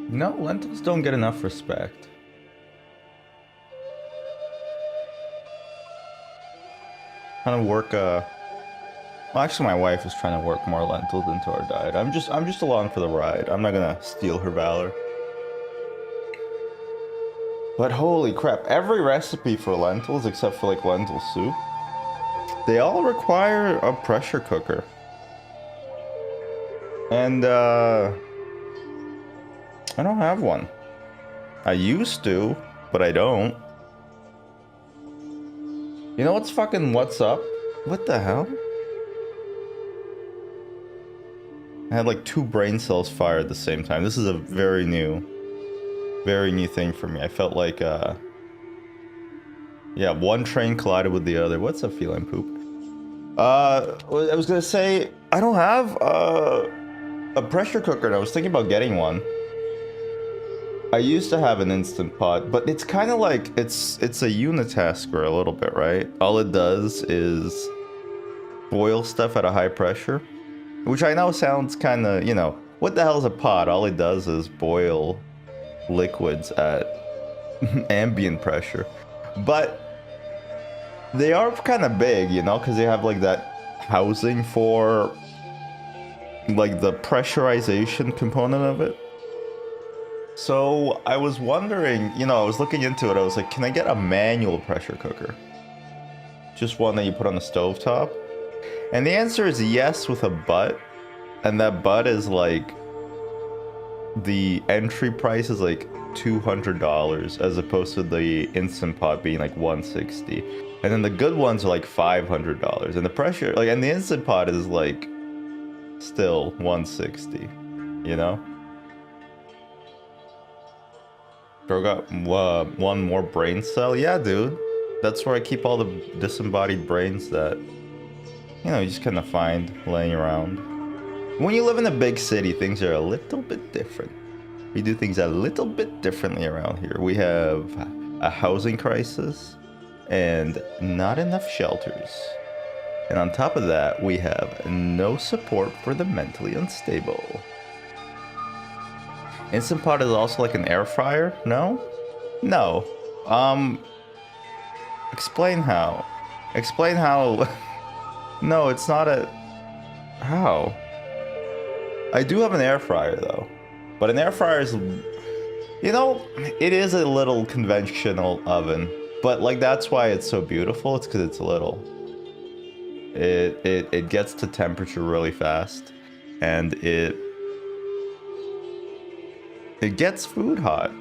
No, lentils don't get enough respect. Trying to work well, actually my wife is trying to work more lentils into our diet. I'm just along for the ride. I'm not gonna steal her valor. But holy crap, every recipe for lentils except for like lentil soup, they all require a pressure cooker. And I don't have one. I used to, but I don't. You know what's up? What the hell? I had like two brain cells fire at the same time. This is a very new thing for me. I felt like, yeah, one train collided with the other. What's up, feline poop? I was gonna say, I don't have, a pressure cooker, and I was thinking about getting one. I used to have an Instant Pot, but it's kind of like, it's a unitasker a little bit, right? All it does is boil stuff at a high pressure, which I know sounds kind of, you know, what the hell is a pot? All it does is boil liquids at ambient pressure. But they are kind of big, you know, because they have like that housing for like the pressurization component of it. So I was wondering, you know, I was looking into it. I was like, can I get a manual pressure cooker? Just one that you put on the stovetop? And the answer is yes, with a but. And that but is like, the entry price is like $200 as opposed to the Instant Pot being like $160. And then the good ones are like $500. And the pressure, like, and the Instant Pot is like still $160, you know? Bro got one more brain cell? Yeah, dude. That's where I keep all the disembodied brains that, you know, you just kind of find laying around. When you live in a big city, things are a little bit different. We do things a little bit differently around here. We have a housing crisis and not enough shelters. And on top of that, we have no support for the mentally unstable. Instant Pot is also like an air fryer? No? No. Explain how. Explain how. No, it's not a. How? I do have an air fryer though. But an air fryer is, you know, it is a little conventional oven. But like that's why it's so beautiful. It's because it's little. It gets to temperature really fast, and it gets food hot.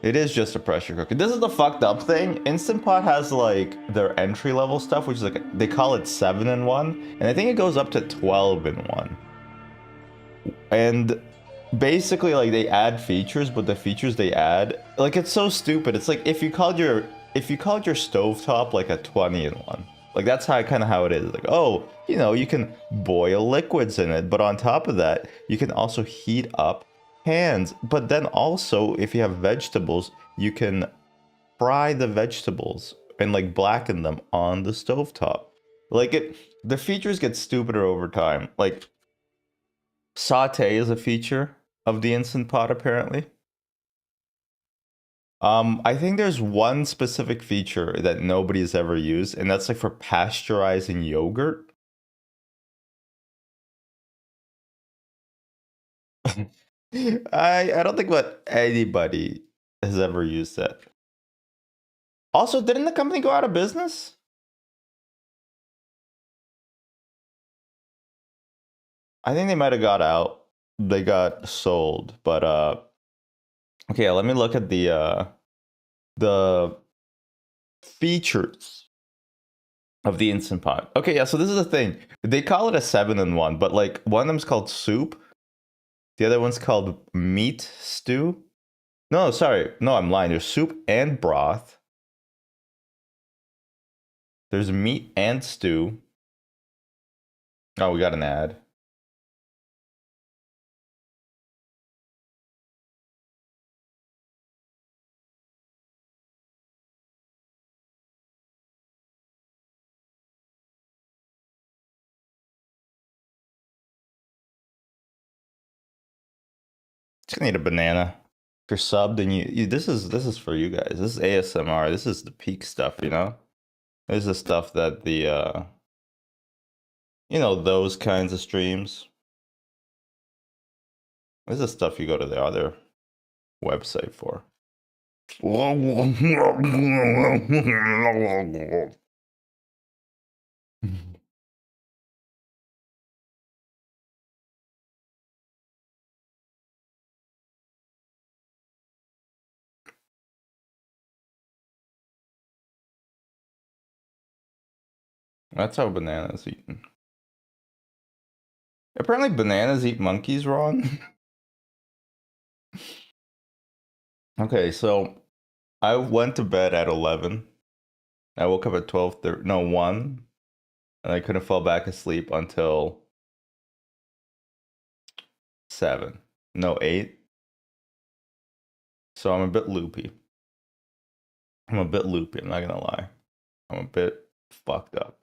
It is just a pressure cooker. This is the fucked up thing. Instant Pot has like their entry level stuff, which is like they call it 7-in-1, and I think it goes up to 12-in-1. And basically like they add features, but the features they add, like it's so stupid. It's like if you called your stovetop like a 20-in-1. Like that's how kind of how it is. Like, oh, you know, you can boil liquids in it, but on top of that, you can also heat up pans. But then also, if you have vegetables, you can fry the vegetables and like blacken them on the stovetop. Like the features get stupider over time. Like saute is a feature of the Instant Pot apparently. I think there's one specific feature that nobody's ever used, and that's like for pasteurizing yogurt. I don't think that anybody has ever used that. Also, didn't the company go out of business? I think they might have got out. They got sold, but okay, let me look at the features of the Instant Pot. Okay, yeah, so this is the thing. They call it a 7-in-1, but like one of them's called soup. The other one's called meat stew. No, sorry. No, I'm lying. There's soup and broth. There's meat and stew. Oh, we got an ad. Just gonna eat a banana. If you're subbed and you this is for you guys. This is ASMR. This is the peak stuff, you know? This is the stuff that the those kinds of streams. This is the stuff you go to the other website for. That's how bananas eaten. Apparently bananas eat monkeys wrong. Okay, so I went to bed at 11. I woke up at 12:30, no, 1, and I couldn't fall back asleep until 7. No, 8. So I'm a bit loopy. I'm not gonna lie. I'm a bit fucked up.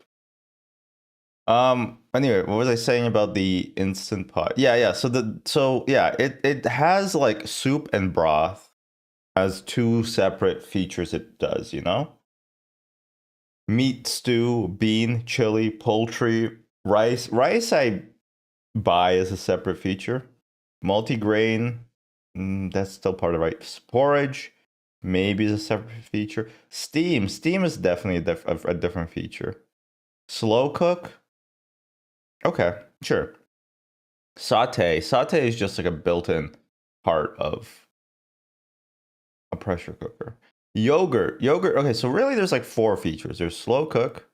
Anyway, what was I saying about the instant pot? Yeah. It has like soup and broth as two separate features it does, you know? Meat, stew, bean, chili, poultry, rice. Rice I buy as a separate feature. Multigrain, that's still part of rice. Porridge, maybe is a separate feature. Steam is definitely a different feature. Slow cook, okay, sure. Saute is just like a built-in part of a pressure cooker. Yogurt. Okay, so really there's like 4 features. There's slow cook,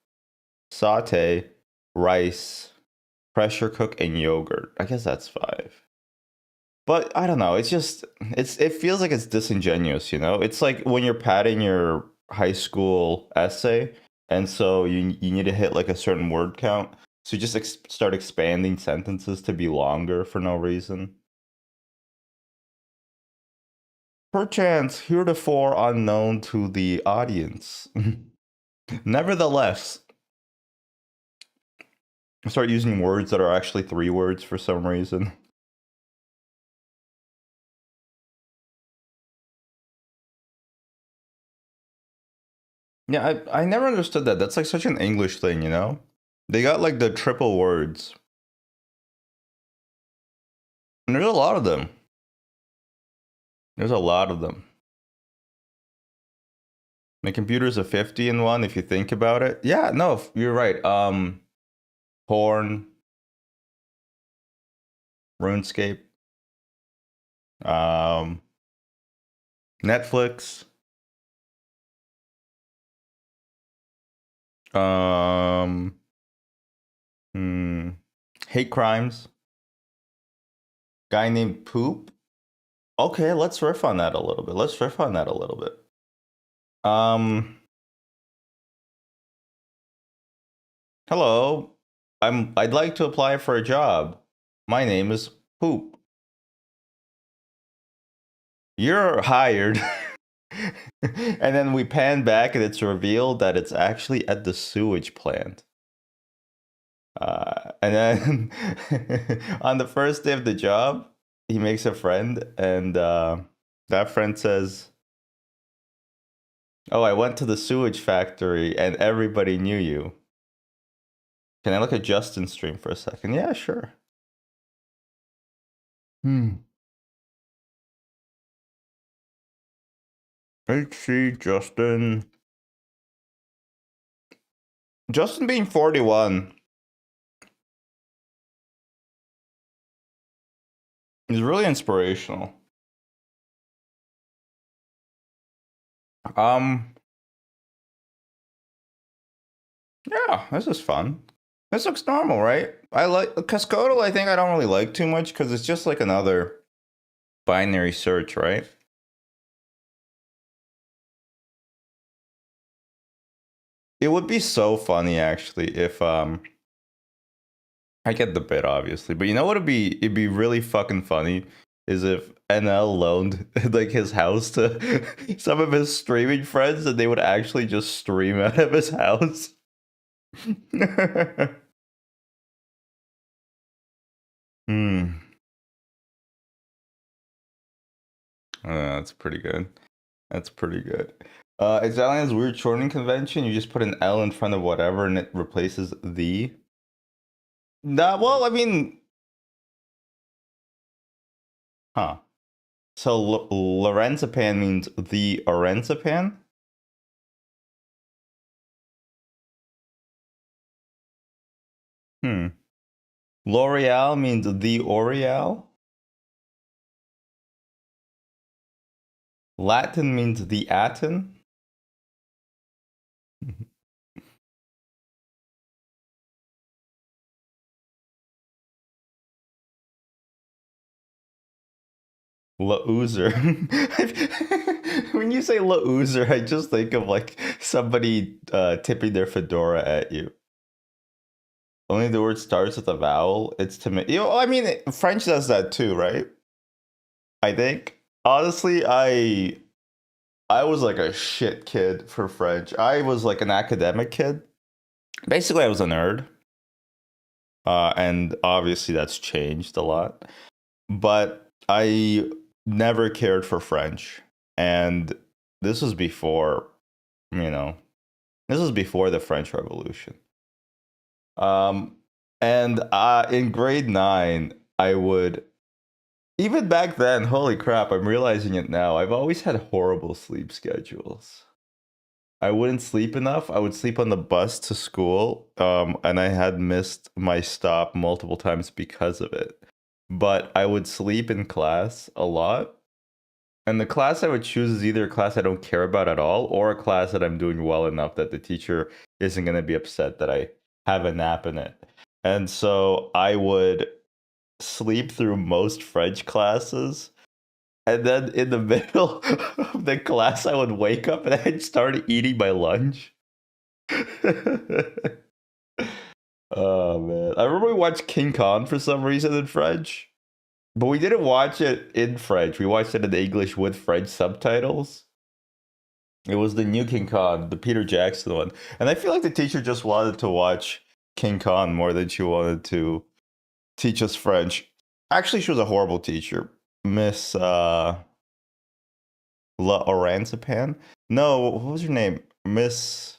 saute, rice, pressure cook, and yogurt. I guess that's 5. But I don't know. It feels like it's disingenuous, you know? It's like when you're padding your high school essay, and so you need to hit like a certain word count. So you just start expanding sentences to be longer for no reason. Perchance heretofore unknown to the audience. Nevertheless, I start using words that are actually 3 words for some reason. Yeah, I never understood that. That's like such an English thing, you know? They got like the triple words. And there's a lot of them. There's a lot of them. My computer's a 50 in one if you think about it. Yeah, no, you're right. Porn, RuneScape, um, Netflix, um, hmm, hate crimes, guy named Poop. Okay, let's riff on that a little bit. Um, Hello. I'd like to apply for a job. My name is Poop. You're hired. And then we pan back and it's revealed that it's actually at the sewage plant. And then on the first day of the job, he makes a friend, and that friend says, "Oh, I went to the sewage factory and everybody knew you." Can I look at Justin's stream for a second? Yeah, sure. HC Justin. Justin being 41 is really inspirational. Um, yeah, this is fun. This looks normal, right? I like Cascodal. I think I don't really like too much because it's just like another binary search, right? It would be so funny actually if I get the bit obviously, but you know what it'd be really fucking funny is if NL loaned like his house to some of his streaming friends and they would actually just stream out of his house. Hmm. That's pretty good. That's pretty good. Italian's weird shortening convention. You just put an L in front of whatever and it replaces the. Nah, well, I mean, huh. So Lorenzapan means the Orenzapan? Hmm. L'Oreal means the L'Oreal. Latin means the Aten. La'uzer. When you say La'uzer, I just think of like somebody tipping their fedora at you. Only the word starts with a vowel. It's to me. You know, I mean, French does that too, right? I think. Honestly, I was like a shit kid for French. I was like an academic kid. Basically, I was a nerd. And obviously that's changed a lot. But I never cared for French. And this was before, you know, this was before the French Revolution. Um, and in grade nine, I would, even back then, holy crap, I'm realizing it now. I've always had horrible sleep schedules. I wouldn't sleep enough. I would sleep on the bus to school, and I had missed my stop multiple times because of it. But I would sleep in class a lot. And the class I would choose is either a class I don't care about at all or a class that I'm doing well enough that the teacher isn't going to be upset that I have a nap in it. And so I would sleep through most French classes. And then in the middle of the class, I would wake up and I'd start eating my lunch. Oh, man. I remember we watched King Kong for some reason in French. But we didn't watch it in French. We watched it in English with French subtitles. It was the new King Kong, the Peter Jackson one. And I feel like the teacher just wanted to watch King Kong more than she wanted to teach us French. Actually, she was a horrible teacher. Miss La Oranzapan? No, what was her name? Miss,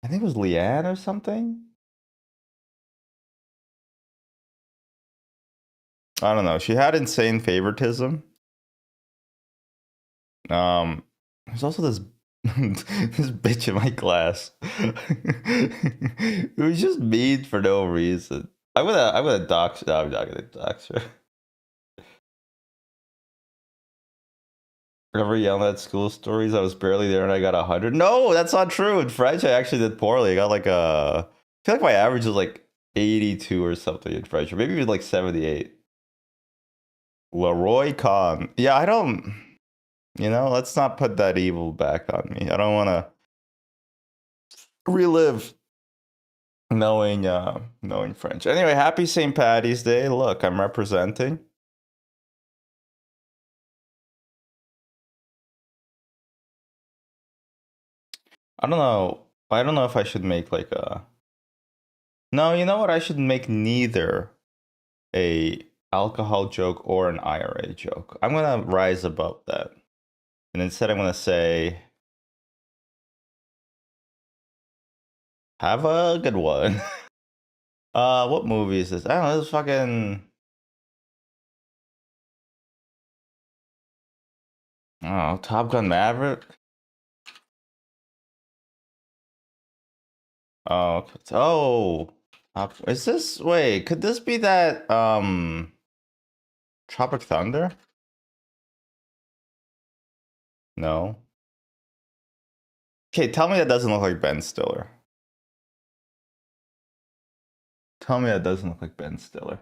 I think it was Leanne or something? I don't know. She had insane favoritism. There's also this this bitch in my class. It was just mean for no reason. I'm gonna dox. No, I'm not gonna dox her. Ever yelling at school stories? I was barely there and I got 100. No, that's not true. In French, I actually did poorly. I got like a. I feel like my average was like 82 or something in French, or maybe even like 78. Leroy Khan. Yeah, I don't. Let's not put that evil back on me. I don't want to relive knowing French. Anyway, happy St. Patty's Day. Look, I'm representing. I don't know. I don't know if I should make like a. No, you know what? I should make neither a alcohol joke or an IRA joke. I'm gonna rise above that, and instead I'm gonna say, "Have a good one." What movie is this? I don't know. This is fucking. Oh, Top Gun Maverick. Oh, oh. Is this? Wait, could this be that? Tropic Thunder? No. Okay, tell me that doesn't look like Ben Stiller. Tell me that doesn't look like Ben Stiller.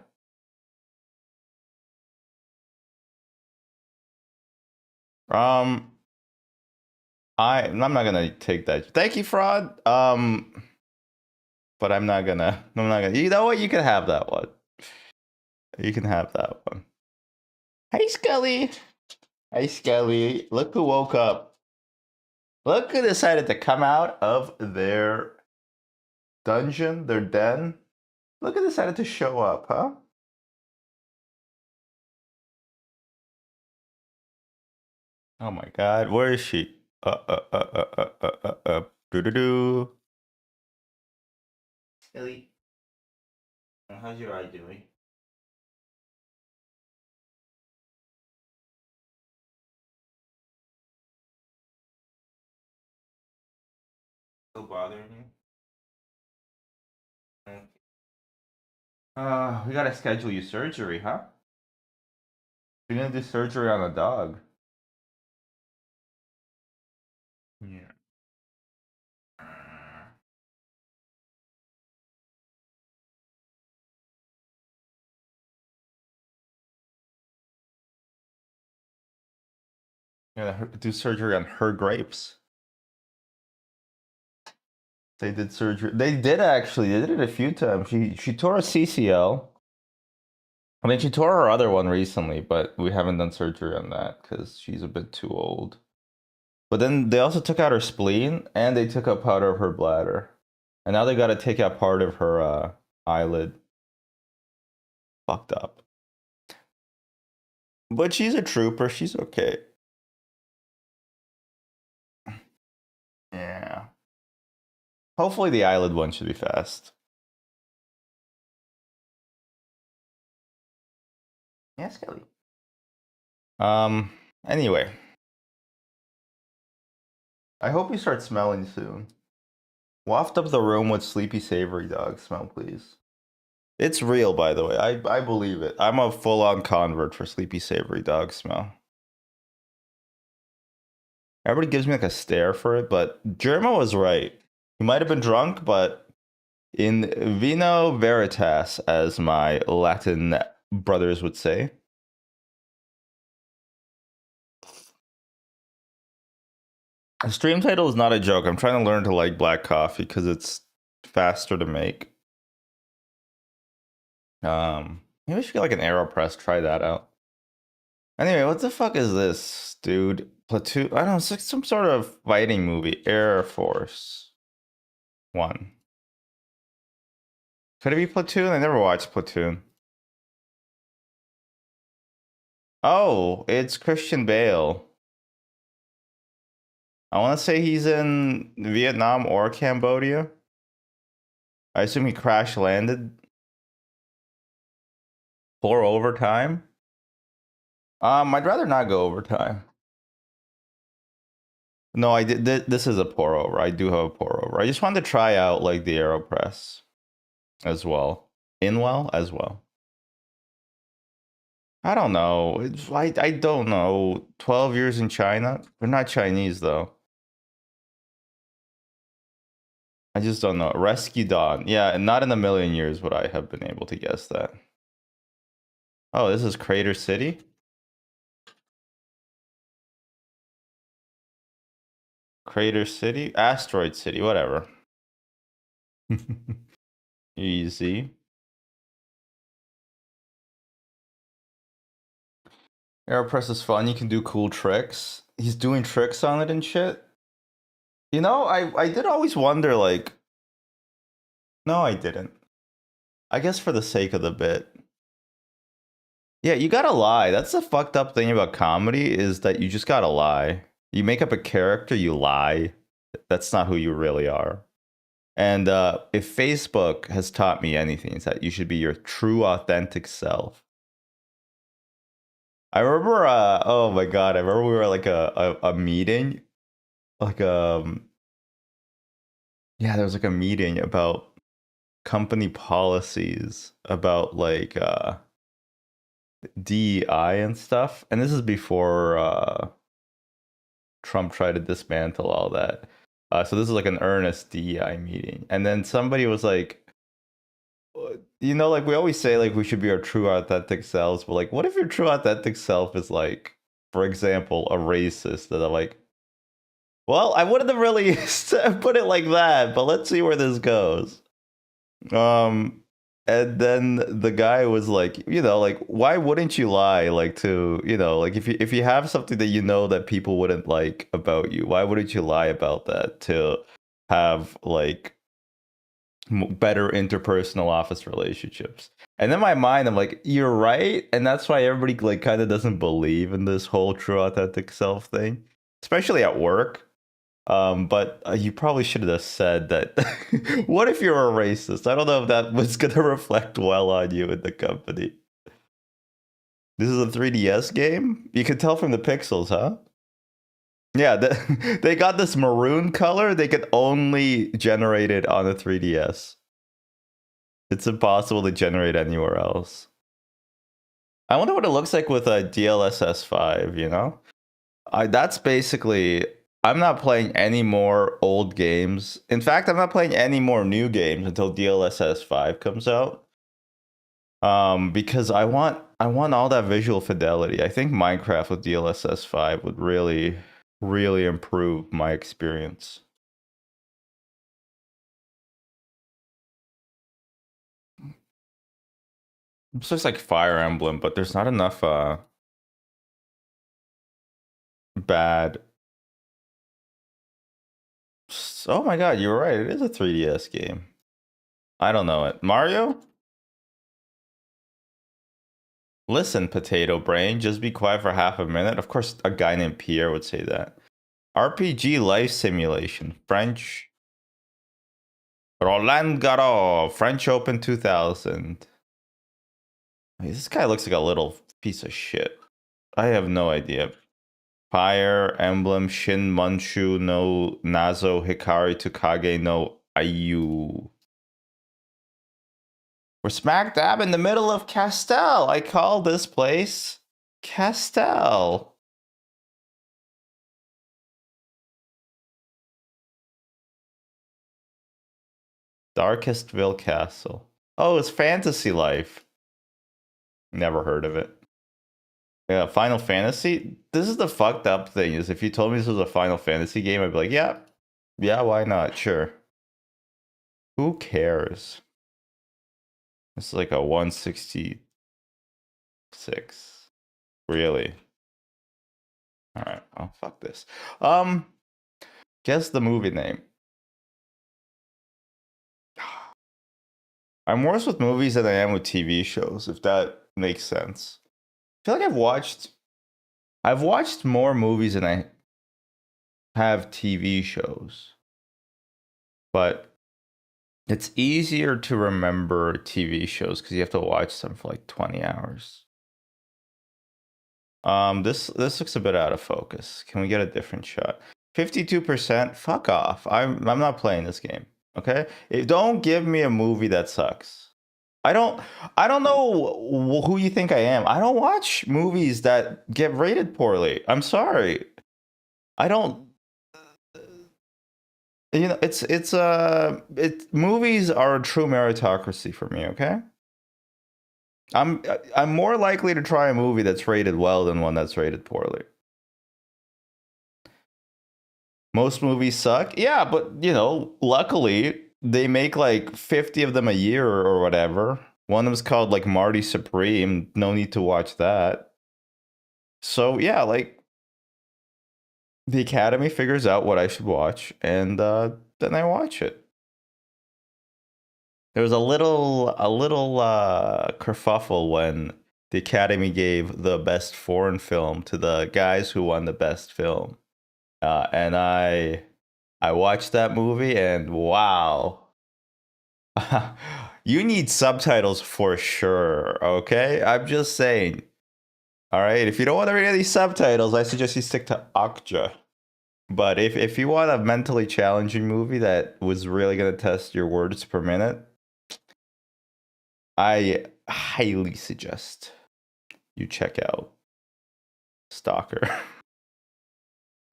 Um, I'm not gonna take that. Thank you, fraud. But I'm not gonna. You know what? You can have that one. You can have that one. Hey, Scully. Hey, Scully. Look who woke up. Look who decided to come out of their dungeon, their den. Look who decided to show up, huh? Oh my god, where is she? Doo doo doo. Ellie, how's your eye doing? Still bothering you? We gotta schedule you surgery, huh? You're gonna do surgery on a dog. Yeah. Yeah, do surgery on her grapes. They did surgery. They did actually. They did it a few times. She tore a CCL. I mean, she tore her other one recently, but we haven't done surgery on that because she's a bit too old. But then they also took out her spleen and they took out part of her bladder, and now they got to take out part of her eyelid. Fucked up. But she's a trooper. She's okay. Yeah. Hopefully the eyelid one should be fast. Yes, Kelly. Anyway. I hope you start smelling soon. Waft up the room with sleepy savory dog smell, please. It's real, by the way. I believe it. I'm a full-on convert for sleepy savory dog smell. Everybody gives me like a stare for it, but Germo was right. He might have been drunk, but in vino veritas, as my Latin brothers would say. The stream title is not a joke. I'm trying to learn to like black coffee because it's faster to make. Maybe I should get like an AeroPress, try that out. Anyway, what the fuck is this, dude? Platoon? I don't know, it's like some sort of fighting movie. Air Force One. Could it be Platoon? I never watched Platoon. Oh, it's Christian Bale. I want to say he's in Vietnam or Cambodia. I assume he crash landed for overtime. I'd rather not go overtime. No, I did. This is a pour over. I do have a pour over. I just wanted to try out like the AeroPress as well. Inwell as well. I don't know. I don't know. 12 years in China. They're not Chinese though. I just don't know. Rescue Dawn. Yeah, not in a million years would I have been able to guess that. Oh, this is Crater City? Crater City? Asteroid City, whatever. Easy. AeroPress is fun. You can do cool tricks. He's doing tricks on it and shit. You know, I did always wonder, like... No, I didn't. I guess for the sake of the bit. Yeah, you gotta lie. That's the fucked up thing about comedy, is that you just gotta lie. You make up a character, you lie. That's not who you really are. And if Facebook has taught me anything, it's that you should be your true, authentic self. I remember, oh my god, I remember we were at like a meeting, like yeah, there was like a meeting about company policies about like DEI and stuff, and this is before Trump tried to dismantle all that. So this is like an earnest DEI meeting, and then somebody was like, you know, like we always say, like we should be our true authentic selves, but like, what if your true authentic self is like, for example, a racist that I'm like, well, I wouldn't have really put it like that, but let's see where this goes. And then the guy was like, you know, like, why wouldn't you lie? Like to, you know, like if you have something that you know that people wouldn't like about you, why wouldn't you lie about that to have like better interpersonal office relationships. And in my mind, I'm like, you're right, and that's why everybody like kind of doesn't believe in this whole true authentic self thing, especially at work. But you probably should have said that. What if you're a racist? I don't know if that was gonna reflect well on you in the company. This is a 3DS game. You can tell from the pixels, huh? Yeah, they got this maroon color. They could only generate it on a 3DS. It's impossible to generate anywhere else. I wonder what it looks like with a DLSS 5, you know? That's basically I'm not playing any more old games. In fact, I'm not playing any more new games until DLSS 5 comes out. Because I want all that visual fidelity. I think Minecraft with DLSS 5 would really improve my experience. It's just like Fire Emblem, but there's not enough bad. Oh my god, you're right. It is a 3DS game. I don't know it. Mario? Listen, potato brain, just be quiet for half a minute. Of course, a guy named Pierre would say that. RPG Life Simulation, French. Roland Garros, French Open 2000. This guy looks like a little piece of shit. I have no idea. Fire Emblem Shin Munchu no Nazo Hikari Tukage no Ayu. We're smack dab in the middle of Castel. I call this place Castel. Darkestville Castle. Oh, it's Fantasy Life. Never heard of it. Yeah, Final Fantasy. This is the fucked up thing is if you told me this was a Final Fantasy game, I'd be like, yeah, yeah, why not? Sure. Who cares? It's like a 166. Really? All right. Oh, fuck this. Guess the movie name. I'm worse with movies than I am with TV shows, if that makes sense. I feel like I've watched more movies than I have TV shows. But it's easier to remember TV shows because you have to watch them for like 20 hours. This looks a bit out of focus. Can we get a different shot? 52%. Fuck off. I'm not playing this game. Okay? Don't give me a movie that sucks. I don't know who you think I am. I don't watch movies that get rated poorly. I'm sorry. I don't movies are a true meritocracy for me, okay? I'm more likely to try a movie that's rated well than one that's rated poorly. Most movies suck. Yeah, but luckily they make like 50 of them a year or whatever. One of them's called like Marty Supreme. No need to watch that. So yeah, like the Academy figures out what I should watch, and then I watch it. There was a little kerfuffle when the Academy gave the best foreign film to the guys who won the best film, and I watched that movie, and wow, you need subtitles for sure. Okay, I'm just saying. All right, if you don't want to read any subtitles, I suggest you stick to Okja. But if you want a mentally challenging movie that was really gonna test your words per minute, I highly suggest you check out Stalker.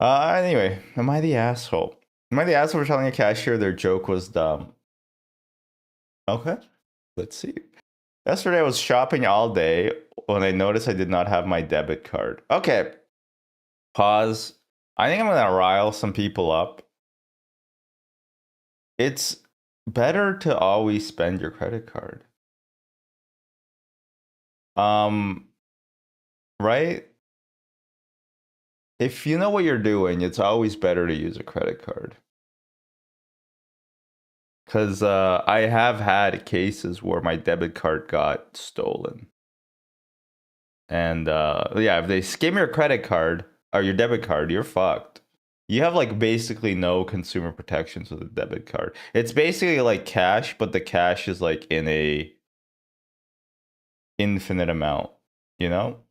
Anyway, am I the asshole? Am I the asshole for telling a cashier their joke was dumb? Okay, let's see. Yesterday I was shopping all day when I noticed I did not have my debit card. Okay, pause. I think I'm gonna rile some people up. It's better to always spend your credit card. Right? If you know what you're doing, it's always better to use a credit card. Because I have had cases where my debit card got stolen. And yeah, if they skim your credit card or your debit card, you're fucked. You have like basically no consumer protections with a debit card. It's basically like cash, but the cash is like in a infinite amount, you know?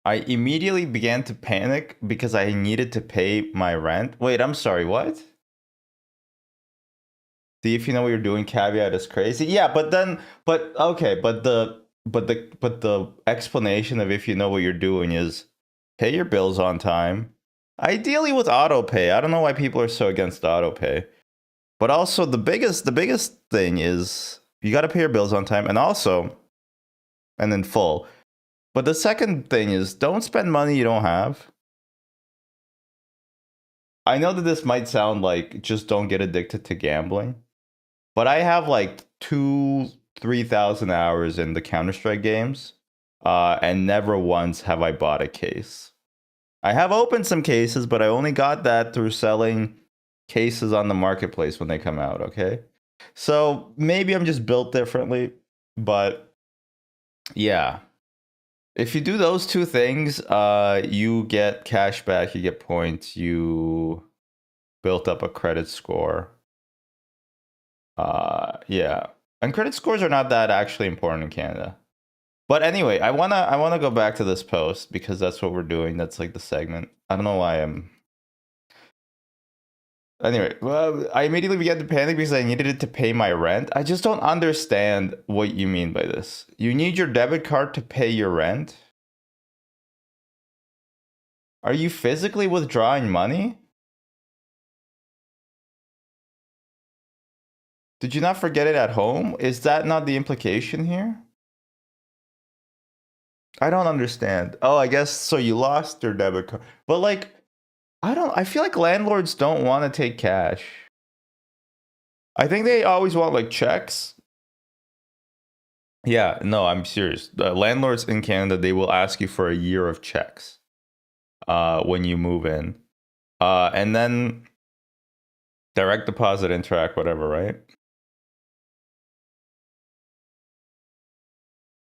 I immediately began to panic because I needed to pay my rent. Wait, I'm sorry, what? See if you know what you're doing, caveat is crazy. Yeah, but okay, but the explanation of if you know what you're doing is pay your bills on time. Ideally with auto pay. I don't know why people are so against auto pay. But also the biggest thing is you got to pay your bills on time and in full. But the second thing is don't spend money you don't have. I know that this might sound like just don't get addicted to gambling. But I have like 3,000 hours in the Counter-Strike games, and never once have I bought a case. I have opened some cases, but I only got that through selling cases on the marketplace when they come out, okay? So maybe I'm just built differently, but yeah. If you do those two things, you get cash back, you get points, you built up a credit score. Yeah. And credit scores are not that actually important in Canada. But anyway, I wanna go back to this post because that's what we're doing. That's like the segment. I don't know why I'm. Anyway, well, I immediately began to panic because I needed it to pay my rent. I just don't understand what you mean by this. You need your debit card to pay your rent? Are you physically withdrawing money? Did you not forget it at home? Is that not the implication here? I don't understand. Oh, I guess so you lost your debit card. But like I feel like landlords don't want to take cash. I think they always want like checks. Yeah, no, I'm serious. The landlords in Canada, they will ask you for a year of checks when you move in. And then direct deposit, interact, whatever, right?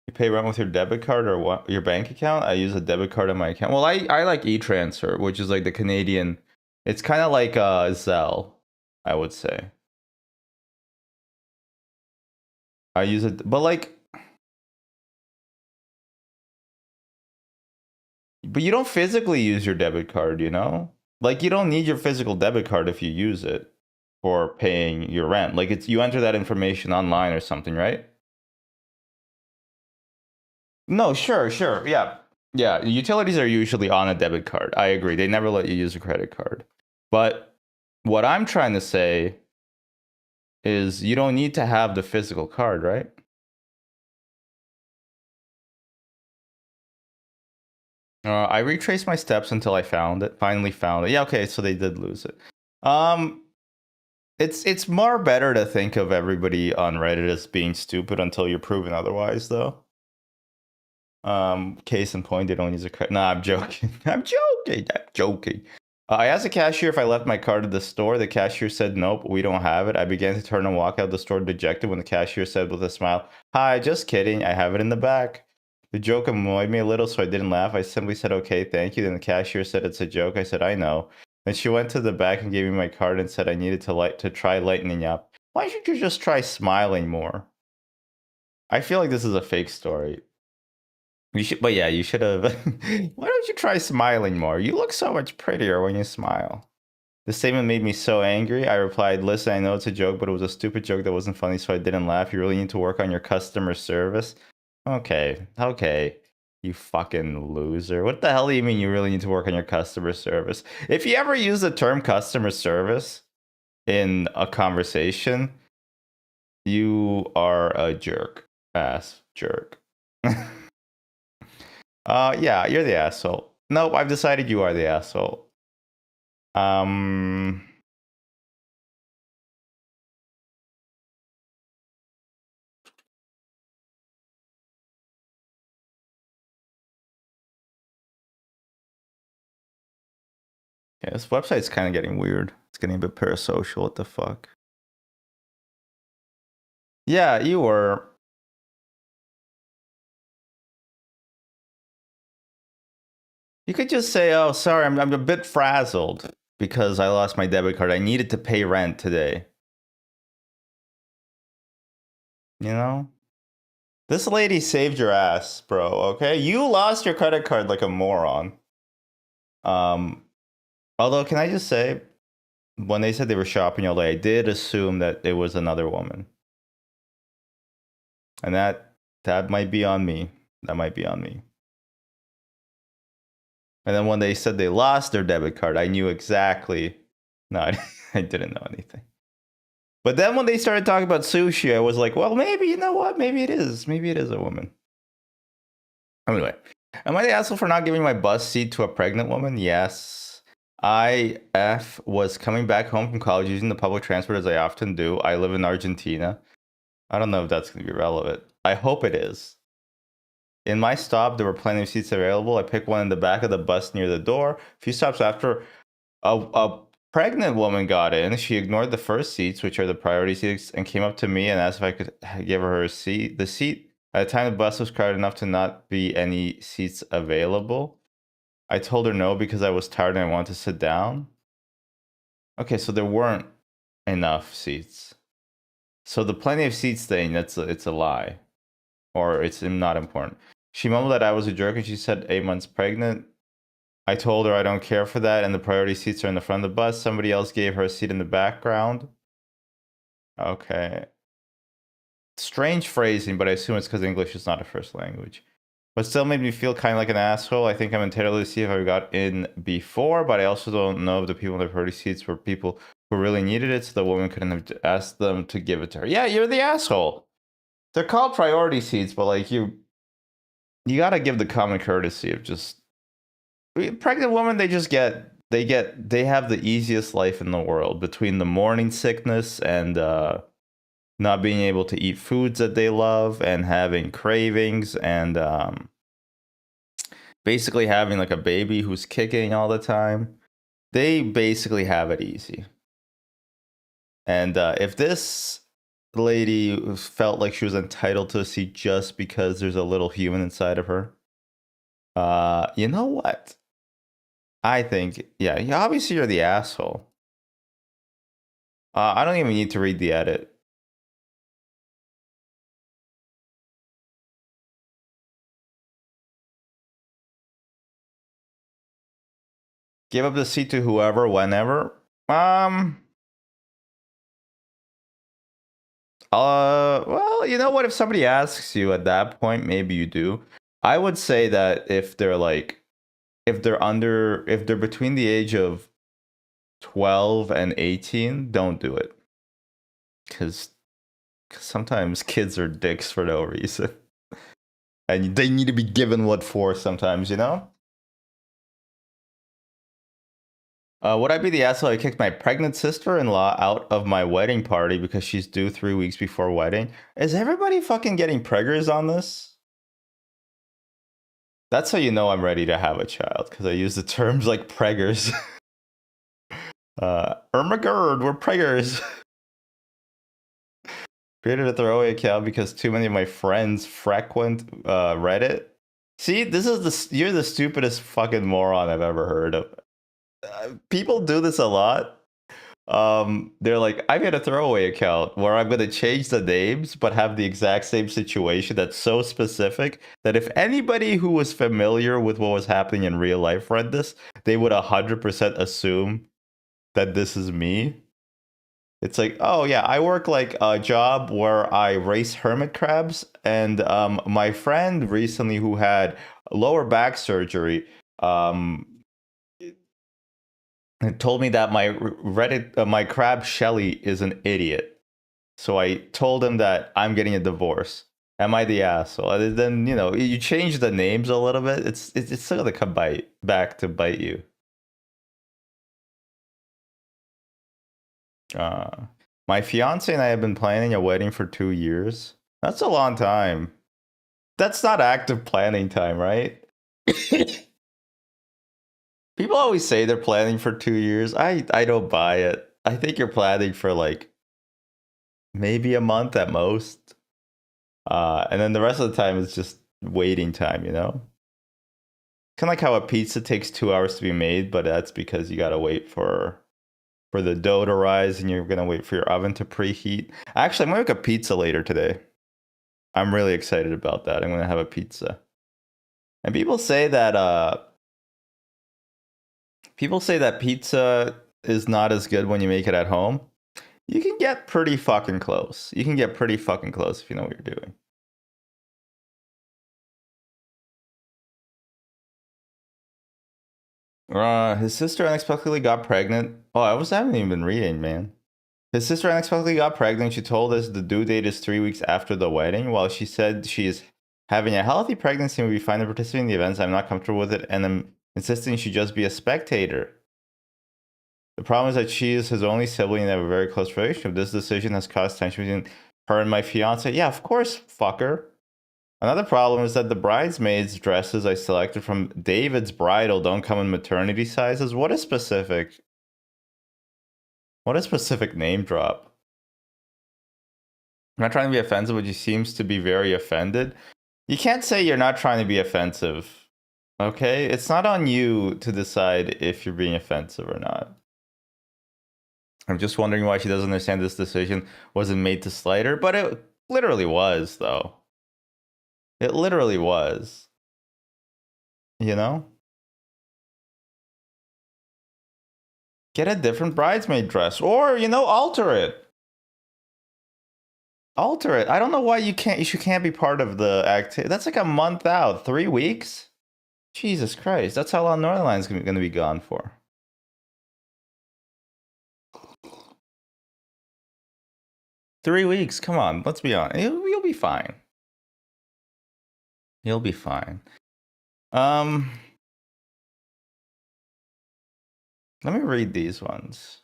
You pay rent with your debit card or what? Your bank account? I use a debit card on my account. Well, I like e-transfer, which is like the Canadian. It's kind of like Zelle, I would say. I use it, but like, but you don't physically use your debit card, you know? Like you don't need your physical debit card if you use it for paying your rent. Like it's you enter that information online or something, right? No, sure, sure. Yeah. Yeah, utilities are usually on a debit card. I agree. They never let you use a credit card. But what I'm trying to say is you don't need to have the physical card, right? I retraced my steps until I found it. Finally found it. Yeah, okay, so they did lose it. Um, it's more better to think of everybody on Reddit as being stupid until you're proven otherwise, though. Case in point, they don't use a credit. Nah, I'm joking. I'm joking. I'm joking. I asked the cashier if I left my card at the store. The cashier said, nope, we don't have it. I began to turn and walk out the store dejected when the cashier said with a smile, hi, just kidding. I have it in the back. The joke annoyed me a little, so I didn't laugh. I simply said, okay, thank you. Then the cashier said, it's a joke. I said, I know. Then she went to the back and gave me my card and said I needed to try lightening up. Why should you just try smiling more? I feel like this is a fake story. You should, but yeah, you should have. Why don't you try smiling more? You look so much prettier when you smile. The statement made me so angry. I replied, listen, I know it's a joke, but it was a stupid joke that wasn't funny, so I didn't laugh. You really need to work on your customer service. Okay, okay, you fucking loser. What the hell do you mean you really need to work on your customer service? If you ever use the term customer service in a conversation, you are a jerk. Ass jerk. Yeah, you're the asshole. Nope, I've decided you are the asshole. Um, yeah, this website's kind of getting weird. It's getting a bit parasocial. What the fuck? Yeah, you were. You could just say, "Oh, sorry, I'm a bit frazzled because I lost my debit card. I needed to pay rent today." You know? This lady saved your ass, bro, okay? You lost your credit card like a moron. Um, although, can I just say, when they said they were shopping all day, I did assume that it was another woman. And that might be on me. That might be on me. And then when they said they lost their debit card, I knew exactly. No, I didn't know anything. But then when they started talking about sushi, I was like, well, maybe, you know what? Maybe it is. Maybe it is a woman. Anyway, am I the asshole for not giving my bus seat to a pregnant woman? Yes. IF was coming back home from college using the public transport as I often do. I live in Argentina. I don't know if that's going to be relevant. I hope it is. In my stop, there were plenty of seats available. I picked one in the back of the bus near the door. A few stops after, a pregnant woman got in. She ignored the first seats, which are the priority seats, and came up to me and asked if I could give her a seat. The seat, at the time, the bus was crowded enough to not be any seats available. I told her no because I was tired and I wanted to sit down. Okay, so there weren't enough seats. So the plenty of seats thing, it's a lie. Or it's not important. She mumbled that I was a jerk and she said 8 months pregnant. I told her I don't care for that and the priority seats are in the front of the bus. Somebody else gave her a seat in the background. Okay. Strange phrasing, but I assume it's because English is not a first language. But still made me feel kind of like an asshole. I think I'm entitled to see if I got in before, but I also don't know if the people in the priority seats were people who really needed it, so the woman couldn't have asked them to give it to her. Yeah, you're the asshole. They're called priority seats, but like you gotta give the common courtesy of just pregnant women. They have the easiest life in the world between the morning sickness and not being able to eat foods that they love and having cravings and basically having like a baby who's kicking all the time. They basically have it easy. And if this lady felt like she was entitled to a seat just because there's a little human inside of her, you know what? I think, yeah, obviously you're the asshole. I don't even need to read the edit. Give up the seat to whoever, whenever. Well, you know what? If somebody asks you at that point, maybe you do. I would say that if they're like, if they're between the age of 12 and 18, don't do it. Because sometimes kids are dicks for no reason. And they need to be given what for sometimes, you know? Would I be the asshole I kicked my pregnant sister-in-law out of my wedding party because she's due 3 weeks before wedding? Is everybody fucking getting preggers on this? That's how you know I'm ready to have a child, because I use the terms like preggers. Ermagerd, we're preggers. Created a throwaway account because too many of my friends frequent Reddit. See, you're the stupidest fucking moron I've ever heard of. People do this a lot. They're like, I made a throwaway account where I'm gonna change the names but have the exact same situation that's so specific that if anybody who was familiar with what was happening in real life read this, they would 100% assume that this is me. It's like, oh yeah, I work like a job where I race hermit crabs, and my friend recently who had lower back surgery told me that my crab Shelly is an idiot. So I told him that I'm getting a divorce. Am I the asshole? And then you change the names a little bit. It's still gonna come back to bite you. My fiance and I have been planning a wedding for 2 years. That's a long time. That's not active planning time, right? People always say they're planning for 2 years. I don't buy it. I think you're planning for like maybe a month at most. And then the rest of the time is just waiting time, you know? Kind of like how a pizza takes 2 hours to be made, but that's because you gotta wait for the dough to rise and you're gonna wait for your oven to preheat. Actually, I'm gonna make a pizza later today. I'm really excited about that. I'm gonna have a pizza. And people say that pizza is not as good when you make it at home. You can get pretty fucking close. You can get pretty fucking close if you know what you're doing. His sister unexpectedly got pregnant. Oh, haven't even been reading, man. His sister unexpectedly got pregnant. She told us the due date is 3 weeks after the wedding. While she said she is having a healthy pregnancy and will be fine to participate in the events, I'm not comfortable with it and I'm insisting she just be a spectator. The problem is that she is his only sibling and they have a very close relationship. This decision has caused tension between her and my fiance. Yeah, of course, fucker. Another problem is that the bridesmaids' dresses I selected from David's Bridal don't come in maternity sizes. What a specific name drop. I'm not trying to be offensive, but she seems to be very offended. You can't say you're not trying to be offensive. Okay? It's not on you to decide if you're being offensive or not. I'm just wondering why she doesn't understand this decision wasn't made to slight her, but it literally was, though. It literally was. You know? Get a different bridesmaid dress. Or, alter it. Alter it. I don't know why you can't be part of the activity. That's like a month out. 3 weeks? Jesus Christ. That's how long Northern Line's going to be gone for. $3 weeks. Come on. Let's be honest. You'll be fine. You'll be fine. Let me read these ones.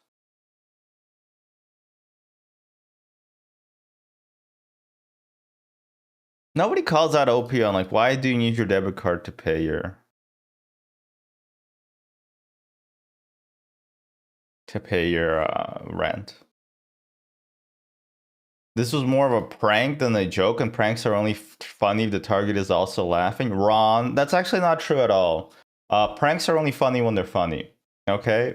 Nobody calls out OP on like, why do you need your debit card to pay your rent? This was more of a prank than a joke, and pranks are only funny if the target is also laughing. Ron, that's actually not true at all. Pranks are only funny when they're funny. Okay?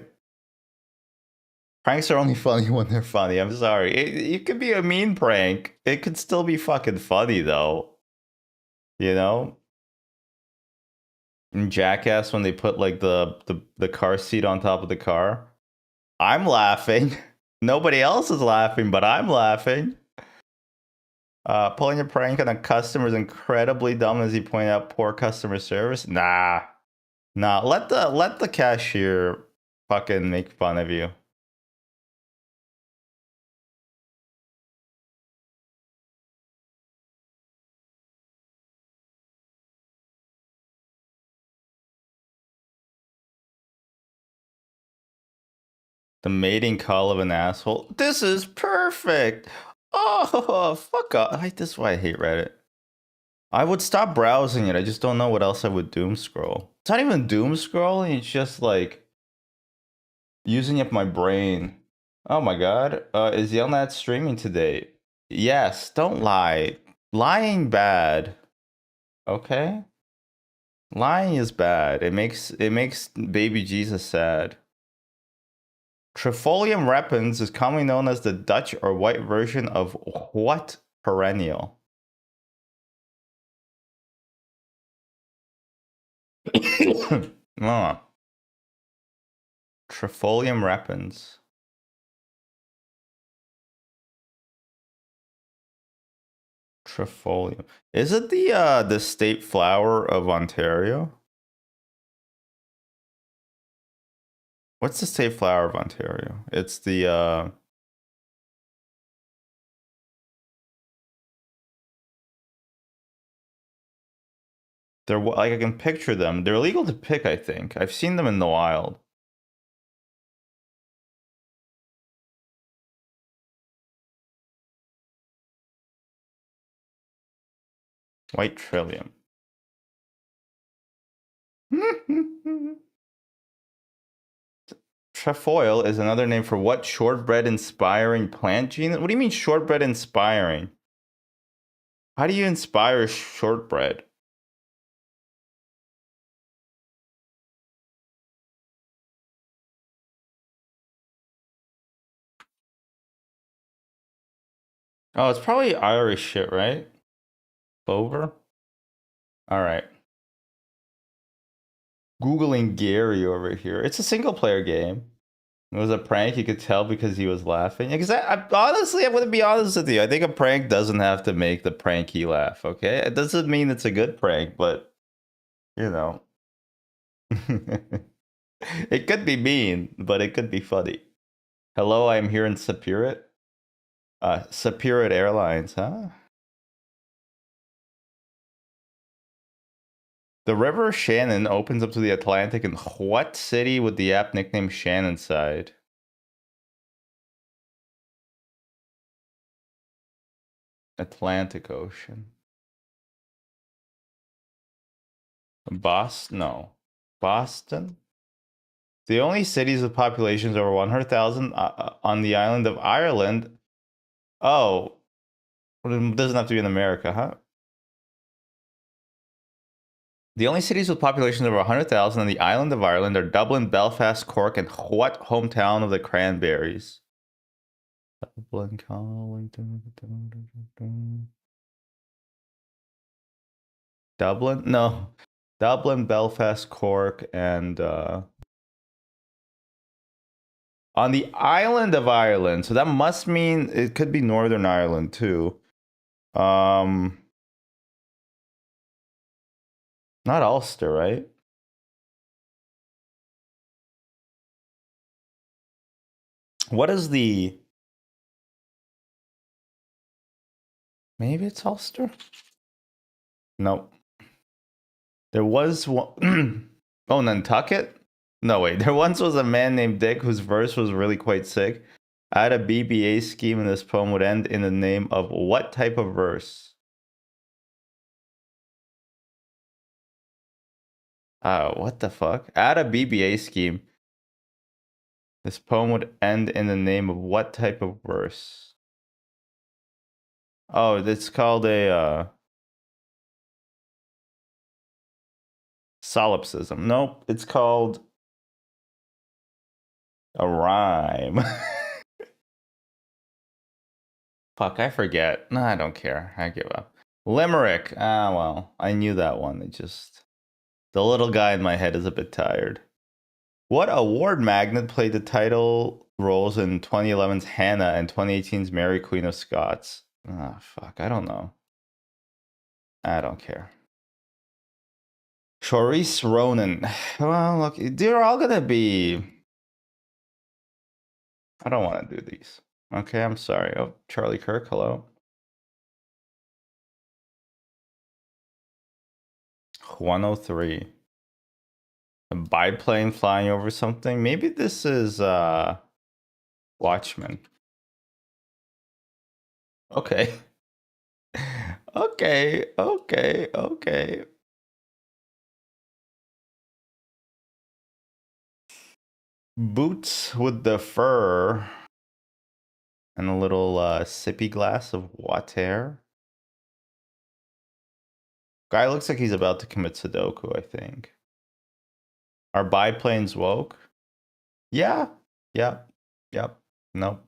Pranks are only funny when they're funny. I'm sorry. It could be a mean prank. It could still be fucking funny, though. You know? In Jackass, when they put like the car seat on top of the car, I'm laughing. Nobody else is laughing, but I'm laughing. Pulling a prank on a customer is incredibly dumb, as he pointed out. Poor customer service. Nah. Let the cashier fucking make fun of you. The mating call of an asshole. This is perfect. Oh, fuck off. This is why I hate Reddit. I would stop browsing it. I just don't know what else I would doom scroll. It's not even doom scrolling. It's just like using up my brain. Oh my god. Is Yelnats streaming today? Yes. Don't lie. Lying bad. Okay. Lying is bad. It makes baby Jesus sad. Trifolium repens is commonly known as the Dutch or white version of what perennial? Oh. Trifolium repens. Trifolium. Is it the state flower of Ontario? What's the state flower of Ontario? It's the they're like, I can picture them. They're illegal to pick, I think. I've seen them in the wild. White trillium. Trefoil is another name for what shortbread inspiring plant genus? What do you mean shortbread inspiring? How do you inspire shortbread? Oh, it's probably Irish shit, right? Clover? Alright. Googling Gary over here. It's a single player game. It was a prank, you could tell because he was laughing. Because honestly, I'm going to be honest with you. I think a prank doesn't have to make the prankee laugh, okay? It doesn't mean it's a good prank, but, you know. It could be mean, but it could be funny. Hello, I'm here in Spirit. Spirit Airlines, huh? The River Shannon opens up to the Atlantic in what city with the app nickname Shannonside? Atlantic Ocean. Boston? No. Boston? The only cities with populations over 100,000 on the island of Ireland. Oh, it doesn't have to be in America, huh? The only cities with populations over 100,000 on the island of Ireland are Dublin, Belfast, Cork, and what hometown of the Cranberries? Dublin, Dublin? No. Dublin, Belfast, Cork, and on the island of Ireland. So that must mean it could be Northern Ireland too. Not Ulster, right? What is the... Maybe it's Ulster? Nope. There was one... Oh, Nantucket? No, wait. There once was a man named Dick whose verse was really quite sick. I had a BBA scheme and this poem would end in the name of what type of verse? Oh, what the fuck? Add a BBA scheme. This poem would end in the name of what type of verse? Oh, it's called a solipsism. Nope, it's called a rhyme. Fuck, I forget. No, I don't care. I give up. Limerick. Ah, well, I knew that one. It just... The little guy in my head is a bit tired. What award magnet played the title roles in 2011's Hannah and 2018's Mary Queen of Scots? Ah, fuck, I don't know. I don't care. Charisse Ronan. Well, look, they're all gonna be... I don't want to do these. Okay, I'm sorry. Oh, Charlie Kirk, hello. 103. A biplane flying over something. Maybe this is Watchmen. Okay. Okay. Boots with the fur and a little sippy glass of water. Guy looks like he's about to commit Sudoku, I think. Are biplanes woke? Yeah. Yep. Nope.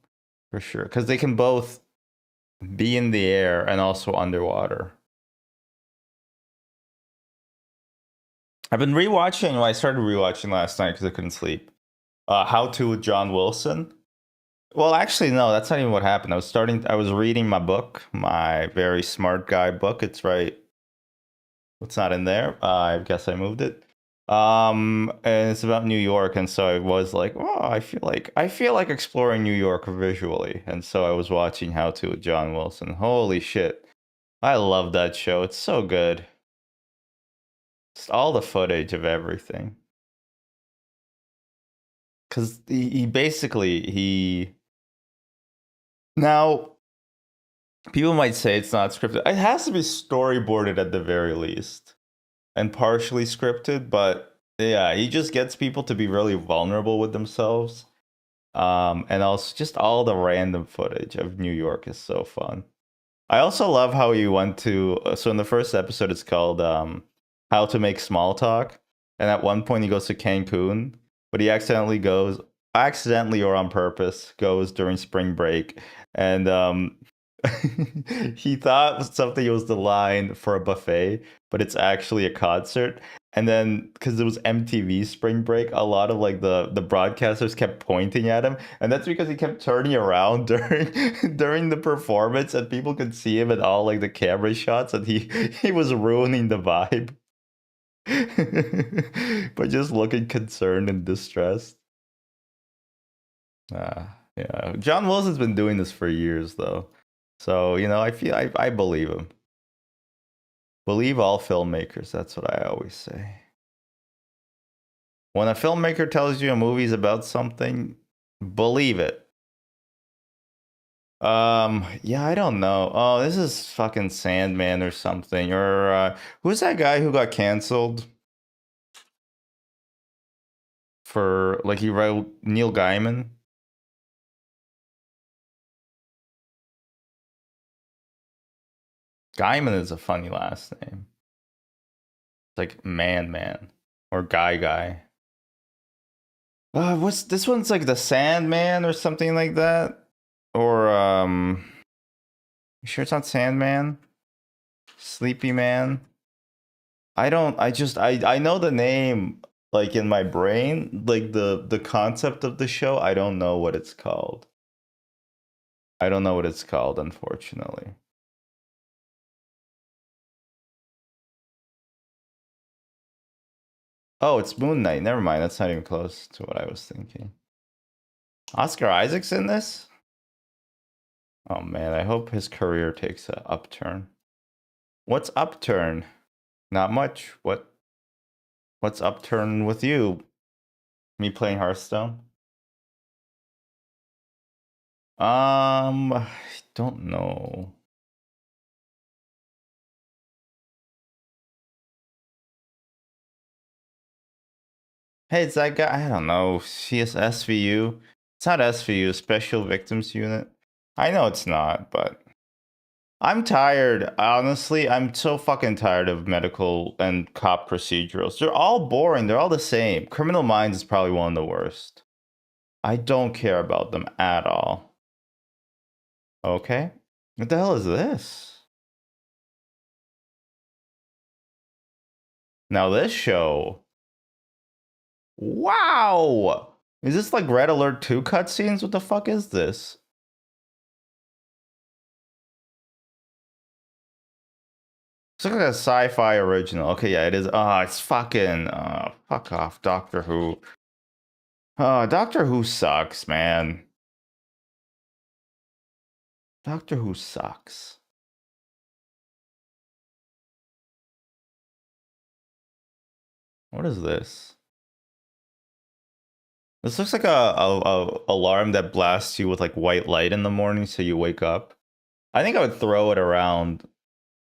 For sure. Because they can both be in the air and also underwater. I've been rewatching. Well, I started rewatching last night because I couldn't sleep. How to with John Wilson. Well, actually, no, that's not even what happened. I was reading my book, my very smart guy book. It's right. It's not in there. I guess I moved it. And it's about New York, and so I was like, oh, I feel like exploring New York visually, and so I was watching How to with John Wilson. Holy shit, I love that show. It's so good. Just all the footage of everything. Because he basically he now people might say it's not scripted. It has to be storyboarded at the very least and partially scripted, but Yeah, he just gets people to be really vulnerable with themselves. And also just all the random footage of New York is so fun. I also love how he went to so in the first episode it's called How to Make Small Talk. And at one point he goes to Cancun, but he accidentally or on purpose goes during spring break. And he thought something was the line for a buffet, but it's actually a concert. And then because it was MTV Spring Break, a lot of like the broadcasters kept pointing at him, and that's because he kept turning around during the performance, and people could see him in all like the camera shots, and he was ruining the vibe by just looking concerned and distressed. Yeah, John Wilson's been doing this for years though, so I feel I believe him. Believe all filmmakers. That's what I always say. When a filmmaker tells you a movie's about something, believe it. Yeah, I don't know. Oh, this is fucking Sandman or something. Or who's that guy who got canceled for like he wrote Neil Gaiman? Gaiman is a funny last name. It's like Man or Guy. What's this one's like the Sandman or something like that? Or you sure it's not Sandman? Sleepy Man? I don't I know the name like in my brain, like the concept of the show, I don't know what it's called. I don't know what it's called, unfortunately. Oh, it's Moon Knight. Never mind, that's not even close to what I was thinking. Oscar Isaac's in this? Oh man, I hope his career takes a upturn. What's upturn? Not much. What's upturn with you? Me playing Hearthstone? I don't know. Hey, it's that guy. I don't know. SVU. It's not SVU, Special Victims Unit. I know it's not, but I'm tired. Honestly, I'm so fucking tired of medical and cop procedurals. They're all boring. They're all the same. Criminal Minds is probably one of the worst. I don't care about them at all. Okay. What the hell is this? Now this show. Wow. Is this like Red Alert 2 cutscenes? What the fuck is this? It's like a sci-fi original. Okay, yeah, it is. It's fucking. Fuck off, Doctor Who. Doctor Who sucks, man. Doctor Who sucks. What is this? This looks like a alarm that blasts you with like white light in the morning so you wake up. I think I would throw it around.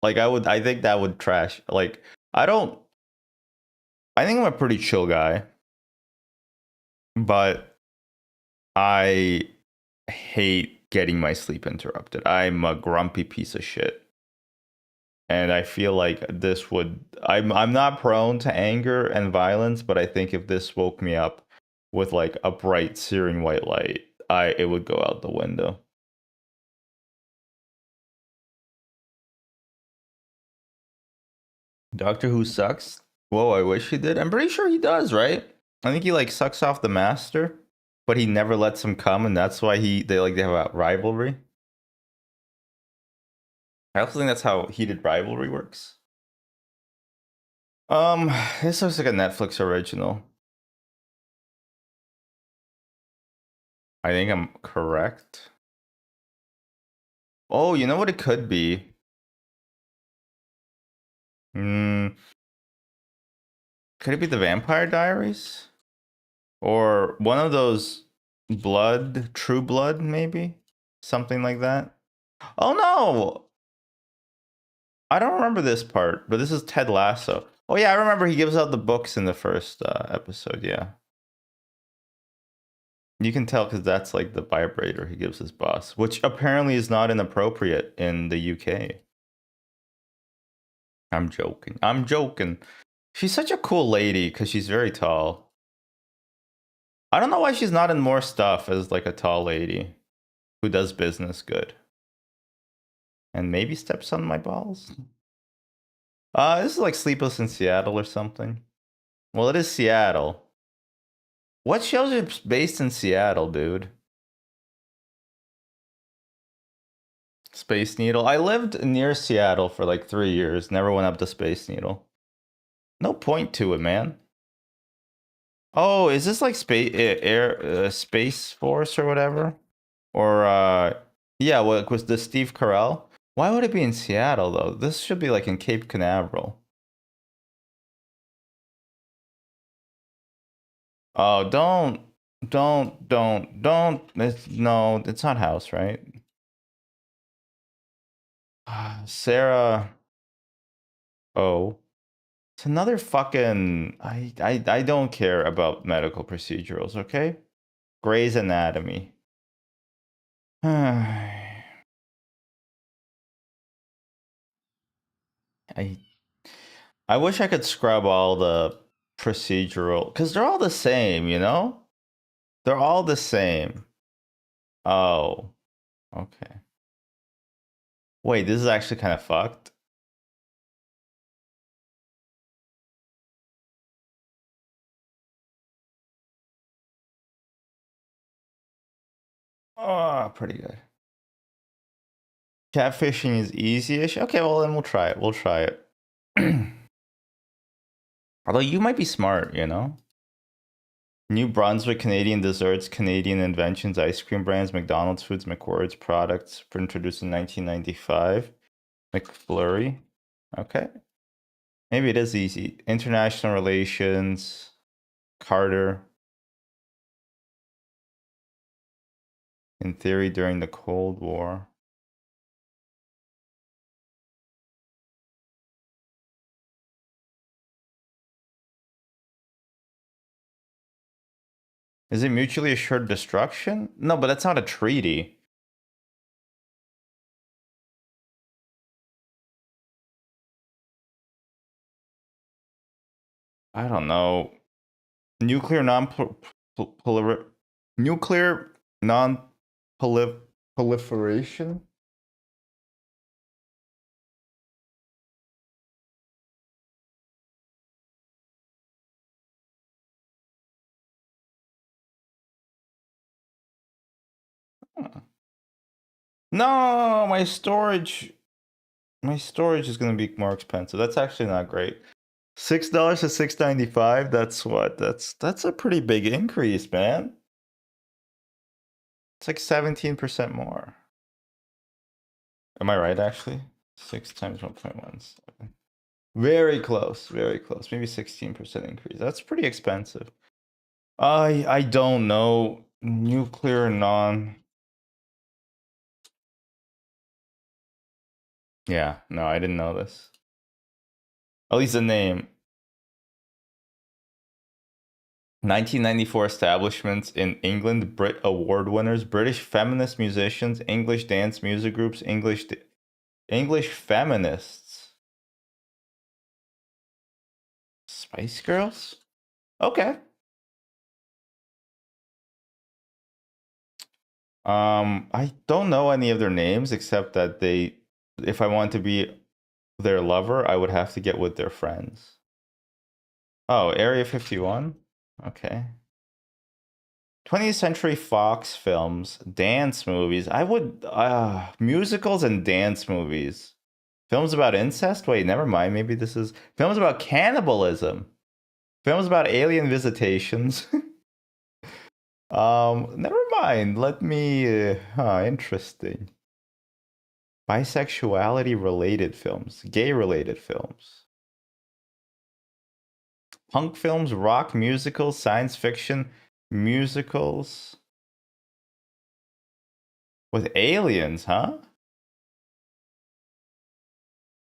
Like I think that would trash. Like I don't I think I'm a pretty chill guy, but I hate getting my sleep interrupted. I'm a grumpy piece of shit. And I feel like this would I'm not prone to anger and violence, but I think if this woke me up with like a bright searing white light, it would go out the window. Doctor Who sucks. Whoa, I wish he did. I'm pretty sure he does, right? I think he like sucks off the master, but he never lets him come, and that's why they have a rivalry. I also think that's how heated rivalry works. Um, this looks like a Netflix original. I think I'm correct. Oh, you know what it could be? Hmm, could it be the Vampire Diaries? Or one of those True Blood, maybe? Something like that. Oh no! I don't remember this part, but this is Ted Lasso. Oh yeah, I remember he gives out the books in the first episode. Yeah, you can tell because that's like the vibrator he gives his boss, which apparently is not inappropriate in the UK. I'm joking. I'm joking. She's such a cool lady because she's very tall. I don't know why she's not in more stuff as like a tall lady who does business good and maybe steps on my balls. This is like Sleepless in Seattle or something. Well, it is Seattle. What shows are based in Seattle, dude? Space Needle. I lived near Seattle for like 3 years. Never went up to Space Needle. No point to it, man. Oh, is this like Space Force or whatever? Or yeah, what was the Steve Carell? Why would it be in Seattle though? This should be like in Cape Canaveral. Oh, don't. No, it's not House, right? Sarah. Oh, it's another fucking. I don't care about medical procedurals. Okay, Grey's Anatomy. I I wish I could scrub all the procedural because they're all the same, you know? They're all the same. Oh, okay. Wait, this is actually kind of fucked. Oh, pretty good. Catfishing is easy-ish. Okay, well then we'll try it. We'll try it. Although you might be smart, you know? New Brunswick Canadian desserts, Canadian inventions, ice cream brands, McDonald's foods, McWords products, introduced in 1995. McFlurry. Okay. Maybe it is easy. International relations, Carter. In theory, during the Cold War. Is it mutually assured destruction? No, but that's not a treaty. I don't know. Nuclear non nuclear non proliferation. Huh. No, my storage is gonna be more expensive. That's actually not great. $6 to 6.95. That's what? That's a pretty big increase, man. It's like 17% more. Am I right? Actually, 6 times 1.17. Very close, very close. Maybe 16% increase. That's pretty expensive. I don't know. Nuclear non. Yeah, no, I didn't know this. At least the name. 1994 establishments in England, Brit Award winners, British feminist musicians, English dance music groups, English feminists. Spice Girls? Okay. I don't know any of their names except that if I want to be their lover, I would have to get with their friends. Oh, Area 51? Okay. 20th Century Fox films, dance movies. I would musicals and dance movies. Films about incest? Wait, never mind. Maybe this is films about cannibalism. Films about alien visitations. Never mind. Let me interesting. Bisexuality related films, gay related films. Punk films, rock musicals, science fiction musicals with aliens, huh?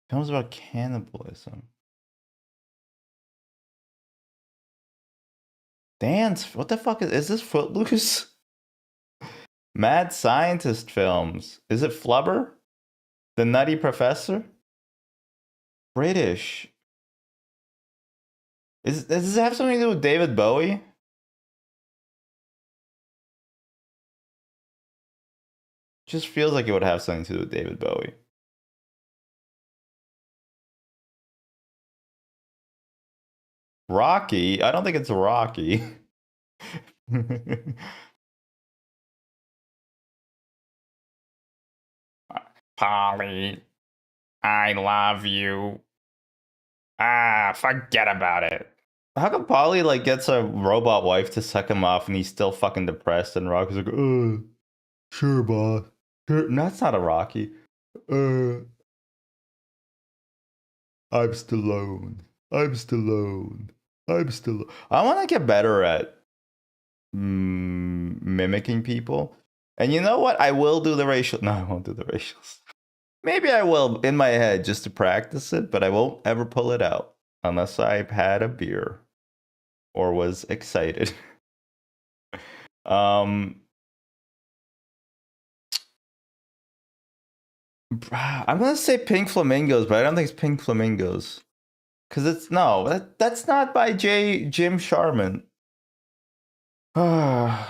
Films about cannibalism. Dance. What the fuck is this? Footloose? Mad Scientist films. Is it Flubber? The Nutty Professor? British. Does this have something to do with David Bowie? Just feels like it would have something to do with David Bowie. Rocky? I don't think it's Rocky. Polly, I love you. Ah, forget about it. How come Polly like gets a robot wife to suck him off and he's still fucking depressed and Rocky's like, sure, boss. Sure. No, that's not a Rocky. Uh, I'm Stallone. I'm Stallone. I'm still. I want to get better at mimicking people. And you know what? I will do the racial. No, I won't do the racials. Maybe I will in my head just to practice it, but I won't ever pull it out unless I've had a beer or was excited. um, I'm gonna say Pink Flamingos, but I don't think it's Pink Flamingos because it's no. That's not by Jim Sharman. I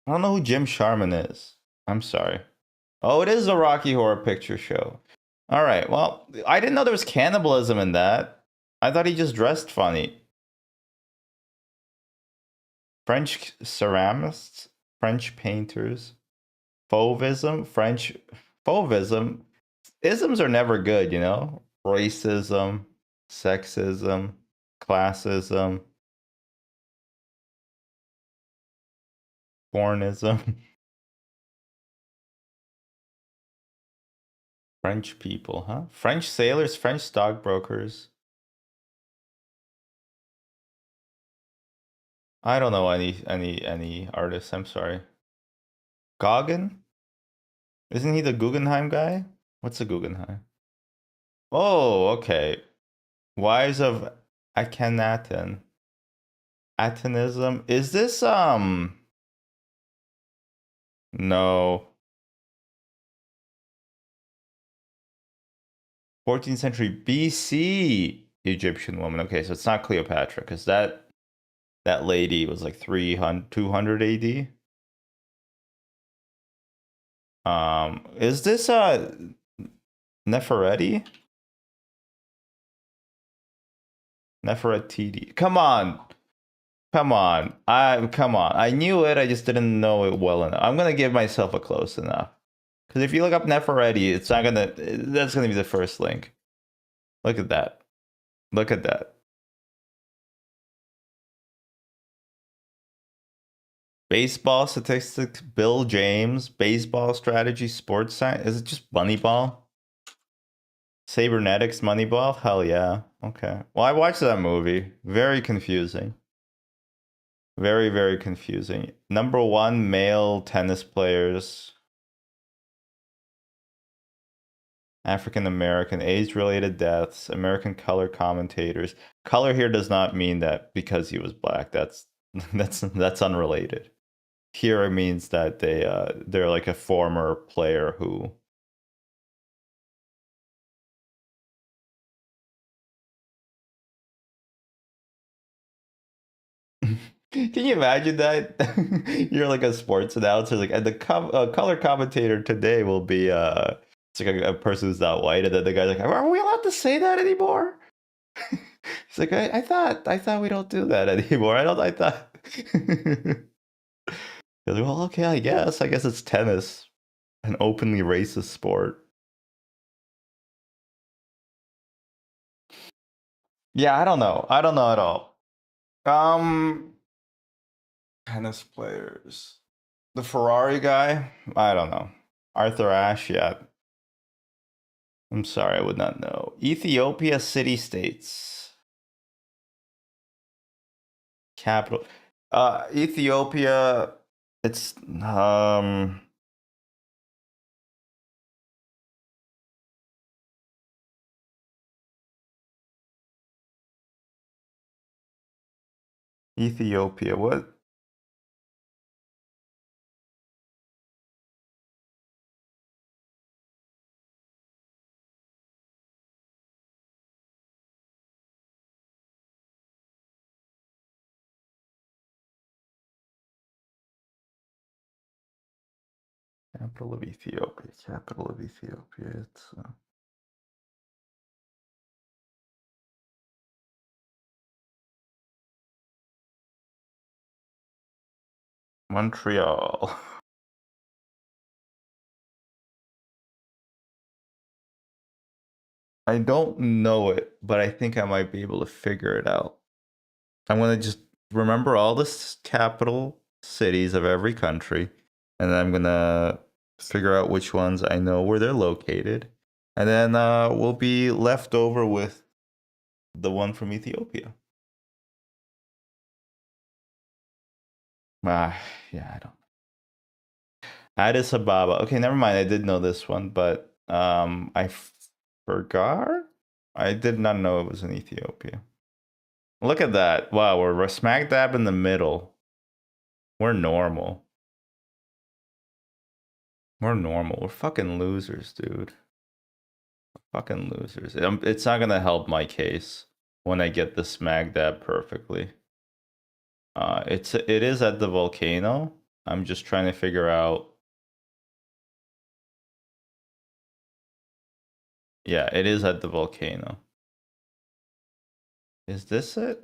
don't know who Jim Sharman is. I'm sorry. Oh, it is a Rocky Horror Picture Show. All right. Well, I didn't know there was cannibalism in that. I thought he just dressed funny. French ceramists, French painters, fauvism, French fauvism. Isms are never good, you know? Racism, sexism, classism, pornism. French people, huh? French sailors, French stockbrokers. I don't know any artists. I'm sorry. Gauguin? Isn't he the Guggenheim guy? What's a Guggenheim? Oh, okay. Wives of Akhenaten. Atonism. Is this no 14th century BC Egyptian woman? Okay, so it's not Cleopatra because that lady was like 300 200 AD. Is this Nefertiti? Nefertiti. Come on. Come on. Come on. I knew it, I just didn't know it well enough. I'm gonna give myself a close enough. Because if you look up Nefertiti, it's not gonna that's gonna be the first link. Look at that. Look at that. Baseball statistics, Bill James, baseball strategy, sports science. Is it just Moneyball? Cybernetics, Moneyball? Hell yeah. Okay. Well, I watched that movie. Very confusing. Very, very confusing. Number one, male tennis players. African American, age-related deaths, American color commentators. Color here does not mean that because he was black. That's unrelated. Here it means that they're like a former player who Can you imagine that? You're like a sports announcer, like, and the color commentator today will be it's like a person who's not white, and then the guy's like, "Are we allowed to say that anymore?" He's like, I thought we don't do that anymore. I thought." He's like, well, okay, I guess it's tennis, an openly racist sport. Yeah, I don't know at all. Um, Tennis players. The Ferrari guy? I don't know. Arthur Ashe, yeah. I'm sorry, I would not know. Ethiopia city states. Capital. Ethiopia, it's Ethiopia, what? Capital of Ethiopia, capital of Ethiopia, it's Montreal. I don't know it, but I think I might be able to figure it out. I'm gonna just remember all the capital cities of every country, and then I'm gonna figure out which ones I know where they're located, and then we'll be left over with the one from Ethiopia. Ah, yeah, I don't. Addis Ababa. Okay, never mind. I did know this one, but I forgot. I did not know it was in Ethiopia. Look at that! Wow, we're smack dab in the middle. We're normal. We're normal. We're fucking losers, dude. Fucking losers. It's not gonna help my case when I get the smack dab perfectly. It is at the volcano. I'm just trying to figure out. Yeah, it is at the volcano. Is this it?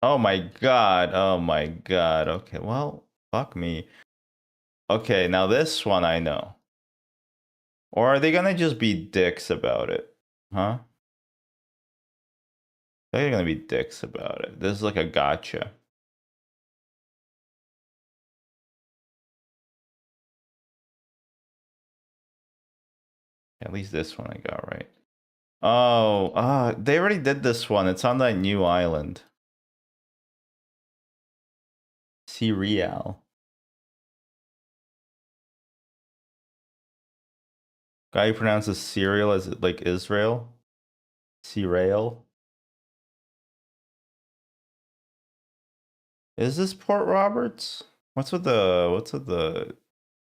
Oh my god. Oh my god. Okay, well, fuck me. Okay, now this one I know. Or are they gonna just be dicks about it? Huh? They're gonna be dicks about it. This is like a gotcha. At least this one I got right. Oh, they already did this one. It's on that new island. Cereal. Guy who pronounces cereal as like Israel. Cereal. Is this Port Roberts? What's with the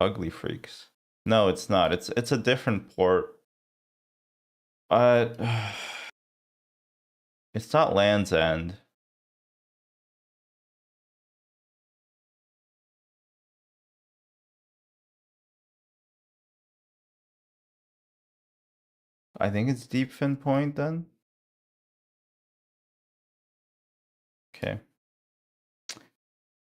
ugly freaks? No, it's not. It's a different port. Uh it's not Land's End. I think it's Deepfin Point then. Okay.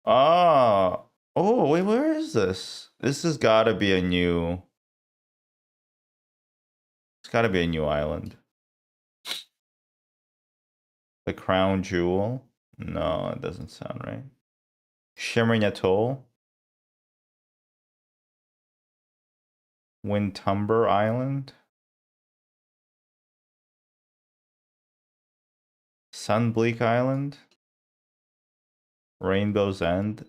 Ah. Oh, wait, where is this? This has gotta be a new. It's gotta be a new island. The Crown Jewel? No, it doesn't sound right. Shimmering Atoll? Windtumber Island? Sunbleak Island? Rainbow's End?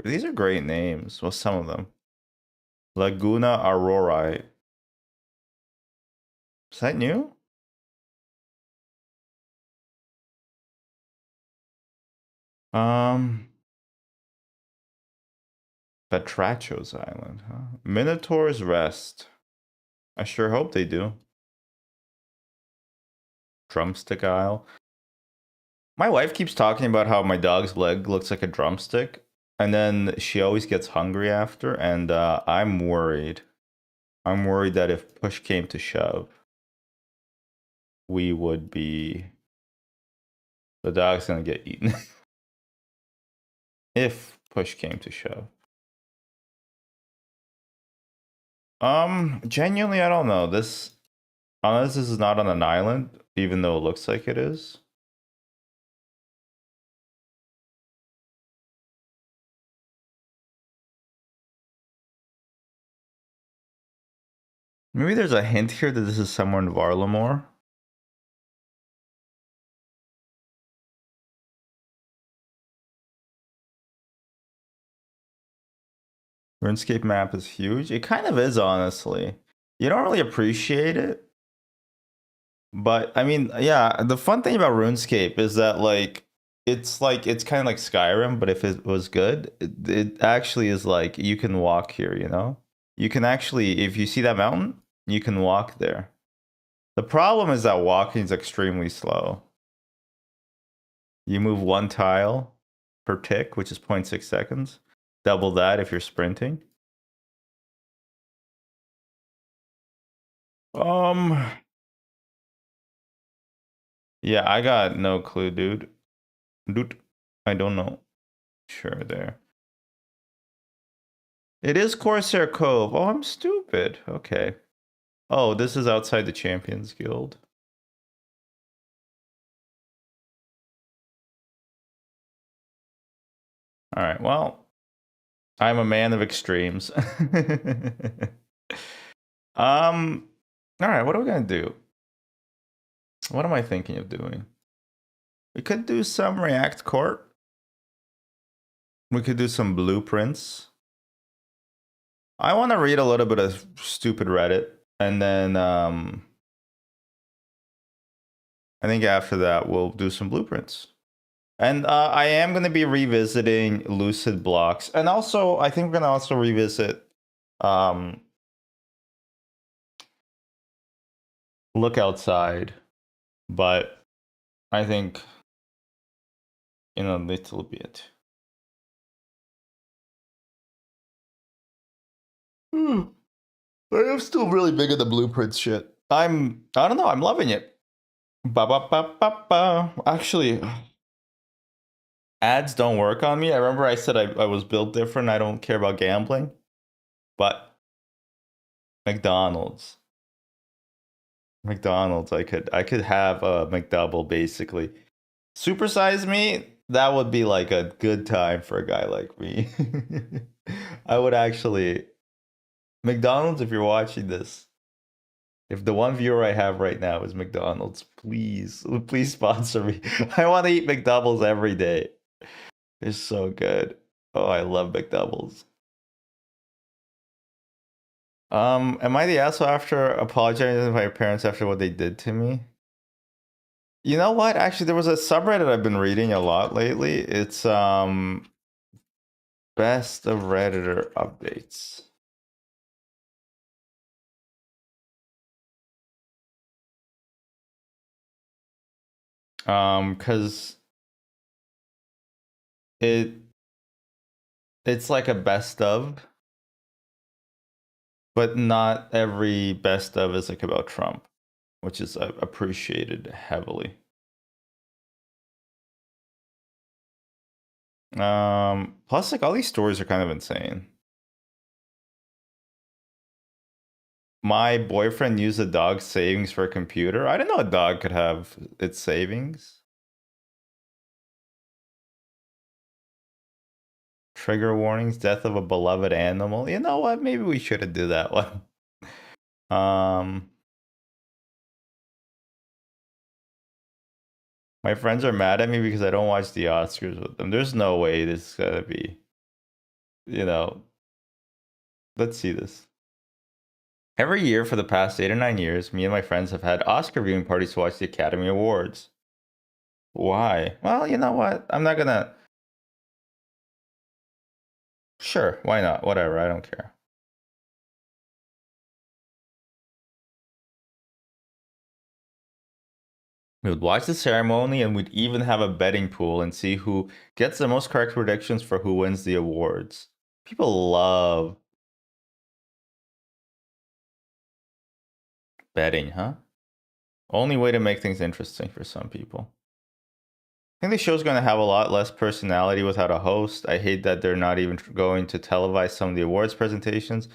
These are great names. Well, some of them. Laguna Aurora. Is that new? Um, Batracho's Island, huh? Minotaur's Rest. I sure hope they do. Drumstick Isle. My wife keeps talking about how my dog's leg looks like a drumstick, and then she always gets hungry after, and I'm worried. I'm worried that if push came to shove, we would be. The dog's gonna get eaten. If push came to shove. Genuinely, I don't know. Unless this is not on an island, even though it looks like it is. Maybe there's a hint here that this is somewhere in Varlamore. RuneScape map is huge. It kind of is, honestly. You don't really appreciate it. But I mean, yeah, the fun thing about RuneScape is that like it's kind of like Skyrim, but if it was good, it actually is like you can walk here, you know? You can actually, if you see that mountain, you can walk there. The problem is that walking is extremely slow. You move one tile per tick, which is zero point 0.6 seconds. Double that if you're sprinting. Um, yeah, I got no clue, dude. Dude, I don't know. Sure, there. It is Corsair Cove. Oh, I'm stupid. Okay. Oh, this is outside the Champions Guild. All right. Well, I'm a man of extremes. All right. What are we gonna do? What am I thinking of doing? We could do some React Court. We could do some blueprints. I want to read a little bit of stupid Reddit, and then I think after that we'll do some blueprints. And I am going to be revisiting Lucid Blocks, and also I think we're going to also revisit um, Look Outside, but I think in a little bit. I am still really big at the blueprints shit. I don't know, I'm loving it. Ba ba ba ba ba. Actually, ads don't work on me. I remember I said I was built different. I don't care about gambling, but McDonald's, McDonald's, I could have a McDouble basically. Supersize me, that would be like a good time for a guy like me. I would actually McDonald's, if you're watching this, if the one viewer I have right now is McDonald's, please sponsor me. I want to eat McDoubles every day. They're so good. Oh, I love McDoubles. Am I the asshole after apologizing to my parents after what they did to me? You know what? Actually, there was a subreddit I've been reading a lot lately. It's best of Redditor updates. Cause it it's like a best of, but not every best of is like about Trump, which is appreciated heavily. Plus like all these stories are kind of insane. My boyfriend used a dog's savings for a computer. I didn't know a dog could have its savings. Trigger warnings, death of a beloved animal. You know what? Maybe we shouldn't do that one. Um, my friends are mad at me because I don't watch the Oscars with them. There's no way this is gonna be, you know. Let's see this. Every year for the past 8 or 9 years, me and my friends have had Oscar viewing parties to watch the Academy Awards. Why? Well, you know what? I'm not gonna. Sure, why not? Whatever, I don't care. We would watch the ceremony and we'd even have a betting pool and see who gets the most correct predictions for who wins the awards. People love betting, huh? Only way to make things interesting for some people. I think the show's going to have a lot less personality without a host. I hate that they're not even going to televise some of the awards presentations.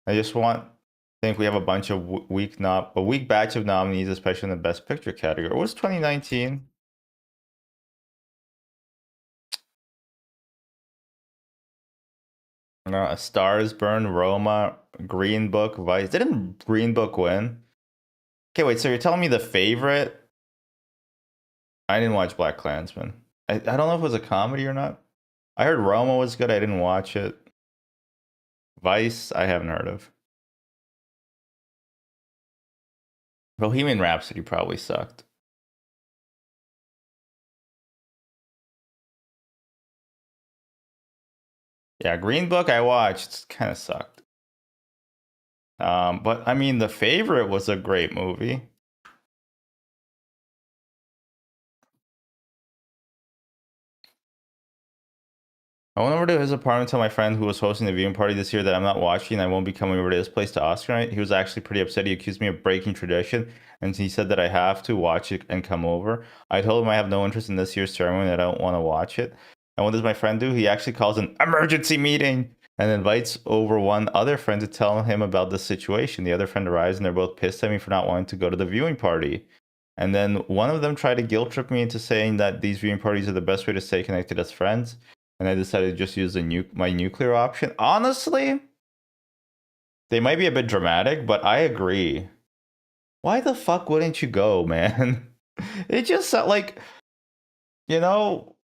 I just think we have a bunch of a weak batch of nominees, especially in the Best Picture category. It was 2019. A Stars Burn, Roma, Green Book, Vice. Didn't Green Book win? Okay, wait. So you're telling me the favorite? I didn't watch Black Klansman. I don't know if it was a comedy or not. I heard Roma was good. I didn't watch it. Vice, I haven't heard of. Bohemian Rhapsody probably sucked. Yeah, Green Book I watched, kind of sucked. But I mean, The Favorite was a great movie. I went over to his apartment to tell my friend who was hosting the viewing party this year that I'm not watching and I won't be coming over to his place to Oscar night. He was actually pretty upset. He accused me of breaking tradition, and he said that I have to watch it and come over. I told him I have no interest in this year's ceremony and I don't want to watch it. And what does my friend do? He actually calls an emergency meeting and invites over one other friend to tell him about the situation. The other friend arrives and they're both pissed at me for not wanting to go to the viewing party. And then one of them tried to guilt trip me into saying that these viewing parties are the best way to stay connected as friends, and I decided to just use my nuclear option. Honestly, they might be a bit dramatic, but I agree. Why the fuck wouldn't you go, man? It just like, you know,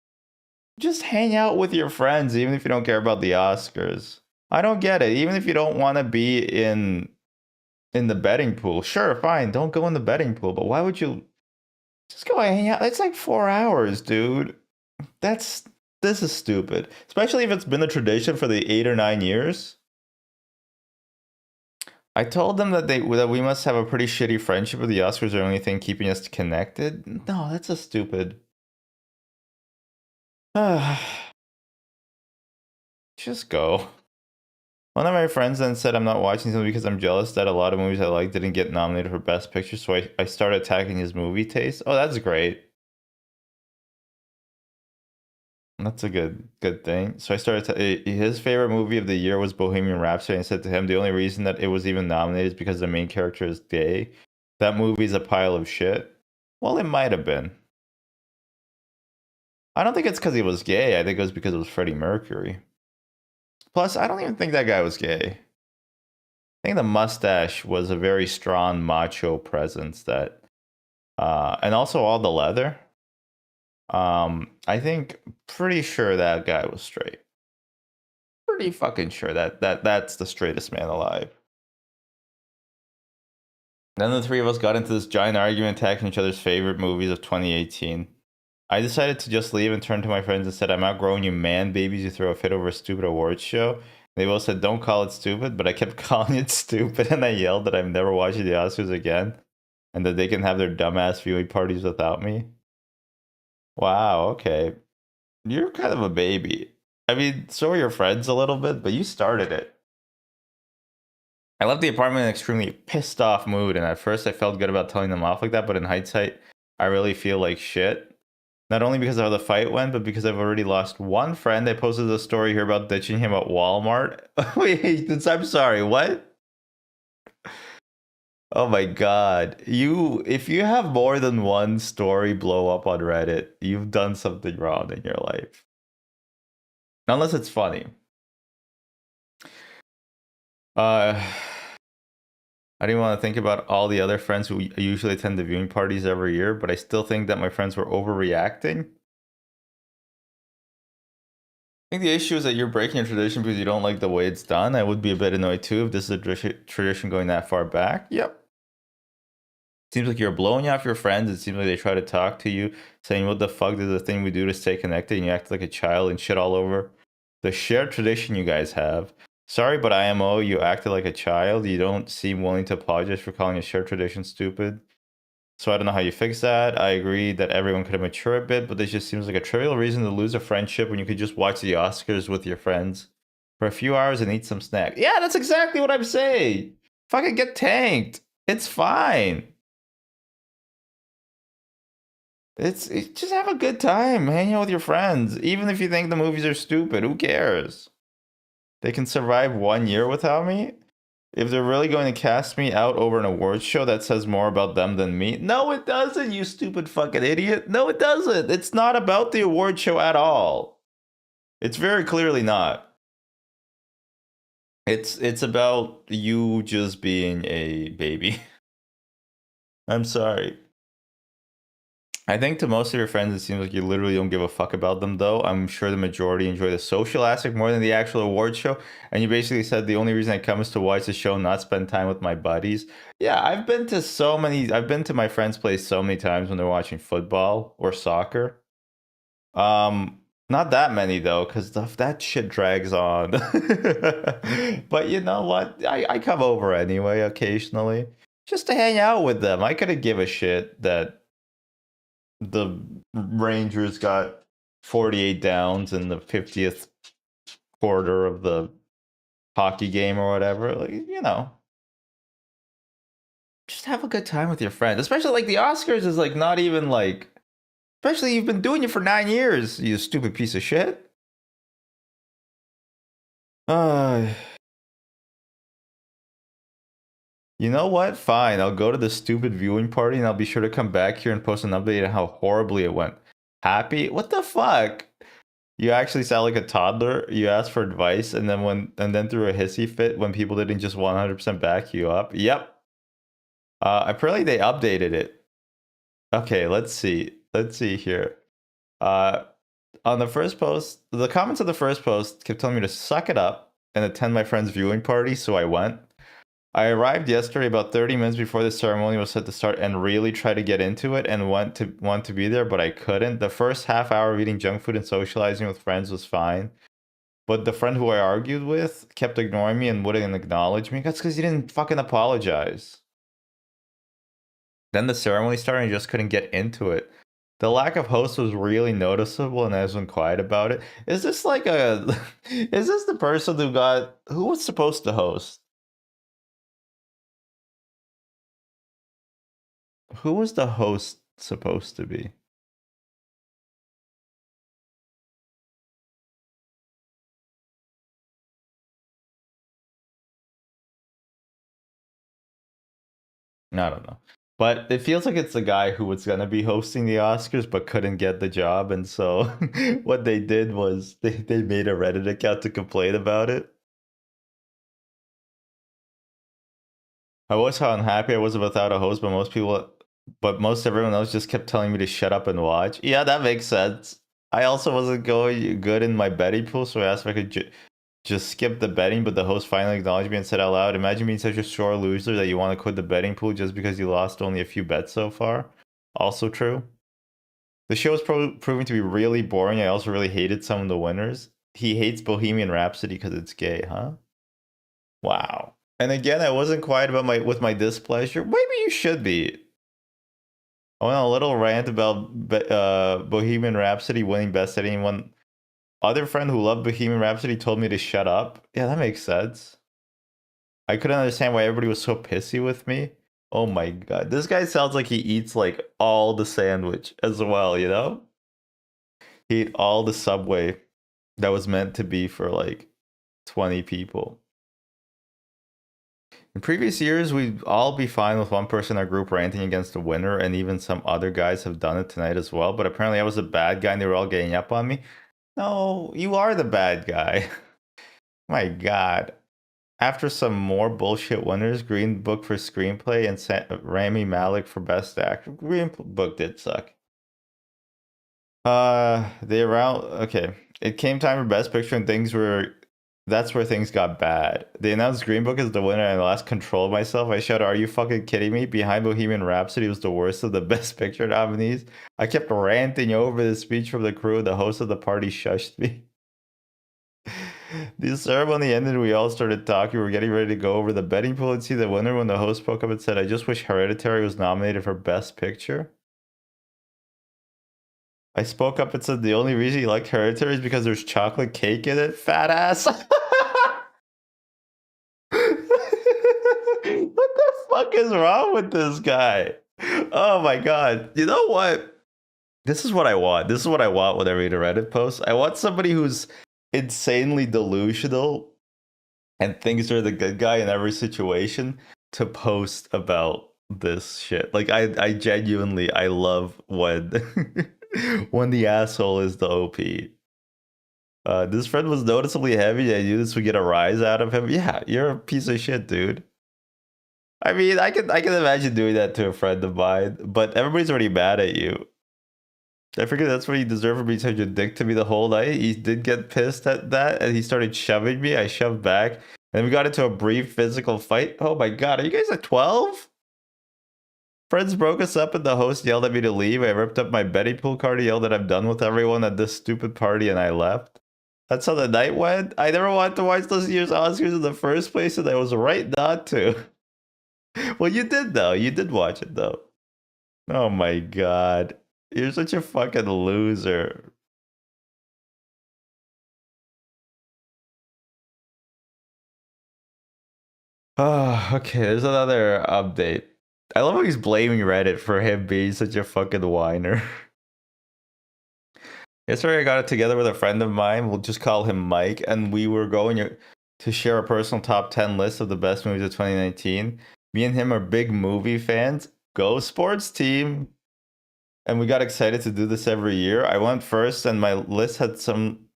just hang out with your friends, even if you don't care about the Oscars. I don't get it. Even if you don't want to be in the betting pool, sure, fine, don't go in the betting pool. But why would you just go hang out? It's like 4 hours, dude. This is stupid, especially if it's been a tradition for the 8 or 9 years. I told them that we must have a pretty shitty friendship with the Oscars are the only thing keeping us connected. No, that's a stupid. Just go. One of my friends then said I'm not watching something because I'm jealous that a lot of movies I like didn't get nominated for Best Picture, so I started attacking his movie taste. Oh, that's great. That's a good thing. So I started his favorite movie of the year was Bohemian Rhapsody, and I said to him the only reason that it was even nominated is because the main character is gay. That movie's a pile of shit. Well, it might have been. I don't think it's because he was gay. I think it was because it was Freddie Mercury. Plus, I don't even think that guy was gay. I think the mustache was a very strong macho presence that, and also all the leather. I think pretty sure that guy was straight. Pretty fucking sure that's the straightest man alive. Then the three of us got into this giant argument attacking each other's favorite movies of 2018. I decided to just leave and turn to my friends and said, I'm outgrowing you man babies who throw a fit over a stupid awards show. They both said, don't call it stupid, but I kept calling it stupid and I yelled that I'm never watching the Oscars again and that they can have their dumbass viewing parties without me. Wow, okay. You're kind of a baby. I mean, so are your friends a little bit, but you started it. I left the apartment in an extremely pissed off mood, and at first I felt good about telling them off like that, but in hindsight, I really feel like shit. Not only because of how the fight went, but because I've already lost one friend. I posted a story here about ditching him at Walmart. Wait, I'm sorry, what? Oh my god. If you have more than one story blow up on Reddit, you've done something wrong in your life. Unless it's funny. I didn't want to think about all the other friends who usually attend the viewing parties every year, but I still think that my friends were overreacting. I think the issue is that you're breaking a tradition because you don't like the way it's done. I would be a bit annoyed too if this is a tradition going that far back. Yep. Seems like you're blowing off your friends. It seems like they try to talk to you, saying, what the fuck is the thing we do to stay connected? And you act like a child and shit all over the shared tradition you guys have. Sorry, but IMO, you acted like a child. You don't seem willing to apologize for calling a shared tradition stupid. So I don't know how you fix that. I agree that everyone could have matured a bit, but this just seems like a trivial reason to lose a friendship when you could just watch the Oscars with your friends for a few hours and eat some snack. Yeah, that's exactly what I'm saying. Fucking get tanked. It's fine. It's just have a good time hanging out with your friends. Even if you think the movies are stupid, who cares? They can survive 1 year without me. If they're really going to cast me out over an awards show, that says more about them than me. No, it doesn't, you stupid fucking idiot. No, it doesn't. It's not about the award show at all. It's very clearly not. It's about you just being a baby. I'm sorry. I think to most of your friends, it seems like you literally don't give a fuck about them, though. I'm sure the majority enjoy the social aspect more than the actual award show. And you basically said the only reason I come is to watch the show, not spend time with my buddies. Yeah, I've been to my friend's place so many times when they're watching football or soccer. Not that many though, because that shit drags on. But you know what? I come over anyway occasionally just to hang out with them. I couldn't give a shit that the Rangers got 48 downs in the 50th quarter of the hockey game or whatever. Like, just have a good time with your friends. Especially like the Oscars is like not even like, especially you've been doing it for 9 years, you stupid piece of shit. Uh, you know what? Fine. I'll go to the stupid viewing party and I'll be sure to come back here and post an update on how horribly it went. Happy? What the fuck? You actually sound like a toddler. You asked for advice and then threw a hissy fit when people didn't just 100% back you up. Yep. Apparently they updated it. Okay, let's see. Let's see here. Uh, on the first post, the comments of the first post kept telling me to suck it up and attend my friend's viewing party, so I went. I arrived yesterday about 30 minutes before the ceremony was set to start and really tried to get into it and want to be there, but I couldn't. The first half hour of eating junk food and socializing with friends was fine. But the friend who I argued with kept ignoring me and wouldn't acknowledge me. That's because he didn't fucking apologize. Then the ceremony started and I just couldn't get into it. The lack of host was really noticeable and I was quiet about it. Is this like a is this the person who was supposed to host? Who was the host supposed to be? I don't know. But it feels like it's the guy who was gonna be hosting the Oscars but couldn't get the job, and so what they did was they made a Reddit account to complain about it. I was how unhappy I was without a host, but most everyone else just kept telling me to shut up and watch. Yeah, that makes sense. I also wasn't going good in my betting pool, so I asked if I could just skip the betting, but the host finally acknowledged me and said out loud, "Imagine being such a sore loser that you want to quit the betting pool just because you lost only a few bets so far." Also true. The show is proving to be really boring. I also really hated some of the winners. He hates Bohemian Rhapsody because it's gay, huh? Wow. And again, I wasn't quiet about my displeasure. Maybe you should be. I went on a little rant about Bohemian Rhapsody winning Best Editing when other friend who loved Bohemian Rhapsody told me to shut up. Yeah, that makes sense. I couldn't understand why everybody was so pissy with me. Oh my god. This guy sounds like he eats like all the sandwich as well, you know? He ate all the Subway that was meant to be for like 20 people. In previous years, we'd all be fine with one person in our group ranting against the winner, and even some other guys have done it tonight as well. But apparently, I was a bad guy and they were all getting up on me. No, you are the bad guy. My god. After some more bullshit winners, Green Book for screenplay and Rami Malek for best actor. Green Book did suck. They around okay. It came time for best picture and that's where things got bad. They announced Green Book as the winner and I lost control of myself. I shouted, "Are you fucking kidding me?" Behind Bohemian Rhapsody was the worst of the best picture nominees. I kept ranting over the speech from the crew. The host of the party shushed me. The ceremony ended. We all started talking. We were getting ready to go over the betting pool and see the winner when the host spoke up and said, "I just wish Hereditary was nominated for Best Picture." I spoke up and said the only reason you like Hereditary is because there's chocolate cake in it, fat ass. What the fuck is wrong with this guy? Oh my god. You know what? This is what I want. This is what I want when I read a Reddit post. I want somebody who's insanely delusional and thinks they're the good guy in every situation to post about this shit. Like I genuinely I love when when the asshole is the OP. This friend was noticeably heavy. I knew this would get a rise out of him. Yeah, you're a piece of shit, dude. I mean, I can imagine doing that to a friend of mine, but everybody's already mad at you. I figured that's what he deserved for being such a dick to me the whole night. He did get pissed at that, and he started shoving me. I shoved back, and then we got into a brief physical fight. Oh my god, are you guys at 12? Friends broke us up, and the host yelled at me to leave. I ripped up my betting pool card, and yelled that I'm done with everyone at this stupid party, and I left. That's how the night went. I never wanted to watch this year's Oscars in the first place, and I was right not to. Well, you did though. You did watch it though. Oh my god. You're such a fucking loser. Oh, okay. There's another update. I love how he's blaming Reddit for him being such a fucking whiner. Yesterday, I got it together with a friend of mine. We'll just call him Mike, and we were going to share a personal top 10 list of the best movies of 2019. Me and him are big movie fans. Go sports team! And we got excited to do this every year. I went first, and my list had some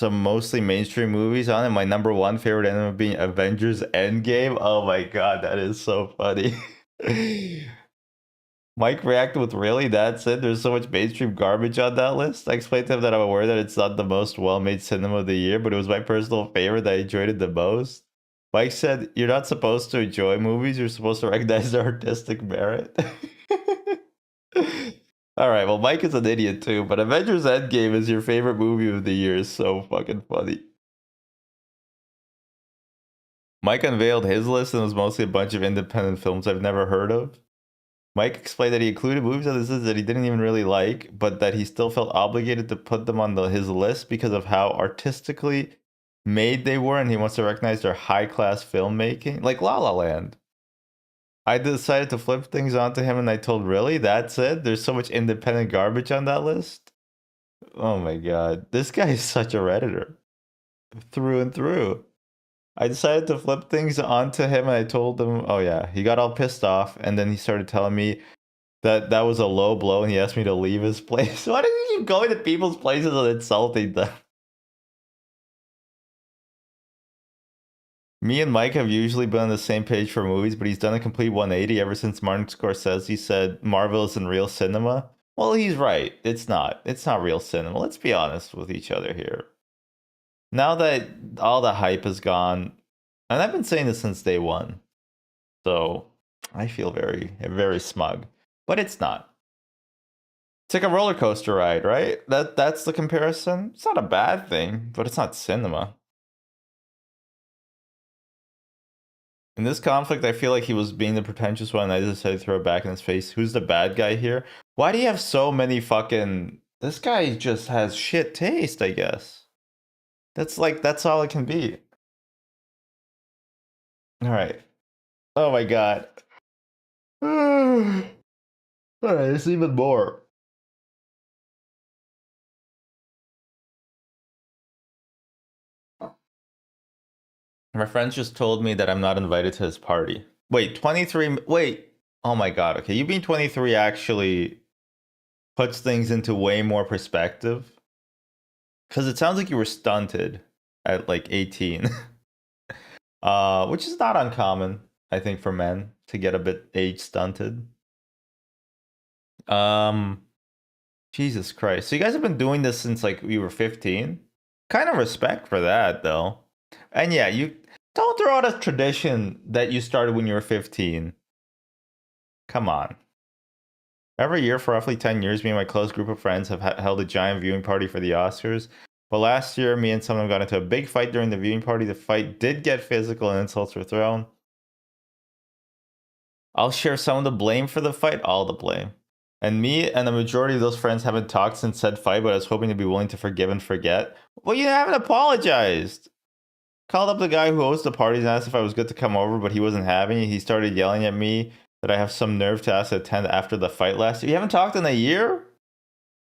mostly mainstream movies on it. My number one favorite ended up being Avengers Endgame. Oh my god, that is so funny. Mike reacted with, really? That's it? There's so much mainstream garbage on that list? I explained to him that I'm aware that it's not the most well-made cinema of the year, but it was my personal favorite that I enjoyed it the most. Mike said, you're not supposed to enjoy movies, you're supposed to recognize their artistic merit. Alright, well, Mike is an idiot too, but Avengers Endgame is your favorite movie of the year is so fucking funny. Mike unveiled his list and it was mostly a bunch of independent films I've never heard of. Mike explained that he included movies on his list that he didn't even really like, but that he still felt obligated to put them on his list because of how artistically made they were, and he wants to recognize their high-class filmmaking, like La La Land. I decided to flip things onto him, and I told, really? That's it? There's so much independent garbage on that list? Oh my god. This guy is such a Redditor. Through and through. I decided to flip things onto him, and I told him, oh yeah, he got all pissed off, and then he started telling me that was a low blow, and he asked me to leave his place. Why did he keep going to people's places and insulting them? Me and Mike have usually been on the same page for movies, but he's done a complete 180 ever since Martin Scorsese said Marvel isn't real cinema. Well, he's right. It's not. It's not real cinema. Let's be honest with each other here. Now that all the hype is gone, and I've been saying this since day one, so I feel very, very smug. But it's not. It's like a roller coaster ride, right? That's the comparison. It's not a bad thing, but it's not cinema. In this conflict, I feel like he was being the pretentious one, and I decided to throw it back in his face. Who's the bad guy here? Why do you have so many fucking... This guy just has shit taste, I guess. That's all it can be. Alright. Oh my god. Alright, there's even more. My friends just told me that I'm not invited to his party. Wait, 23... Wait. Oh my god, okay. You being 23 actually puts things into way more perspective. Because it sounds like you were stunted at like 18. Which is not uncommon, I think, for men to get a bit age stunted. Um, Jesus Christ. So you guys have been doing this since like we were 15? Kind of respect for that, though. And yeah, you don't throw out a tradition that you started when you were 15. Come on. Every year for roughly 10 years, me and my close group of friends have held a giant viewing party for the Oscars. But last year, me and some of them got into a big fight during the viewing party. The fight did get physical and insults were thrown. I'll share some of the blame for the fight, all the blame. And me and the majority of those friends haven't talked since said fight, but I was hoping to be willing to forgive and forget. Well, you haven't apologized. Called up the guy who hosts the parties and asked if I was good to come over, but he wasn't having it. He started yelling at me that I have some nerve to ask to attend after the fight last year. You haven't talked in a year?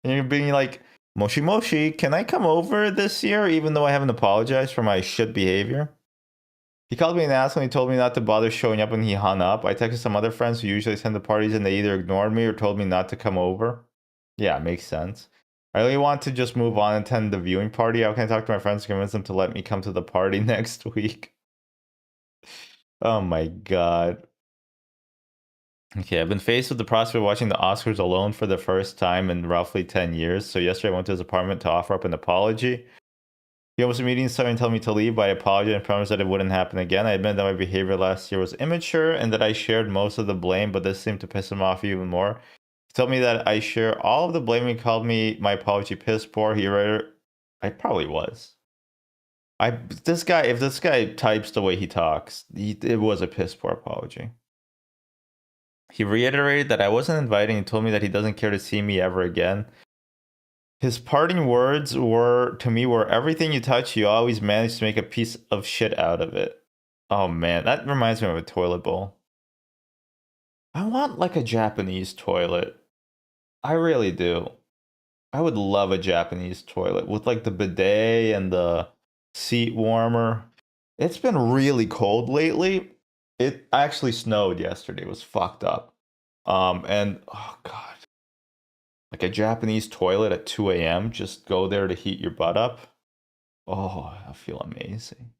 And you're being like, Moshi Moshi, can I come over this year even though I haven't apologized for my shit behavior? He called me an asshole and he told me not to bother showing up, and he hung up. I texted some other friends who usually attend the parties and they either ignored me or told me not to come over. Yeah, makes sense. I really want to just move on and attend the viewing party. How can I talk to my friends to convince them to let me come to the party next week? Oh my god. Okay, I've been faced with the prospect of watching the Oscars alone for the first time in roughly 10 years. So yesterday I went to his apartment to offer up an apology. He almost immediately started telling me to leave, but I apologized and promised that it wouldn't happen again. I admit that my behavior last year was immature and that I shared most of the blame, but this seemed to piss him off even more. He told me that I share all of the blame. He called me my apology piss poor. I probably was. If this guy types the way he talks, it was a piss poor apology. He reiterated that I wasn't inviting and told me that he doesn't care to see me ever again. His parting words were everything you touch, you always manage to make a piece of shit out of it. Oh man, that reminds me of a toilet bowl. I want like a Japanese toilet. I really do. I would love a Japanese toilet with like the bidet and the seat warmer. It's been really cold lately. It actually snowed yesterday. It was fucked up. And oh god, like a Japanese toilet at 2 a.m. Just go there to heat your butt up. Oh, I feel amazing.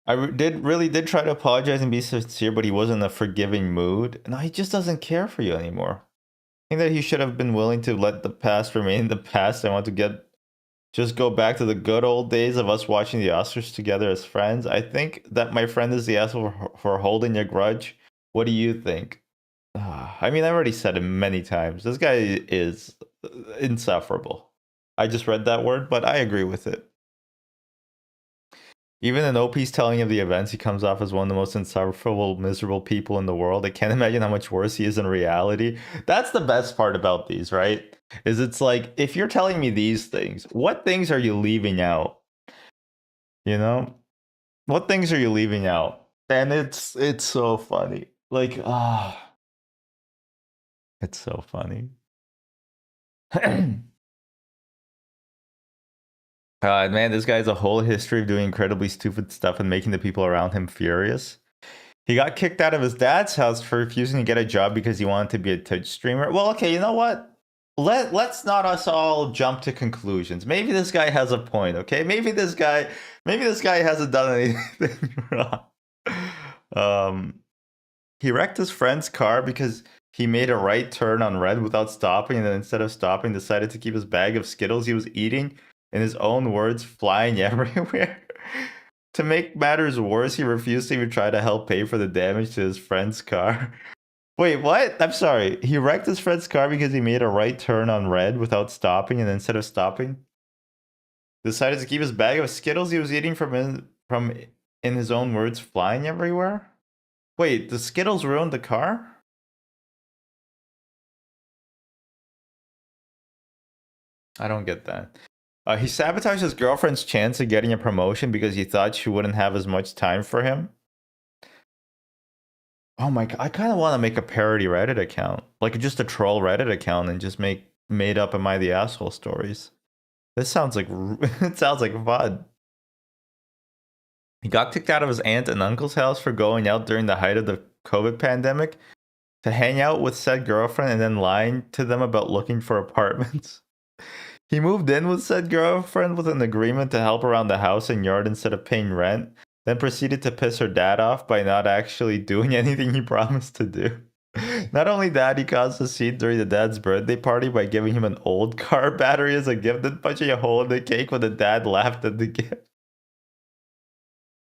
I really did try to apologize and be sincere, but he wasn't in a forgiving mood. No, he just doesn't care for you anymore. I think that he should have been willing to let the past remain in the past. I want to just go back to the good old days of us watching the Oscars together as friends. I think that my friend is the asshole for holding a grudge. What do you think? I mean, I've already said it many times. This guy is insufferable. I just read that word, but I agree with it. Even in OP's telling of the events, he comes off as one of the most insufferable, miserable people in the world. I can't imagine how much worse he is in reality. That's the best part about these, right? Is it's like, if you're telling me these things, what things are you leaving out? You know? What things are you leaving out? And it's so funny. Like, it's so funny. Man, this guy has a whole history of doing incredibly stupid stuff and making the people around him furious. He got kicked out of his dad's house for refusing to get a job because he wanted to be a Twitch streamer. Well, okay, you know what? Let's not us all jump to conclusions. Maybe this guy has a point, okay? Maybe this guy hasn't done anything wrong. He wrecked his friend's car because he made a right turn on red without stopping, and then instead of stopping, decided to keep his bag of Skittles he was eating, in his own words, flying everywhere. To make matters worse, he refused to even try to help pay for the damage to his friend's car. Wait, what? I'm sorry. He wrecked his friend's car because he made a right turn on red without stopping, and instead of stopping, decided to keep his bag of Skittles he was eating in his own words, flying everywhere? Wait, the Skittles ruined the car? I don't get that. He sabotaged his girlfriend's chance of getting a promotion because he thought she wouldn't have as much time for him. Oh my god, I kind of want to make a parody Reddit account. Like just a troll Reddit account and just make made up Am I the Asshole stories. This sounds like it sounds like fun. He got kicked out of his aunt and uncle's house for going out during the height of the COVID pandemic to hang out with said girlfriend and then lying to them about looking for apartments. He moved in with said girlfriend with an agreement to help around the house and yard instead of paying rent, then proceeded to piss her dad off by not actually doing anything he promised to do. Not only that, he caused a scene during the dad's birthday party by giving him an old car battery as a gift and punching a hole in the cake when the dad laughed at the gift.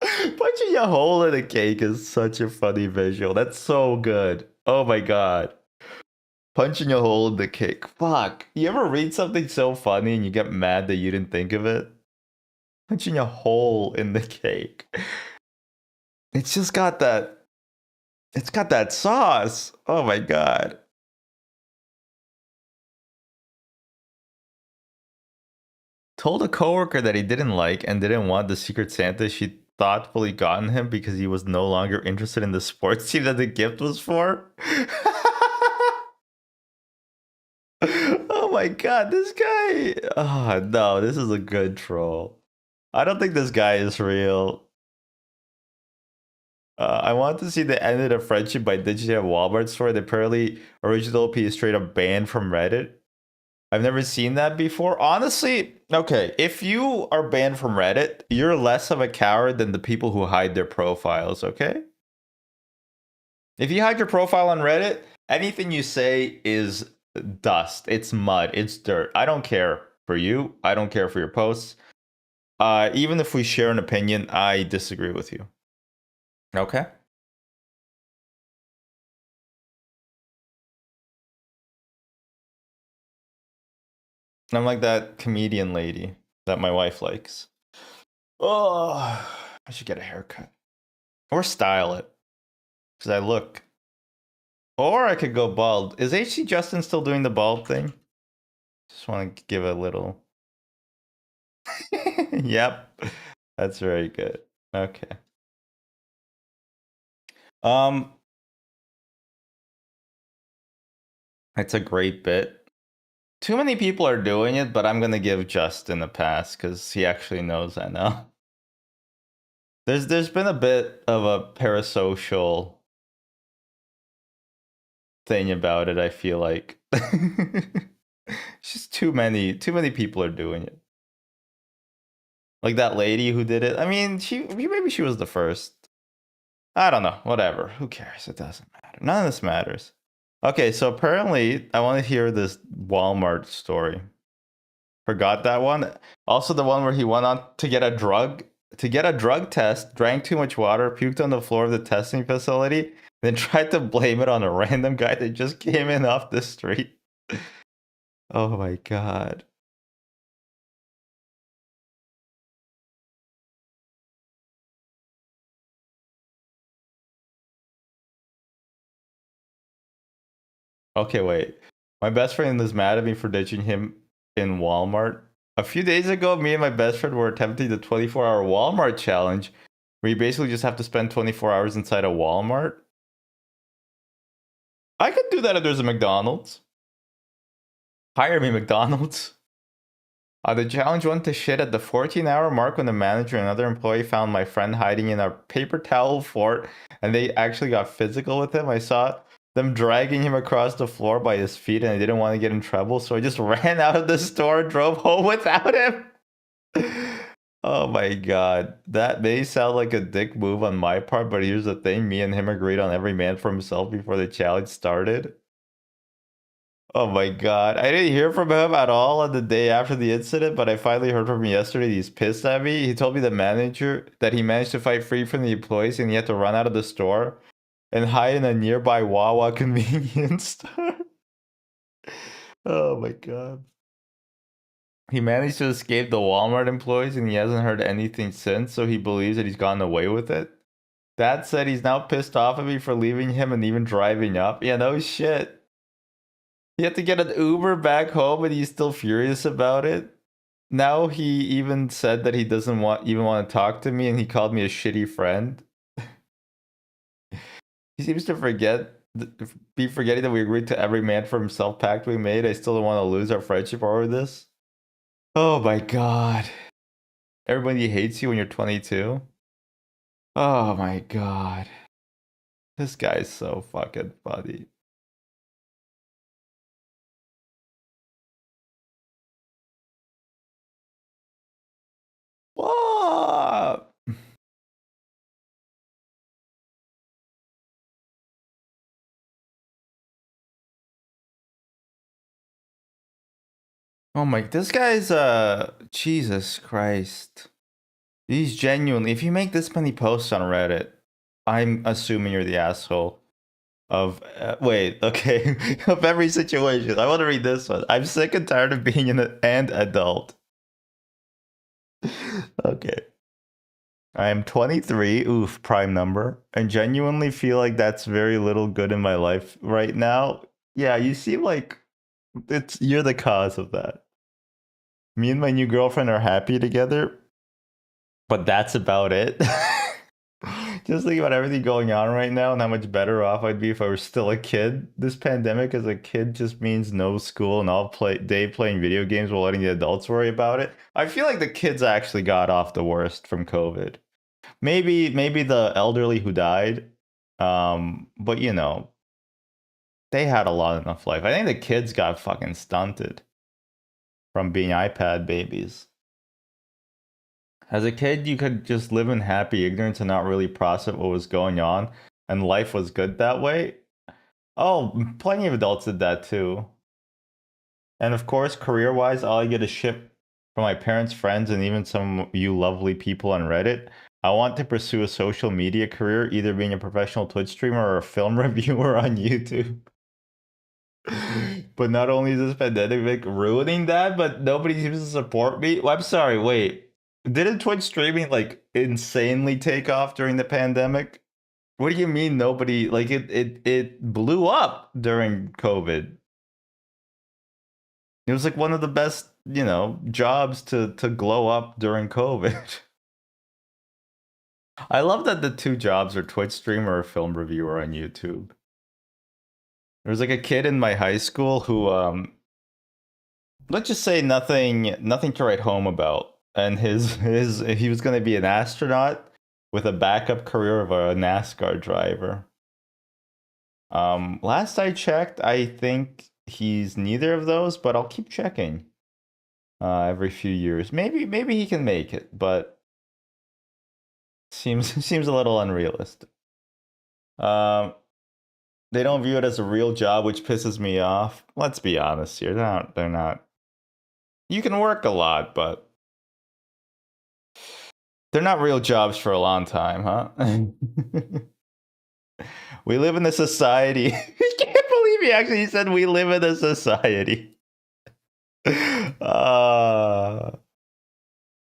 Punching a hole in a cake is such a funny visual. That's so good. Oh my god. Punching a hole in the cake. Fuck. You ever read something so funny and you get mad that you didn't think of it? Punching a hole in the cake. It's just got that. It's got that sauce. Oh my god. Told a coworker that he didn't like and didn't want the Secret Santa she thoughtfully gotten him because he was no longer interested in the sports team that the gift was for. Oh my god, this guy. Oh no, this is a good troll. I don't think this guy is real. I want to see the end of the friendship by ditching a Walmart store. The apparently original P is straight up banned from Reddit. I've never seen that before. Honestly, okay, if you are banned from Reddit, you're less of a coward than the people who hide their profiles, okay? If you hide your profile on Reddit, anything you say is dust. It's mud. It's dirt. I don't care for you. I don't care for your posts. Even if we share an opinion, I disagree with you. Okay. I'm like that comedian lady that my wife likes. Oh, I should get a haircut or style it because I look. Or I could go bald. Is HC Justin still doing the bald thing? Just want to give a little. Yep, that's very good. Okay. Um, it's a great bit. Too many people are doing it, but I'm gonna give Justin a pass because he actually knows I know. There's been a bit of a parasocial thing about it, I feel like. It's just too many people are doing it. Like that lady who did it. I mean, maybe she was the first. I don't know. Whatever. Who cares? It doesn't matter. None of this matters. Okay, so apparently I want to hear this Walmart story. Forgot that one. Also the one where he went on to get a drug test, drank too much water, puked on the floor of the testing facility, then tried to blame it on a random guy that just came in off the street. Oh my god. Okay, wait. My best friend is mad at me for ditching him in Walmart. A few days ago, me and my best friend were attempting the 24-hour Walmart challenge, where you basically just have to spend 24 hours inside a Walmart. I could do that if there's a McDonald's. Hire me, McDonald's. The challenge went to shit at the 14-hour mark when the manager and another employee found my friend hiding in a paper towel fort, and they actually got physical with him. I saw them dragging him across the floor by his feet, and I didn't want to get in trouble, so I just ran out of the store, drove home without him. Oh my god. That may sound like a dick move on my part, but here's the thing. Me and him agreed on every man for himself before the challenge started. Oh my god. I didn't hear from him at all on the day after the incident, but I finally heard from him yesterday. He's pissed at me. He told me the manager that he managed to fight free from the employees and he had to run out of the store and hide in a nearby Wawa convenience store. Oh my god. He managed to escape the Walmart employees and he hasn't heard anything since, so he believes that he's gotten away with it. That said, he's now pissed off at me for leaving him and even driving up. Yeah, no shit. He had to get an Uber back home and he's still furious about it. Now he even said that he doesn't even want to talk to me and he called me a shitty friend. He seems to be forgetting that we agreed to every man for himself pact we made. I still don't want to lose our friendship over this. Oh my god. Everybody hates you when you're 22. Oh my god. This guy's so fucking funny. What? Oh my, this guy's Jesus Christ. He's genuinely, if you make this many posts on Reddit, I'm assuming you're the asshole of wait, okay, of every situation. I want to read this one. I'm sick and tired of being an adult. Okay. I am 23, oof, prime number, and genuinely feel like that's very little good in my life right now. Yeah, you seem like you're the cause of that. Me and my new girlfriend are happy together, but that's about it. Just think about everything going on right now and how much better off I'd be if I were still a kid. This pandemic as a kid just means no school and all day playing video games while letting the adults worry about it. I feel like the kids actually got off the worst from COVID. Maybe the elderly who died, but you know, they had a lot enough life. I think the kids got fucking stunted from being iPad babies. As a kid, you could just live in happy ignorance and not really process what was going on. and life was good that way. Oh, plenty of adults did that too. And of course, career-wise, all I get is shit from my parents, friends, and even some of you lovely people on Reddit. I want to pursue a social media career, either being a professional Twitch streamer or a film reviewer on YouTube. But not only is this pandemic ruining that, but nobody seems to support me. Well, I'm sorry, wait. Didn't Twitch streaming like insanely take off during the pandemic? What do you mean nobody like it blew up during COVID? It was like one of the best, jobs to glow up during COVID. I love that the two jobs are Twitch streamer or film reviewer on YouTube. There was like a kid in my high school who let's just say nothing to write home about. And his he was going to be an astronaut with a backup career of a NASCAR driver. Last I checked, I think he's neither of those, but I'll keep checking. Every few years. Maybe he can make it, but seems a little unrealistic. They don't view it as a real job, which pisses me off. Let's be honest here. They're not. You can work a lot, but they're not real jobs for a long time, huh? We live in a society. I can't believe he actually said we live in a society.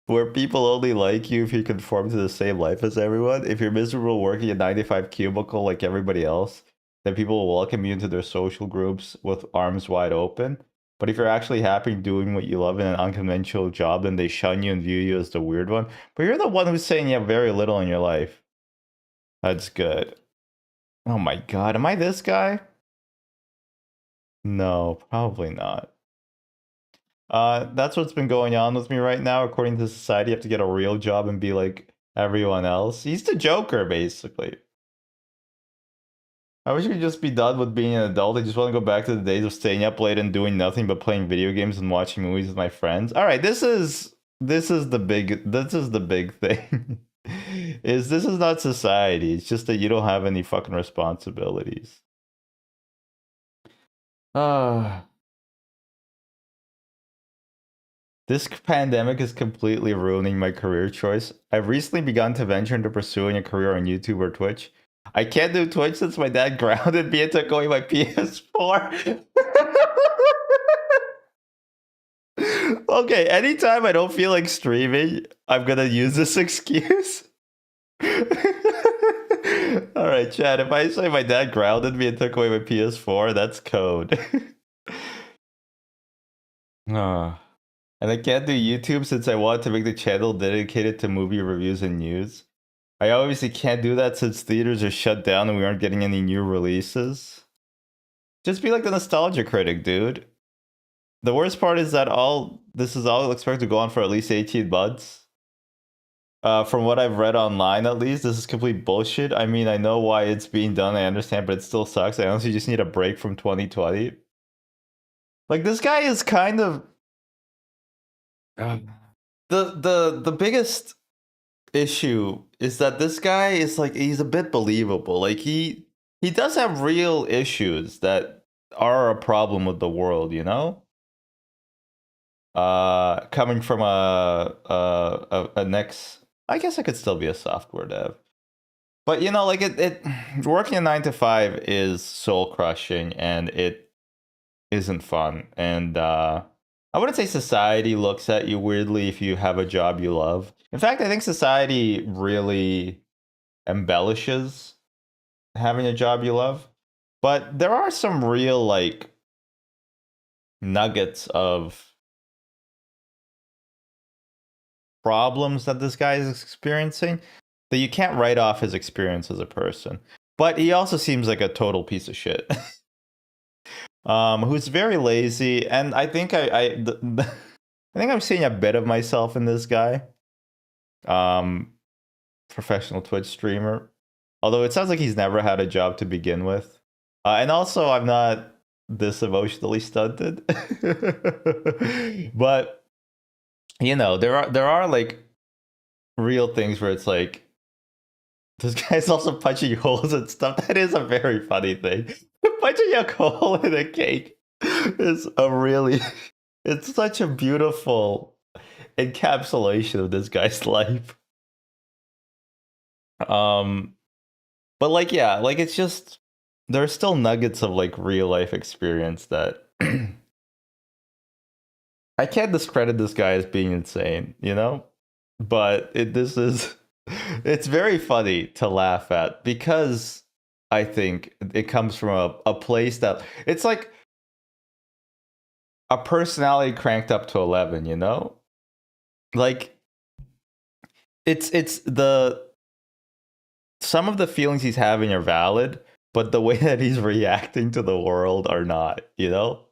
Where people only like you if you conform to the same life as everyone. If you're miserable working a 9 to 5 cubicle like everybody else, then people will welcome you into their social groups with arms wide open. But if you're actually happy doing what you love in an unconventional job, then they shun you and view you as the weird one. But you're the one who's saying you have very little in your life. That's good. Oh my god, am I this guy? No, probably not. That's what's been going on with me right now. According to society, you have to get a real job and be like everyone else. He's the Joker, basically. I wish we could just be done with being an adult. I just want to go back to the days of staying up late and doing nothing but playing video games and watching movies with my friends. All right, this is the big thing. This is not society. It's just that you don't have any fucking responsibilities. This pandemic is completely ruining my career choice. I've recently begun to venture into pursuing a career on YouTube or Twitch. I can't do Twitch since my dad grounded me and took away my PS4. Okay, anytime I don't feel like streaming, I'm gonna use this excuse. Alright, Chad, if I say my dad grounded me and took away my PS4, that's code. And I can't do YouTube since I want to make the channel dedicated to movie reviews and news. I obviously can't do that since theaters are shut down and we aren't getting any new releases. Just be like the nostalgia critic, dude. The worst part is that this is all expected to go on for at least 18 months. From what I've read online, at least, this is complete bullshit. I mean, I know why it's being done, I understand, but it still sucks. I honestly just need a break from 2020. Like, this guy is kind of... The biggest issue is that this guy is like, he's a bit believable. Like, he does have real issues that are a problem with the world, you know? Coming from an ex, I guess I could still be a software dev, but you know, like it working a 9 to 5 is soul crushing and it isn't fun. And I wouldn't say society looks at you weirdly if you have a job you love. In fact, I think society really embellishes having a job you love, but there are some real like nuggets of problems that this guy is experiencing that you can't write off his experience as a person. But he also seems like a total piece of shit. Who's very lazy, and I think I think I'm seeing a bit of myself in this guy. Professional Twitch streamer. Although it sounds like he's never had a job to begin with. And also I'm not this emotionally stunted. But you know, there are like real things where it's like This guy's also punching holes and stuff. That is a very funny thing. Punching a hole in a cake is a really. It's such a beautiful encapsulation of this guy's life. Um, but like, yeah, like it's just there's still nuggets of like real life experience that I can't discredit this guy as being insane, you know? But this is it's very funny to laugh at because I think it comes from a place that it's like a personality cranked up to 11, you know? Like it's the some of the feelings he's having are valid, but the way that he's reacting to the world are not, you know?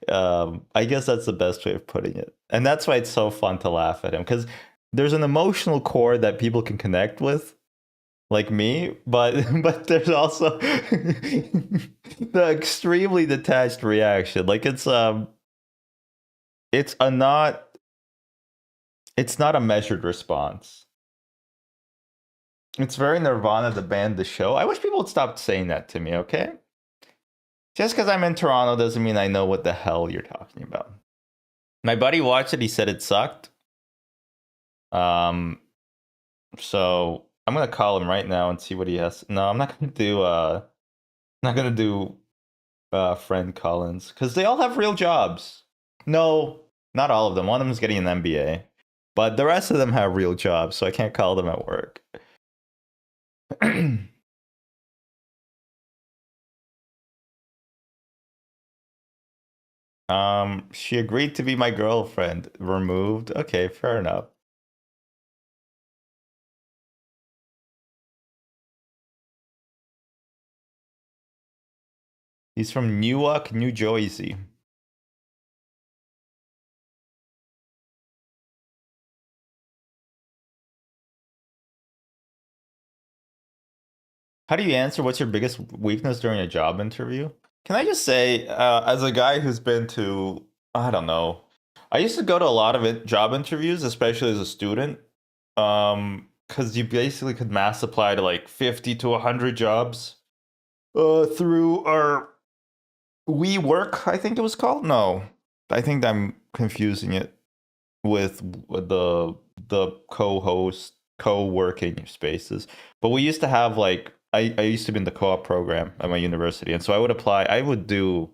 I guess that's the best way of putting it. And that's why it's so fun to laugh at him because there's an emotional core that people can connect with, like me, but there's also the extremely detached reaction. Like it's a not it's not a measured response. It's very Nirvana the band the show. I wish people would stop saying that to me, okay? Just because I'm in Toronto doesn't mean I know what the hell you're talking about. My buddy watched it. He said it sucked. So I'm gonna call him right now and see what he has. No, I'm not gonna do. Not gonna do. Friend Collins because they all have real jobs. No, not all of them. One of them is getting an MBA, but the rest of them have real jobs, so I can't call them at work. She agreed to be my girlfriend. Removed. Okay, fair enough. He's from Newark, New Jersey. How do you answer what's your biggest weakness during a job interview? Can I just say, as a guy who's been to, I don't know, I used to go to a lot of job interviews, especially as a student, because you basically could mass apply to like 50 to 100 jobs through our WeWork, I think it was called. No, I think I'm confusing it with the co-host co-working spaces. But we used to have like I used to be in the co-op program at my university, and so I would apply. I would do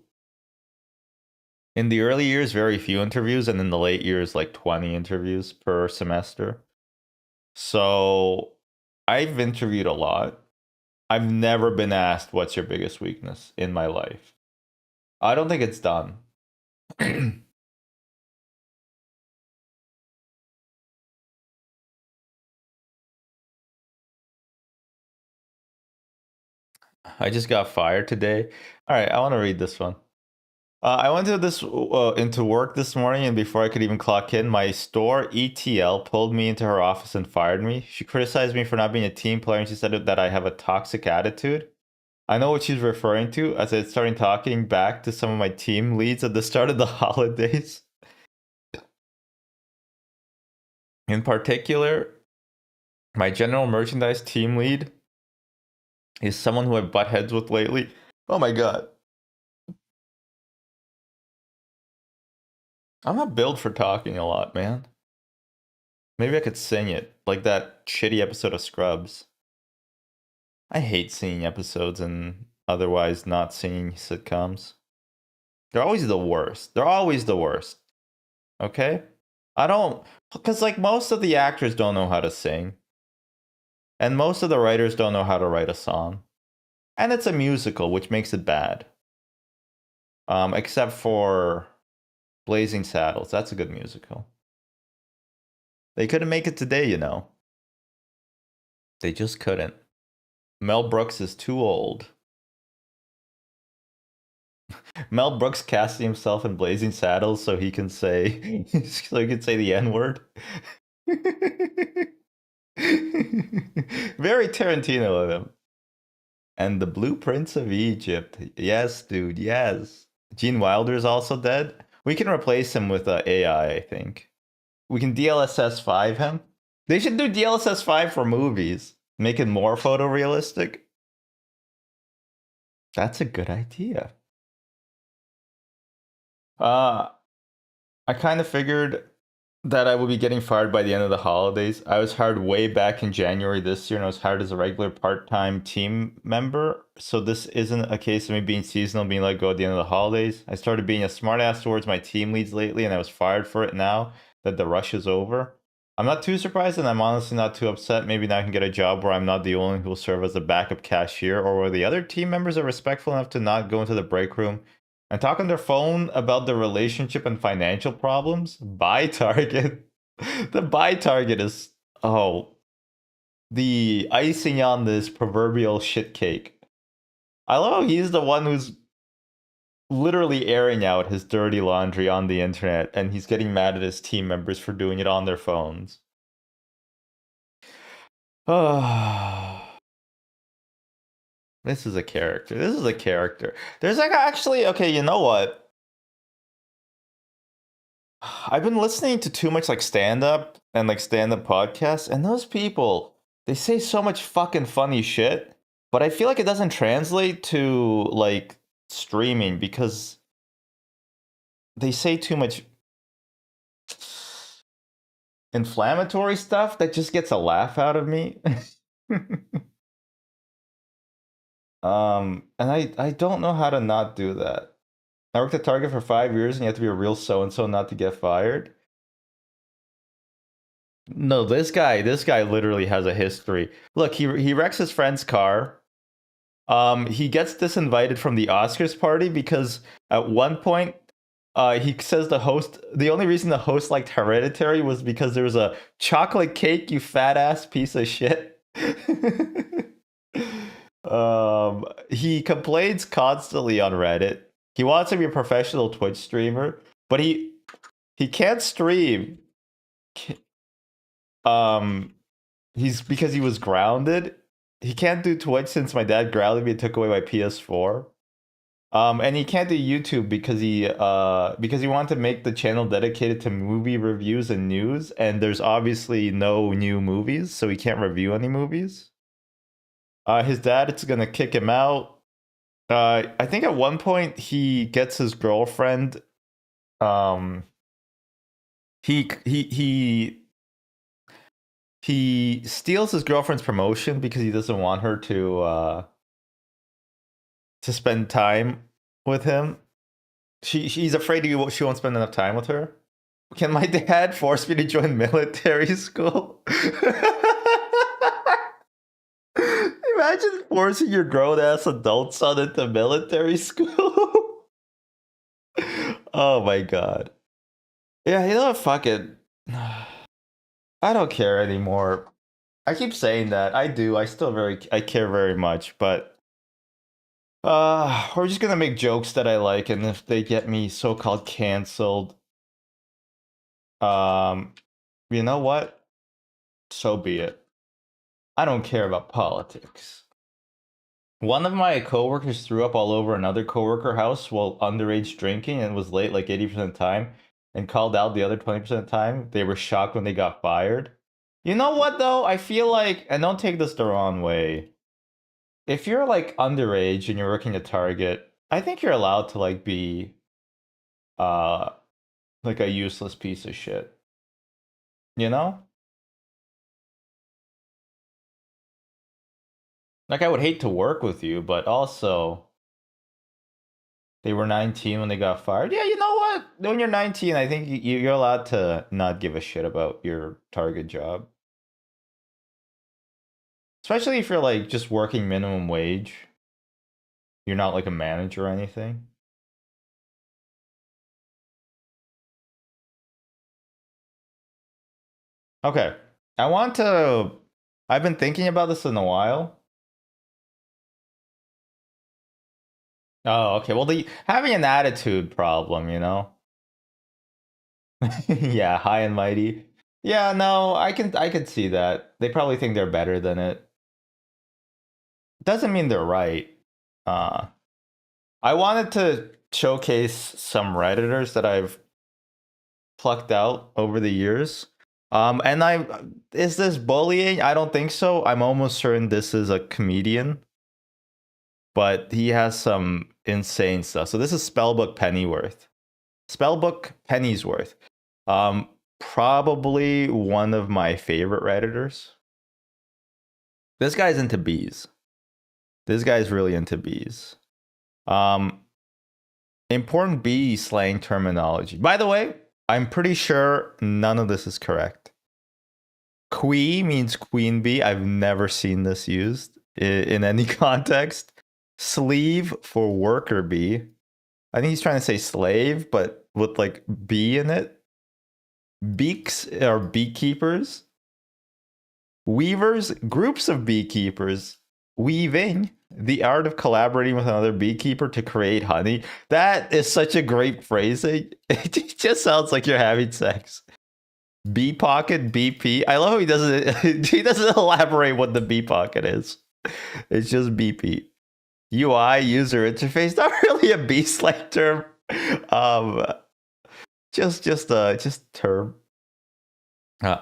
in the early years very few interviews, and in the late years like 20 interviews per semester. So I've interviewed a lot. I've never been asked what's your biggest weakness in my life. I don't think it's done. I just got fired today. All right, I want to read this one. I went into work this morning, and before I could even clock in, my store ETL pulled me into her office and fired me. She criticized me for not being a team player, and she said that I have a toxic attitude. I know what she's referring to, as I started talking back to some of my team leads at the start of the holidays. In particular, my general merchandise team lead is someone who I've butt heads with lately. Oh my god. I'm not built for talking a lot, man. Maybe I could sing it, like that shitty episode of Scrubs. I hate singing episodes and otherwise not singing sitcoms. They're always the worst. They're always the worst. Okay? I don't, because like most of the actors don't know how to sing, and most of the writers don't know how to write a song. And it's a musical, which makes it bad. Except for Blazing Saddles. That's a good musical. They couldn't make it today, you know. They just couldn't. Mel Brooks is too old. Mel Brooks casting himself in Blazing Saddles so he can say the N-word. Very Tarantino of him. And the Blueprints of Egypt. Yes, dude, yes. Gene Wilder is also dead. We can replace him with AI, I think. We can DLSS 5 him. They should do DLSS 5 for movies. Make it more photorealistic? That's a good idea. Uh, I kind of figured that I would be getting fired by the end of the holidays. I was hired way back in January this year, and I was hired as a regular part-time team member. So this isn't a case of me being seasonal, being let go at the end of the holidays. I started being a smartass towards my team leads lately, and I was fired for it now that the rush is over. I'm not too surprised, and I'm honestly not too upset. Maybe now I can get a job where I'm not the only one who will serve as a backup cashier, or where the other team members are respectful enough to not go into the break room and talk on their phone about their relationship and financial problems. Buy Target. The buy Target is, oh, the icing on this proverbial shit cake. I love how he's the one who's literally airing out his dirty laundry on the internet, and he's getting mad at his team members for doing it on their phones. This is a character. This is a character. There's like actually, okay, you know what? I've been listening to too much like stand up and like stand up podcasts, and those people, they say so much fucking funny shit, but I feel like it doesn't translate to like streaming because they say too much inflammatory stuff that just gets a laugh out of me. And I don't know how to not do that. I worked at Target for 5 years, and you have to be a real so and so not to get fired. No, this guy literally has a history. Look, he wrecks his friend's car. He gets disinvited from the Oscars party because at one point, he says the only reason the host liked Hereditary was because there was a chocolate cake, you fat ass piece of shit. He complains constantly on Reddit. He wants to be a professional Twitch streamer, but he can't stream. Um, he's because he was grounded. He can't do Twitch since my dad grounded me and took away my PS4. And he can't do YouTube because he wanted to make the channel dedicated to movie reviews and news, and there's obviously no new movies, so he can't review any movies. His dad is gonna kick him out. I think at one point he gets his girlfriend. Um, he steals his girlfriend's promotion because he doesn't want her to spend time with him. She's afraid she won't spend enough time with her. Can my dad force me to join military school? Imagine forcing your grown ass adult son into military school. Oh my god. Yeah, you know what? Fuck it. I don't care anymore. I keep saying that. I do. I care very much, but we're just gonna make jokes that I like, and if they get me so-called canceled, um, you know what? So be it. I don't care about politics. One of my coworkers threw up all over another coworker house while underage drinking and was late like 80% of the time and called out the other 20% of the time. They were shocked when they got fired. You know what though? I feel like, and don't take this the wrong way, if you're like underage and you're working at Target, I think you're allowed to like be uh like a useless piece of shit. You know? Like I would hate to work with you, but also they were 19 when they got fired. Yeah, you know what? When you're 19, I think you're allowed to not give a shit about your Target job. Especially if you're like just working minimum wage. You're not like a manager or anything. Okay. I want to I've been thinking about this in a while. Oh, okay. Well, the having an attitude problem, you know. Yeah, high and mighty. Yeah, no, I can see that. They probably think they're better than it. Doesn't mean they're right. Uh I wanted to showcase some Redditors that I've plucked out over the years. And is this bullying? I don't think so. I'm almost certain this is a comedian, but he has some insane stuff. So this is Spellbook Pennyworth. Spellbook Pennyworth. Um, Probably one of my favorite Redditors. This guy's into bees. This guy's really into bees. Um, Important bee slang terminology. By the way, I'm pretty sure none of this is correct. Quee means queen bee. I've never seen this used in any context. Sleeve for worker bee. I think he's trying to say slave, but with like bee in it. Beaks are beekeepers. Weavers, groups of beekeepers. Weaving, the art of collaborating with another beekeeper to create honey. That is such a great phrasing. It just sounds like you're having sex. Bee pocket, BP. I love how he doesn't he doesn't elaborate what the bee pocket is. It's just BP. UI, user interface. Not really a bee slang term. Um just term.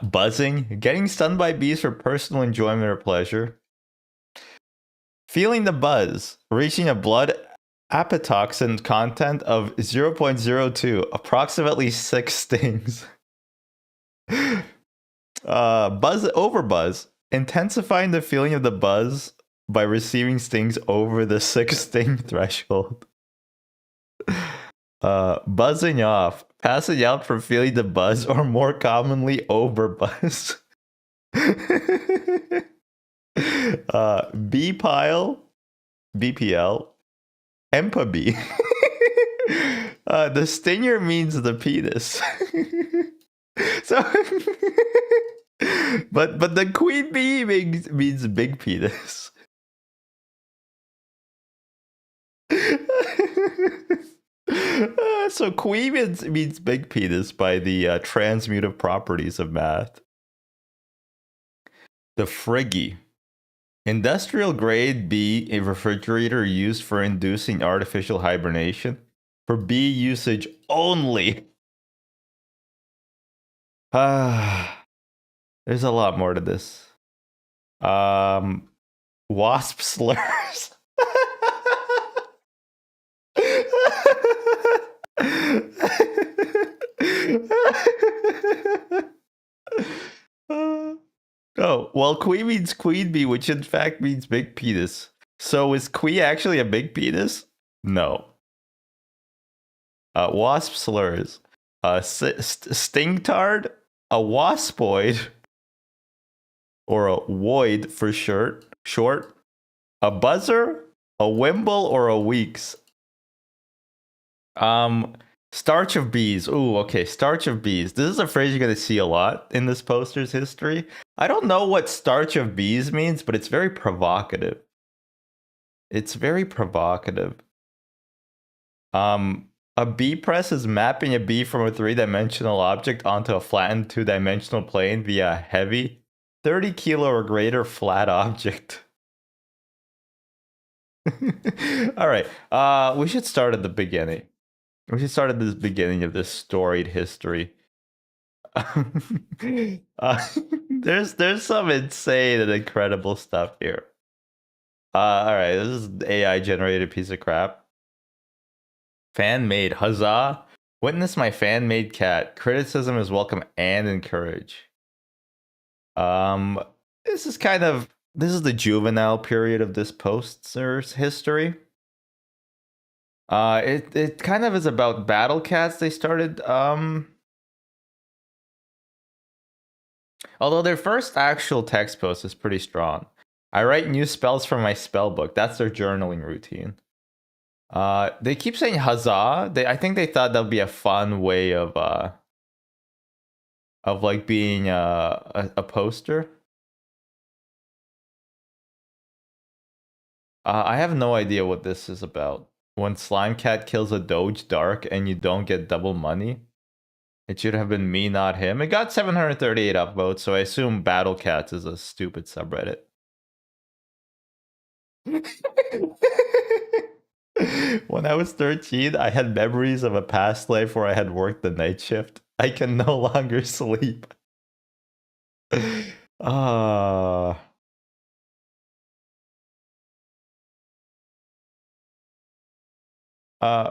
Buzzing, getting stung by bees for personal enjoyment or pleasure. Feeling the buzz, reaching a blood apatoxin content of 0.02, approximately 6 stings. Overbuzz, intensifying the feeling of the buzz by receiving stings over the 6 sting threshold. Buzzing off, passing out from feeling the buzz, or more commonly overbuzz. B pile, BPL, Empabee. The stinger means the penis. So, but the queen bee means big penis. So queen means big penis by the transmutive properties of math. The Friggy. Industrial grade bee, a refrigerator used for inducing artificial hibernation. For bee usage only. There's a lot more to this. Wasp slurs. Oh, well, queen means queen bee, which in fact means big penis. So is queen actually a big penis? No. Wasp slurs. Stingtard, a waspoid, or a woid for short, a buzzer, a wimble, or a weeks. Starch of bees. Ooh, okay, starch of bees. This is a phrase you're gonna see a lot in this poster's history. I don't know what starch of bees means, but it's very provocative. It's very provocative. A bee press is mapping a bee from a 3-dimensional object onto a flattened 2-dimensional plane via a heavy 30 kilo or greater flat object. All right. We should start at the beginning. We should start at the beginning of this storied history. There's some insane and incredible stuff here. All right, this is AI generated piece of crap. Fan made, huzzah! Witness my fan made cat. Criticism is welcome and encouraged. This is the juvenile period of this poster's history. It kind of is about battle cats. They started although their first actual text post is pretty strong. I write new spells from my spell book. That's their journaling routine. They keep saying huzzah. I think they thought that would be a fun way of like being a poster. I have no idea what this is about. When Slime Cat kills a Doge Dark and you don't get double money. It should have been me, not him. It got 738 upvotes, so I assume Battle Cats is a stupid subreddit. When I was 13, I had memories of a past life where I had worked the night shift. I can no longer sleep. uh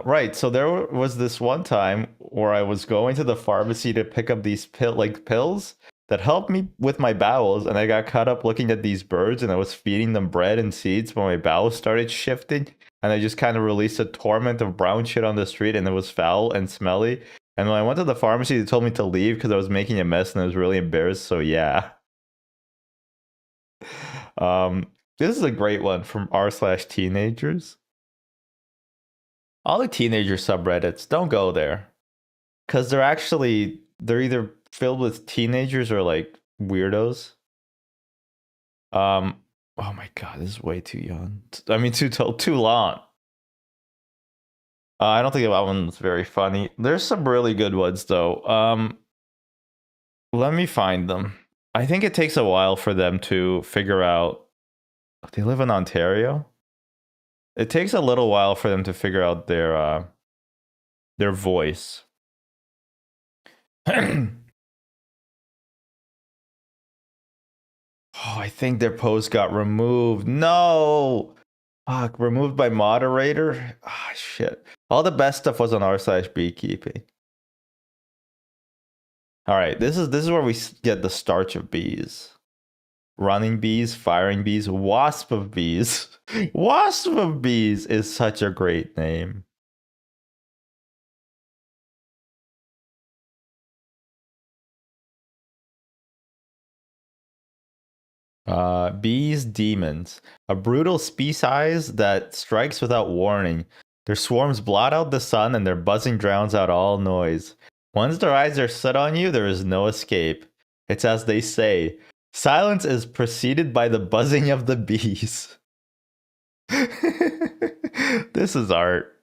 right. So there was this one time where I was going to the pharmacy to pick up these pills that helped me with my bowels, and I got caught up looking at these birds, and I was feeding them bread and seeds, but my bowels started shifting, and I just kind of released a torrent of brown shit on the street, and it was foul and smelly. And when I went to the pharmacy, they told me to leave because I was making a mess, and I was really embarrassed. So yeah, um, this is a great one from r/teenagers. All the teenager subreddits, don't go there. Because they're either filled with teenagers or like weirdos. Um oh my god, this is way too young. I mean too long. I don't think that one's very funny. There's some really good ones though. Let me find them. I think it takes a while for them to figure out they live in Ontario. It takes a little while for them to figure out their voice. Oh, I think their post got removed. No. Fuck, removed by moderator? Ah, shit. All the best stuff was on r/beekeeping. All right, this is where we get the starch of bees. Running bees, firing bees, wasp of bees. Wasp of bees is such a great name. Bees demons. A brutal species that strikes without warning. Their swarms blot out the sun and their buzzing drowns out all noise. Once their eyes are set on you, there is no escape. It's as they say, silence is preceded by the buzzing of the bees. This is art.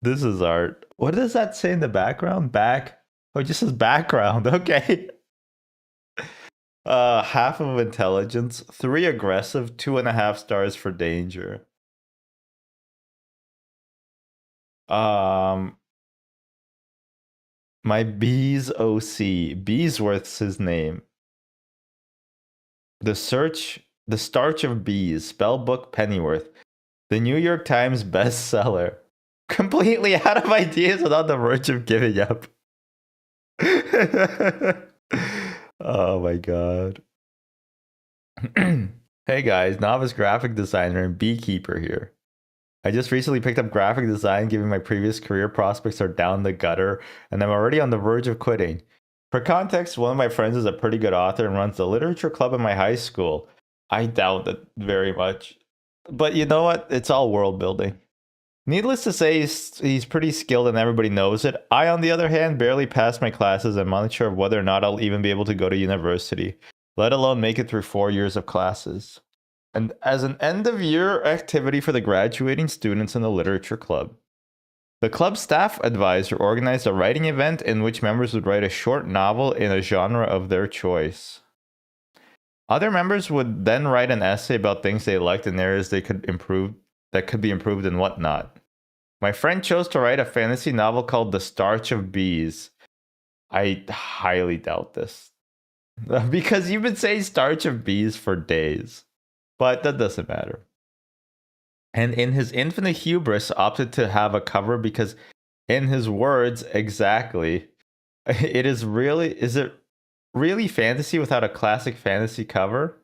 This is art. What does that say in the background? Oh, it just says background. Okay. Half of intelligence, 3 aggressive, 2.5 stars for danger. Um, my bees OC, Beesworth's his name. The Starch of Bees, Spellbook Pennyworth, the New York Times bestseller. Completely out of ideas and on the verge of giving up. Oh my god. Hey guys, novice graphic designer and beekeeper here. I just recently picked up graphic design, given my previous career prospects are down the gutter, and I'm already on the verge of quitting. For context, one of my friends is a pretty good author and runs the literature club in my high school. I doubt it very much. But you know what? It's all world building. Needless to say, he's pretty skilled and everybody knows it. I, on the other hand, barely passed my classes and I'm unsure of whether or not I'll even be able to go to university, let alone make it through 4 years of classes. And as an end-of-year activity for the graduating students in the literature club, the club staff advisor organized a writing event in which members would write a short novel in a genre of their choice. Other members would then write an essay about things they liked and areas they could improve that could be improved and whatnot. My friend chose to write a fantasy novel called The Starch of Bees. I highly doubt this. Because you've been saying Starch of Bees for days. But that doesn't matter. And in his infinite hubris, opted to have a cover because, in his words, exactly, is it really fantasy without a classic fantasy cover?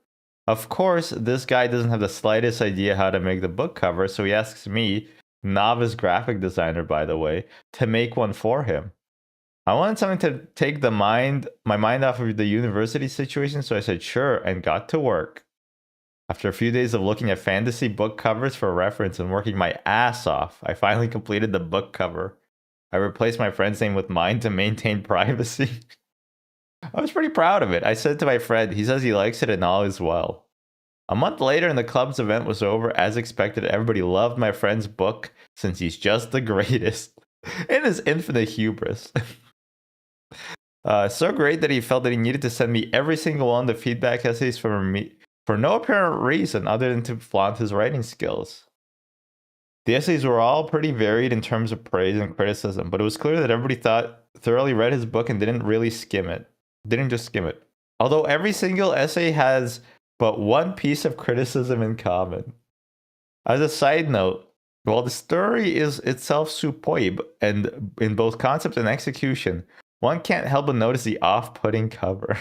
Of course, this guy doesn't have the slightest idea how to make the book cover, so he asks me, novice graphic designer by the way, to make one for him. I wanted something to take my mind off of the university situation, so I said sure and got to work. After a few days of looking at fantasy book covers for reference and working my ass off, I finally completed the book cover. I replaced my friend's name with mine to maintain privacy. I was pretty proud of it. I said to my friend, he says he likes it and all is well. A month later, and the club's event was over, as expected, everybody loved my friend's book since he's just the greatest. In his infinite hubris. So great that he felt that he needed to send me every single one of the feedback essays from me for no apparent reason other than to flaunt his writing skills. The essays were all pretty varied in terms of praise and criticism, but it was clear that everybody thoroughly read his book and didn't just skim it. Although every single essay has but one piece of criticism in common. As a side note, while the story is itself superb and in both concept and execution, one can't help but notice the off-putting cover.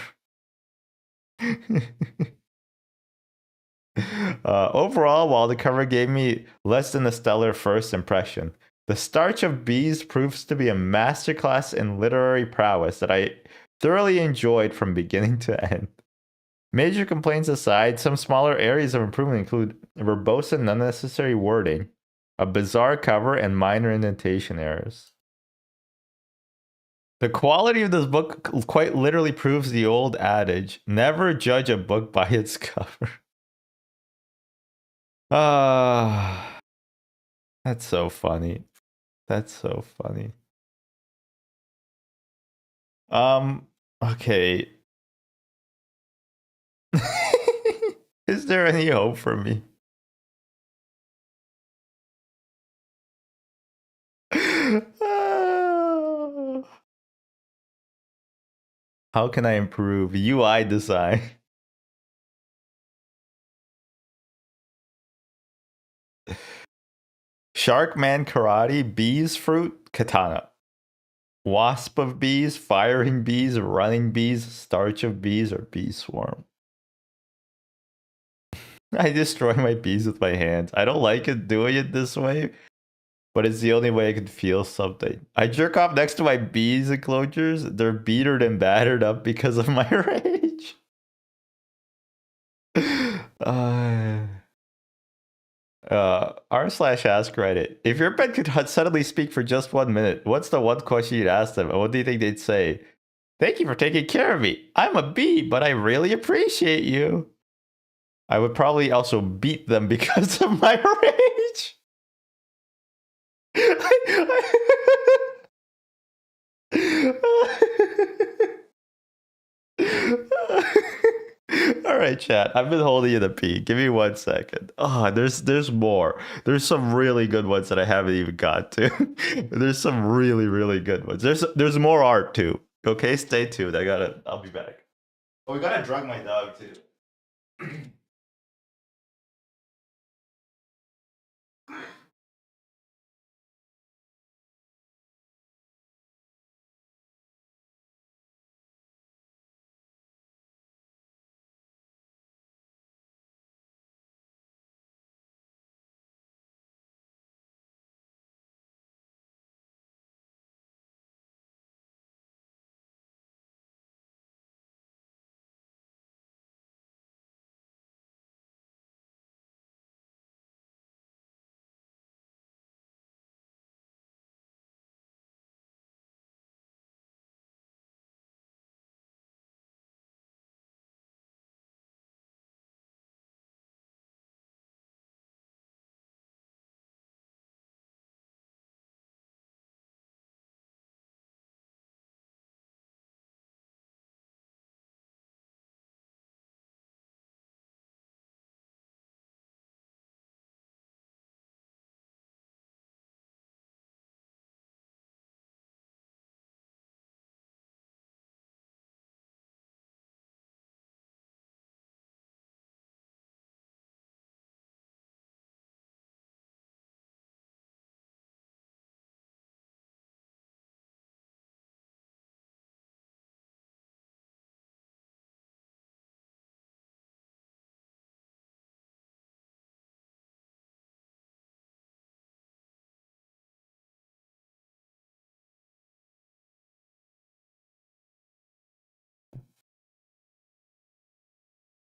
Overall, while the cover gave me less than a stellar first impression, The Starch of Bees proves to be a masterclass in literary prowess that I thoroughly enjoyed from beginning to end. Major complaints aside, some smaller areas of improvement include verbose and unnecessary wording, a bizarre cover, and minor indentation errors. The quality of this book quite literally proves the old adage, never judge a book by its cover. Ah, that's so funny. That's so funny. Okay. Is there any hope for me? How can I improve UI design? Sharkman karate, bees fruit, katana. Wasp of bees, firing bees, running bees, starch of bees, or bee swarm. I destroy my bees with my hands. I don't like it doing it this way, but it's the only way I can feel something. I jerk off next to my bees enclosures. They're beatered and battered up because of my rage. R slash ask Reddit. If your pet could suddenly speak for just 1 minute, what's the one question you'd ask them? And what do you think they'd say? Thank you for taking care of me. I'm a bee, but I really appreciate you. I would probably also beat them because of my rage. All right, chat. I've been holding you the pee. Give me 1 second. Oh, there's more. There's some really good ones that I haven't even got to. There's some really, really good ones. There's more art too. Okay, stay tuned. I'll be back. Oh, we gotta drug my dog too.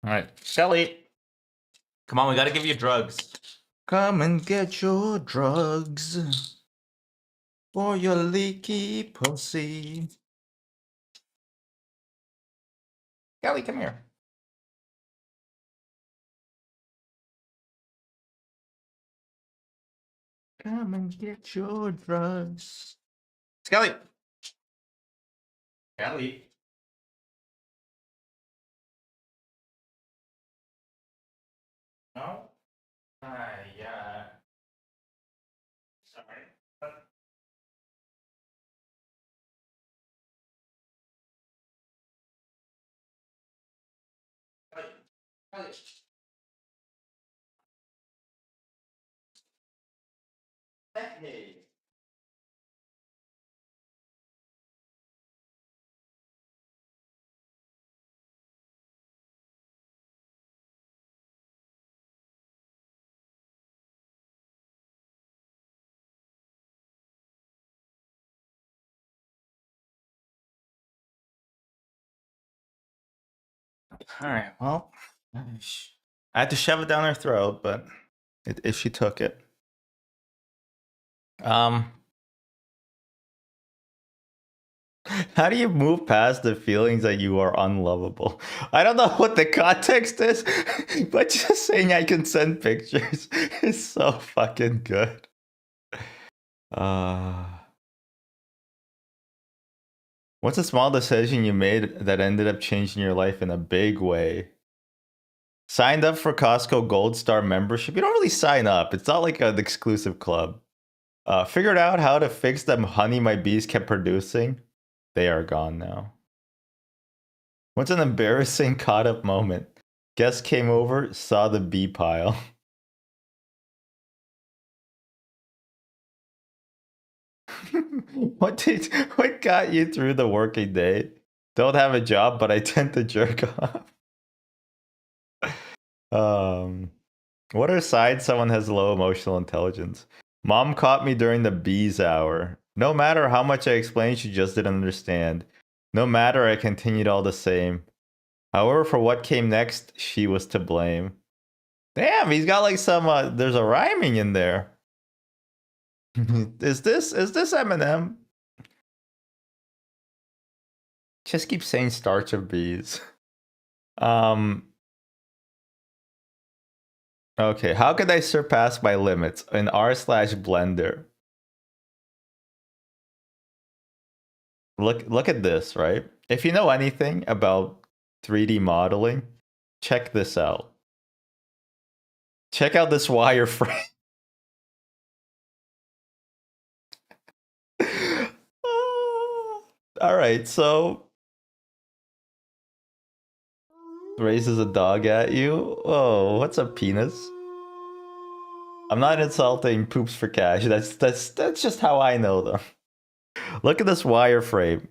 All right, Shelly. Come on, we gotta give you drugs. Come and get your drugs for your leaky pussy. Kelly, come here. Come and get your drugs. Skelly. Kelly. No? Yeah. Sorry. All right. Well, I had to shove it down her throat, but if she took it, um, how do you move past the feelings that you are unlovable? I don't know what the context is, but just saying I can send pictures is so fucking good. What's a small decision you made that ended up changing your life in a big way? Signed up for Costco Gold Star membership. You don't really sign up. It's not like an exclusive club. Figured out how to fix them honey my bees kept producing. They are gone now. What's an embarrassing caught up moment? Guest came over, saw the bee pile. What got you through the working day? Don't have a job, but I tend to jerk off. What are signs someone has low emotional intelligence? Mom caught me during the bees hour. No matter how much I explained, she just didn't understand. No matter, I continued all the same. However, for what came next, she was to blame. Damn, he's got like some there's a rhyming in there. Is this Eminem? Just keep saying starch of bees. Okay, how could I surpass my limits in r/blender? Look at this, right? If you know anything about 3D modeling, check this out. Check out this wireframe. All right, so raises a dog at you. Oh, what's a penis? I'm not insulting poops for cash. That's just how I know them. Look at this wireframe.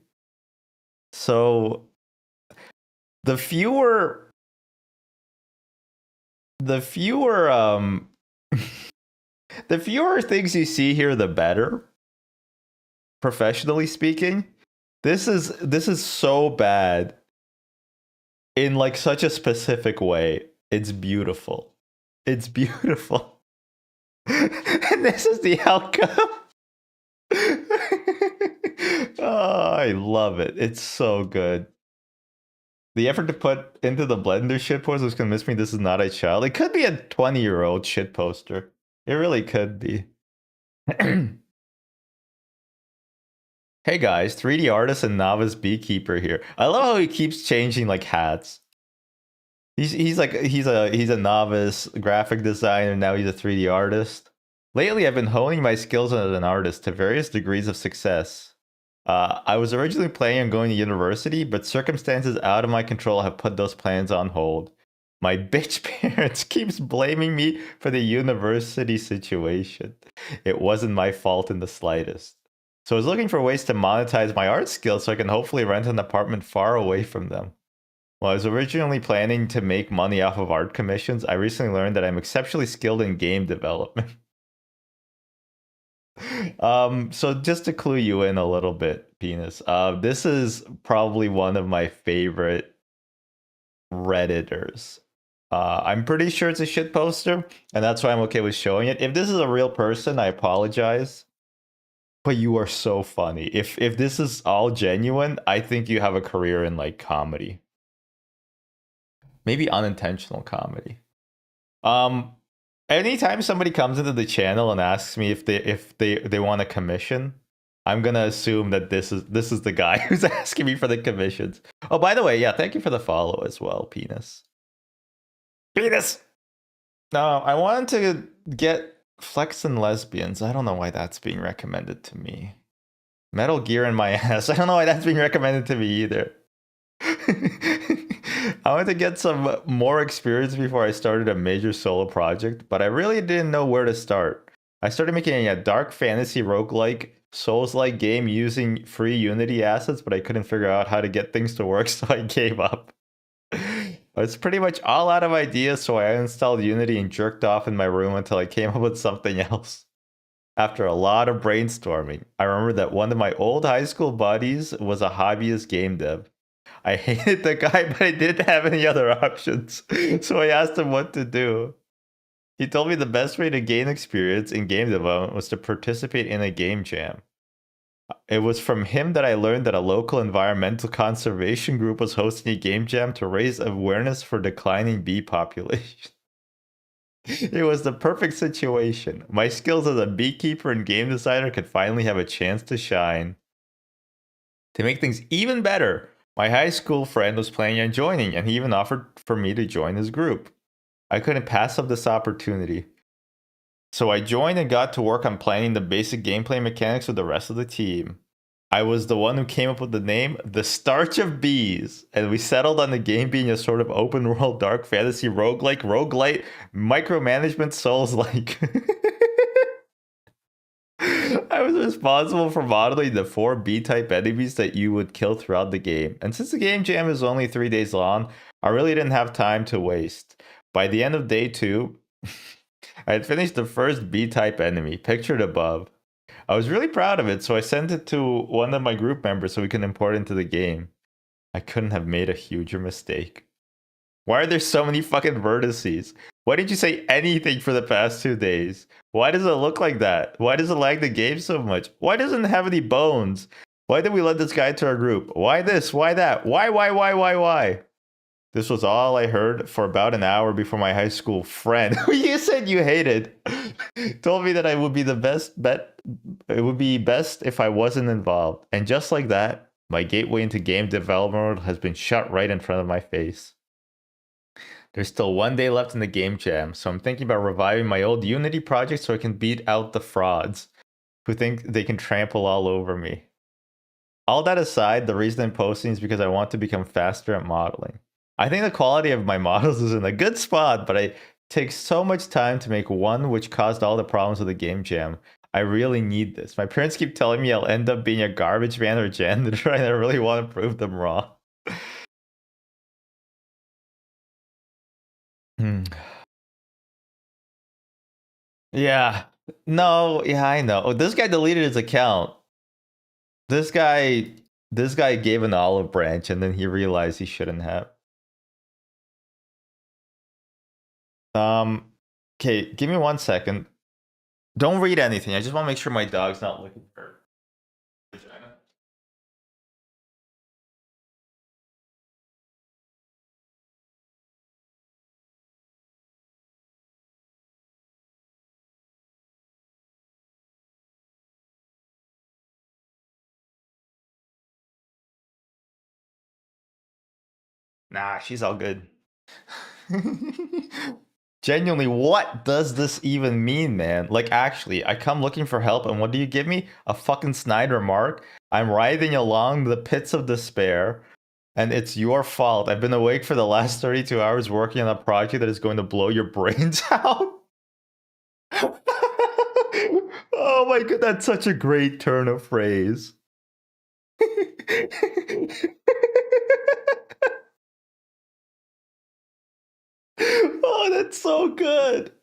So the fewer the fewer things you see here, the better. Professionally speaking, this is so bad in like such a specific way. It's beautiful. It's beautiful. And this is the outcome. Oh, I love it. It's so good. The effort to put into the Blender shitpost was convinced me this is not a child. It could be a 20-year-old shit poster. It really could be. Hey guys, 3D artist and novice beekeeper here. I love how he keeps changing like hats. He's a novice graphic designer, now he's a 3D artist. Lately I've been honing my skills as an artist to various degrees of success. I was originally planning on going to university, but circumstances out of my control have put those plans on hold. My bitch parents keeps blaming me for the university situation. It wasn't my fault in the slightest. So I was looking for ways to monetize my art skills so I can hopefully rent an apartment far away from them. While I was originally planning to make money off of art commissions, I recently learned that I'm exceptionally skilled in game development. So just to clue you in a little bit, Penis, this is probably one of my favorite Redditors. I'm pretty sure it's a shit poster, and that's why I'm okay with showing it. If this is a real person, I apologize. But you are so funny. If this is all genuine, I think you have a career in like comedy. Maybe unintentional comedy. Anytime somebody comes into the channel and asks me if they want a commission, I'm gonna assume that this is the guy who's asking me for the commissions. Oh, by the way, yeah, thank you for the follow as well, Penis. Penis! No, I wanted to get Flex and Lesbians. I don't know why that's being recommended to me. Metal Gear in my ass. I don't know why that's being recommended to me either. I wanted to get some more experience before I started a major solo project, but I really didn't know where to start. I started making a dark fantasy roguelike, Souls-like game using free Unity assets, but I couldn't figure out how to get things to work, so I gave up. It's pretty much all out of ideas, so I uninstalled Unity and jerked off in my room until I came up with something else. After a lot of brainstorming, I remember that one of my old high school buddies was a hobbyist game dev. I hated the guy, but I didn't have any other options. So I asked him what to do. He told me the best way to gain experience in game development was to participate in a game jam. It was from him that I learned that a local environmental conservation group was hosting a game jam to raise awareness for declining bee population. It was the perfect situation. My skills as a beekeeper and game designer could finally have a chance to shine. To make things even better, my high school friend was planning on joining, and he even offered for me to join his group. I couldn't pass up this opportunity. So I joined and got to work on planning the basic gameplay mechanics with the rest of the team. I was the one who came up with the name The Starch of Bees, and we settled on the game being a sort of open world dark fantasy roguelite, micromanagement Souls-like. I was responsible for modeling the 4 B-type enemies that you would kill throughout the game. And since the game jam is only 3 days long, I really didn't have time to waste. By the end of day 2, I had finished the first B-type enemy, pictured above. I was really proud of it, so I sent it to one of my group members so we can import it into the game. I couldn't have made a huger mistake. Why are there so many fucking vertices? Why didn't you say anything for the past 2 days? Why does it look like that? Why does it lag the game so much? Why doesn't it have any bones? Why did we let this guy into our group? Why this? Why that? Why? This was all I heard for about an hour before my high school friend, who you said you hated, told me that I would be the best bet. It would be best if I wasn't involved. And just like that, my gateway into game development has been shut right in front of my face. There's still 1 day left in the game jam, so I'm thinking about reviving my old Unity project so I can beat out the frauds who think they can trample all over me. All that aside, the reason I'm posting is because I want to become faster at modeling. I think the quality of my models is in a good spot, but I take so much time to make one, which caused all the problems with the game jam. I really need this. My parents keep telling me I'll end up being a garbage man or janitor, and I really want to prove them wrong. Yeah. No, yeah, I know. Oh, this guy deleted his account. This guy gave an olive branch and then he realized he shouldn't have. Okay, give me 1 second. Don't read anything. I just want to make sure my dog's not looking for vagina. Nah, she's all good. Genuinely, what does this even mean, man? Like, actually, I come looking for help, and what do you give me? A fucking snide remark? I'm writhing along the pits of despair, and it's your fault. I've been awake for the last 32 hours working on a project that is going to blow your brains out. Oh my god, that's such a great turn of phrase. Oh, that's so good.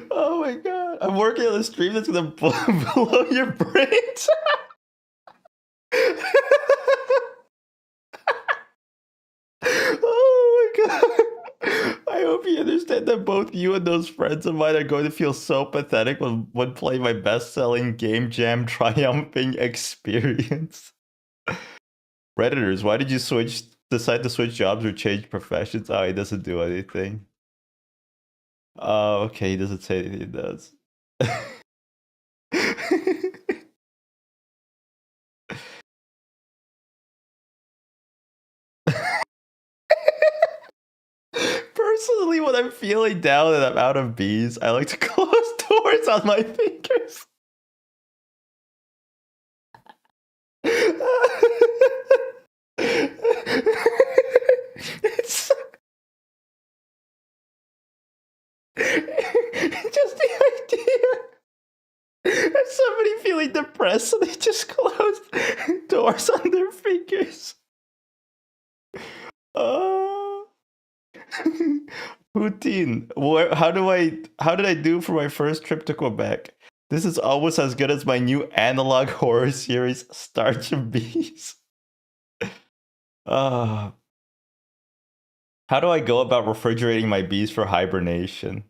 Oh my god. I'm working on a stream that's gonna blow your brains. Oh my god. I hope you understand that both you and those friends of mine are going to feel so pathetic when playing my best-selling game jam triumphing experience. Redditors, why did you decide to switch jobs or change professions? Oh, he doesn't do anything. Oh, okay, he doesn't say anything, he does. Personally, when I'm feeling down and I'm out of bees, I like to close doors on my fingers. It's somebody feeling depressed, so they just closed doors on their fingers. Poutine. How did I do for my first trip to Quebec? This is almost as good as my new analog horror series, Starch and Bees. How do I go about refrigerating my bees for hibernation?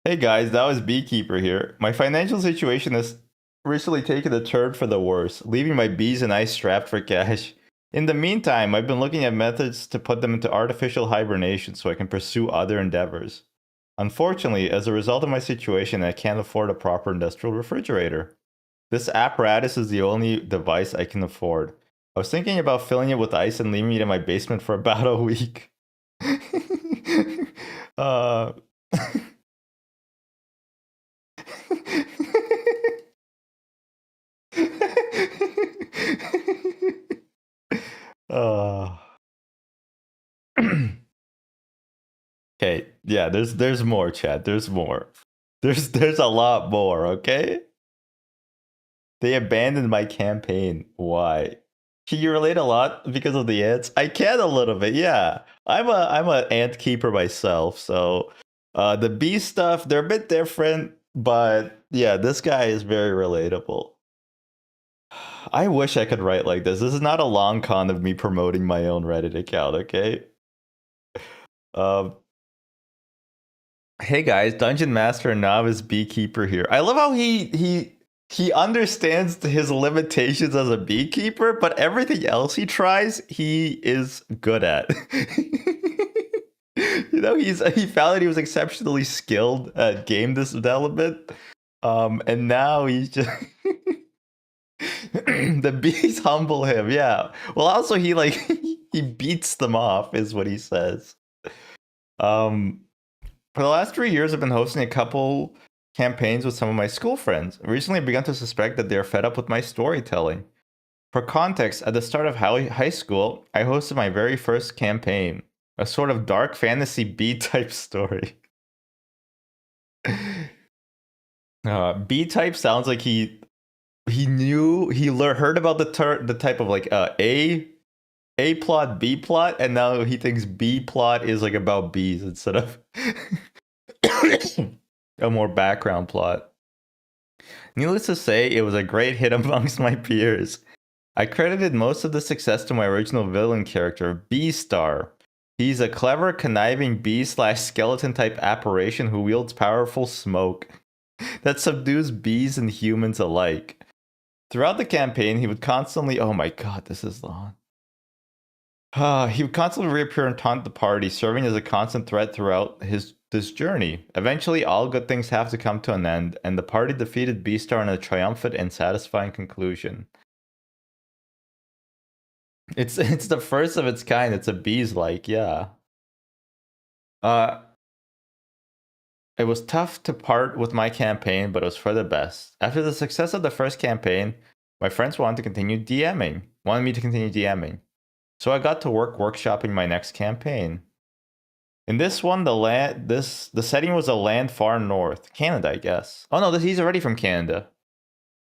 Hey guys, that was Beekeeper here. My financial situation has recently taken a turn for the worse, leaving my bees and I strapped for cash. In the meantime, I've been looking at methods to put them into artificial hibernation so I can pursue other endeavors. Unfortunately, as a result of my situation, I can't afford a proper industrial refrigerator. This apparatus is the only device I can afford. I was thinking about filling it with ice and leaving it in my basement for about a week. uh... Okay, yeah, there's more, Chad. There's more. There's a lot more, okay? They abandoned my campaign. Why? Can you relate a lot because of the ants? I can a little bit, yeah. I'm a ant keeper myself, so the bee stuff, they're a bit different, but yeah, this guy is very relatable. I wish I could write like this. This is not a long con of me promoting my own Reddit account, okay? Hey guys, Dungeon Master and Novice Beekeeper here. I love how he understands his limitations as a beekeeper, but everything else he tries, he is good at. You know, he found that he was exceptionally skilled at game development, and now he's just the bees humble him. Yeah. Well, also he he beats them off, is what he says. For the last 3 years, I've been hosting a couple campaigns with some of my school friends. Recently, I've begun to suspect that they are fed up with my storytelling. For context, at the start of high school, I hosted my very first campaign, a sort of dark fantasy B-type story. B-type sounds like he heard about the type of like A plot, B plot, and now he thinks B plot is like about bees instead of a more background plot. Needless to say, it was a great hit amongst my peers. I credited most of the success to my original villain character, Beestar. He's a clever, conniving bee/skeleton type apparition who wields powerful smoke that subdues bees and humans alike. Throughout the campaign, he would constantly... Oh my god, this is long. He would constantly reappear and taunt the party, serving as a constant threat throughout this journey. Eventually, all good things have to come to an end, and the party defeated Beastar in a triumphant and satisfying conclusion. It's the first of its kind. It's a bees-like, yeah. It was tough to part with my campaign, but it was for the best. After the success of the first campaign, my friends wanted me to continue DMing. So I got to work workshopping my next campaign. In this one, the setting was a land far north. Canada, I guess. Oh no, he's already from Canada.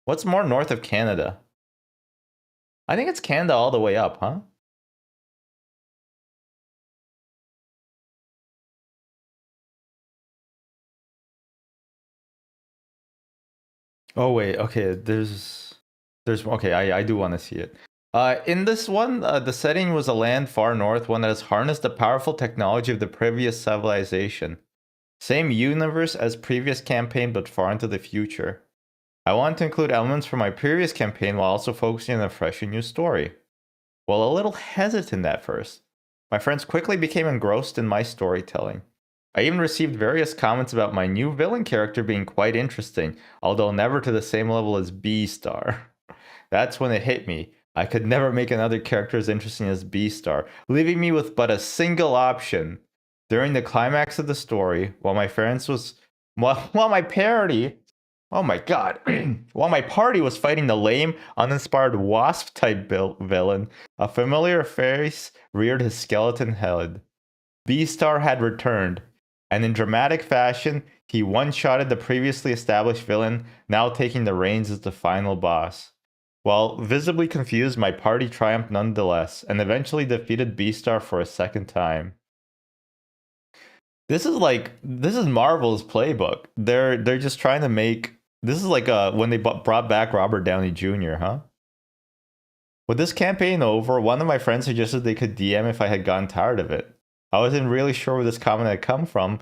What's more north of Canada? I think it's Canada all the way up, huh? Oh wait, okay, okay, I do want to see it. In this one, the setting was a land far north, one that has harnessed the powerful technology of the previous civilization. Same universe as previous campaign, but far into the future. I wanted to include elements from my previous campaign while also focusing on a fresh and new story. While a little hesitant at first, my friends quickly became engrossed in my storytelling. I even received various comments about my new villain character being quite interesting, although never to the same level as Beastar. That's when it hit me. I could never make another character as interesting as Beastar, leaving me with but a single option. During the climax of the story, while my party, oh my god, while my party was fighting the lame, uninspired wasp-type villain, a familiar face reared his skeleton head. Beastar had returned, and in dramatic fashion, He one-shotted the previously established villain, now taking the reins as the final boss. While visibly confused, my party triumphed nonetheless, and eventually defeated Beastar for a second time. This is Marvel's playbook. They're just trying to make this is like when they brought back Robert Downey Jr., huh? With this campaign over, one of my friends suggested they could DM if I had gotten tired of it. I wasn't really sure where this comment had come from,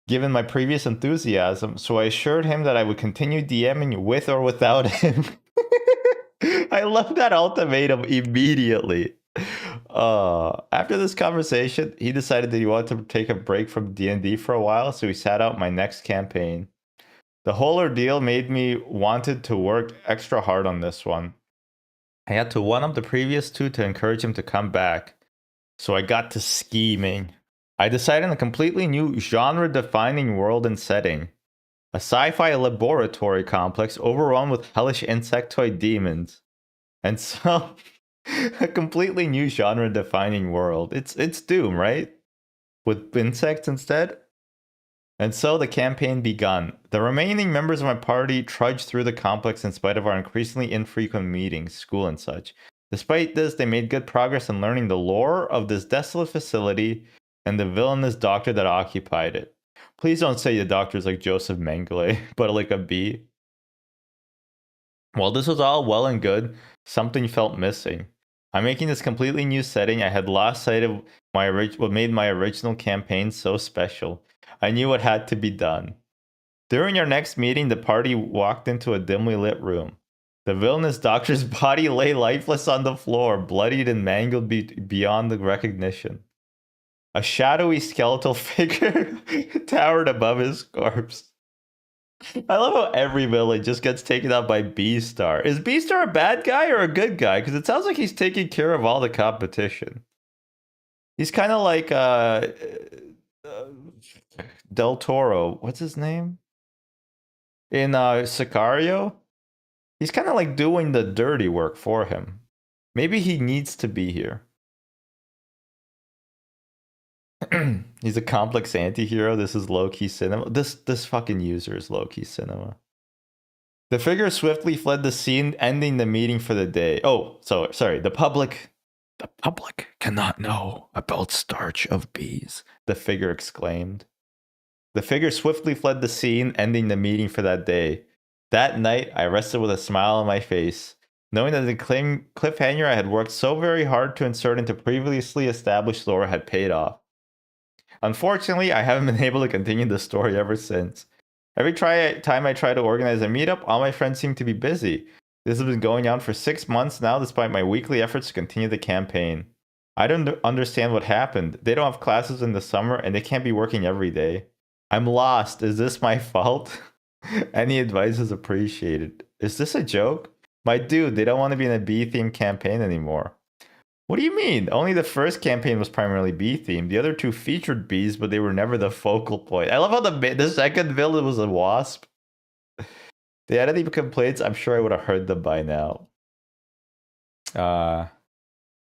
given my previous enthusiasm, so I assured him that I would continue DMing with or without him. I love that ultimatum immediately. After this conversation, he decided that he wanted to take a break from D&D for a while, so he sat out my next campaign. The whole ordeal made me wanted to work extra hard on this one. I had to one up the previous two to encourage him to come back. So I got to scheming. I decided on a completely new genre-defining world and setting. A sci-fi laboratory complex overrun with hellish insectoid demons. And so, a completely new genre-defining world. It's Doom, right? With insects instead? And so the campaign begun. The remaining members of my party trudged through the complex in spite of our increasingly infrequent meetings, school and such. Despite this, they made good progress in learning the lore of this desolate facility and the villainous doctor that occupied it. Please don't say the doctor's like Joseph Mengele, but like a bee. While this was all well and good, something felt missing. I'm making this completely new setting. I had lost sight of what made my original campaign so special. I knew what had to be done. During our next meeting, the party walked into a dimly lit room. The villainous doctor's body lay lifeless on the floor, bloodied and mangled beyond the recognition. A shadowy skeletal figure towered above his corpse. I love how every villain just gets taken out by Beastar. Is Beastar a bad guy or a good guy? Because it sounds like he's taking care of all the competition. He's kind of like Del Toro. What's his name? In Sicario? He's kind of like doing the dirty work for him. Maybe he needs to be here. He's a complex anti-hero. This is low-key cinema. This fucking user is low-key cinema. The figure swiftly fled the scene, ending the meeting for the day. Oh, so sorry. The public cannot know about starch of bees, the figure exclaimed. The figure swiftly fled the scene, ending the meeting for that day. That night, I rested with a smile on my face, knowing that the cliffhanger I had worked so very hard to insert into previously established lore had paid off. Unfortunately, I haven't been able to continue the story ever since. Every time I try to organize a meetup, all my friends seem to be busy. This has been going on for 6 months now, despite my weekly efforts to continue the campaign. I don't understand what happened. They don't have classes in the summer, and they can't be working every day. I'm lost. Is this my fault? Any advice is appreciated. Is this a joke? My dude, they don't want to be in a bee-themed campaign anymore. What do you mean? Only the first campaign was primarily bee-themed. The other two featured bees, but they were never the focal point. I love how the second villain was a wasp. They had any complaints, I'm sure I would have heard them by now.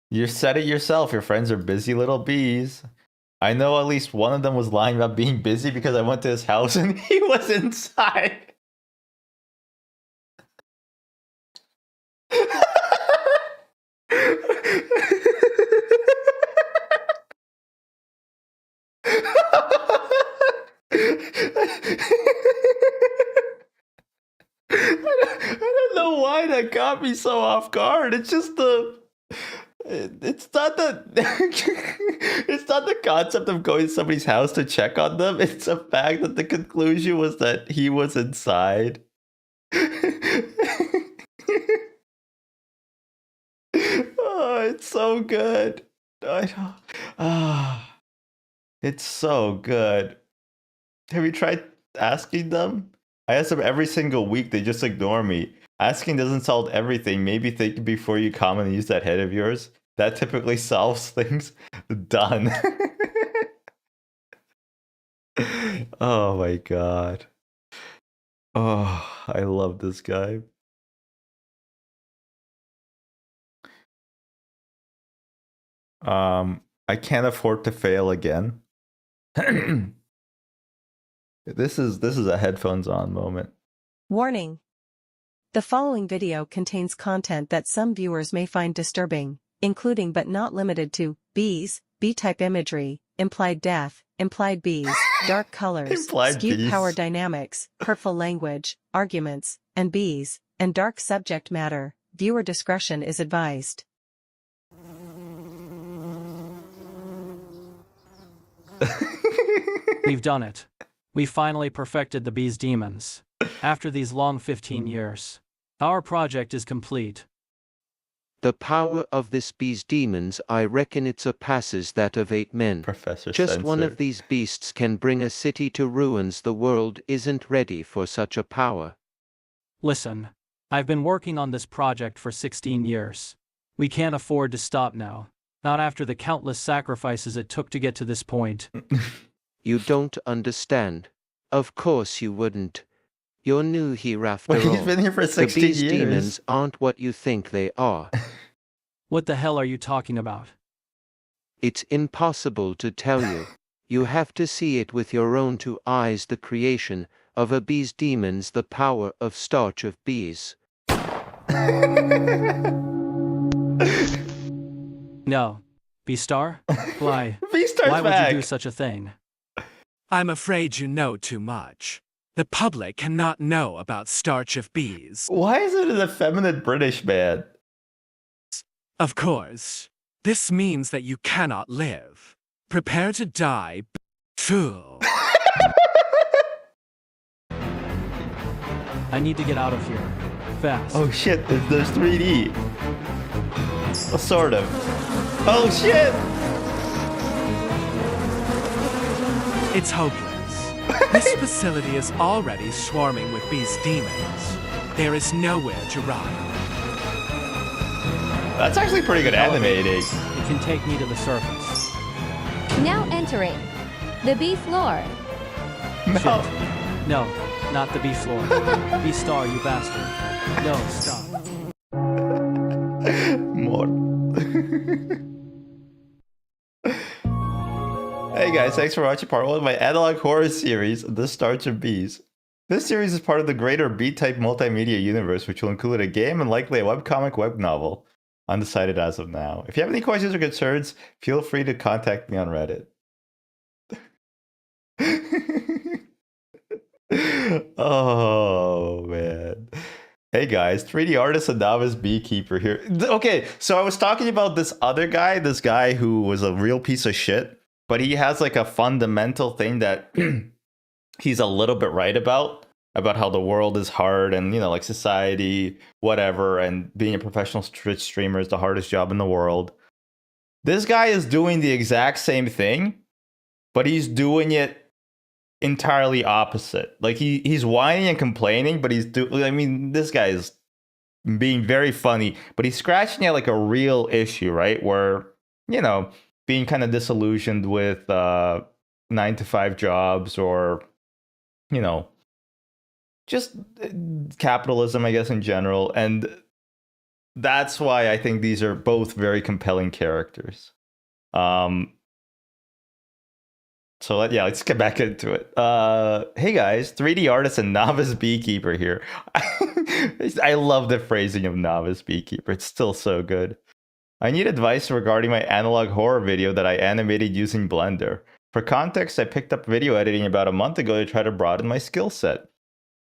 You said it yourself. Your friends are busy little bees. I know at least one of them was lying about being busy because I went to his house and he was inside. I don't know why that got me so off guard. It's just it's not the it's not the concept of going to somebody's house to check on them. It's the fact that the conclusion was that he was inside. Oh, it's so good. It's so good. Have you tried asking them? I ask them every single week. They just ignore me. Asking doesn't solve everything. Maybe think before you comment and use that head of yours. That typically solves things. Done. Oh my god. Oh, I love this guy. I can't afford to fail again. This is a headphones on moment. Warning. The following video contains content that some viewers may find disturbing, including but not limited to bees, B-type imagery, implied death, implied bees, dark colors, Implied skewed bees. power dynamics, hurtful language, arguments, and bees, and dark subject matter. Viewer discretion is advised. We've done it. We finally perfected the bee's demons. After these long 15 years. Our project is complete. The power of this bee's demons, I reckon it surpasses that of 8 men. Professor Just one Censor. of these beasts can bring a city to ruins. The world isn't ready for such a power. Listen, I've been working on this project for 16 years. We can't afford to stop now. Not after the countless sacrifices it took to get to this point. You don't understand. Of course you wouldn't. You're new here after all. He's been here for 16 the bee's years. demons aren't what you think they are. What the hell are you talking about? It's impossible to tell you. You have to see it with your own 2 eyes. The creation of a bee's demons, the power of starch of bees. No. B-Star? Why? V-Star's Why would back. you do such a thing? I'm afraid you know too much. The public cannot know about starch of bees. Why is it an effeminate British man? Of course. This means that you cannot live. Prepare to die, fool. I need to get out of here. Fast. Oh shit, there's 3D. Well, sort of. Oh shit! It's hopeless. This facility is already swarming with bees demons. There is nowhere to run. That's actually pretty good animating. It can take me to the surface. Now entering the bee floor. No. No, not the bee floor. B-Star, you bastard. No, stop. More. Hey guys, thanks for watching part 1 of my analog horror series, The Starch of Bees. This series is part of the greater B-type multimedia universe, which will include a game and likely a webcomic web novel. Undecided as of now. If you have any questions or concerns, feel free to contact me on Reddit. Oh man. Hey guys, 3D artist and novice beekeeper here. Okay, so I was talking about this other guy, this guy who was a real piece of shit, but he has like a fundamental thing that he's a little bit right about how the world is hard and, you know, like society, whatever, and being a professional Twitch streamer is the hardest job in the world. This guy is doing the exact same thing, but he's doing it entirely opposite. Like he's whining and complaining, but I mean, this guy is being very funny, but he's scratching at like a real issue, right? Where, you know, being kind of disillusioned with 9-to-5 jobs, or, you know, just capitalism, I guess, in general. And that's why I think these are both very compelling characters. So let's get back into it. Hey guys, 3D artist and novice beekeeper here. I love the phrasing of novice beekeeper. It's still so good. I need advice regarding my analog horror video that I animated using Blender. For context, I picked up video editing about a month ago to try to broaden my skill set.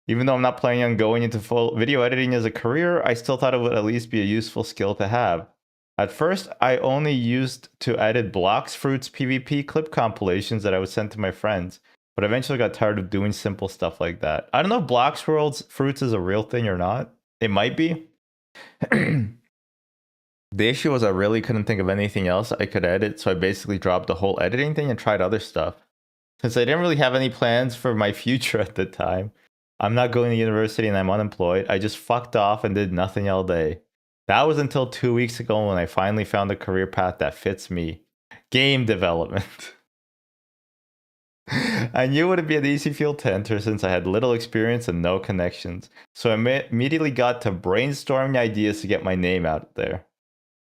Even though I'm not planning on going into full video editing as a career, I still thought it would at least be a useful skill to have. At first, I only used to edit blocks, fruits, PvP clip compilations that I would send to my friends, but eventually got tired of doing simple stuff like that. I don't know if blocks, worlds, fruits is a real thing or not. It might be. The issue was I really couldn't think of anything else I could edit, so I basically dropped the whole editing thing and tried other stuff. Since I didn't really have any plans for my future at the time, I'm not going to university and I'm unemployed, I just fucked off and did nothing all day. That was until 2 weeks ago when I finally found a career path that fits me. Game development. I knew it would be an easy field to enter since I had little experience and no connections, so I immediately got to brainstorming ideas to get my name out there.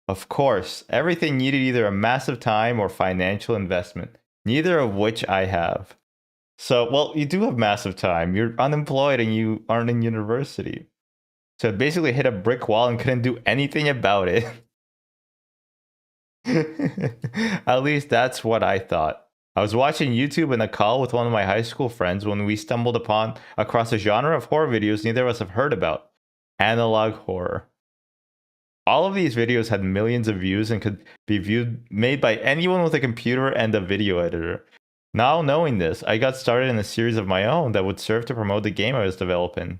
Of course, everything needed either a massive time or financial investment, neither of which I have. So, well, you do have massive time. You're unemployed and you aren't in university. So it basically hit a brick wall and couldn't do anything about it. At least that's what I thought. I was watching YouTube in a call with one of my high school friends when we stumbled across a genre of horror videos neither of us have heard about. Analog horror. All of these videos had millions of views and could be made by anyone with a computer and a video editor. Now knowing this, I got started in a series of my own that would serve to promote the game I was developing.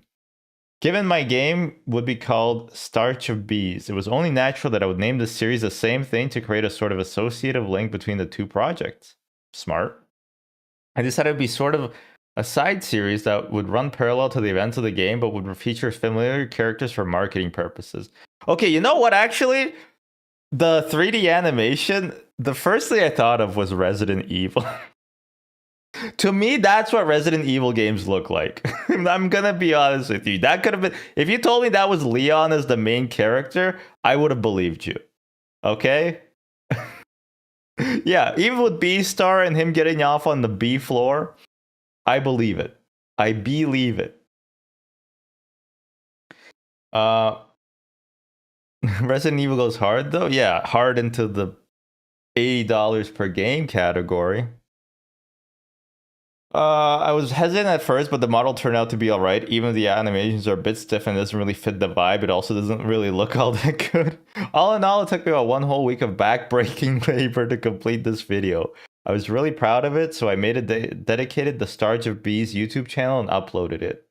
Given my game would be called Starch of Bees, it was only natural that I would name the series the same thing to create a sort of associative link between the two projects. Smart. I decided it would be sort of a side series that would run parallel to the events of the game, but would feature familiar characters for marketing purposes. Okay, you know what, actually? The 3D animation, the first thing I thought of was Resident Evil. To me, that's what Resident Evil games look like. I'm gonna be honest with you. That could have been, if you told me that was Leon as the main character, I would have believed you. Okay? Yeah, even with B-Star and him getting off on the B floor, I believe it. I believe it. Resident Evil goes hard though? Yeah, hard into the $80 per game category. I was hesitant at first, but the model turned out to be alright. Even if the animations are a bit stiff and doesn't really fit the vibe, it also doesn't really look all that good. All in all, it took me about 1 whole week of back-breaking labor to complete this video. I was really proud of it, so I made it dedicated the Starch of Bees YouTube channel and uploaded it.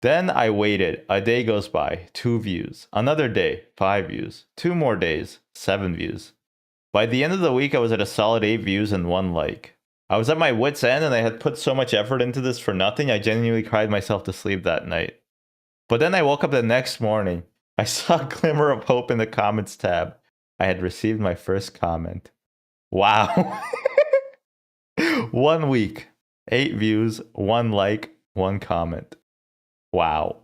Then I waited. A day goes by, 2 views. Another day, 5 views. 2 more days, 7 views. By the end of the week, I was at a solid 8 views and 1 like. I was at my wit's end and I had put so much effort into this for nothing, I genuinely cried myself to sleep that night. But then I woke up the next morning. I saw a glimmer of hope in the comments tab. I had received my first comment. Wow. 1 week, 8 views, 1 like, 1 comment. Wow.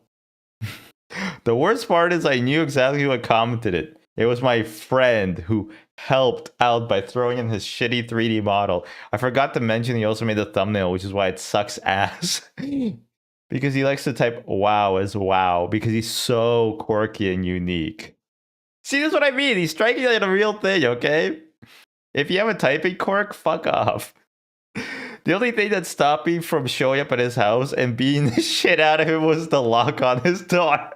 The worst part is I knew exactly who had commented it. It was my friend who helped out by throwing in his shitty 3D model. I forgot to mention he also made the thumbnail, which is why it sucks ass. Because he likes to type wow as wow, because he's so quirky and unique. See, that's what I mean. He's striking like a real thing, okay? If you have a typing quirk, fuck off. The only thing that stopped me from showing up at his house and beating the shit out of him was the lock on his door.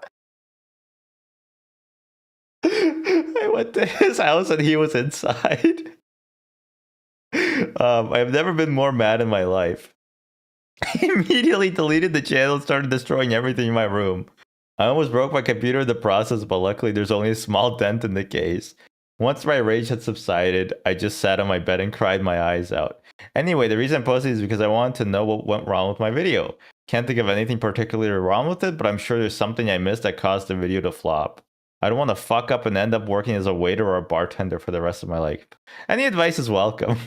I went to his house and he was inside. I've never been more mad in my life. I immediately deleted the channel and started destroying everything in my room. I almost broke my computer in the process, but luckily there's only a small dent in the case. Once my rage had subsided, I just sat on my bed and cried my eyes out. Anyway, the reason I'm posting is because I wanted to know what went wrong with my video. Can't think of anything particularly wrong with it, but I'm sure there's something I missed that caused the video to flop. I don't want to fuck up and end up working as a waiter or a bartender for the rest of my life. Any advice is welcome.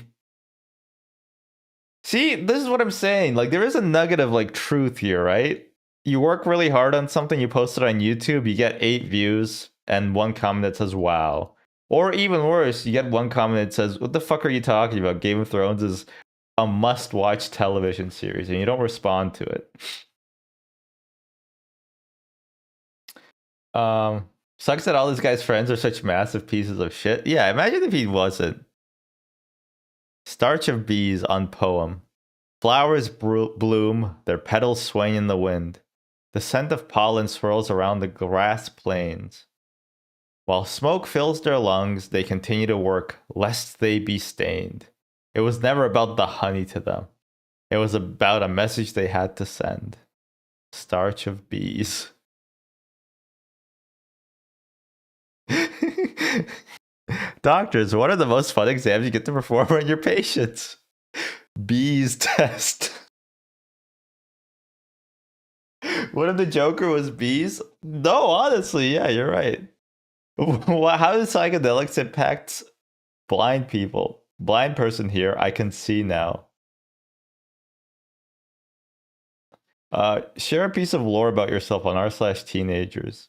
See, this is what I'm saying. Like, there is a nugget of, like, truth here, right? You work really hard on something, you post it on YouTube, you get 8 views and 1 comment that says, wow. Or even worse, you get 1 comment that says, what the fuck are you talking about? Game of Thrones is a must-watch television series, and you don't respond to it. Sucks that all this guy's friends are such massive pieces of shit. Yeah, imagine if he wasn't. Starch of Bees on poem. Flowers bloom, their petals swing in the wind. The scent of pollen swirls around the grass plains. While smoke fills their lungs, they continue to work, lest they be stained. It was never about the honey to them. It was about a message they had to send. Starch of Bees. Doctors, what are the most fun exams you get to perform on your patients? Bees test. What if the Joker was bees? No, honestly, yeah, you're right. How do psychedelics impact blind people? Blind person here, I can see now. Share a piece of lore about yourself on r/teenagers.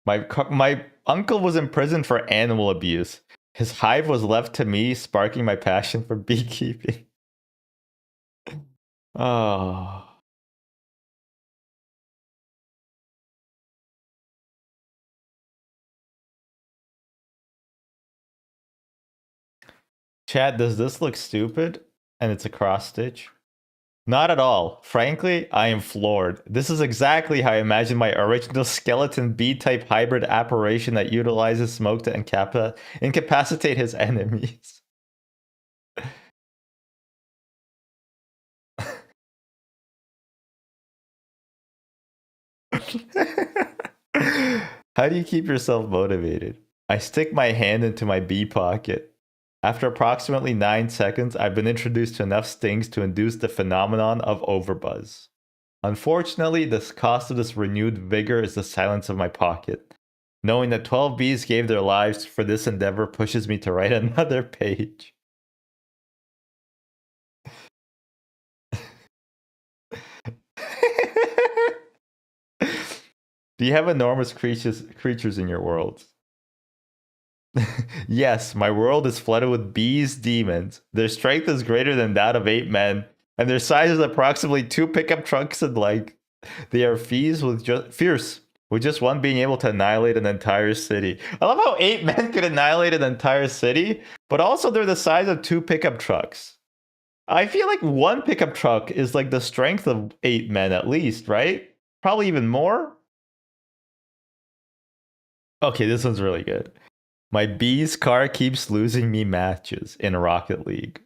My uncle was imprisoned for animal abuse. His hive was left to me, sparking my passion for beekeeping. Oh. Chat, does this look stupid? And it's a cross stitch? Not at all. Frankly, I am floored. This is exactly how I imagined my original skeleton B-type hybrid apparition that utilizes smoke to incapacitate his enemies. How do you keep yourself motivated? I stick my hand into my B pocket. After approximately 9 seconds, I've been introduced to enough stings to induce the phenomenon of overbuzz. Unfortunately, the cost of this renewed vigor is the silence of my pocket. Knowing that 12 bees gave their lives for this endeavor pushes me to write another page. Do you have enormous creatures in your world? Yes, my world is flooded with bees demons. Their strength is greater than that of 8 men, and their size is approximately 2 pickup trucks in length. They are fierce, with just one being able to annihilate an entire city. I love how 8 men could annihilate an entire city, but also they're the size of 2 pickup trucks. I feel like 1 pickup truck is like the strength of 8 men at least, right? Probably even more. Okay, this one's really good. My bee's car keeps losing me matches in Rocket League.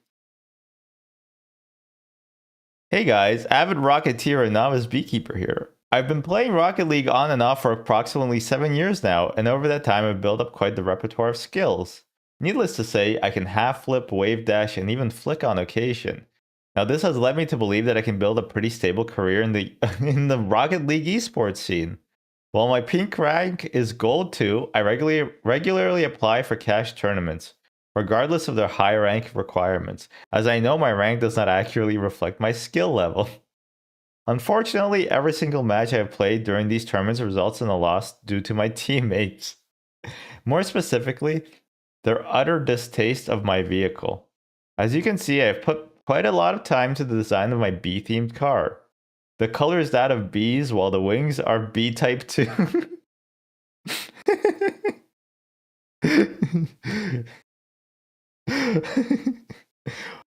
Hey guys, avid rocketeer and novice beekeeper here. I've been playing Rocket League on and off for approximately 7 years now, and over that time I've built up quite the repertoire of skills. Needless to say, I can half flip, wave dash, and even flick on occasion. Now this has led me to believe that I can build a pretty stable career in the in the Rocket League esports scene. While my pink rank is gold 2, I regularly apply for cash tournaments, regardless of their high rank requirements, as I know my rank does not accurately reflect my skill level. Unfortunately, every single match I have played during these tournaments results in a loss due to my teammates. More specifically, their utter distaste of my vehicle. As you can see, I have put quite a lot of time to the design of my bee-themed car. The color is that of bees, while the wings are B-type too.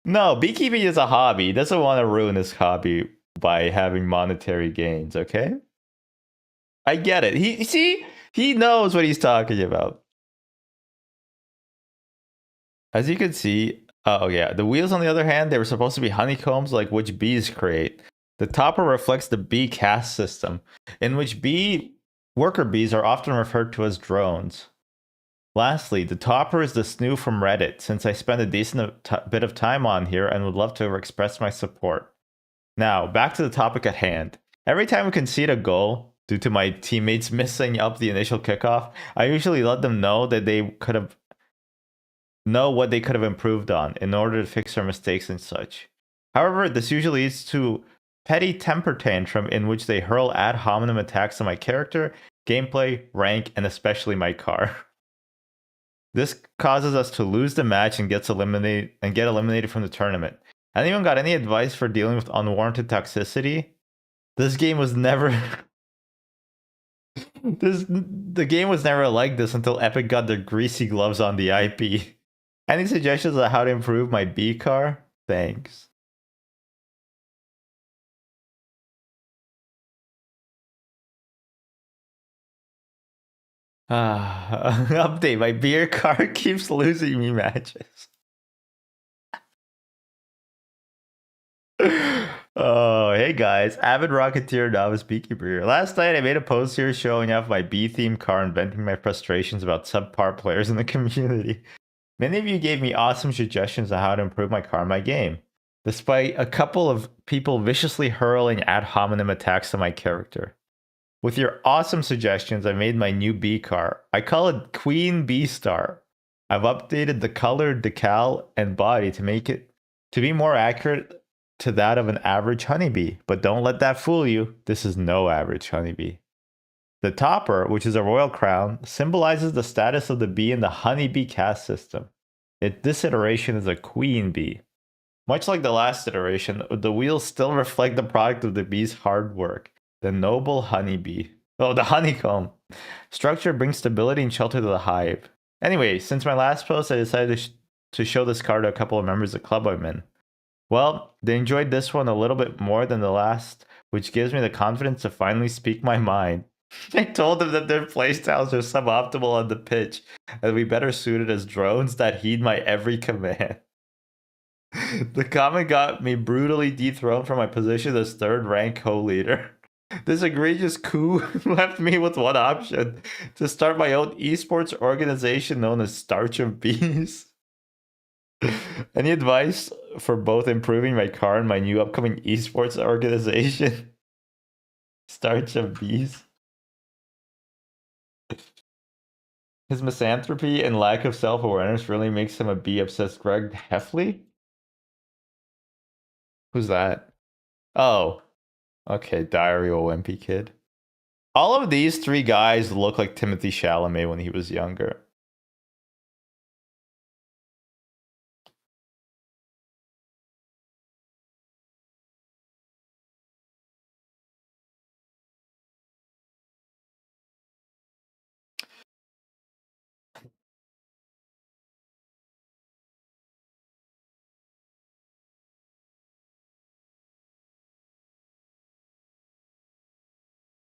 No, beekeeping is a hobby. He doesn't want to ruin his hobby by having monetary gains, okay? I get it. He knows what he's talking about. As you can see, oh yeah, the wheels on the other hand, they were supposed to be honeycombs like which bees create. The topper reflects the bee caste system, in which worker bees are often referred to as drones. Lastly, the topper is the snoo from Reddit, since I spend a decent bit of time on here and would love to express my support. Now, back to the topic at hand. Every time we concede a goal, due to my teammates messing up the initial kickoff, I usually let them know that they know what they could have improved on in order to fix their mistakes and such. However, this usually leads to petty temper tantrum in which they hurl ad hominem attacks on my character, gameplay, rank, and especially my car. This causes us to lose the match and get eliminated from the tournament. Anyone got any advice for dealing with unwarranted toxicity? This game was never the game was never like this until Epic got their greasy gloves on the IP. Any suggestions on how to improve my B car? Thanks. Update, my beer car keeps losing me matches. Oh, hey guys, avid rocketeer novice beekeeper here. Last night I made a post here showing off my bee-themed car and venting my frustrations about subpar players in the community. Many of you gave me awesome suggestions on how to improve my car in my game, despite a couple of people viciously hurling ad hominem attacks on my character. With your awesome suggestions, I made my new bee car. I call it Queen Bee Star. I've updated the color, decal, and body to make it to be more accurate to that of an average honeybee. But don't let that fool you. This is no average honeybee. The topper, which is a royal crown, symbolizes the status of the bee in the honeybee caste system. This iteration is a queen bee. Much like the last iteration, the wheels still reflect the product of the bee's hard work. The noble honeybee. Oh, the honeycomb. Structure brings stability and shelter to the hive. Anyway, since my last post, I decided to show this card to a couple of members of the club I'm in. Well, they enjoyed this one a little bit more than the last, which gives me the confidence to finally speak my mind. I told them that their playstyles are suboptimal on the pitch, and we better suited as drones that heed my every command. The comment got me brutally dethroned from my position as third rank co-leader. This egregious coup left me with one option: to start my own esports organization known as Starch of Bees. Any advice for both improving my car and my new upcoming esports organization? Starch of Bees. His misanthropy and lack of self-awareness really makes him a bee-obsessed Greg Heffley? Who's that? Oh. Okay, Diary of a Wimpy Kid. All of these three guys look like Timothy Chalamet when he was younger.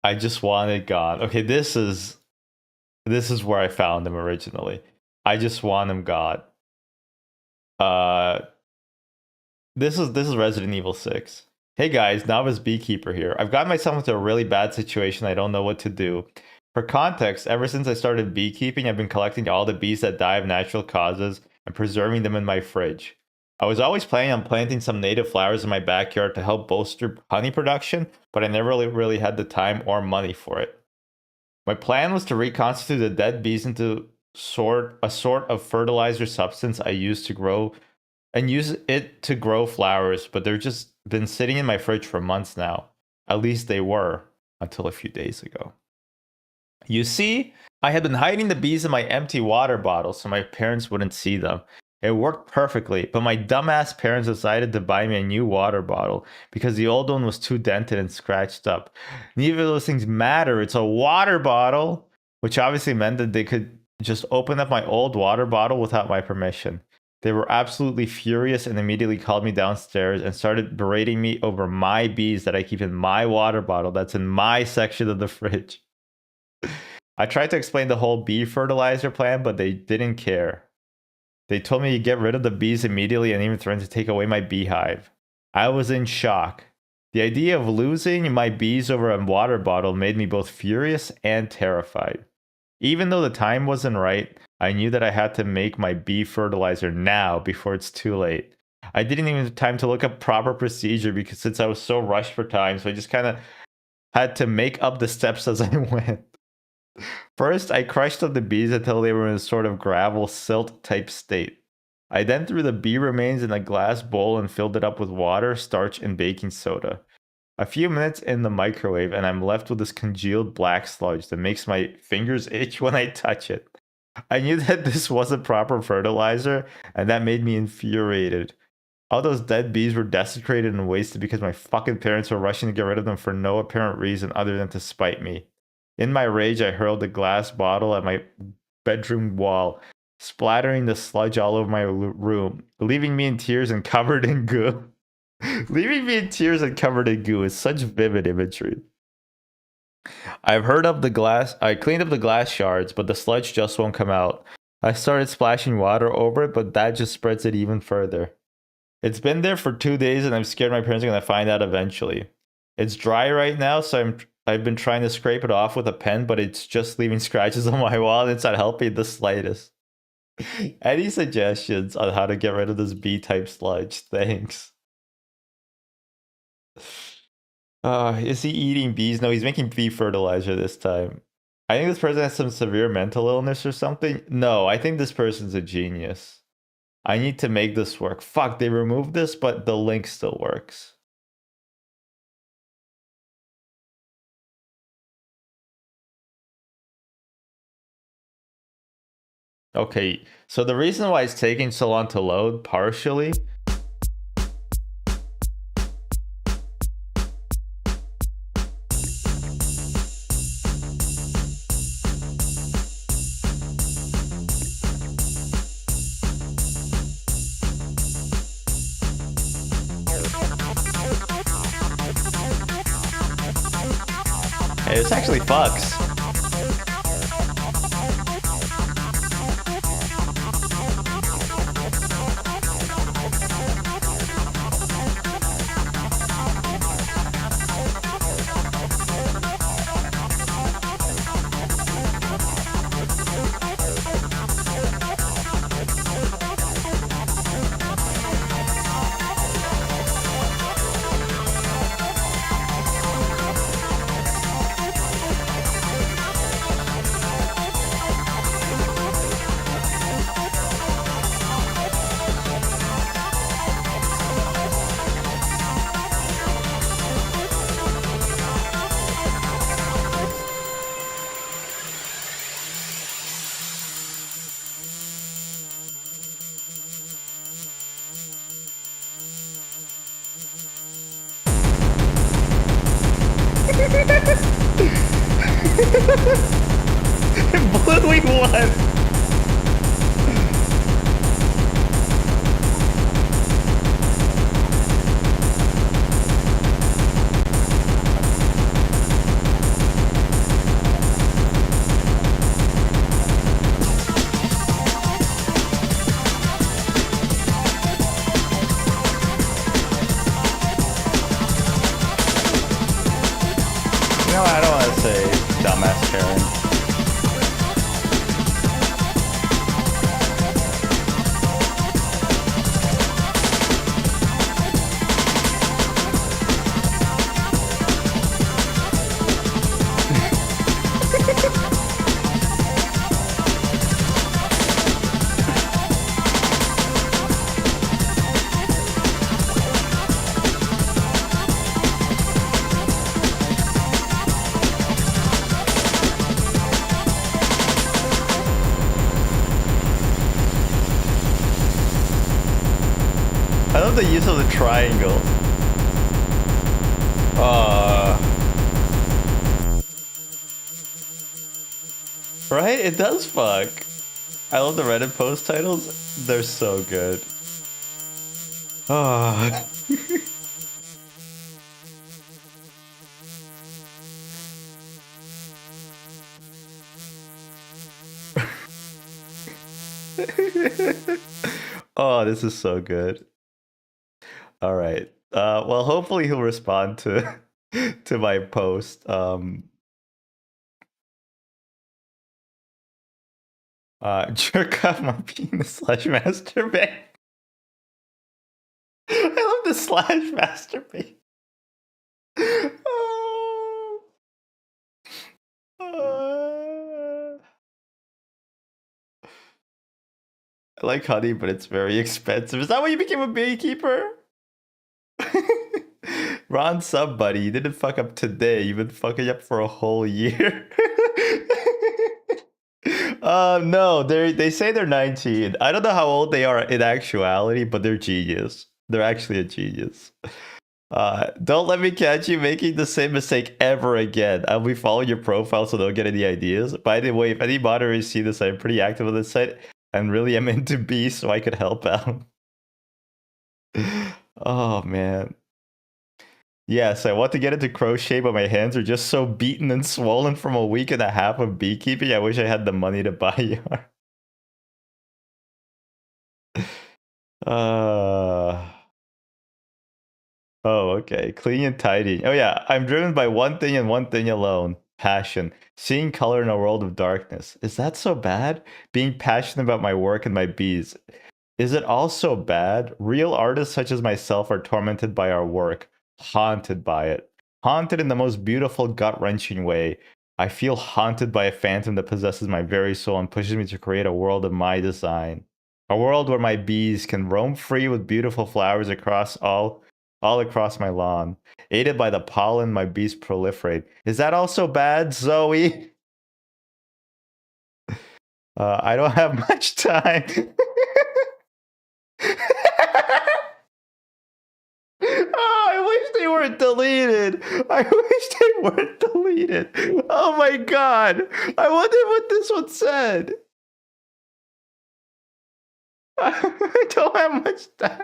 I just wanted God. Okay, this is where I found him originally. I just want him God. This is Resident Evil 6. Hey guys, novice beekeeper here. I've got myself into a really bad situation. I don't know what to do. For context, ever since I started beekeeping, I've been collecting all the bees that die of natural causes and preserving them in my fridge. I was always planning on planting some native flowers in my backyard to help bolster honey production, but I never really had the time or money for it. My plan was to reconstitute the dead bees into a sort of fertilizer substance I use to grow and use it to grow flowers, but they've just been sitting in my fridge for months now. At least they were until a few days ago. You see, I had been hiding the bees in my empty water bottle so my parents wouldn't see them. It worked perfectly, but my dumbass parents decided to buy me a new water bottle because the old one was too dented and scratched up. Neither of those things matter. It's a water bottle, which obviously meant that they could just open up my old water bottle without my permission. They were absolutely furious and immediately called me downstairs and started berating me over my bees that I keep in my water bottle that's in my section of the fridge. I tried to explain the whole bee fertilizer plan, but they didn't care. They told me to get rid of the bees immediately and even threatened to take away my beehive. I was in shock. The idea of losing my bees over a water bottle made me both furious and terrified. Even though the time wasn't right, I knew that I had to make my bee fertilizer now before it's too late. I didn't even have time to look up proper procedure because since I was so rushed for time, so I just kind of had to make up the steps as I went. First, I crushed up the bees until they were in a sort of gravel silt type state. I then threw the bee remains in a glass bowl and filled it up with water, starch, and baking soda. A few minutes in the microwave and I'm left with this congealed black sludge that makes my fingers itch when I touch it. I knew that this wasn't proper fertilizer and that made me infuriated. All those dead bees were desecrated and wasted because my fucking parents were rushing to get rid of them for no apparent reason other than to spite me. In my rage, I hurled the glass bottle at my bedroom wall, splattering the sludge all over my room, leaving me in tears and covered in goo. Leaving me in tears and covered in goo is such vivid imagery. I cleaned up the glass shards, but the sludge just won't come out. I started splashing water over it, but that just spreads it even further. It's been there for 2 days and I'm scared my parents are going to find out eventually. It's dry right now, so I've been trying to scrape it off with a pen, but it's just leaving scratches on my wall and it's not helping the slightest. Any suggestions on how to get rid of this bee-type sludge? Thanks. Is he eating bees? No, he's making bee fertilizer this time. I think this person has some severe mental illness or something. No, I think this person's a genius. I need to make this work. Fuck, they removed this, but the link still works. Okay, so the reason why it's taking so long to load, partially, This actually fucks. Blue, we won! No, I don't want to say dumbass Karen. I love the use of the triangle. Right? It does fuck. I love the Reddit post titles. They're so good. Oh. Oh, this is so good. All right. Well, hopefully he'll respond to to my post. Jerk off my penis / masturbate. I love the / masturbate. I like honey, but it's very expensive. Is that why you became a beekeeper? Ron sub buddy, you didn't fuck up today. You've been fucking up for a whole year. No, they say they're 19. I don't know how old they are in actuality, but they're genius. They're actually a genius. Don't let me catch you making the same mistake ever again. I'll be following your profile so they'll get any ideas. By the way, if any moderators see this, I'm pretty active on this site and really am into bees, so I could help out. Oh man. Yes, I want to get into crochet, but my hands are just so beaten and swollen from a week and a half of beekeeping. I wish I had the money to buy yarn. Oh, okay. Clean and tidy. Oh yeah, I'm driven by one thing and one thing alone. Passion. Seeing color in a world of darkness. Is that so bad? Being passionate about my work and my bees. Is it all so bad? Real artists such as myself are tormented by our work. Haunted by it. Haunted in the most beautiful, gut-wrenching way. I feel haunted by a phantom that possesses my very soul and pushes me to create a world of my design. A world where my bees can roam free with beautiful flowers across all across my lawn. Aided by the pollen, my bees proliferate. Is that also bad, Zoe? I don't have much time. Oh, I wish they weren't deleted. I wish they weren't deleted. Oh my god. I wonder what this one said. I don't have much time.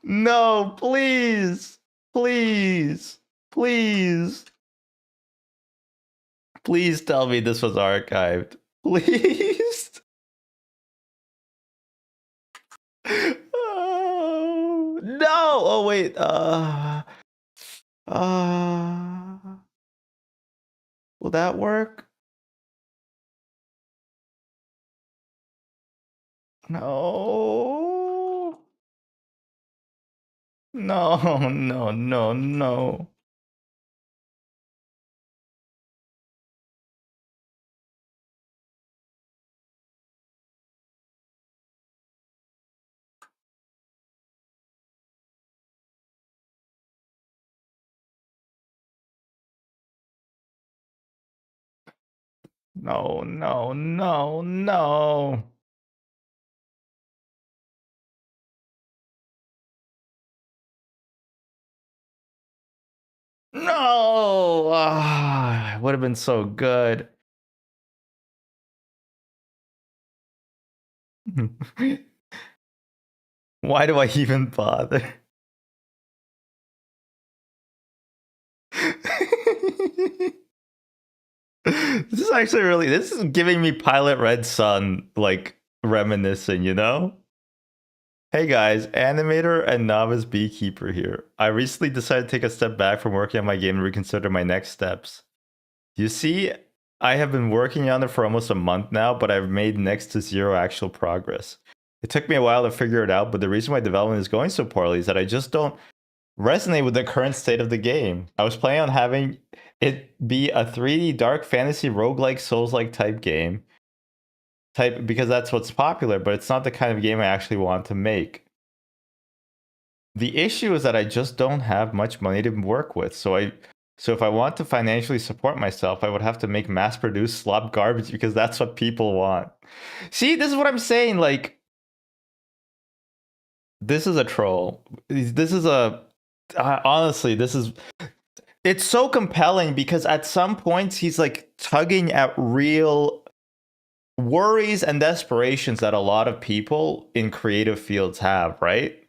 No, please. Please. Please. Please tell me this was archived. Please. Oh, no. Oh wait. Will that work? No. No, no, no, no. No, no, no, no. No! It would have been so good. Why do I even bother? This is actually really, this is giving me Pilot Red Sun, like, reminiscing, you know? Hey guys, animator and novice beekeeper here. I recently decided to take a step back from working on my game and reconsider my next steps. You see, I have been working on it for almost a month now, but I've made next to zero actual progress. It took me a while to figure it out, but the reason why development is going so poorly is that I just don't resonate with the current state of the game. I was planning on having it be a 3D dark fantasy roguelike Souls-like type game. Because that's what's popular, but it's not the kind of game I actually want to make. The issue is that I just don't have much money to work with, so if I want to financially support myself, I would have to make mass-produced slop garbage because that's what people want. See, this is what I'm saying, like, this is a troll. This is a honestly, it's so compelling because at some points he's like tugging at real worries and desperations that a lot of people in creative fields have, right?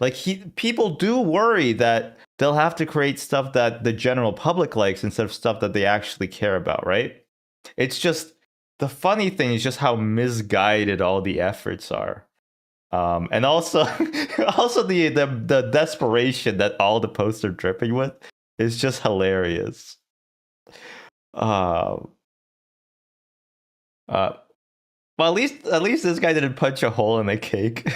Like people do worry that they'll have to create stuff that the general public likes instead of stuff that they actually care about, right? It's just the funny thing is just how misguided all the efforts are. And also also the desperation that all the posts are dripping with is just hilarious. Well, at least this guy didn't punch a hole in the cake.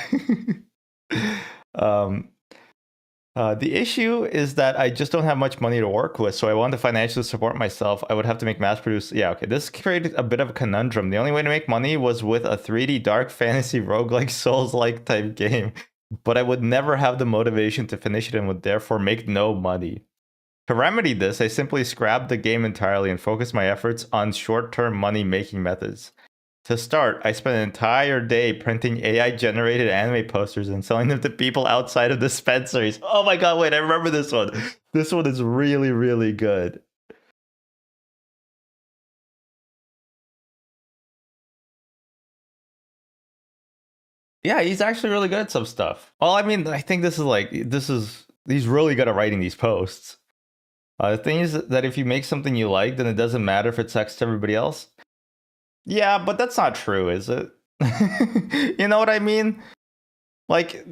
The issue is that I just don't have much money to work with, so I want to financially support myself. I would have to make mass-produced. Yeah, okay. This created a bit of a conundrum. The only way to make money was with a 3D dark fantasy roguelike Souls-like type game, but I would never have the motivation to finish it and would therefore make no money. To remedy this, I simply scrapped the game entirely and focused my efforts on short-term money-making methods. To start, I spent an entire day printing AI-generated anime posters and selling them to people outside of dispensaries. Oh my god, wait, I remember this one. This one is really, really good. Yeah, he's actually really good at some stuff. Well, I mean, I think he's really good at writing these posts. The thing is that if you make something you like, then it doesn't matter if it sucks to everybody else. Yeah, but that's not true, is it? You know what I mean? Like,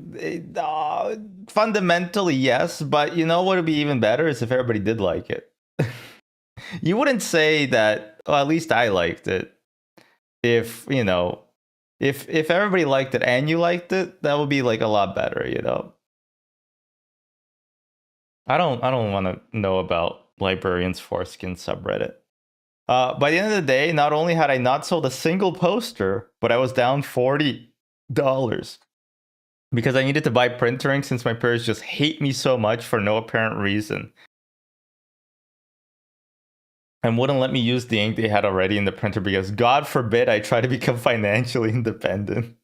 fundamentally, yes, but you know what would be even better is if everybody did like it. You wouldn't say that, well, at least I liked it. If, you know, if everybody liked it and you liked it, that would be like a lot better, you know? I don't want to know about Librarian's Foreskin subreddit. By the end of the day, not only had I not sold a single poster, but I was down $40 because I needed to buy printer ink since my parents just hate me so much for no apparent reason and wouldn't let me use the ink they had already in the printer because God forbid I try to become financially independent.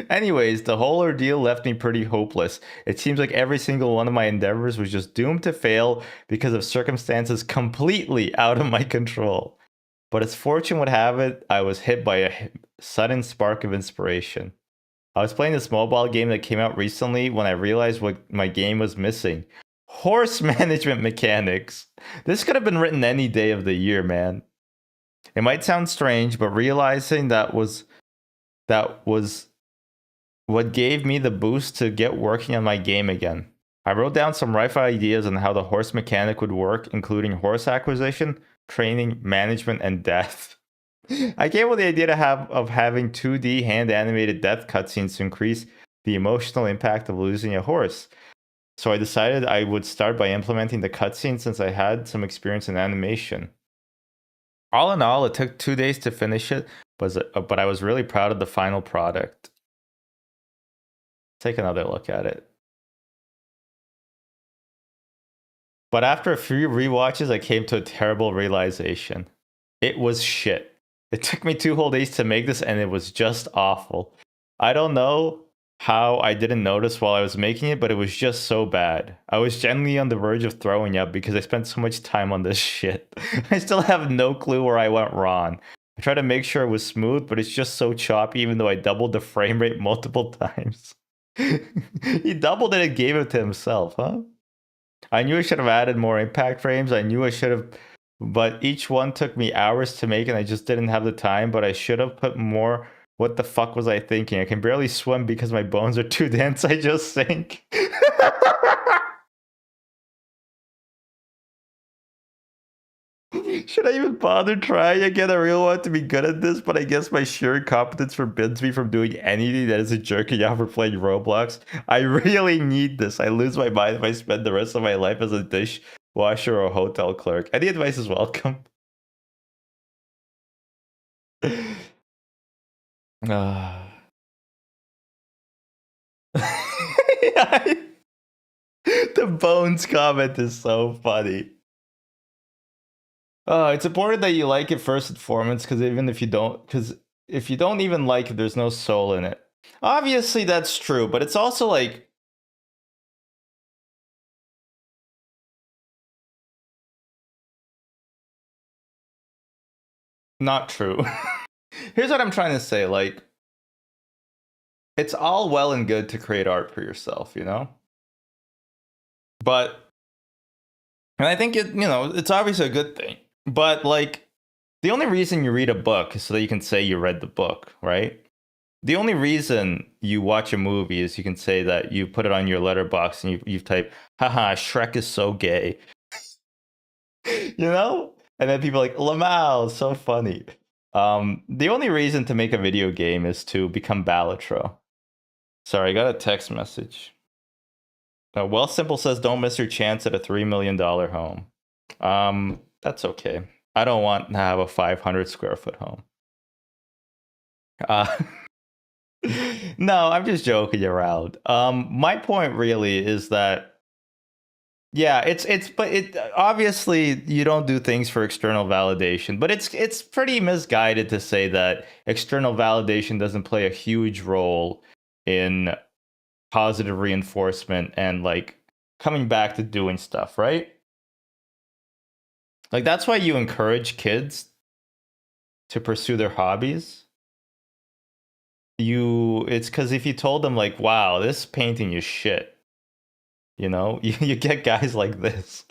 Anyways, the whole ordeal left me pretty hopeless. It seems like every single one of my endeavors was just doomed to fail because of circumstances completely out of my control. But as fortune would have it, I was hit by a sudden spark of inspiration. I was playing this mobile game that came out recently when I realized what my game was missing. Horse management mechanics. This could have been written any day of the year, man. It might sound strange, but realizing that was what gave me the boost to get working on my game again. I wrote down some rough ideas on how the horse mechanic would work, including horse acquisition, training, management, and death. I came up with the idea of having 2D hand animated death cutscenes to increase the emotional impact of losing a horse. So I decided I would start by implementing the cutscene since I had some experience in animation. All in all, it took 2 days to finish it, but I was really proud of the final product. Take another look at it. But after a few rewatches, I came to a terrible realization. It was shit. It took me 2 whole days to make this, and it was just awful. I don't know how I didn't notice while I was making it, but it was just so bad. I was genuinely on the verge of throwing up because I spent so much time on this shit. I still have no clue where I went wrong. I tried to make sure it was smooth, but it's just so choppy even though I doubled the frame rate multiple times. He doubled it and gave it to himself, huh? I knew I should have added more impact frames. I knew I should have, but each one took me hours to make and I just didn't have the time, but I should have put more. What the fuck was I thinking? I can barely swim because my bones are too dense. I just sink. Should I even bother trying again? I really want to be good at this, but I guess my sheer incompetence forbids me from doing anything that isn't jerking off or playing Roblox. I really need this. I lose my mind if I spend the rest of my life as a dishwasher or hotel clerk. Any advice is welcome. The bones comment is so funny. It's important that you like it first and foremost, because if you don't even like it, there's no soul in it. Obviously, that's true, but it's also like, not true. Here's what I'm trying to say, like, it's all well and good to create art for yourself, you know? But, and I think it's obviously a good thing. But like, the only reason you read a book is so that you can say you read the book, right? The only reason you watch a movie is you can say that you put it on your letterbox and you've typed, haha, Shrek is so gay. You know? And then people are like, Lamau, so funny. The only reason to make a video game is to become Balatro. Sorry, I got a text message. Well Simple says, don't miss your chance at a $3 million home. That's okay. I don't want to have a 500 square foot home. No, I'm just joking around. My point really is that, yeah, but it obviously you don't do things for external validation, but it's pretty misguided to say that external validation doesn't play a huge role in positive reinforcement and like coming back to doing stuff, right? Like that's why you encourage kids to pursue their hobbies. It's because if you told them like, wow, this painting is shit, you get guys like this.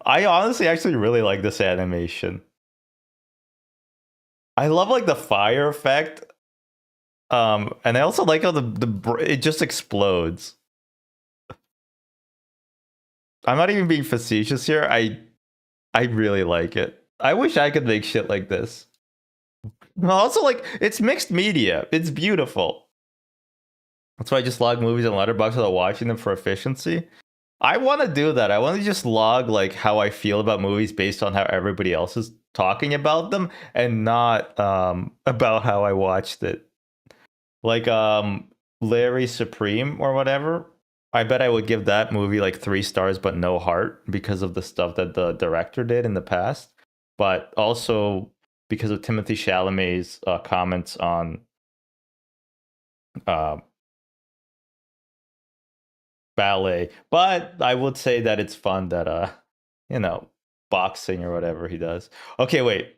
I honestly actually really like this animation. I love like the fire effect. And I also like how it just explodes. I'm not even being facetious here. I really like it. I wish I could make shit like this. Also, like, it's mixed media. It's beautiful. That's why I just log movies on Letterboxd without watching them for efficiency. I want to do that. I want to just log like how I feel about movies based on how everybody else is talking about them, and not about how I watched it. Like Larry Supreme or whatever. I bet I would give that movie like 3 stars, but no heart because of the stuff that the director did in the past. But also because of Timothy Chalamet's comments on ballet. But I would say that it's fun that boxing or whatever he does. Okay, wait.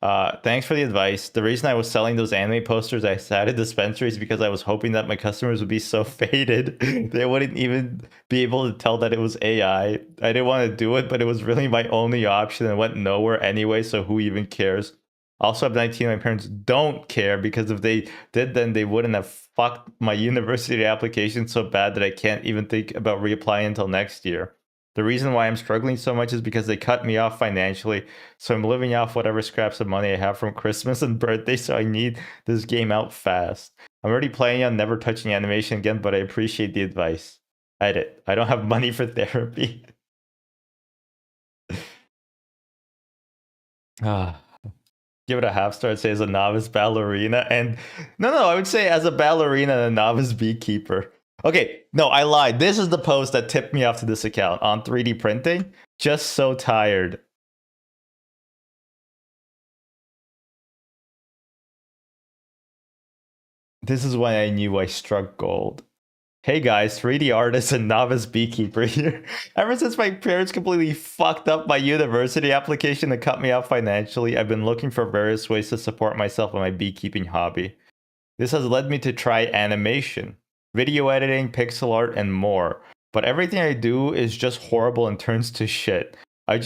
Thanks for the advice. The reason I was selling those anime posters I had at dispensaries because I was hoping that my customers would be so faded they wouldn't even be able to tell that it was AI. I didn't want to do it, but it was really my only option and went nowhere anyway, so who even cares? Also, I'm 19, my parents don't care because if they did, then they wouldn't have fucked my university application so bad that I can't even think about reapplying until next year. The reason why I'm struggling so much is because they cut me off financially, so I'm living off whatever scraps of money I have from Christmas and birthday, so I need this game out fast. I'm already planning on never touching animation again, but I appreciate the advice. Edit. I don't have money for therapy. Give it a half star. I'd say as a novice ballerina, and no, I would say as a ballerina and a novice beekeeper. Okay, no, I lied. This is the post that tipped me off to this account on 3D printing. Just so tired. This is when I knew I struck gold. Hey guys, 3D artist and novice beekeeper here. Ever since my parents completely fucked up my university application and cut me off financially, I've been looking for various ways to support myself in my beekeeping hobby. This has led me to try animation, video editing, pixel art, and more. But everything I do is just horrible and turns to shit. I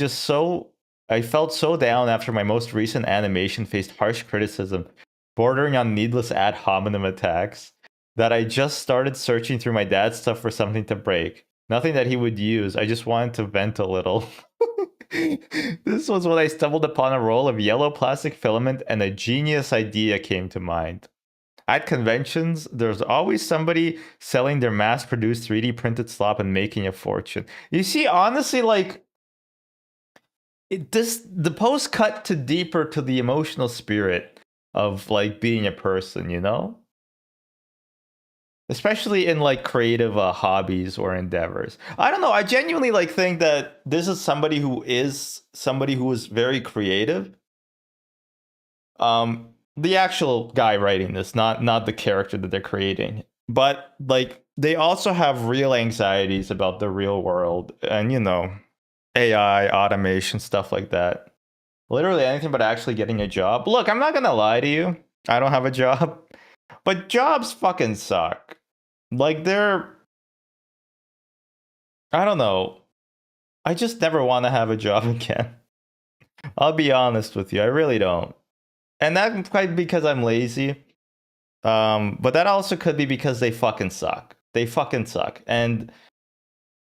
felt so down after my most recent animation faced harsh criticism, bordering on needless ad hominem attacks, that I just started searching through my dad's stuff for something to break. Nothing that he would use. I just wanted to vent a little. This was when I stumbled upon a roll of yellow plastic filament and a genius idea came to mind. At conventions, there's always somebody selling their mass-produced 3D printed slop and making a fortune. You see, honestly, like, the post cut to deeper to the emotional spirit of like being a person, you know? Especially in like creative hobbies or endeavors. I don't know. I genuinely like think that this is somebody who is very creative. The actual guy writing this, not the character that they're creating, but like they also have real anxieties about the real world and AI, automation, stuff like that. Literally anything but actually getting a job. Look, I'm not gonna lie to you. I don't have a job, but jobs fucking suck. Like I don't know. I just never want to have a job again. I'll be honest with you. I really don't. And that quite because I'm lazy. But that also could be because they fucking suck. They fucking suck. And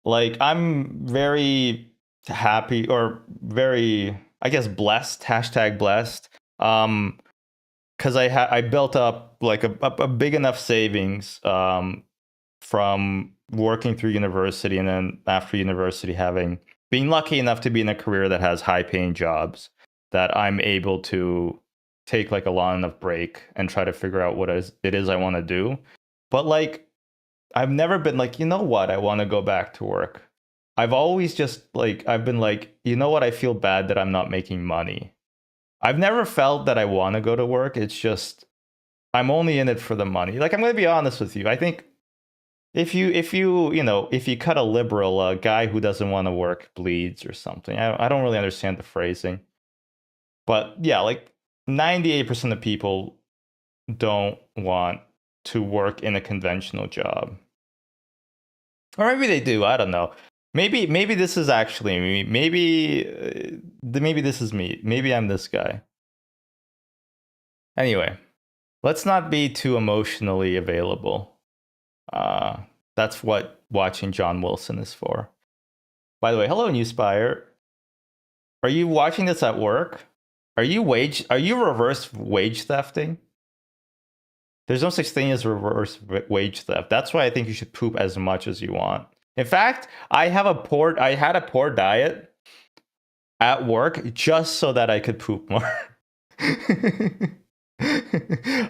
like I'm very happy or very, I guess, blessed, #blessed. Because I built up like a big enough savings from working through university and then after university being lucky enough to be in a career that has high paying jobs that I'm able to take like a long enough break and try to figure out what it is I want to do. But like I've never been like, you know what, I want to go back to work. I've always just like I've been like, you know what, I feel bad that I'm not making money. I've never felt that I want to go to work. It's just I'm only in it for the money. Like I'm going to be honest with you. I think if you cut a liberal, a guy who doesn't want to work bleeds or something. I don't really understand the phrasing. But yeah, like 98% of people don't want to work in a conventional job. Or maybe they do, I don't know. Maybe this is actually me. Maybe this is me. Maybe I'm this guy. Anyway, let's not be too emotionally available. That's what watching John Wilson is for. By the way, hello, Newspire. Are you watching this at work? Are you reverse wage thefting? There's no such thing as reverse wage theft. That's why I think you should poop as much as you want. In fact, I had a poor diet at work just so that I could poop more.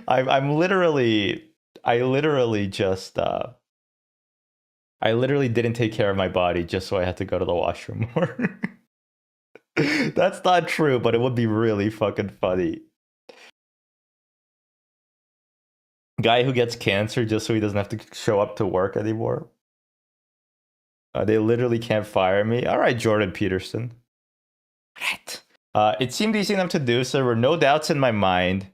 I literally didn't take care of my body just so I had to go to the washroom more. That's not true, but it would be really fucking funny. Guy who gets cancer just so he doesn't have to show up to work anymore. They literally can't fire me. All right, Jordan Peterson. What? It seemed easy enough to do, so there were no doubts in my mind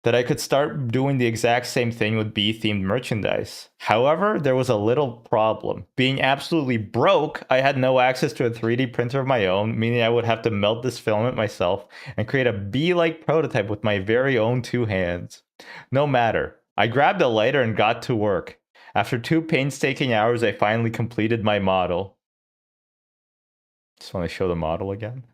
that I could start doing the exact same thing with bee-themed merchandise. However, there was a little problem. Being absolutely broke, I had no access to a 3D printer of my own, meaning I would have to melt this filament myself and create a bee-like prototype with my very own 2 hands. No matter. I grabbed a lighter and got to work. After 2 painstaking hours, I finally completed my model. Just want to show the model again.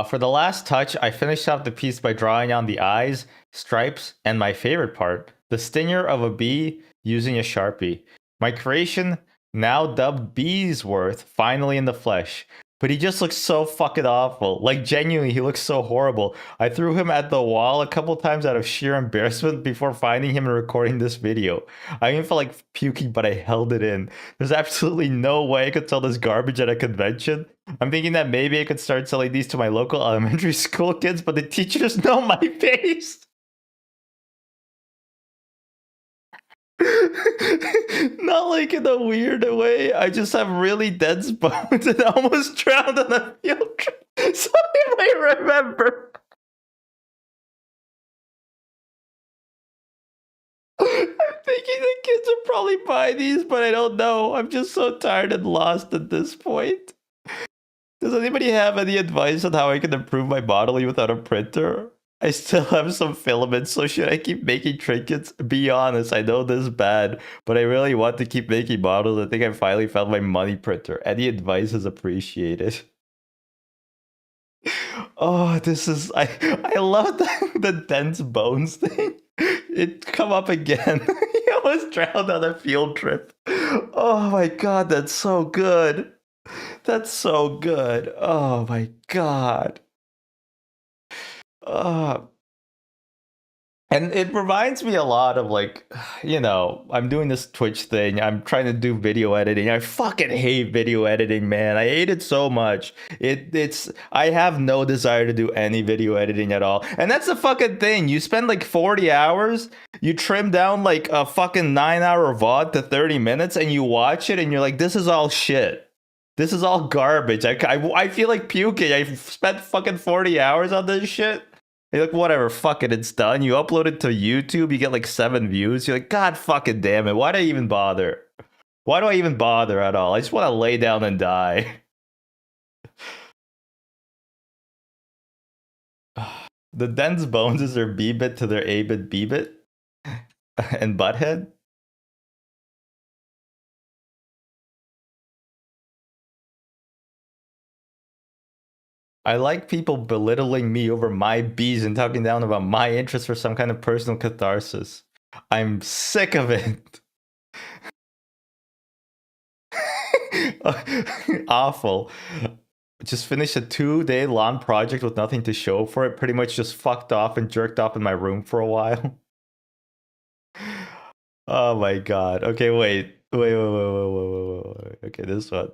For the last touch, I finished off the piece by drawing on the eyes, stripes, and my favorite part, the stinger of a bee using a Sharpie. My creation, now dubbed Beesworth, finally in the flesh. But he just looks so fucking awful. Like, genuinely, he looks so horrible. I threw him at the wall a couple times out of sheer embarrassment before finding him and recording this video. I even felt like puking, but I held it in. There's absolutely no way I could sell this garbage at a convention. I'm thinking that maybe I could start selling these to my local elementary school kids, but the teachers know my face. Not like in a weird way. I just have really dense bones and almost drowned on a field trip. So you might remember. I'm thinking the kids will probably buy these, but I don't know. I'm just so tired and lost at this point. Does anybody have any advice on how I can improve my modeling without a printer? I still have some filaments, so should I keep making trinkets? Be honest, I know this is bad, but I really want to keep making models. I think I finally found my money printer. Any advice is appreciated. Oh, this is... I love the dense bones thing. It come up again. He almost drowned on a field trip. Oh my god, that's so good. That's so good. Oh my god. And it reminds me a lot of, like, you know, I'm doing this Twitch thing. I'm trying to do video editing. I fucking hate video editing, man. I hate it so much. I have no desire to do any video editing at all. And that's the fucking thing. You spend like 40 hours, you trim down like a fucking 9-hour VOD to 30 minutes, and you watch it and you're like, this is all shit. This is all garbage. I feel like puking. I spent fucking 40 hours on this shit. You're like, whatever, fuck it, it's done. You upload it to YouTube, you get like 7 views. You're like, God fucking damn it. Why do I even bother? Why do I even bother at all? I just want to lay down and die. The dense bones is their B-bit to their A-bit B-bit. And butthead. I like people belittling me over my bees and talking down about my interest for some kind of personal catharsis. I'm sick of it. Awful. Just finished a 2-day long project with nothing to show for it. Pretty much just fucked off and jerked off in my room for a while. Oh my god. Okay, wait. Okay, this one.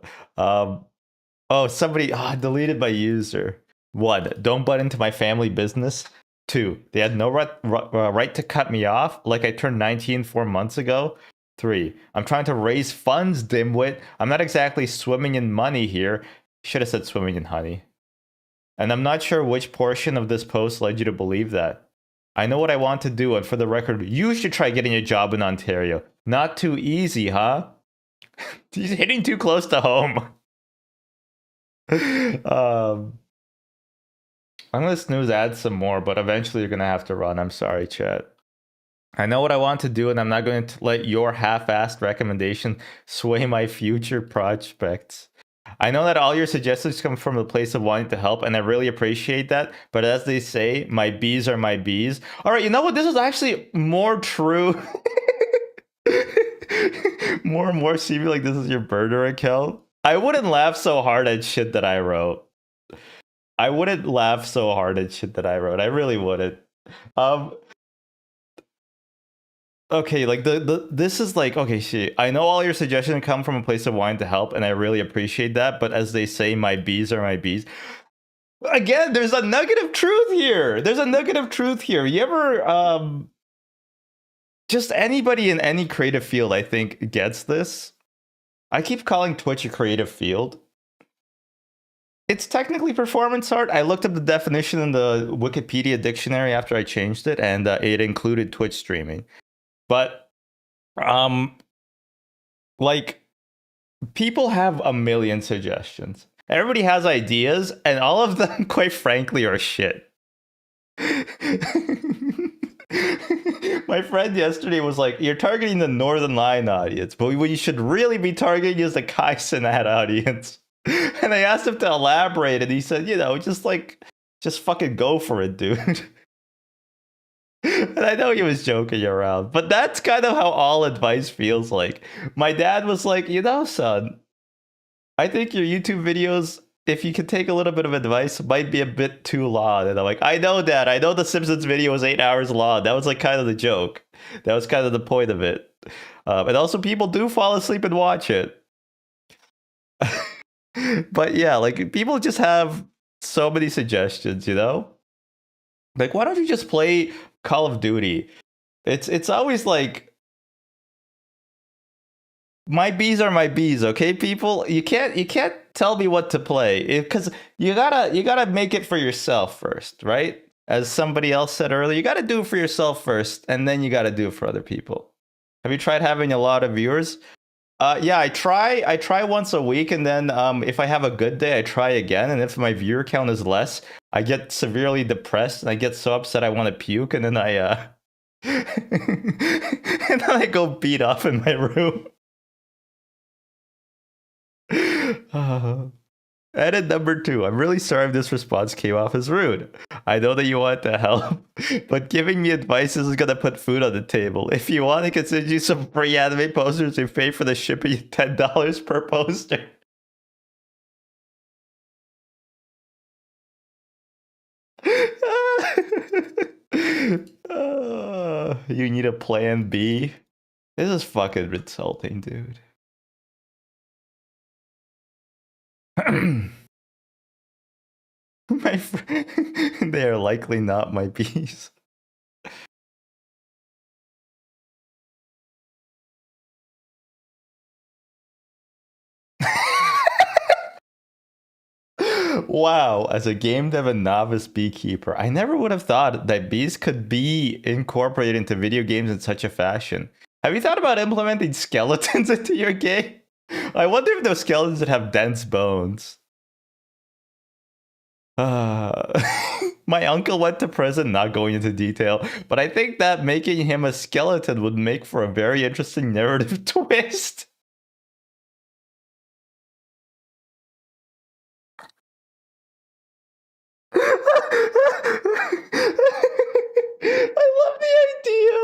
Oh, somebody deleted my user. 1. Don't butt into my family business. 2. They had no right to cut me off like I turned 19 4 months ago. 3. I'm trying to raise funds, dimwit. I'm not exactly swimming in money here. Should have said swimming in honey. And I'm not sure which portion of this post led you to believe that. I know what I want to do, and for the record, you should try getting a job in Ontario. Not too easy, huh? He's hitting too close to home. I'm gonna snooze ads some more, but eventually you're gonna have to run. I'm sorry, chat. I know what I want to do, and I'm not going to let your half-assed recommendation sway my future prospects. I know that all your suggestions come from a place of wanting to help, and I really appreciate that. But as they say, my bees are my bees. All right, you know what? This is actually more true. More and more seeming like this is your burner account. I wouldn't laugh so hard at shit that I wrote. I wouldn't laugh so hard at shit that I wrote. I really wouldn't. Okay, like this is like, okay, shit. I know all your suggestions come from a place of wanting to help, and I really appreciate that. But as they say, my bees are my bees. Again, there's a nugget of truth here. There's a nugget of truth here. You ever just anybody in any creative field, I think, gets this. I keep calling Twitch a creative field. It's technically performance art. I looked up the definition in the Wikipedia dictionary after I changed it, and it included Twitch streaming. But, like, people have a million suggestions. Everybody has ideas, and all of them, quite frankly, are shit. My friend yesterday was like, you're targeting the Northern Line audience, but what you should really be targeting is the Kai Cenat audience. And I asked him to elaborate, and he said, you know, just fucking go for it, dude. And I know he was joking around, but that's kind of how all advice feels like. My dad was like, you know, son, I think your YouTube videos, if you could take a little bit of advice, might be a bit too long. And I'm like, I know, Dad. I know the Simpsons video was 8 hours long. That was like kind of the joke. That was kind of the point of it. And also, people do fall asleep and watch it. But yeah, like, people just have so many suggestions, you know? Like, why don't you just play Call of Duty? It's always like, my bees are my bees, okay, people? You can't tell me what to play, because you gotta make it for yourself first, right? As somebody else said earlier, you gotta do it for yourself first, and then you gotta do it for other people. Have you tried having a lot of viewers? Yeah, I try once a week, and then if I have a good day, I try again. And if my viewer count is less, I get severely depressed, and I get so upset I want to puke, and then and then I go beat up in my room. Edit number 2. I'm really sorry if this response came off as rude. I know that you want to help, but giving me advice isn't gonna put food on the table. If you want, I can send you some free anime posters and pay for the shipping $10 per poster. You need a plan B? This is fucking insulting, dude. They are likely not my bees. Wow, as a game dev and novice beekeeper, I never would have thought that bees could be incorporated into video games in such a fashion. Have you thought about implementing skeletons into your game? I wonder if those skeletons would have dense bones. My uncle went to prison, not going into detail, but I think that making him a skeleton would make for a very interesting narrative twist. I love the idea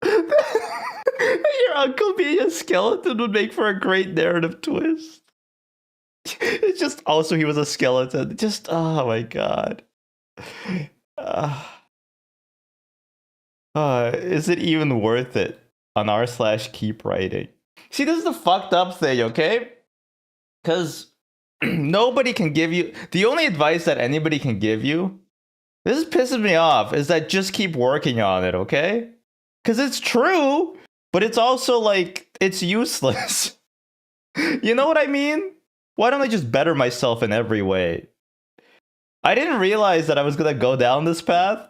that your uncle being a skeleton would make for a great narrative twist. It's just also he was a skeleton. Just, oh my god. Is it even worth it on r/keep writing? See, this is the fucked up thing, okay? Because nobody can give you, the only advice that anybody can give you, this pisses me off, is that just keep working on it, okay? Because it's true, but it's also like, it's useless. You know what I mean? Why don't I just better myself in every way? I didn't realize that I was gonna go down this path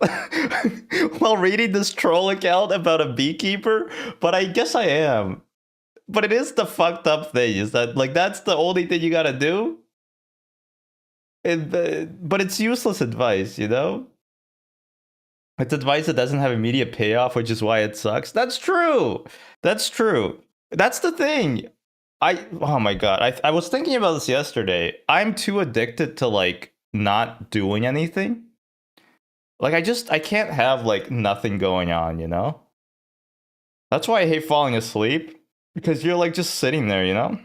while reading this troll account about a beekeeper, but I guess I am. But it is the fucked up thing, is that, like, that's the only thing you gotta do? But it's useless advice, you know? It's advice that doesn't have immediate payoff, which is why it sucks. That's true! That's true. That's the thing. Oh my god, I was thinking about this yesterday. I'm too addicted to, like, not doing anything. Like, I can't have, like, nothing going on, you know? That's why I hate falling asleep, because you're, like, just sitting there, you know?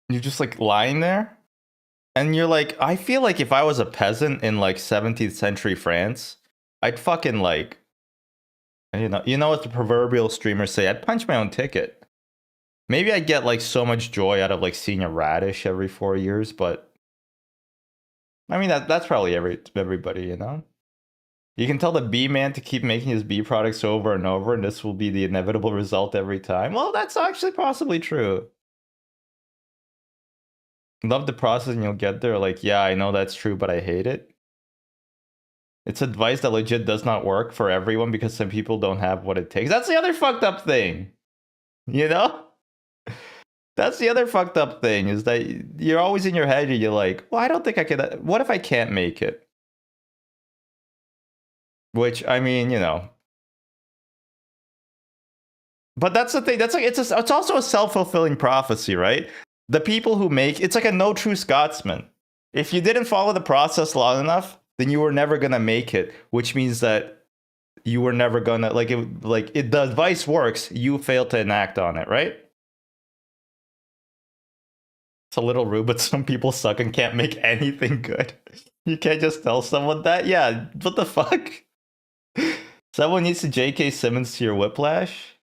You're just, like, lying there, and you're like, I feel like if I was a peasant in, like, 17th century France, I'd fucking, like, you know what the proverbial streamers say, I'd punch my own ticket. Maybe I get, like, so much joy out of, like, seeing a radish every 4 years, but I mean, that's probably everybody, you know? You can tell the bee man to keep making his bee products over and over, and this will be the inevitable result every time. Well, that's actually possibly true. Love the process and you'll get there. Like, yeah, I know that's true, but I hate it. It's advice that legit does not work for everyone because some people don't have what it takes. That's the other fucked up thing. You know? That's the other fucked up thing, is that you're always in your head and you're like, well, I don't think I could. What if I can't make it? Which, I mean, you know. But that's the thing. That's like it's also a self-fulfilling prophecy, right? The people who make it's like a no true Scotsman. If you didn't follow the process long enough, then you were never gonna make it, which means that you were never gonna the advice works, you fail to enact on it, right? It's a little rude, but some people suck and can't make anything good. You can't just tell someone that. Yeah, what the fuck? Someone needs to J.K. Simmons to your Whiplash.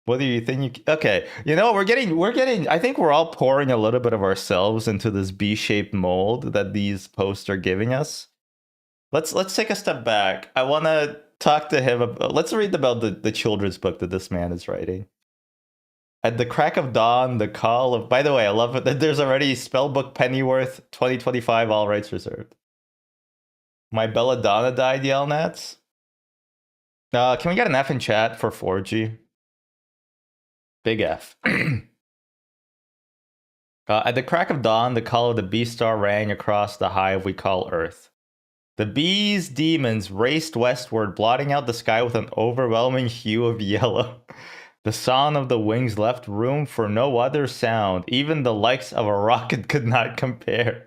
What do you think? Okay, you know, we're getting. I think we're all pouring a little bit of ourselves into this B-shaped mold that these posts are giving us. Let's take a step back. I want to talk to him about. Let's read about the children's book that this man is writing. At the crack of dawn, the call of. By the way, I love it that there's already Spellbook Pennyworth 2025, all rights reserved. My belladonna died, Yelnats. Can we get an F in chat for 4G? Big F. At the crack of dawn, the call of the bee star rang across the hive we call Earth. The bees' demons raced westward, blotting out the sky with an overwhelming hue of yellow. The sound of the wings left room for no other sound. Even the likes of a rocket could not compare.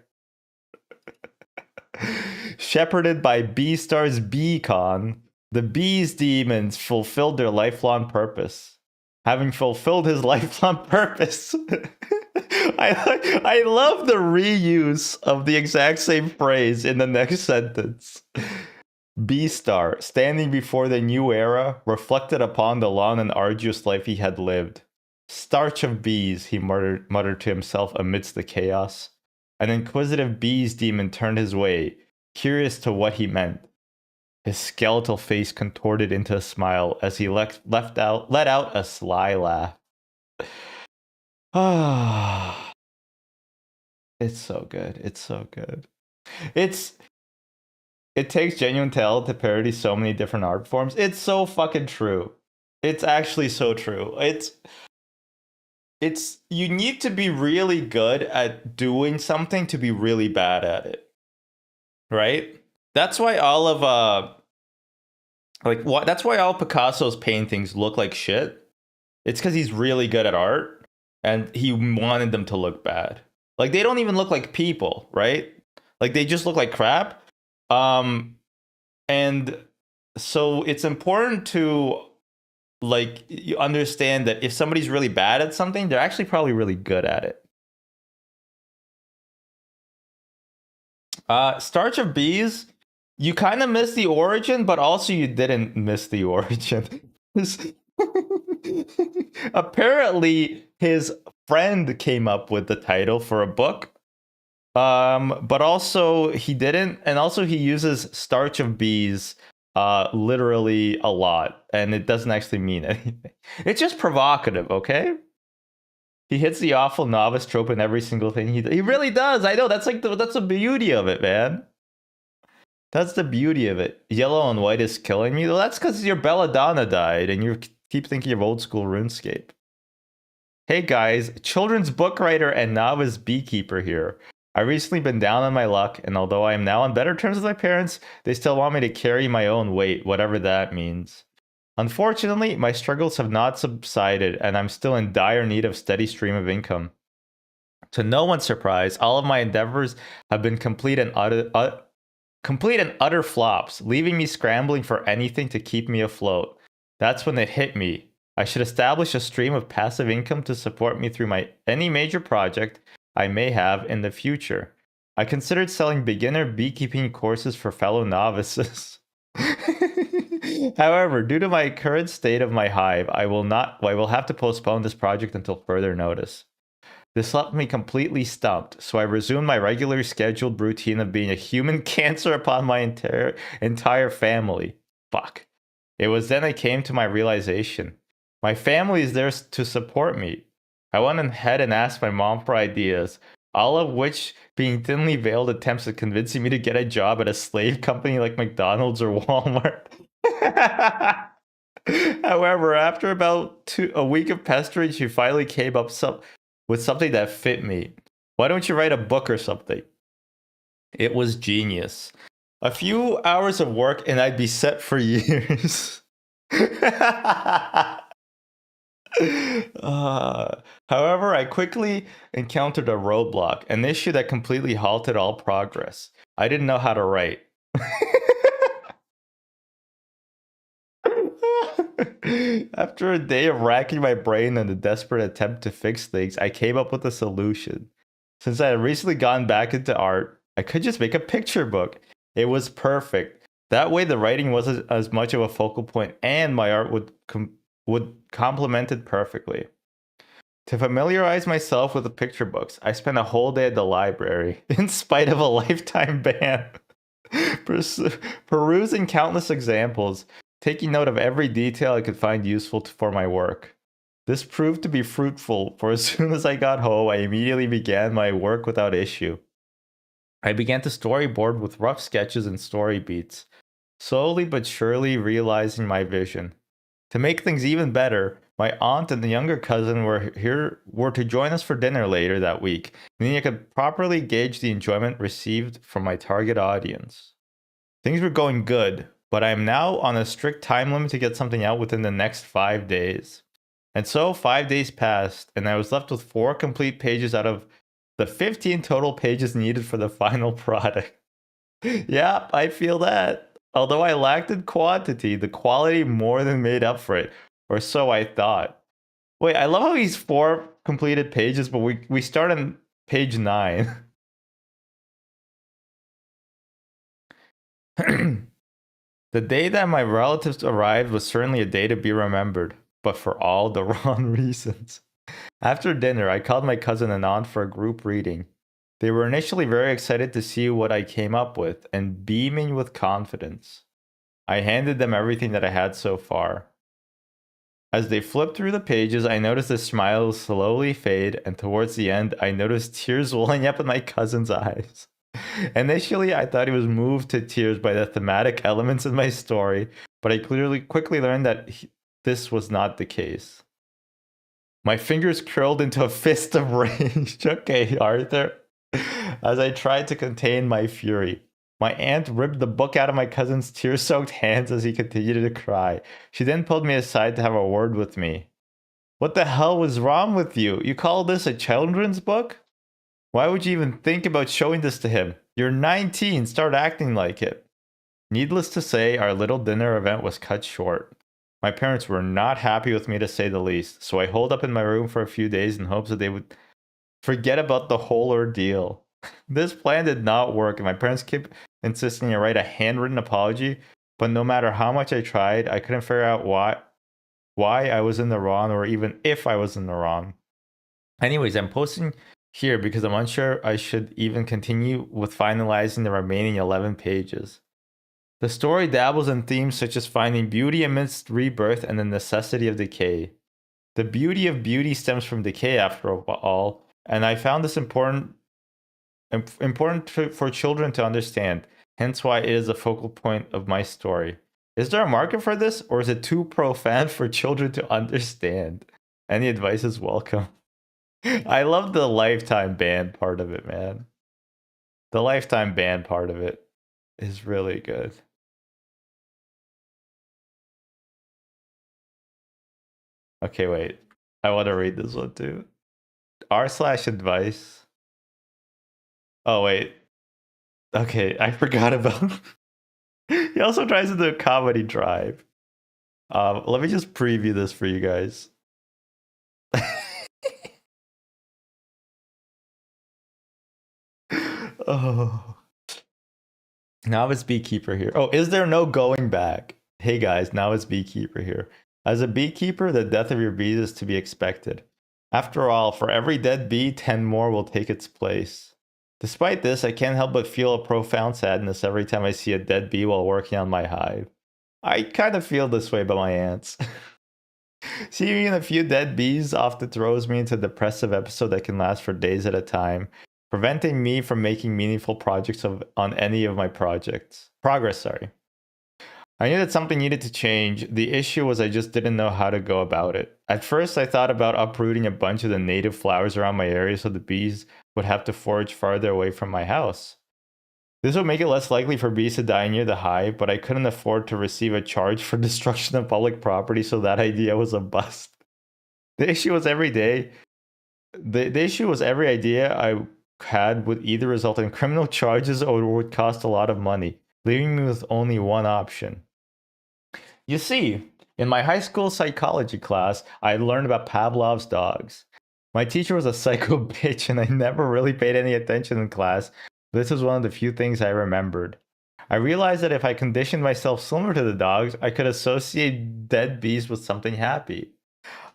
Shepherded by Beastar's beacon, the bees' demons fulfilled their lifelong purpose. Having fulfilled his lifelong purpose. I love the reuse of the exact same phrase in the next sentence. Beastar, standing before the new era, reflected upon the long and arduous life he had lived. Starch of bees, he muttered to himself amidst the chaos. An inquisitive bees demon turned his way, curious to what he meant. His skeletal face contorted into a smile as he let out a sly laugh. Ah, it's so good. It's so good. It takes genuine talent to parody so many different art forms. It's so fucking true. It's actually so true. It's you need to be really good at doing something to be really bad at it. Right? That's why all of that's why all Picasso's paintings look like shit. It's because he's really good at art and he wanted them to look bad. Like they don't even look like people, right? Like they just look like crap. And so it's important to like you understand that if somebody's really bad at something, they're actually probably really good at it. Starch of Bees, you kind of missed the origin, but also you didn't miss the origin. Apparently, his friend came up with the title for a book. But also he didn't, and also he uses starch of bees literally a lot, and it doesn't actually mean anything. It's just provocative, okay? He hits the awful novice trope in every single thing he really does. I know, that's like that's the beauty of it, man. That's the beauty of it. Yellow and white is killing me. Well, that's because your belladonna died and you keep thinking of old school RuneScape. Hey guys, children's book writer and novice beekeeper here. I've recently been down on my luck, and although I am now on better terms with my parents, they still want me to carry my own weight, whatever that means. Unfortunately, my struggles have not subsided, and I'm still in dire need of steady stream of income. To no one's surprise, all of my endeavors have been complete and utter flops, leaving me scrambling for anything to keep me afloat. That's when it hit me. I should establish a stream of passive income to support me through any major project I may have in the future. I considered selling beginner beekeeping courses for fellow novices. However, due to my current state of my hive, I will have to postpone this project until further notice. This left me completely stumped, so I resumed my regularly scheduled routine of being a human cancer upon my entire family. Fuck. It was then I came to my realization. My family is there to support me. I went ahead and asked my mom for ideas, all of which being thinly veiled attempts at convincing me to get a job at a slave company like McDonald's or Walmart. However, after about a week of pestering, she finally came up with something that fit me. Why don't you write a book or something? It was genius. A few hours of work and I'd be set for years. However, I quickly encountered a roadblock, an issue that completely halted all progress. I didn't know how to write. After a day of racking my brain in a desperate attempt to fix things, I came up with a solution. Since I had recently gone back into art, I could just make a picture book. It was perfect. That way the writing wasn't as much of a focal point and my art would complement it perfectly. To familiarize myself with the picture books, I spent a whole day at the library, in spite of a lifetime ban, perusing countless examples, taking note of every detail I could find useful for my work. This proved to be fruitful, for as soon as I got home, I immediately began my work without issue. I began to storyboard with rough sketches and story beats, slowly but surely realizing my vision. To make things even better, my aunt and the younger cousin were to join us for dinner later that week, meaning I could properly gauge the enjoyment received from my target audience. Things were going good, but I am now on a strict time limit to get something out within the next 5 days. And so 5 days passed, and I was left with 4 complete pages out of the 15 total pages needed for the final product. Yeah, I feel that. Although I lacked in quantity, the quality more than made up for it, or so I thought. Wait, I love how he's 4 completed pages, but we start on page 9. The day that my relatives arrived was certainly a day to be remembered, but for all the wrong reasons. After dinner, I called my cousin and aunt for a group reading. They were initially very excited to see what I came up with and beaming with confidence. I handed them everything that I had so far. As they flipped through the pages, I noticed the smiles slowly fade, and towards the end, I noticed tears welling up in my cousin's eyes. Initially, I thought he was moved to tears by the thematic elements in my story, but I quickly learned that this was not the case. My fingers curled into a fist of rage. Okay, Arthur. As I tried to contain my fury. My aunt ripped the book out of my cousin's tear-soaked hands as he continued to cry. She then pulled me aside to have a word with me. What the hell was wrong with you? You call this a children's book? Why would you even think about showing this to him? You're 19, start acting like it. Needless to say, our little dinner event was cut short. My parents were not happy with me to say the least, so I holed up in my room for a few days in hopes that they would forget about the whole ordeal. This plan did not work, and my parents kept insisting I write a handwritten apology, but no matter how much I tried, I couldn't figure out why I was in the wrong, or even if I was in the wrong. Anyways, I'm posting here because I'm unsure I should even continue with finalizing the remaining 11 pages. The story dabbles in themes such as finding beauty amidst rebirth and the necessity of decay. The beauty of beauty stems from decay, after all, and I found this important for children to understand, hence why it is a focal point of my story. Is there a market for this, or is it too profound for children to understand? Any advice is welcome. I love the lifetime ban part of it, man. The lifetime ban part of it is really good. Okay, wait. I want to read this one too. r/advice. Oh, wait. Okay, I forgot about. He also tries to do a comedy drive. Let me just preview this for you guys. Oh. Now it's Beekeeper here. Oh, is there no going back? Hey guys, now it's Beekeeper here. As a beekeeper, the death of your bees is to be expected. After all, for every dead bee, 10 more will take its place. Despite this, I can't help but feel a profound sadness every time I see a dead bee while working on my hive. I kind of feel this way about my ants. Seeing a few dead bees often throws me into a depressive episode that can last for days at a time, preventing me from making meaningful projects on any of my progress. I knew that something needed to change. The issue was I just didn't know how to go about it. At first, I thought about uprooting a bunch of the native flowers around my area so the bees would have to forage farther away from my house. This would make it less likely for bees to die near the hive, but I couldn't afford to receive a charge for destruction of public property, so that idea was a bust. The issue was every idea I had would either result in criminal charges or would cost a lot of money, leaving me with only one option. You see, in my high school psychology class, I learned about Pavlov's dogs. My teacher was a psycho bitch, and I never really paid any attention in class. This was one of the few things I remembered. I realized that if I conditioned myself similar to the dogs, I could associate dead bees with something happy.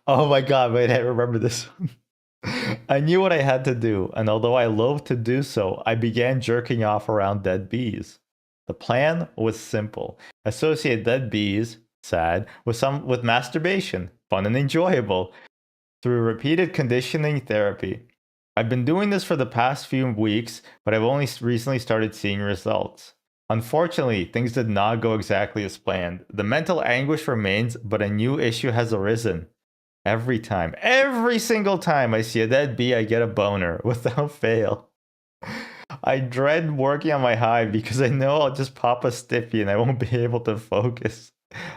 Oh my god, wait, I remember this one. I knew what I had to do, and although I loathed to do so, I began jerking off around dead bees. The plan was simple. Associate dead bees, sad, with masturbation, fun and enjoyable, through repeated conditioning therapy. I've been doing this for the past few weeks, but I've only recently started seeing results. Unfortunately, things did not go exactly as planned. The mental anguish remains, but a new issue has arisen. Every single time I see a dead bee, I get a boner, without fail. I dread working on my hive because I know I'll just pop a stiffy and I won't be able to focus.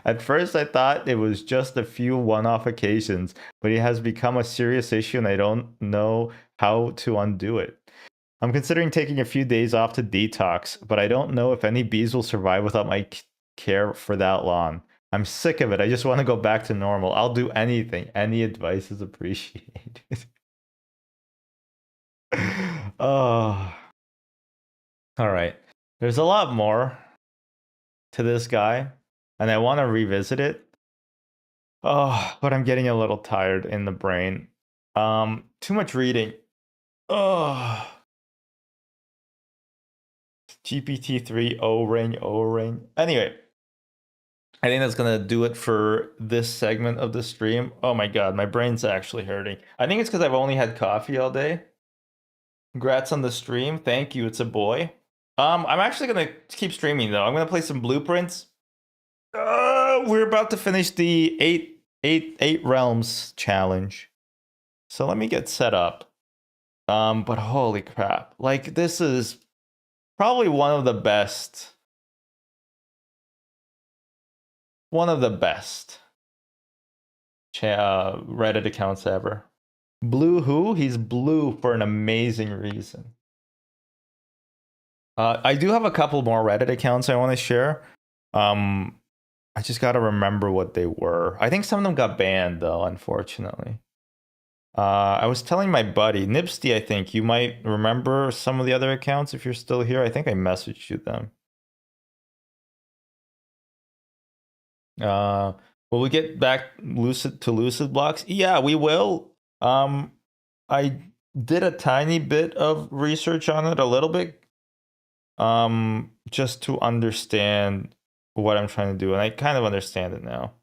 At first, I thought it was just a few one-off occasions, but it has become a serious issue and I don't know how to undo it. I'm considering taking a few days off to detox, but I don't know if any bees will survive without my care for that long. I'm sick of it. I just want to go back to normal. I'll do anything. Any advice is appreciated. Oh. All right. There's a lot more to this guy, and I want to revisit it. Oh, but I'm getting a little tired in the brain. Too much reading. Oh. GPT-3 O-ring. Anyway, I think that's gonna do it for this segment of the stream. Oh my god, my brain's actually hurting. I think it's because I've only had coffee all day. Congrats on the stream. Thank you. It's a boy. I'm actually gonna keep streaming though. I'm gonna play some blueprints. We're about to finish the eight realms challenge. So let me get set up. But holy crap. Like, this is probably one of the best Reddit accounts ever. Blue who? He's blue for an amazing reason. I do have a couple more Reddit accounts I want to share. I just got to remember what they were. I think some of them got banned, though, unfortunately. I was telling my buddy, Nipsty, I think, you might remember some of the other accounts if you're still here. I think I messaged you them. Will we get back lucid blocks? Yeah, we will. I did a tiny bit of research on it, a little bit, just to understand what I'm trying to do, and I kind of understand it now.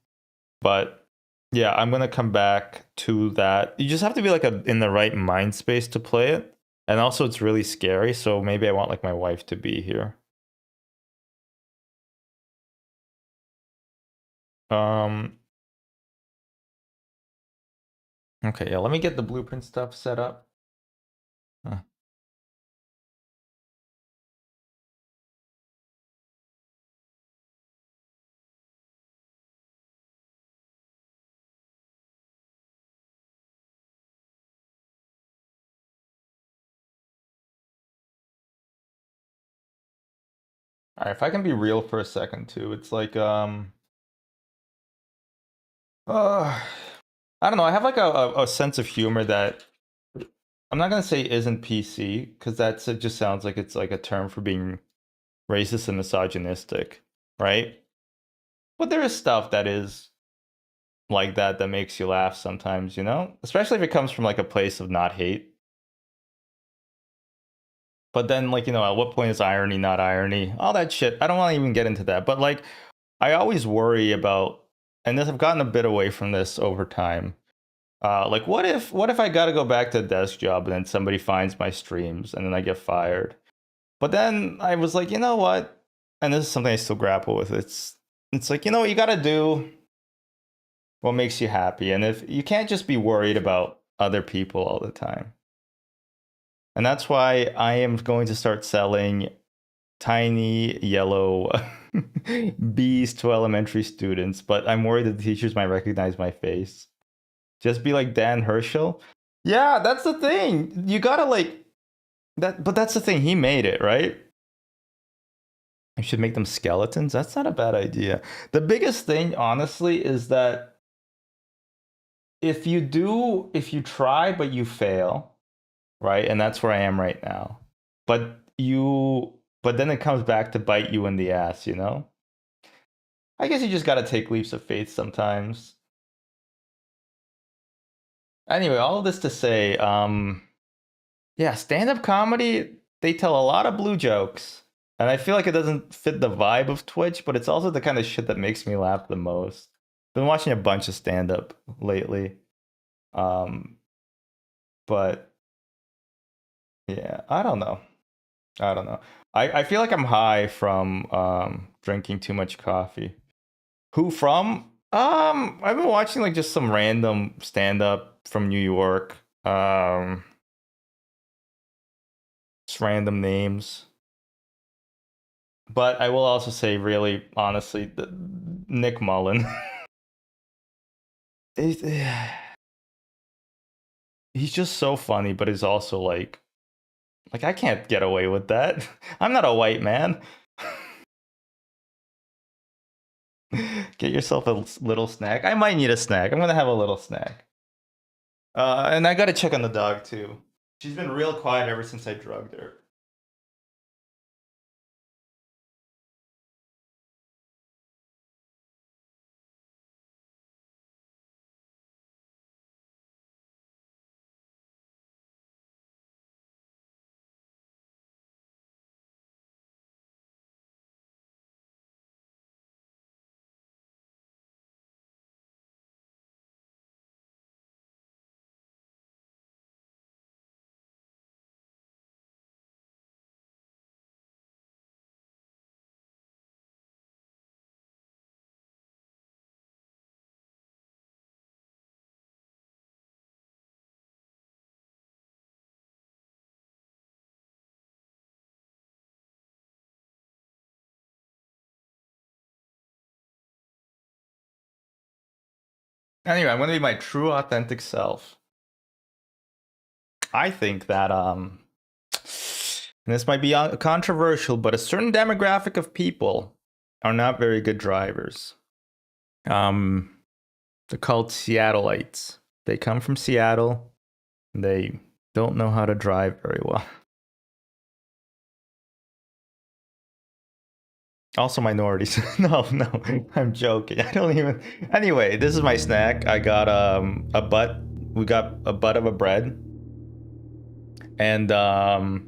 But yeah, I'm gonna come back to that. You just have to be like in the right mind space to play it, and also it's really scary. So maybe I want like my wife to be here. Okay, yeah, let me get the blueprint stuff set up. Huh. All right, if I can be real for a second too, it's like I don't know. I have like a sense of humor that I'm not gonna say isn't PC, because it just sounds like it's like a term for being racist and misogynistic, right? But there is stuff that is like that makes you laugh sometimes, you know? Especially if it comes from like a place of not hate. But then, like, you know, at what point is irony not irony? All that shit. I don't want to even get into that. But like, I always worry about, and this I've gotten a bit away from this over time. Like, what if I got to go back to a desk job and then somebody finds my streams and then I get fired? But then I was like, you know what? And this is something I still grapple with. It's like, you know what, you got to do what makes you happy, and if you can't just be worried about other people all the time. And that's why I am going to start selling tiny yellow bees to elementary students, but I'm worried that the teachers might recognize my face. Just be like Dan Herschel. Yeah, that's the thing. You gotta like that, but that's the thing. He made it, right? I should make them skeletons. That's not a bad idea. The biggest thing, honestly, is that if you try but you fail, right? And that's where I am right now. But then it comes back to bite you in the ass, you know? I guess you just gotta take leaps of faith sometimes. Anyway, all of this to say, yeah, stand-up comedy, they tell a lot of blue jokes. And I feel like it doesn't fit the vibe of Twitch, but it's also the kind of shit that makes me laugh the most. Been watching a bunch of stand-up lately. But yeah, I don't know. I feel like I'm high from drinking too much coffee. Who from? I've been watching like just some random stand-up from New York. Just random names. But I will also say, really, honestly, Nick Mullen. he's just so funny, but he's also like I can't get away with that. I'm not a white man. Get yourself a little snack. I might need a snack. I'm gonna have a little snack. And I gotta check on the dog too. She's been real quiet ever since I drugged her. Anyway, I'm gonna be my true, authentic self. I think that and this might be controversial, but a certain demographic of people are not very good drivers. They're called Seattleites. They come from Seattle. They don't know how to drive very well. Also minorities. No, I'm joking. I don't even. Anyway, this is my snack. I got a butt. We got a butt of a bread, and I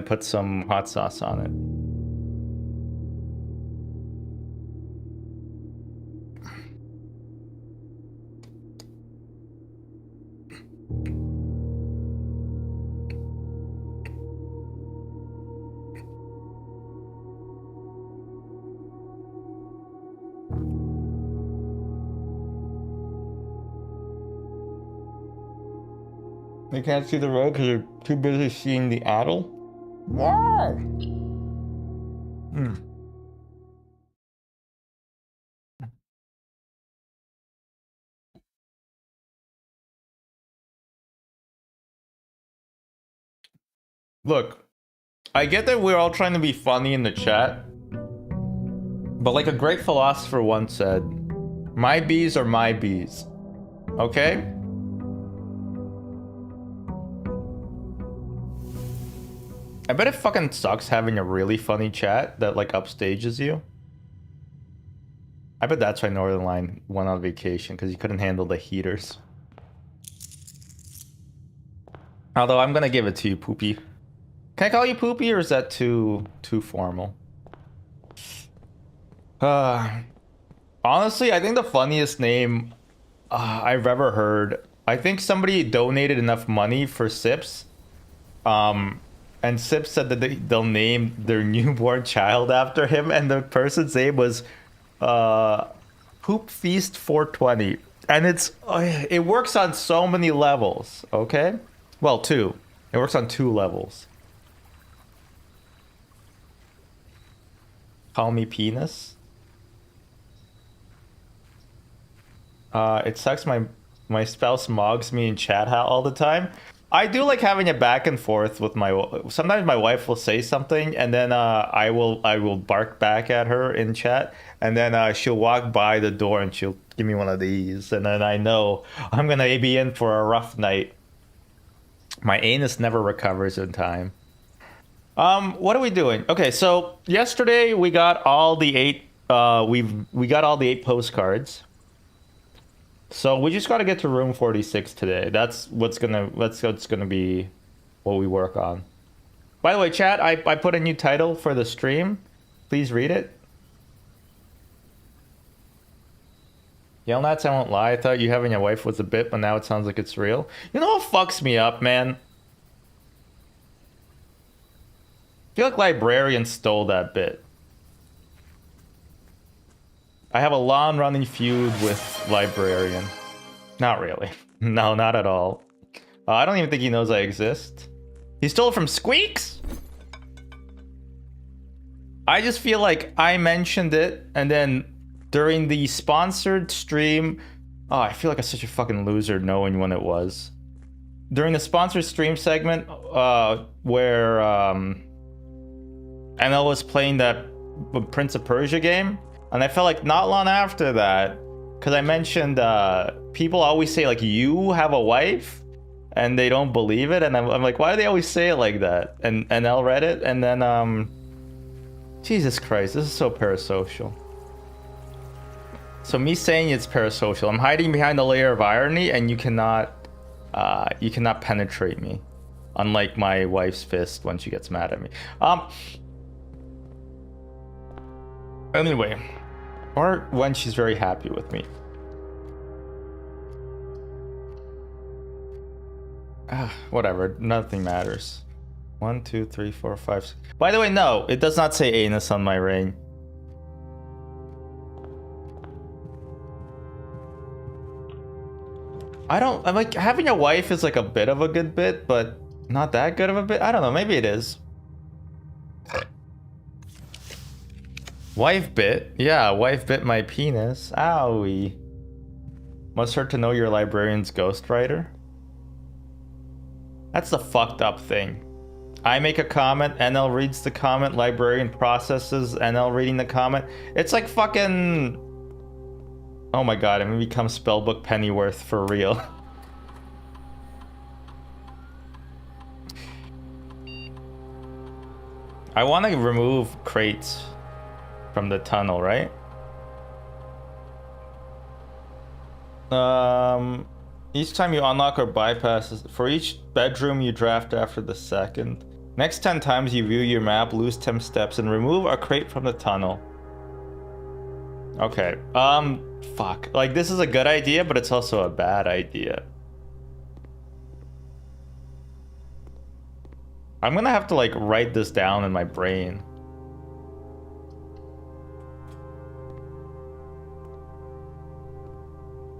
put some hot sauce on it. They can't see the road because they're too busy seeing the adder. Wow. Look, I get that we're all trying to be funny in the chat, but like a great philosopher once said, my bees are my bees. Okay? I bet it fucking sucks having a really funny chat that like upstages you. I bet that's why Northern Line went on vacation, because he couldn't handle the heaters. Although I'm gonna give it to you, Poopy. Can I call you Poopy, or is that too formal? Honestly, I think the funniest name I've ever heard. I think somebody donated enough money for Sips, and Sips said that they'll name their newborn child after him, and the person's name was Poop Feast 420, and it works on so many levels. Okay, well, two. It works on 2 levels. Call me penis. It sucks my spouse mogs me in chat all the time. I do like having a back and forth with sometimes my wife will say something, and then I will bark back at her in chat, and then she'll walk by the door and she'll give me one of these, and then I know I'm gonna be in for a rough night. My anus never recovers in time. What are we doing? Okay, so yesterday we got all the 8 we got all the 8 postcards. So we just got to get to room 46 today. That's what's gonna be what we work on. By the way, chat, I put a new title for the stream. Please read it. Yelnats, I won't lie. I thought you having a wife was a bit, but now it sounds like it's real. You know what fucks me up, man? I feel like Librarian stole that bit. I have a long-running feud with Librarian. Not really. No, not at all. I don't even think he knows I exist. He stole it from Squeaks? I just feel like I mentioned it, and then during the sponsored stream... Oh, I feel like I'm such a fucking loser knowing when it was. During the sponsored stream segment, where NL was playing that Prince of Persia game, and I felt like not long after that, because I mentioned people always say like, you have a wife, and they don't believe it, and I'm like, why do they always say it like that? And NL read it, and then Jesus Christ, this is so parasocial. So me saying it's parasocial, I'm hiding behind a layer of irony, and you cannot penetrate me, unlike my wife's fist when she gets mad at me. Anyway, or when she's very happy with me. Whatever, nothing matters. 1, 2, 3, 4, 5, 6. By the way, no, it does not say anus on my ring. I'm like, having a wife is like a bit of a good bit, but not that good of a bit. I don't know, maybe it is. Wife bit? Yeah, wife bit my penis. Owie. Must hurt to know your librarian's ghostwriter. That's the fucked up thing. I make a comment, NL reads the comment, librarian processes NL reading the comment. It's like fucking... Oh my god, I'm gonna become Spellbook Pennyworth for real. I want to remove crates from the tunnel, right? Each time you unlock or bypass, for each bedroom you draft after the second. Next 10 times you view your map, lose 10 steps, and remove a crate from the tunnel. Okay, fuck. Like, this is a good idea, but it's also a bad idea. I'm gonna have to, like, write this down in my brain.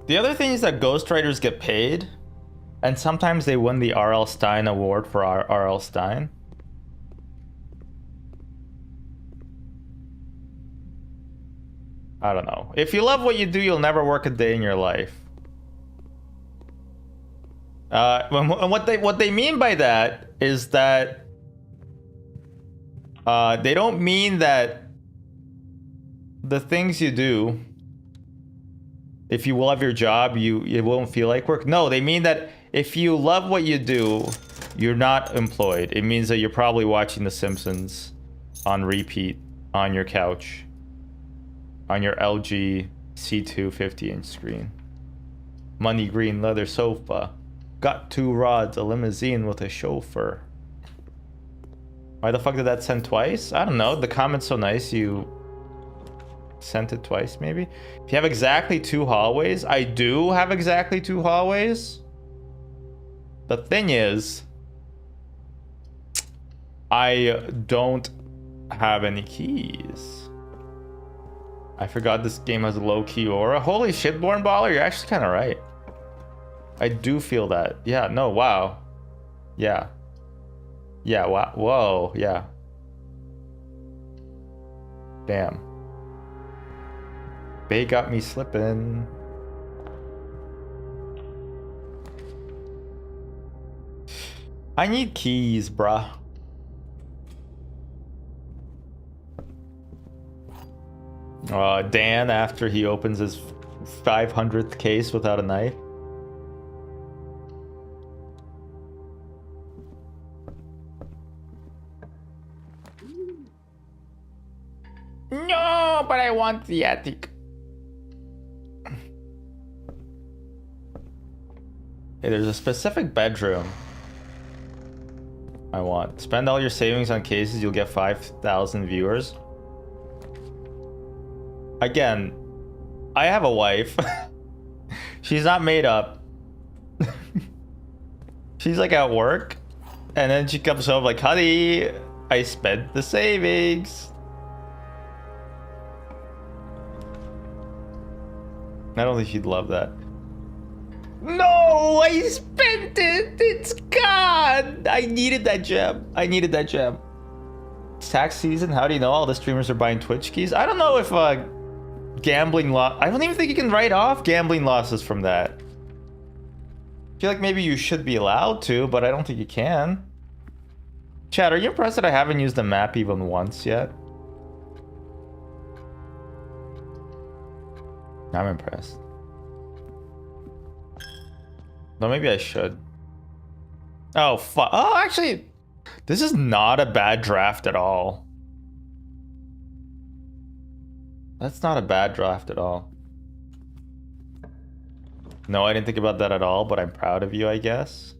The other thing is that ghostwriters get paid, and sometimes they win the R.L. Stein Award for R.L. Stein. I don't know. If you love what you do, you'll never work a day in your life. What they mean by that is that they don't mean that the things you do, if you love your job, it won't feel like work. No, they mean that if you love what you do, you're not employed. It means that you're probably watching The Simpsons on repeat on your couch. on your LG C2 50-inch screen. Money green leather sofa. Got 2 rods, a limousine with a chauffeur. Why the fuck did that send twice? I don't know. The comment's so nice you sent it twice, maybe? If you have exactly 2 hallways, I do have exactly 2 hallways. The thing is, I don't have any keys. I forgot this game has a low-key aura. Holy shit, Born Baller, you're actually kind of right. I do feel that. Yeah, no, wow. Yeah. Yeah, wow. Whoa, yeah. Damn. They got me slipping. I need keys, bruh. Dan, after he opens his 500th case without a knife. No, but I want the attic. Hey, there's a specific bedroom I want. Spend all your savings on cases, you'll get 5,000 viewers. Again, I have a wife. She's not made up. She's like at work. And then she comes home like, honey, I spent the savings. I don't think she'd love that. No, I spent it. It's gone. I needed that gem. I needed that gem. It's tax season. How do you know all the streamers are buying Twitch keys? I don't know if gambling loss. I don't even think you can write off gambling losses from that. I feel like maybe you should be allowed to, but I don't think you can. Chad, are you impressed that I haven't used the map even once yet? I'm impressed. No, maybe I should. Oh, fuck. Oh, actually, this is not a bad draft at all. That's not a bad draft at all. No, I didn't think about that at all, but I'm proud of you, I guess.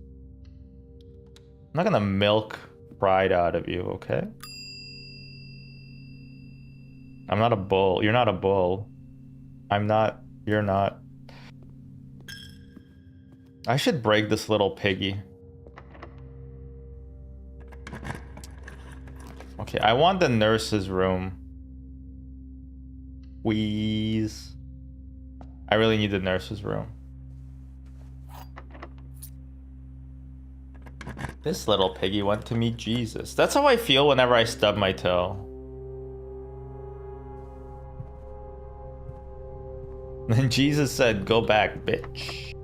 I'm not gonna milk pride out of you, okay? I'm not a bull. You're not a bull. I'm not. You're not. I should break this little piggy. Okay, I want the nurse's room. Wheeze. I really need the nurse's room. This little piggy went to meet Jesus. That's how I feel whenever I stub my toe. And Jesus said, go back, bitch.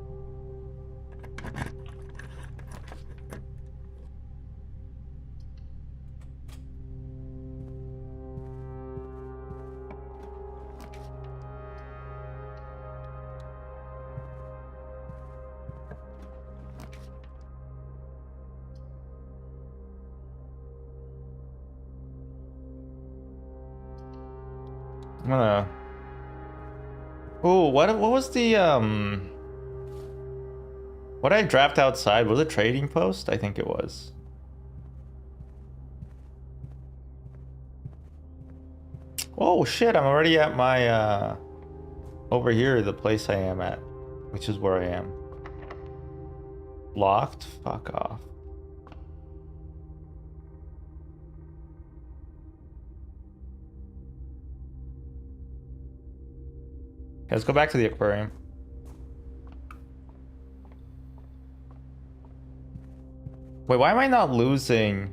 I'm gonna... Oh, what was the, what did I draft outside? Was it trading post? I think it was. Oh, shit, I'm already at my, over here, the place I am at. Which is where I am. Locked? Fuck off. Okay, let's go back to the aquarium. Wait, why am I not losing?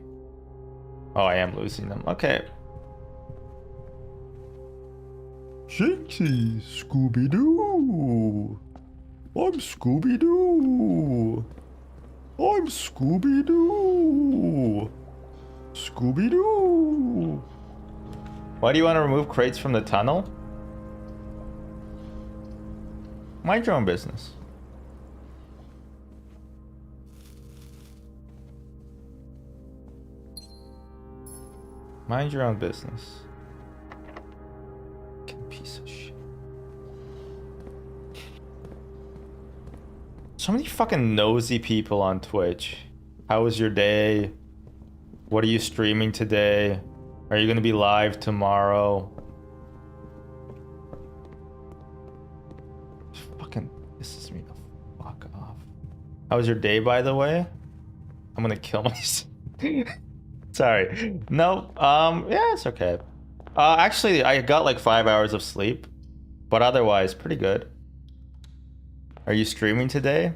Oh, I am losing them. Okay. Jinxie, Scooby-Doo. I'm Scooby-Doo. I'm Scooby-Doo. Scooby-Doo. Why do you want to remove crates from the tunnel? Mind your own business. Mind your own business. Fucking piece of shit. So many fucking nosy people on Twitch. How was your day? What are you streaming today? Are you gonna be live tomorrow? Fucking pisses me the fuck off. How was your day, by the way? I'm gonna kill myself. Sorry. No, yeah, it's okay. Actually, I got like 5 hours of sleep, but otherwise, pretty good. Are you streaming today?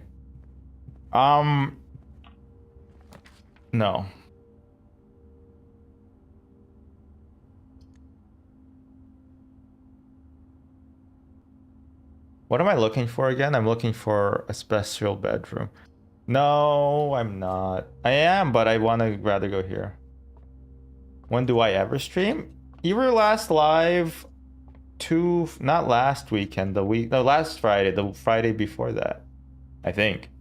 No. What am I looking for again? I'm looking for a special bedroom. No, I'm not. I am, but I want to rather go here. When do I ever stream? You were last live not last weekend, no, last Friday, the Friday before that, I think.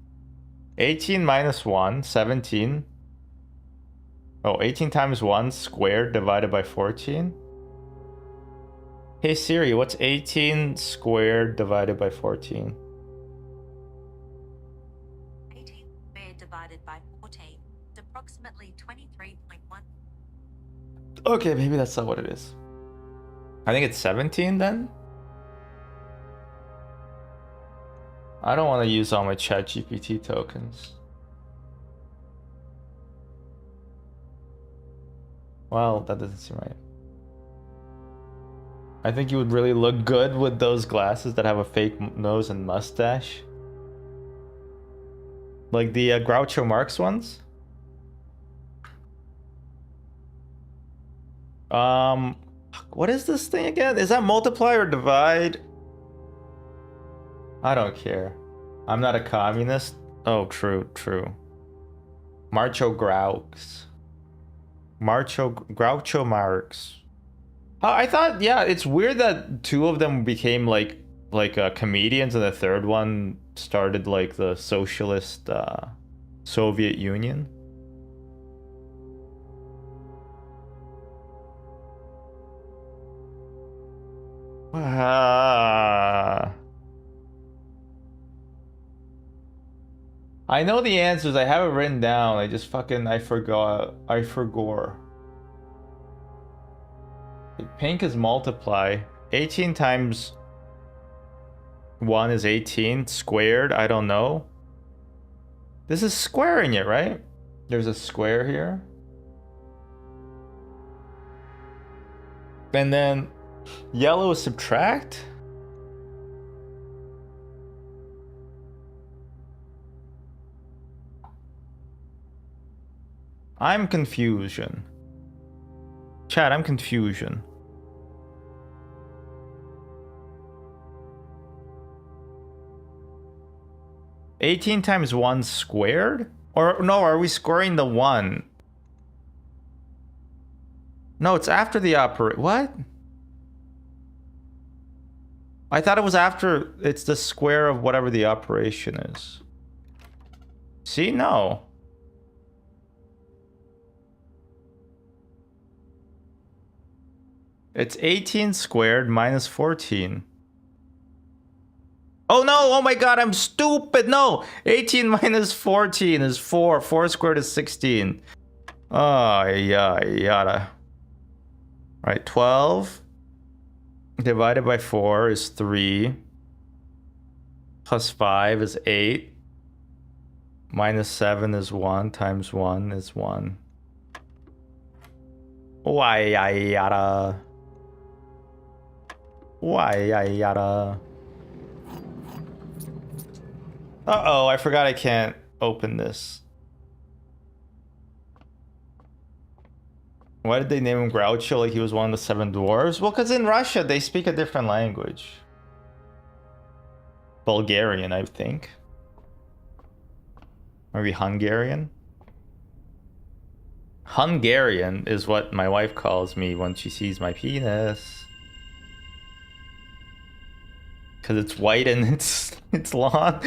18 minus 1, 17. Oh, 18 times 1 squared divided by 14. Hey Siri, what's 18 squared divided by 14? 18 squared divided by 14 is approximately 23.1. Okay, maybe that's not what it is. I think it's 17 then? I don't want to use all my ChatGPT tokens. Well, that doesn't seem right. I think you would really look good with those glasses that have a fake nose and mustache. Like the Groucho Marx ones. What is this thing again? Is that multiply or divide? I don't care. I'm not a communist. Oh, true, true. Groucho Marx. I thought, yeah, it's weird that two of them became like comedians, and the third one started like the socialist Soviet Union. I know the answers. I have it written down. I just fucking I forgot. I forgot. Pink is multiply. 18 times 1 is 18 squared. I don't know. This is squaring it, right? There's a square here. And then yellow is subtract. I'm confusion. Chat, I'm confusion. $18 times 1 squared? Or no, are we squaring the 1? No, it's after the what? I thought it was after, it's the square of whatever the operation is. See, no. It's 18 squared minus 14. Oh no, oh my god, I'm stupid. No, 18 minus 14 is 4. 4 squared is 16. Oh, yeah, yada. Right, 12 divided by 4 is 3. Plus 5 is 8. Minus 7 is 1 times 1 is 1. Why, yada. Why, yada. Uh-oh, I forgot I can't open this. Why did they name him Groucho like he was one of the 7 dwarves? Well, because in Russia, they speak a different language. Bulgarian, I think. Maybe Hungarian? Hungarian is what my wife calls me when she sees my penis. Because it's white and it's long.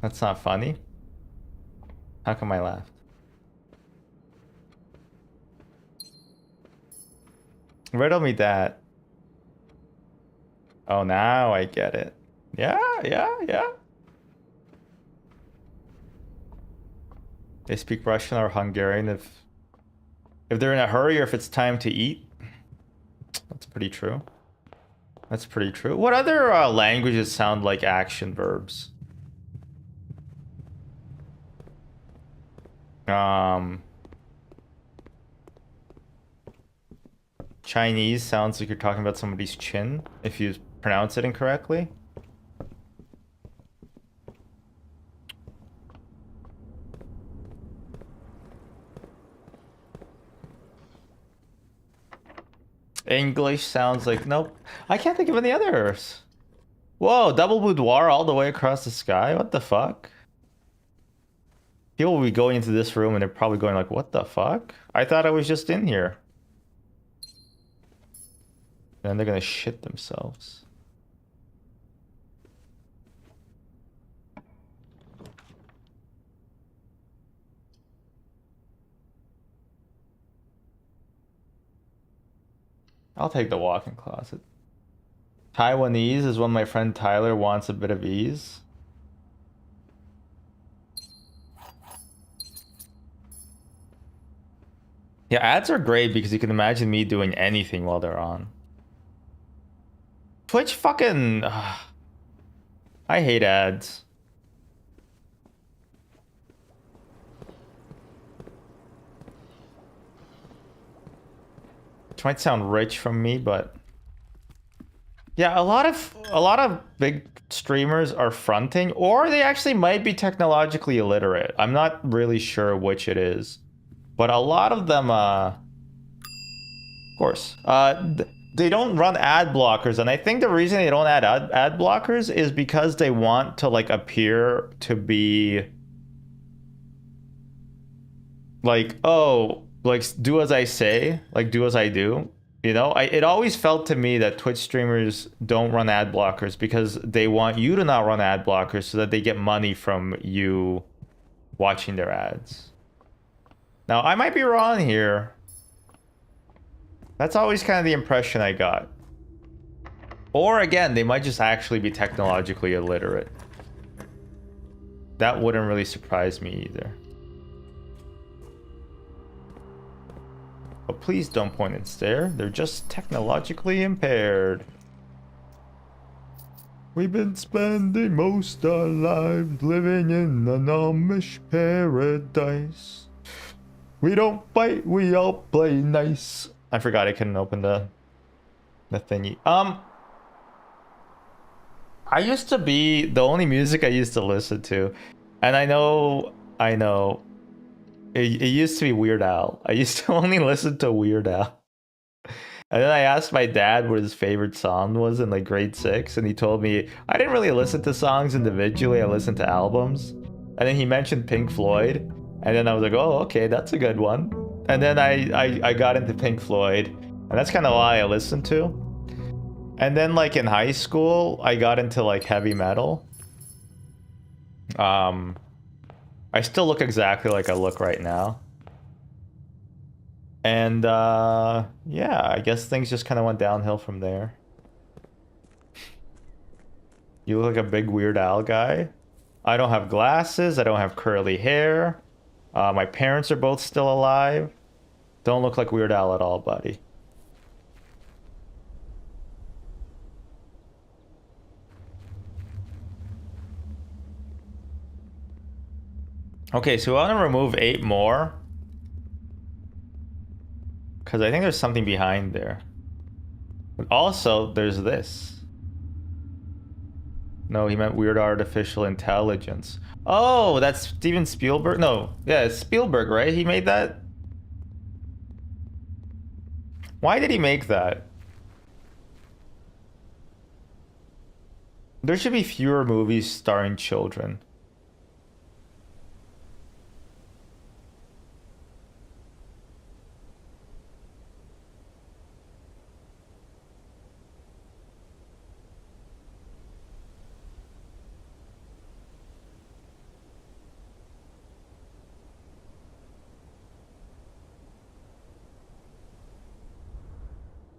That's not funny. How come I laughed? Riddle me that. Oh, now I get it. Yeah, yeah, yeah. They speak Russian or Hungarian if they're in a hurry or if it's time to eat. That's pretty true. That's pretty true. What other languages sound like action verbs? Chinese sounds like you're talking about somebody's chin if you pronounce it incorrectly. English sounds like nope. I can't think of any others. Whoa, double boudoir all the way across the sky? What the fuck? People will be going into this room and they're probably going like, what the fuck? I thought I was just in here. And they're gonna shit themselves. I'll take the walk-in closet. Taiwanese is when my friend Tyler wants a bit of ease. Yeah, ads are great because you can imagine me doing anything while they're on. Twitch fucking... I hate ads. Which might sound rich from me, but... Yeah, a lot of big streamers are fronting, or they actually might be technologically illiterate. I'm not really sure which it is. But a lot of them, of course, they don't run ad blockers, and I think the reason they don't add ad blockers is because they want to like appear to be like, oh, like do as I say, like do as I do. You know, it always felt to me that Twitch streamers don't run ad blockers because they want you to not run ad blockers so that they get money from you watching their ads. Now, I might be wrong here. That's always kind of the impression I got. Or again, they might just actually be technologically illiterate. That wouldn't really surprise me either. But please don't point and stare. They're just technologically impaired. We've been spending most our lives living in an Amish paradise. We don't bite, we all play nice. I forgot I couldn't open the thingy. I used to be the only music I used to listen to, and I know. It used to be Weird Al. I used to only listen to Weird Al. And then I asked my dad what his favorite song was in like grade 6, and he told me I didn't really listen to songs individually, I listened to albums. And then he mentioned Pink Floyd, and then I was like, oh, okay, that's a good one. And then I got into Pink Floyd, and that's kind of why I listened to. And then like in high school, I got into like heavy metal. I still look exactly like I look right now. And yeah, I guess things just kind of went downhill from there. You look like a big Weird Al guy. I don't have glasses. I don't have curly hair. My parents are both still alive. Don't look like Weird Al at all, buddy. Okay, so I want to remove 8 more. Because I think there's something behind there. But also, there's this. No, he meant weird artificial intelligence. Oh, that's Steven Spielberg? No, yeah, it's Spielberg, right? He made that? Why did he make that? There should be fewer movies starring children.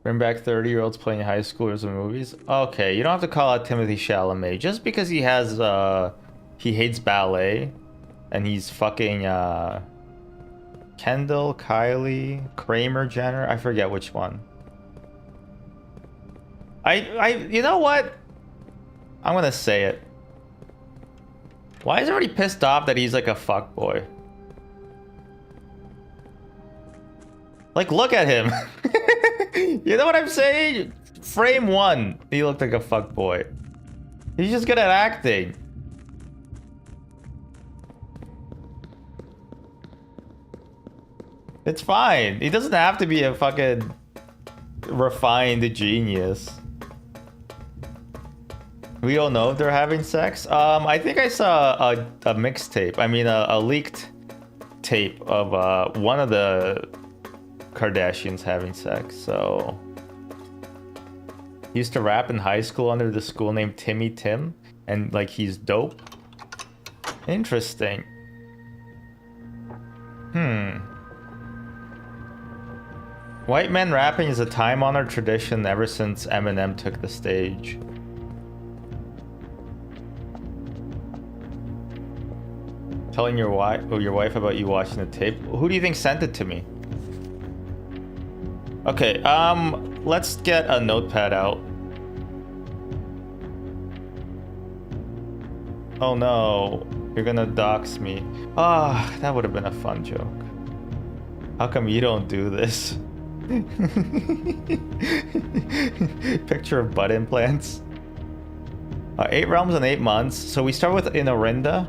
Bring back 30-year-olds playing high schoolers in movies. Okay, you don't have to call out Timothy Chalamet just because he has he hates ballet, and he's fucking Kendall, Kylie, Kramer Jenner. I forget which one. You know what? I'm gonna say it. Why is everybody pissed off that he's like a fuckboy? Like, look at him. You know what I'm saying? Frame 1, he looked like a fuckboy. He's just good at acting. It's fine. He doesn't have to be a fucking refined genius. We all know if they're having sex. I think I saw a mixtape. I mean, a leaked tape of one of the Kardashians having sex. So he used to rap in high school under the school name Timmy Tim, and like he's dope. Interesting. White men rapping is a time-honored tradition ever since Eminem took the stage. Telling your wife about you watching the tape. Who do you think sent it to me? Okay, let's get a notepad out. Oh no, you're gonna dox me. Ah, that would have been a fun joke. How come you don't do this? Picture of butt implants. 8 realms in 8 months. So we start with Inorinda.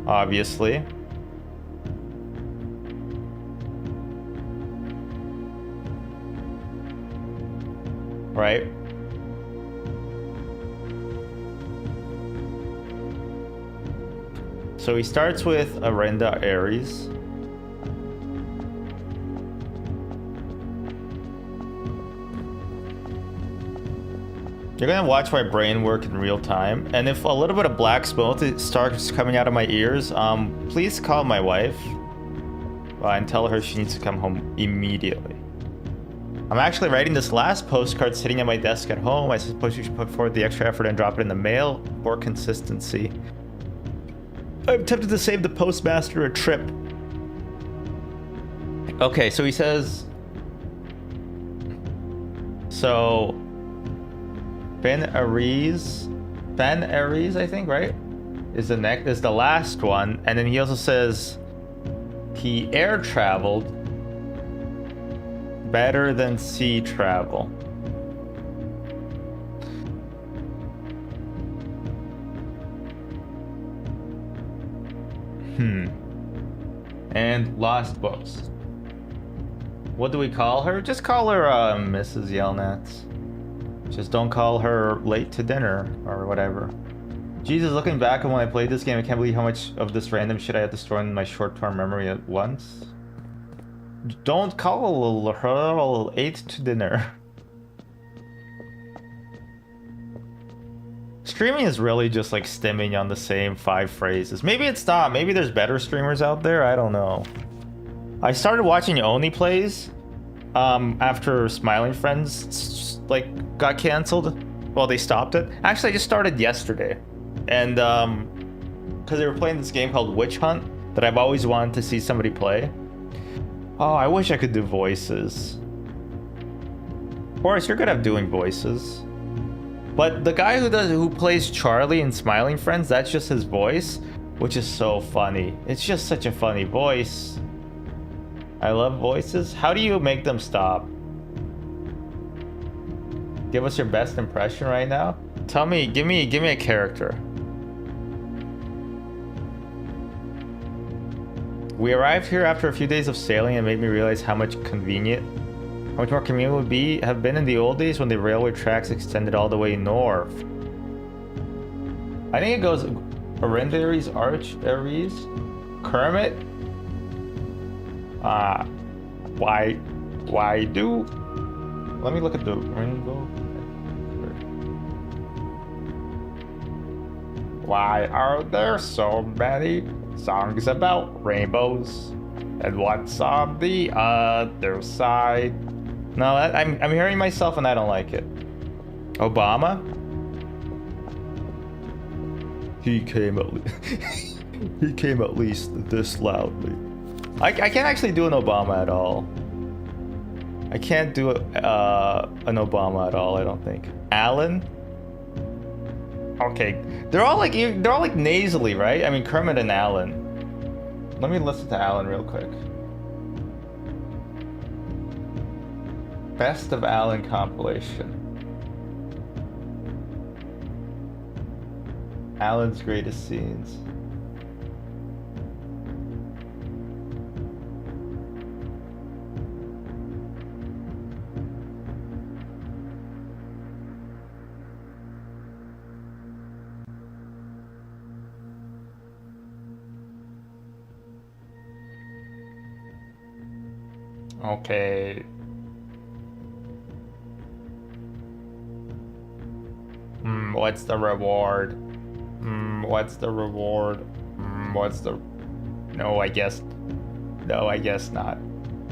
Obviously. Right? So he starts with Arinda Aries. You're gonna watch my brain work in real time, and if a little bit of black smoke starts coming out of my ears, please call my wife and tell her she needs to come home immediately. I'm actually writing this last postcard sitting at my desk at home. I suppose you should put forward the extra effort and drop it in the mail for consistency. I'm tempted to save the postmaster a trip. Okay, so he says... So... Ben Aries, I think, right? Is the last one, and then he also says he air traveled better than sea travel. And lost books. What do we call her? Just call her Mrs. Yelnats. Just don't call her late to dinner or whatever. Jesus, looking back on when I played this game, I can't believe how much of this random shit I had to store in my short-term memory at once. Don't call her late to dinner. Streaming is really just like stimming on the same 5 phrases. Maybe it's not. Maybe there's better streamers out there. I don't know. I started watching Oni Plays after Smiling Friends like got canceled. Well, they stopped it. Actually, I just started yesterday, and because they were playing this game called Witch Hunt that I've always wanted to see somebody play. Oh, I wish I could do voices. Horace, you're good at doing voices. But the guy who plays Charlie in Smiling Friends, that's just his voice, which is so funny. It's just such a funny voice. I love voices. How do you make them stop? Give us your best impression right now. Tell me, give me a character. We arrived here after a few days of sailing and made me realize how much more convenient would have been in the old days when the railway tracks extended all the way north. I think it goes Arendaries, Arch Aries, Kermit. Why do? Let me look at the rainbow. Why are there so many songs about rainbows? And what's on the other side? No, I'm hearing myself and I don't like it. Obama? He came at he came at least this loudly. I can't actually do an Obama at all. I can't do an Obama at all, I don't think. Alan? Okay. They're all like nasally, right? I mean Kermit and Alan. Let me listen to Alan real quick. Best of Alan compilation. Alan's greatest scenes. Okay. What's the reward? What's the reward? What's the... No, I guess not.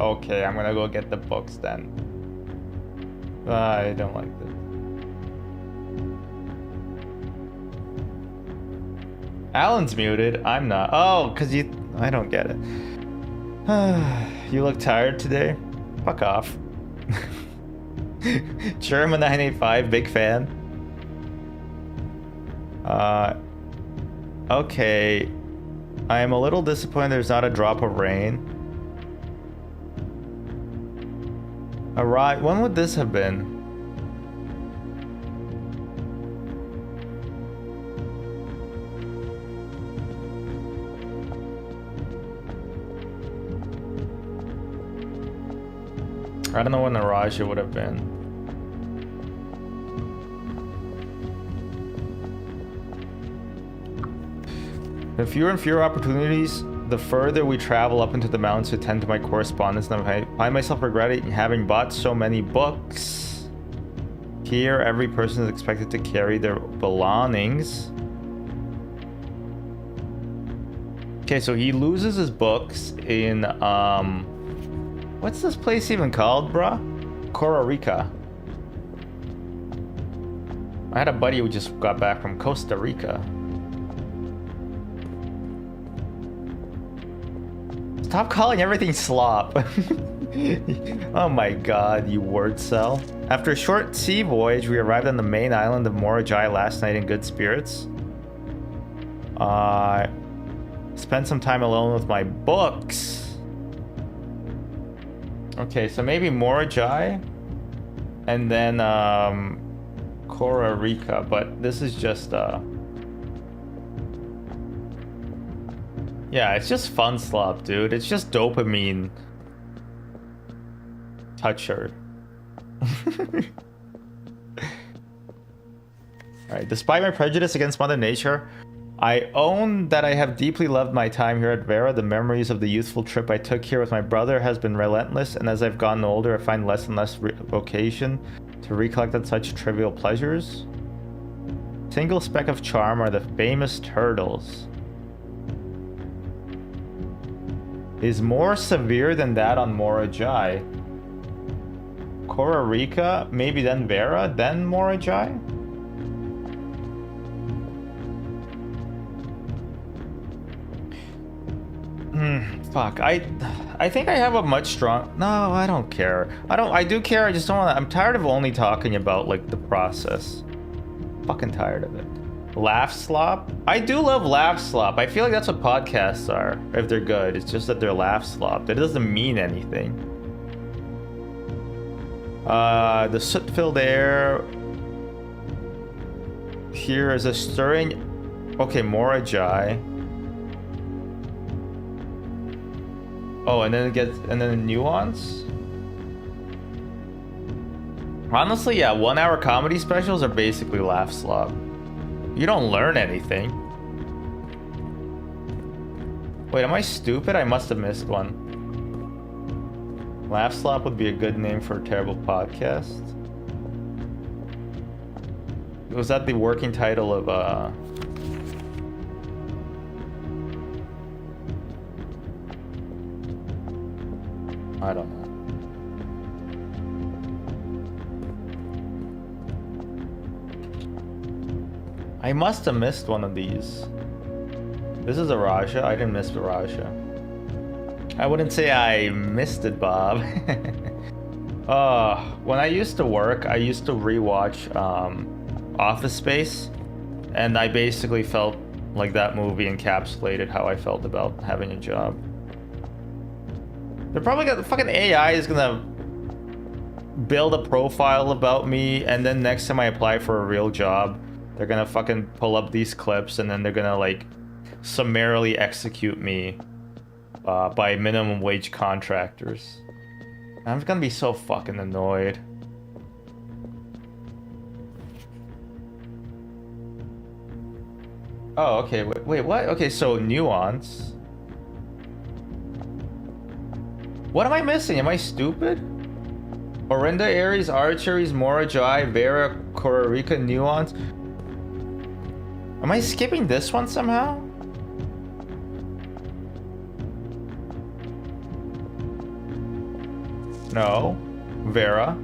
Okay, I'm gonna go get the books then. I don't like this. Alan's muted. I'm not. Oh, cause you... I don't get it. You look tired today? Fuck off. German 985, big fan. Okay. I am a little disappointed there's not a drop of rain. Alright, when would this have been? I don't know when the Raja would have been. The fewer and fewer opportunities, the further we travel up into the mountains to attend to my correspondence, and I find myself regretting having bought so many books. Here, every person is expected to carry their belongings. Okay, so he loses his books in, what's this place even called, bruh? Costa Rica. I had a buddy who just got back from Costa Rica. Stop calling everything slop. Oh my god, you word cell. After a short sea voyage, we arrived on the main island of Morajai last night in good spirits. Spent some time alone with my books. Okay, so maybe Morajai and then Costa Rica, but this is just yeah, it's just fun slop, dude. It's just dopamine toucher. Alright, despite my prejudice against Mother Nature, I own that I have deeply loved my time here at Vera. The memories of the youthful trip I took here with my brother has been relentless, and as I've gotten older, I find less and less vocation to recollect on such trivial pleasures. Single speck of charm are the famous turtles. Is more severe than that on Morajai. Costa Rica, maybe then Vera, then Morajai? Fuck. I think I have a much strong... No, I don't care. I do care, I just don't want to... I'm tired of only talking about, like, the process. Fucking tired of it. Laugh slop? I do love laugh slop. I feel like that's what podcasts are, if they're good. It's just that they're laugh slop. It doesn't mean anything. The soot-filled air. Here is a stirring... Okay, Morajai. Oh, and then it gets... And then the nuance? Honestly, yeah, 1 hour comedy specials are basically laugh slop. You don't learn anything. Wait, am I stupid? I must have missed one. Laugh Slop would be a good name for a terrible podcast. Was that the working title of, I don't know. I must have missed one of these. This is a Raja. I didn't miss the Raja. I wouldn't say I missed it, Bob. When I used to work, I used to rewatch Office Space, and I basically felt like that movie encapsulated how I felt about having a job. They're probably gonna, fucking AI is gonna build a profile about me, and then next time I apply for a real job, they're gonna fucking pull up these clips, and then they're gonna like summarily execute me by minimum wage contractors. I'm gonna be so fucking annoyed. Oh, okay, wait, what? Okay, so nuance. What am I missing? Am I stupid? Orinda, Aries, Archeries, Mora, Jai, Vera, Kororika, Nuance. Am I skipping this one somehow? No. Vera.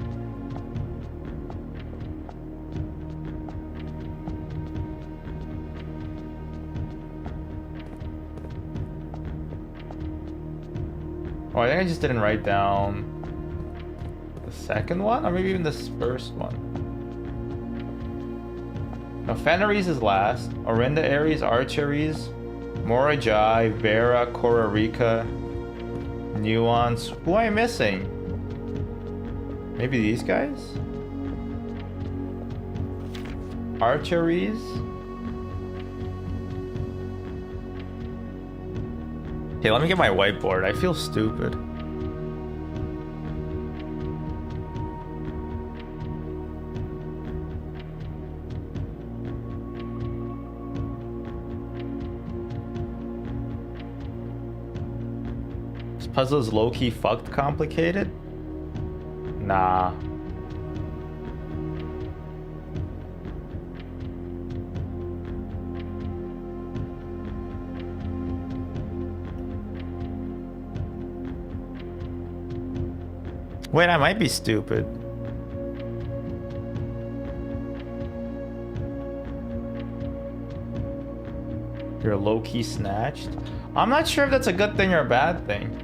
Oh, I think I just didn't write down the second one, or maybe even this first one. No, Fenris is last. Orinda, Aries, Archeries, Mora Jai, Vera, Kororika, Nuance. Who am I missing? Maybe these guys? Archeries? Okay, let me get my whiteboard. I feel stupid. This puzzle is low-key fucked complicated? Nah. Wait, I might be stupid. You're low-key snatched? I'm not sure if that's a good thing or a bad thing.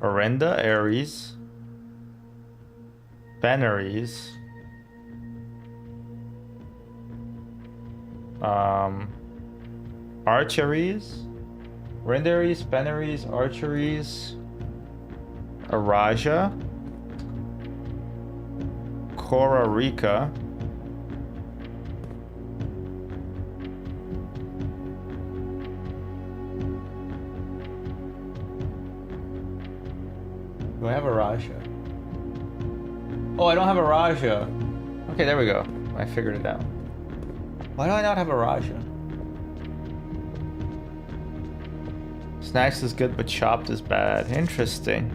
Orinda, Aries, Fenris, Archeries, Orinda, Aries, Fenris, Archeries, Araja, Kororika, do I have a Raja? Oh, I don't have a Raja. Okay, there we go. I figured it out. Why do I not have a Raja? Snacks is good, but chopped is bad. Interesting.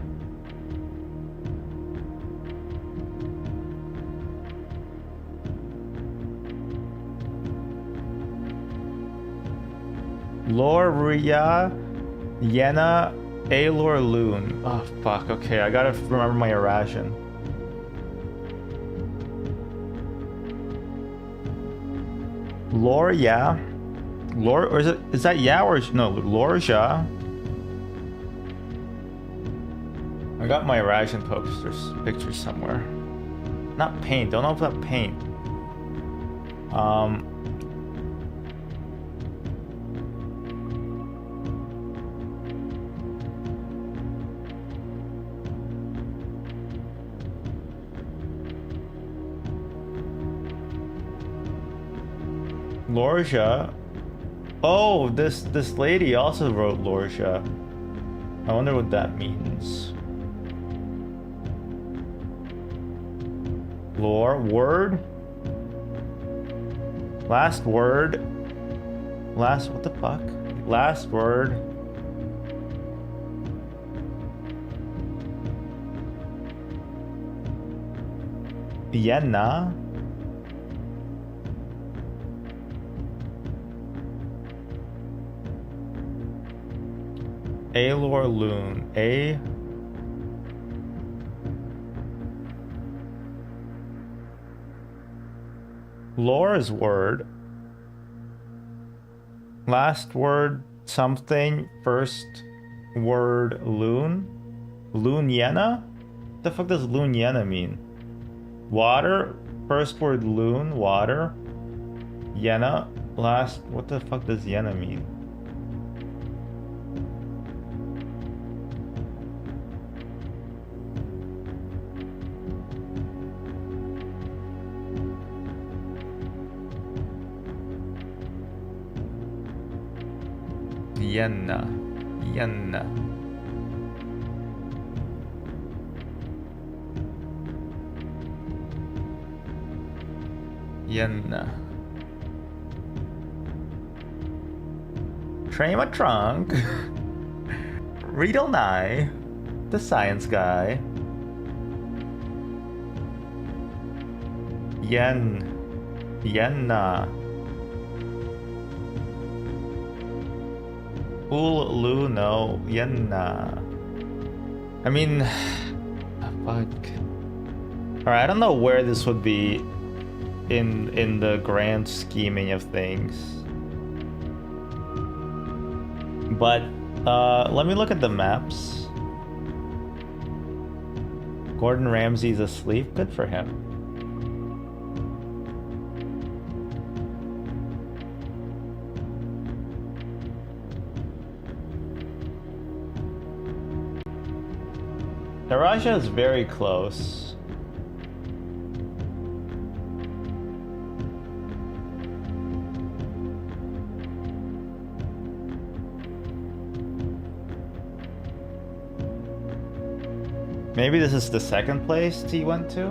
Loria, Yena, Aelor Loon. Oh, fuck. Okay, I gotta remember my Eurasian. Loria. Lor, or is that Ya or no? Lorja. I got my Eurasian pictures somewhere. Not paint. Don't open up paint. Lorja. Oh, this lady also wrote Lorja. I wonder what that means. Lore word. Last word. Last what the fuck? Last word. Yenna. Alor Loon. A. Lore is word. Last word something. First word loon. Loon Yenna? What the fuck does loon Yenna mean? Water. First word loon. Water. Yenna. Last. What the fuck does Yenna mean? Yenna. Yenna. Yenna. Train my trunk. Riddle Nye. The science guy. Yenna. Ulu, no. Yenna. I mean, fuck. Alright, I don't know where this would be in the grand scheming of things. But let me look at the maps. Gordon Ramsay's asleep. Good for him. Naraja is very close. Maybe this is the second place he went to?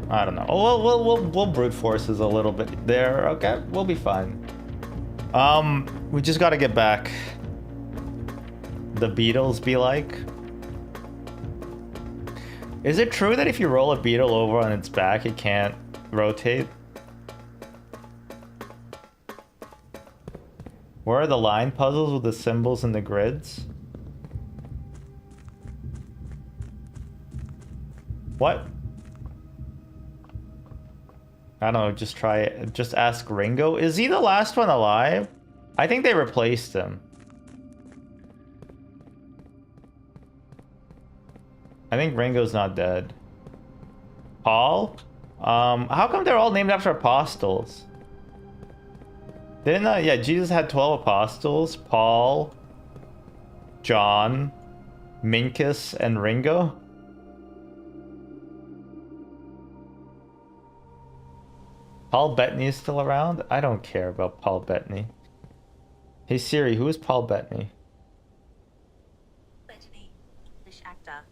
I don't know. We'll brute forces a little bit there. Okay, we'll be fine. We just gotta get back. The Beatles be like. Is it true that if you roll a beetle over on its back, it can't rotate? Where are the line puzzles with the symbols and the grids? What? I don't know, just try it. Just ask Ringo. Is he the last one alive? I think they replaced him. I think Ringo's not dead. Paul? How come they're all named after apostles? Didn't yeah, Jesus had 12 apostles. Paul, John, Minkus, and Ringo? Paul Bettany is still around? I don't care about Paul Bettany. Hey Siri, who is Paul Bettany? Bettany, English actor.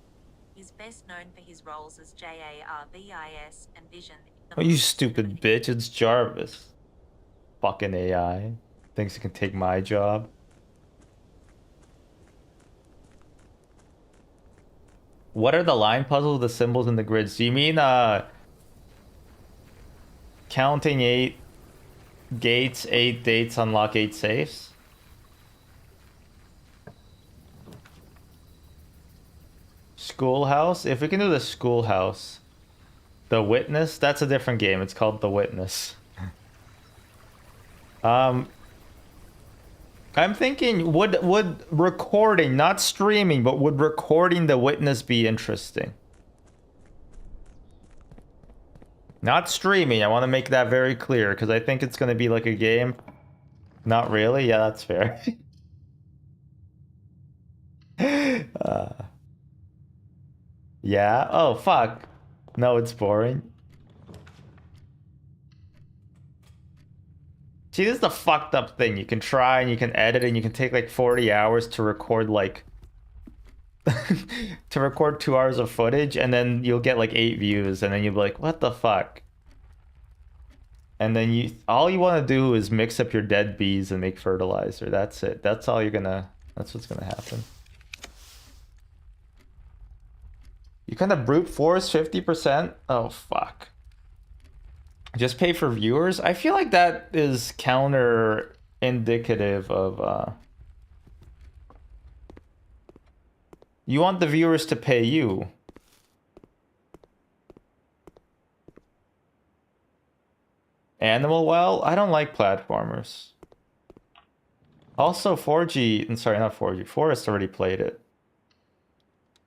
He's best known for his roles as Jarvis and Vision. Oh, you stupid bitch, it's Jarvis. Fucking AI. Thinks it can take my job. What are the line puzzles, the symbols, and the grids? Do you mean, counting 8 gates, 8 dates, unlock 8 safes? Schoolhouse? If we can do the schoolhouse. The Witness? That's a different game. It's called The Witness. I'm thinking, would recording, not streaming, but would recording The Witness be interesting? Not streaming, I want to make that very clear, because I think it's going to be like a game. Not really? Yeah, that's fair. Yeah? Oh, fuck. No, it's boring. See, this is the fucked up thing. You can try and you can edit and you can take like 40 hours to record like... to record 2 hours of footage, and then you'll get like 8 views, and then you'll be like, what the fuck? And then all you want to do is mix up your dead bees and make fertilizer. That's it. That's all you're gonna, that's what's gonna happen. You kind of brute force 50%? Oh, fuck. Just pay for viewers? I feel like that is counter indicative of, you want the viewers to pay you. Animal Well? I don't like platformers. Also, 4G, sorry, not 4G, Forest already played it.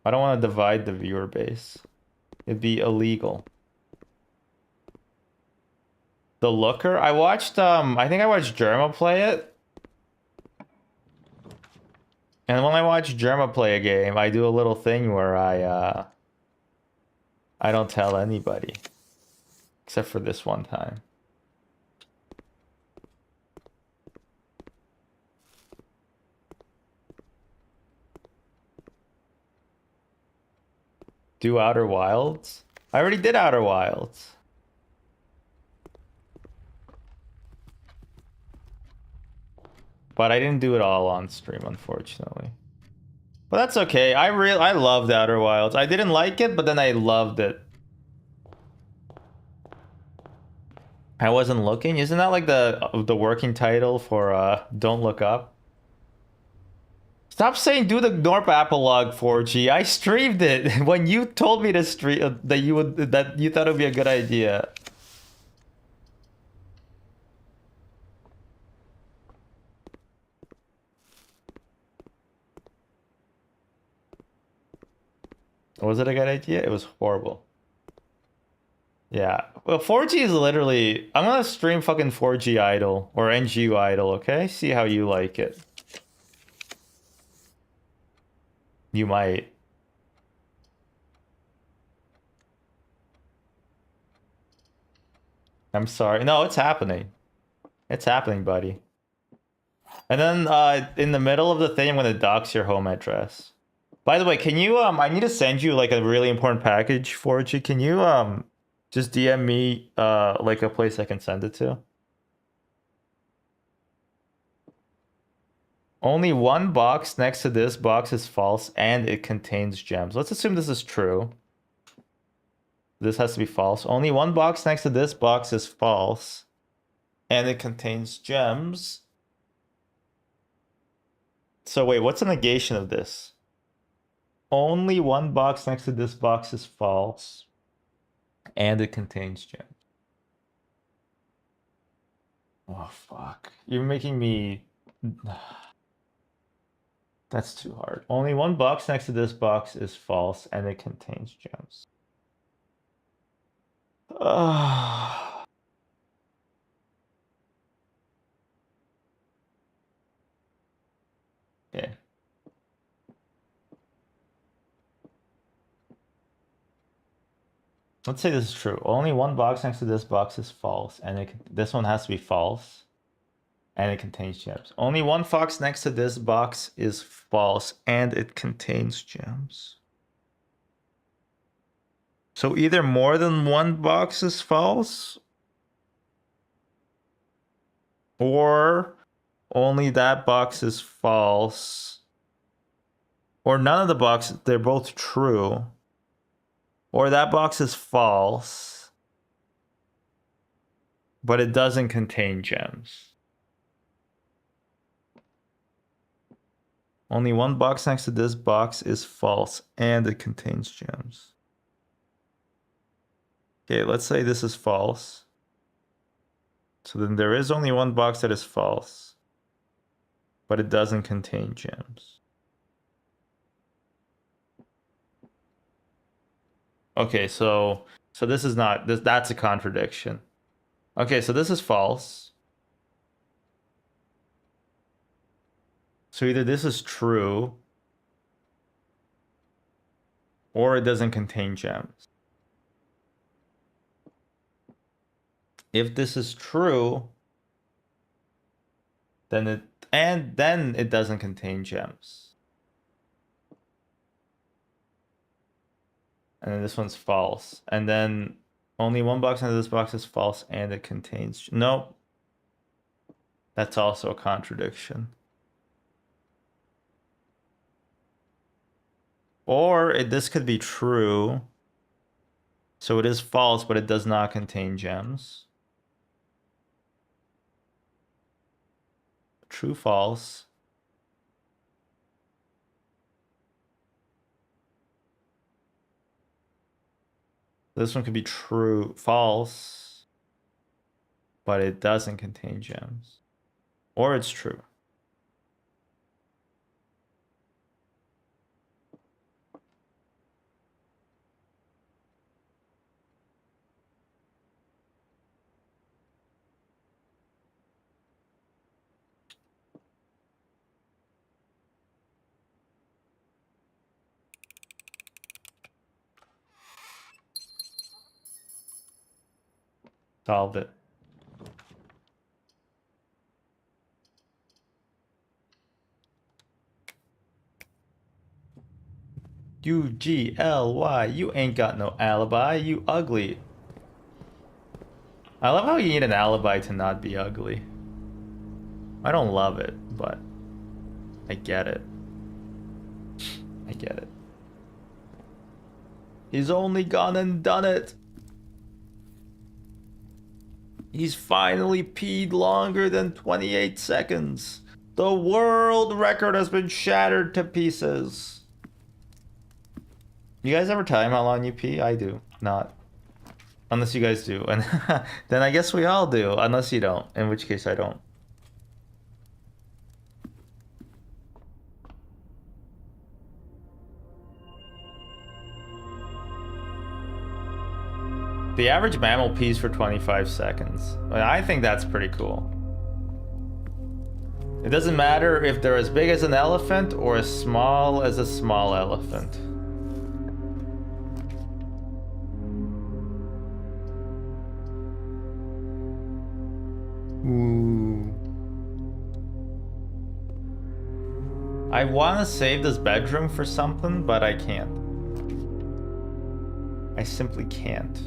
I don't want to divide the viewer base. It'd be illegal. The Looker? I watched, I think I watched Germa play it. And when I watch Germa play a game, I do a little thing where I don't tell anybody. Except for this one time. Do Outer Wilds? I already did Outer Wilds. But I didn't do it all on stream, unfortunately. But that's okay. I loved Outer Wilds. I didn't like it, but then I loved it. I wasn't looking. Isn't that like the working title for Don't Look Up? Stop saying do the Norp Apolog 4G. I streamed it when you told me to stream that you thought it would be a good idea. Was it a good idea? It was horrible. Yeah. Well, 4G is literally... I'm gonna stream fucking 4G Idol or NGU Idol, okay? See how you like it. You might. I'm sorry. No, it's happening. It's happening, buddy. And then in the middle of the thing, I'm gonna dox your home address. By the way, can you I need to send you like a really important package for you. Can you just DM me like a place I can send it to? Only one box next to this box is false and it contains gems. Let's assume this is true. This has to be false. Only one box next to this box is false and it contains gems. So wait, what's the negation of this? Only one box next to this box is false and it contains gems. Oh, fuck. You're making me... That's too hard. Only one box next to this box is false and it contains gems. Okay. Let's say this is true. Only one box next to this box is false and this one has to be false. And it contains gems. Only one box next to this box is false and it contains gems. So either more than one box is false or only that box is false or none of the boxes, they're both true, or that box is false but it doesn't contain gems. Only one box next to this box is false and it contains gems. Okay, let's say this is false. So then there is only one box that is false, but it doesn't contain gems. Okay, so this is not, that's a contradiction. Okay, so this is false. So either this is true or it doesn't contain gems. If this is true, then it doesn't contain gems. And then this one's false. And then Only one box under this box is false and it contains... Nope. That's also a contradiction. Or this could be true. So it is false, but it does not contain gems. True, false. This one could be true, false, but it doesn't contain gems. Or it's true. Solve it. UGLY, you ain't got no alibi, you ugly. I love how you need an alibi to not be ugly. I don't love it, but I get it. I get it. He's only gone and done it. He's finally peed longer than 28 seconds. The world record has been shattered to pieces. You guys ever time how long you pee? I do. Not. Unless you guys do. And then I guess we all do. Unless you don't. In which case I don't. The average mammal pees for 25 seconds. I think that's pretty cool. It doesn't matter if they're as big as an elephant or as small as a small elephant. Ooh. I want to save this bedroom for something, but I can't. I simply can't.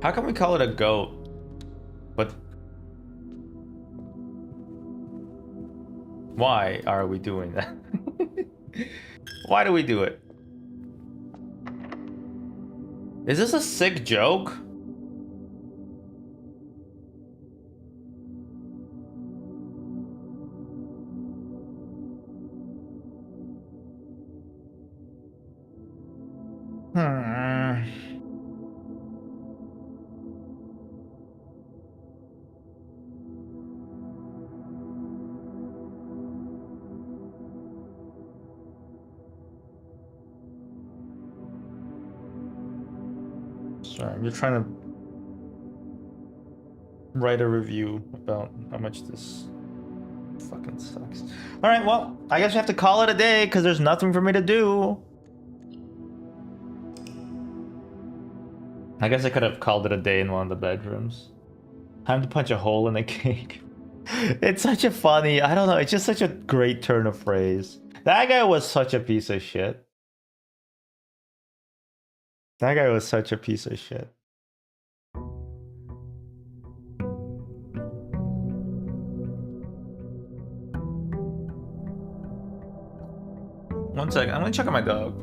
How can we call it a goat? But why are we doing that? Why do we do it? Is this a sick joke? Sorry, I'm just trying to write a review about how much this fucking sucks. Alright, well, I guess we have to call it a day because there's nothing for me to do. I guess I could have called it a day in one of the bedrooms. Time to punch a hole in the cake. It's such a funny, I don't know, it's just such a great turn of phrase. That guy was such a piece of shit. That guy was such a piece of shit. One second, I'm gonna check on my dog.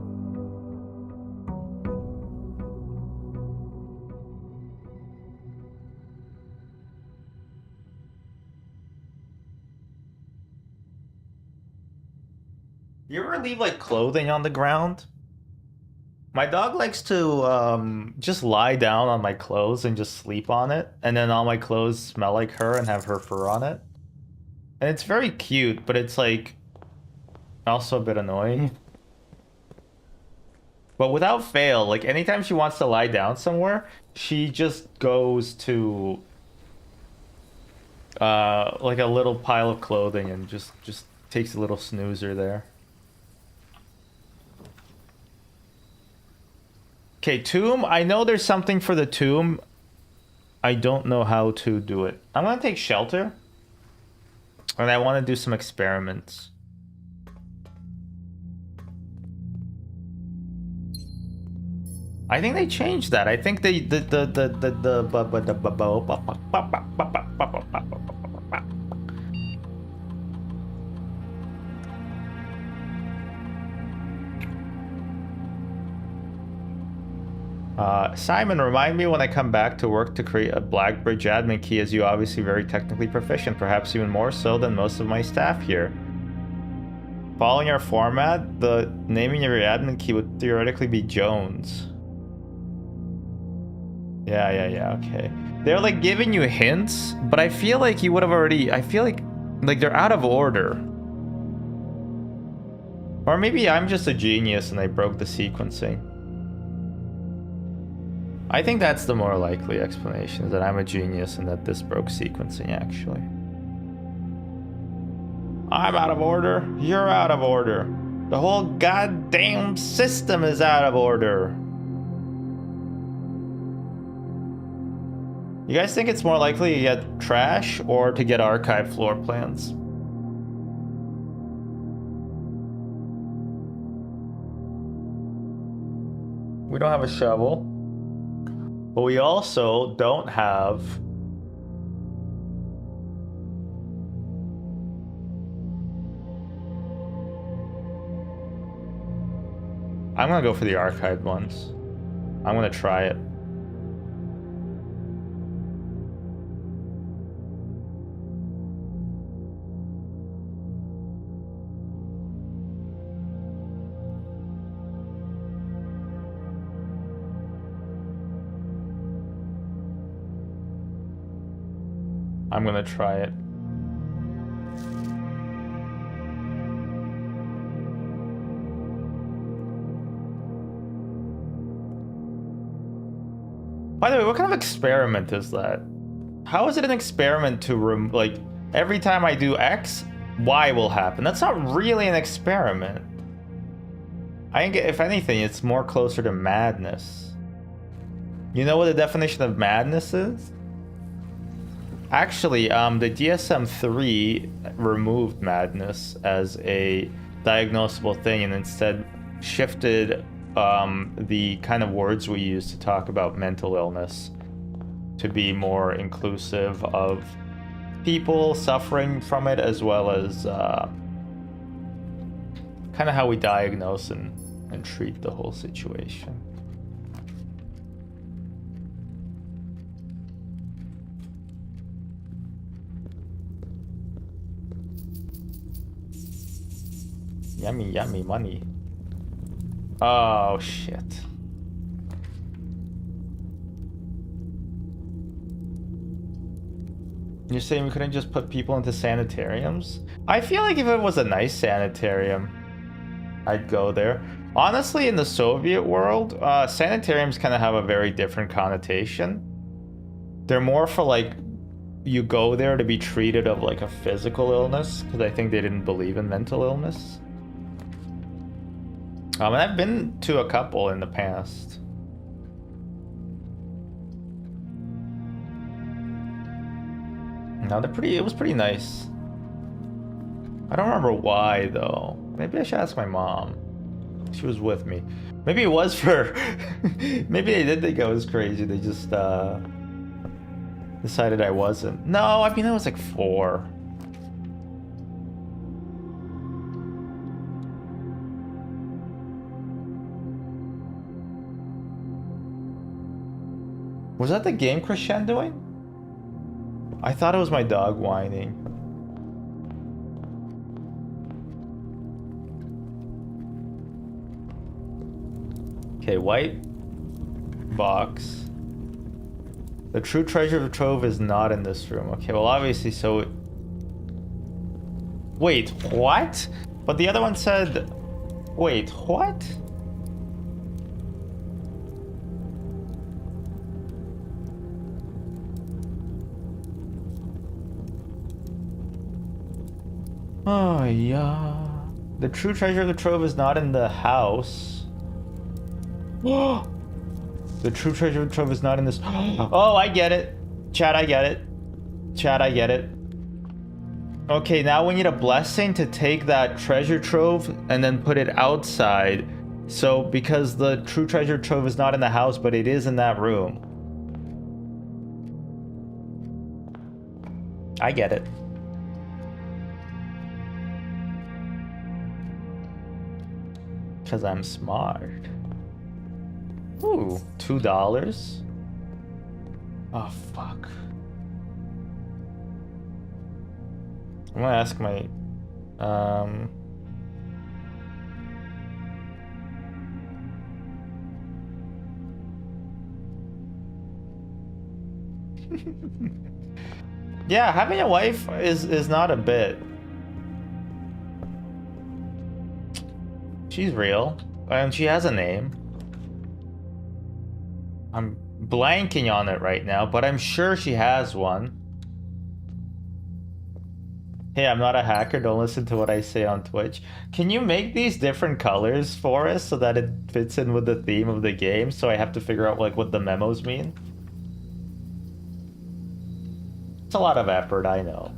You ever leave like clothing on the ground? My dog likes to just lie down on my clothes and just sleep on it, and then all my clothes smell like her and have her fur on it. And it's very cute, but it's like also a bit annoying. But without fail, like anytime she wants to lie down somewhere, she just goes to like a little pile of clothing and just takes a little snoozer there. Okay, tomb. I know there's something for the tomb. I don't know how to do it. I'm gonna take shelter. And I want to do some experiments. I think they changed that. I think they Simon, remind me when I come back to work to create a Blackbridge admin key, as you obviously very technically proficient, perhaps even more so than most of my staff here. Following our format, the naming of your admin key would theoretically be Jones. Yeah, okay. They're like giving you hints, but I feel like you would have already, I feel like they're out of order. Or maybe I'm just a genius and I broke the sequencing. I think that's the more likely explanation, is that I'm a genius and that this broke sequencing, actually. I'm out of order. You're out of order. The whole goddamn system is out of order. You guys think it's more likely to get trash or to get archive floor plans? We don't have a shovel. But we also don't have... I'm gonna go for the archived ones. I'm gonna try it. I'm gonna try it. By the way, what kind of experiment is that? How is it an experiment to like every time I do X, Y will happen? That's not really an experiment. I think if anything, it's more closer to madness. You know what the definition of madness is? Actually, the DSM-3 removed madness as a diagnosable thing and instead shifted the kind of words we use to talk about mental illness to be more inclusive of people suffering from it, as well as kind of how we diagnose and treat the whole situation. Yummy, yummy money. Oh, shit. You're saying we couldn't just put people into sanitariums? I feel like if it was a nice sanitarium, I'd go there. Honestly, in the Soviet world, sanitariums kind of have a very different connotation. They're more for like, you go there to be treated of like a physical illness, because I think they didn't believe in mental illness. And I've been to a couple in the past. No, it was pretty nice. I don't remember why though. Maybe I should ask my mom. She was with me. Maybe it was for, maybe they did think I was crazy. They just decided I wasn't. No, I mean, I was like 4. Was that the game crescendoing? I thought it was my dog whining. Okay, white box. The true treasure of the trove is not in this room. Okay, well obviously so... Wait, what? But the other one said... Wait, what? Oh, yeah. The true treasure of the trove is not in the house. The true treasure of the trove is not in this. Oh, I get it. Chad, I get it. Chad, I get it. Okay, now we need a blessing to take that treasure trove and then put it outside. So, because the true treasure trove is not in the house, but it is in that room. I get it. Because I'm smart. Ooh, $2. Oh, fuck. I'm gonna ask my... Yeah, having a wife is not a bit. She's real, and she has a name. I'm blanking on it right now, but I'm sure she has one. Hey, I'm not a hacker, don't listen to what I say on Twitch. Can you make these different colors for us so that it fits in with the theme of the game, so I have to figure out like what the memos mean? It's a lot of effort, I know.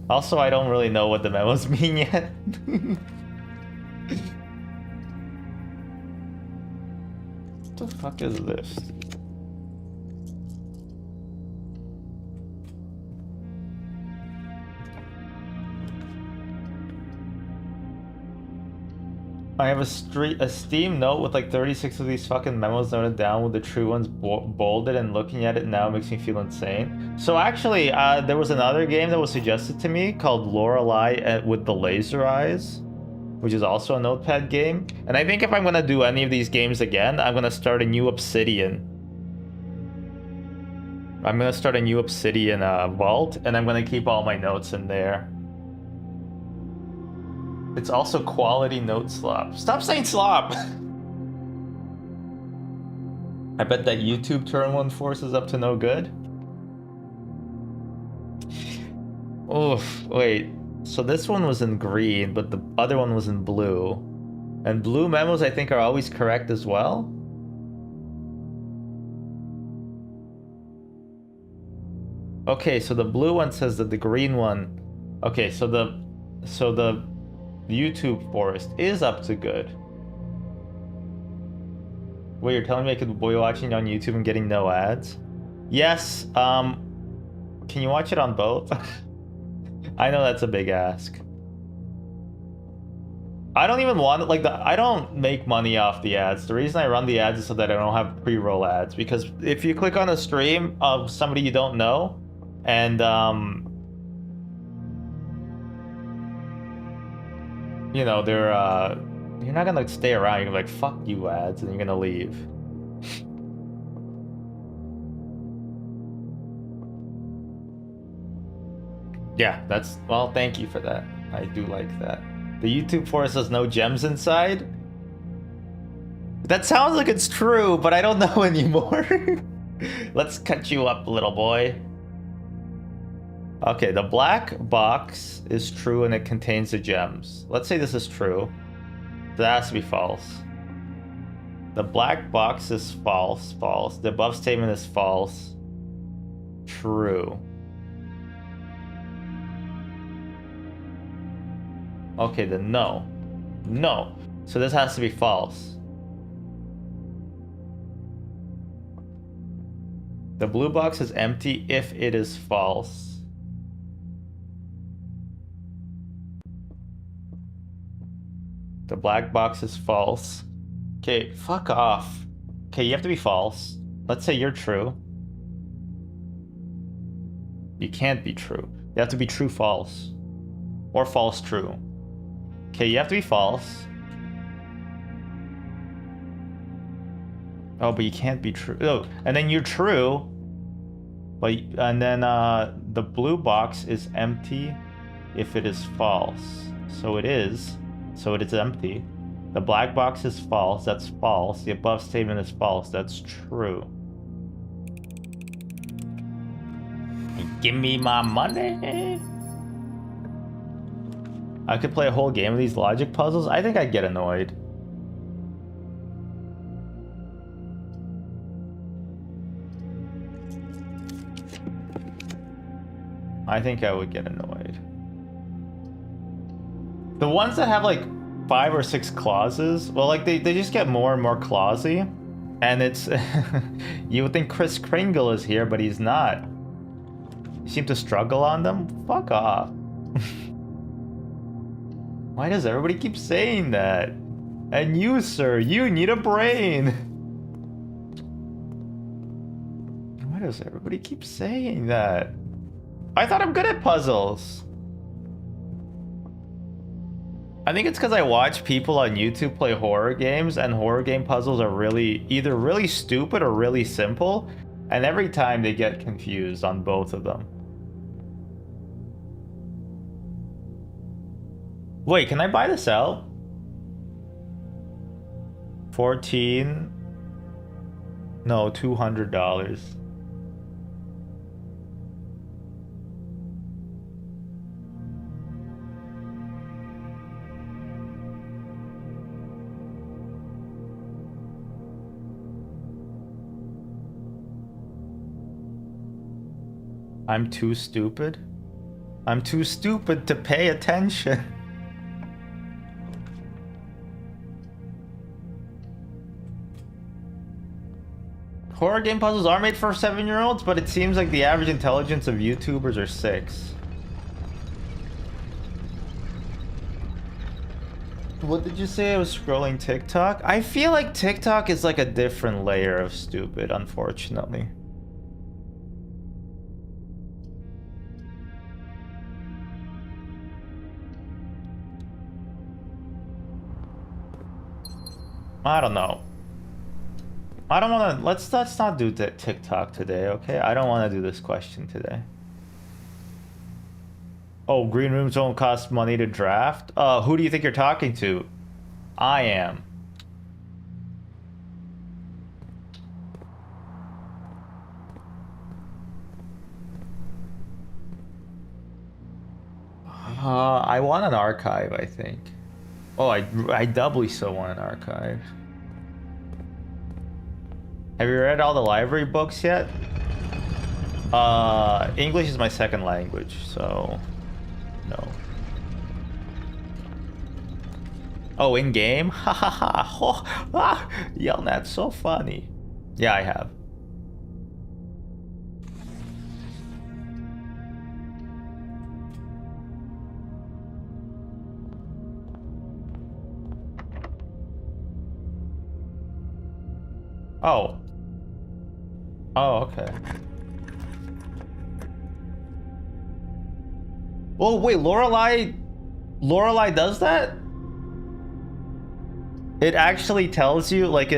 Also, I don't really know what the memos mean yet. What the fuck is this? I have a Steam note with like 36 of these fucking memos noted down with the true ones bolded, and looking at it now makes me feel insane. So actually, there was another game that was suggested to me called Lorelei with the Laser Eyes, which is also a notepad game. And I think if I'm gonna do any of these games again, I'm gonna start a new Obsidian. I'm gonna start a new Obsidian vault, and I'm gonna keep all my notes in there. It's also quality note slop. Stop saying slop! I bet that YouTube turn 1 force is up to no good. Oof, wait. So this one was in green, but the other one was in blue. And blue memos, I think, are always correct as well. Okay, so the blue one says that the green one... Okay, so the YouTube forest is up to good. Wait, you're telling me I could be watching on YouTube and getting no ads? Yes, can you watch it on both? I know that's a big ask. I don't even want it, like, I don't make money off the ads. The reason I run the ads is so that I don't have pre-roll ads, because if you click on a stream of somebody you don't know, and you know, they're you're not gonna stay around. You're gonna be like, fuck you ads, and you're gonna leave. Yeah, that's, well, thank you for that. I do like that. The YouTube forest has no gems inside. That sounds like it's true, but I don't know anymore. Let's cut you up, little boy. Okay, the black box is true and it contains the gems. Let's say this is true. That has to be false. The black box is false, false. The above statement is false. True. Okay, then no. No. So this has to be false. The blue box is empty if it is false. The black box is false. Okay, fuck off. Okay, you have to be false. Let's say you're true. You can't be true. You have to be true false. Or false true. Okay, you have to be false. Oh, but you can't be true. Oh, and then you're true. But and then the blue box is empty if it is false. So it is. So it is empty. The black box is false. That's false. The above statement is false. That's true. Give me my money. I could play a whole game of these logic puzzles. I think I'd get annoyed. I think I would get annoyed. The ones that have like 5 or 6 clauses, well, like they just get more and more clausy. And it's... you would think Kris Kringle is here, but he's not. You seem to struggle on them? Fuck off. Why does everybody keep saying that? And you, sir, you need a brain. Why does everybody keep saying that? I thought I'm good at puzzles. I think it's because I watch people on YouTube play horror games, and horror game puzzles are really either really stupid or really simple, and every time they get confused on both of them. Wait, can I buy this out? 14? No, $200. I'm too stupid? I'm too stupid to pay attention. Horror game puzzles are made for 7-year-olds, but it seems like the average intelligence of YouTubers are 6. What did you say? I was scrolling TikTok? I feel like TikTok is like a different layer of stupid, unfortunately. I don't know. I don't want to... Let's not do TikTok today, okay? I don't want to do this question today. Oh, green rooms don't cost money to draft? Who do you think you're talking to? I am. I want an archive, I think. Oh, I doubly so want an archive. Have you read all the library books yet? English is my second language, so no. Oh, in game? Ha ha ha! Oh, ah, Yelnats, so funny. Yeah, I have. Oh. Oh, okay. Oh, wait, Lorelai does that? It actually tells you, like,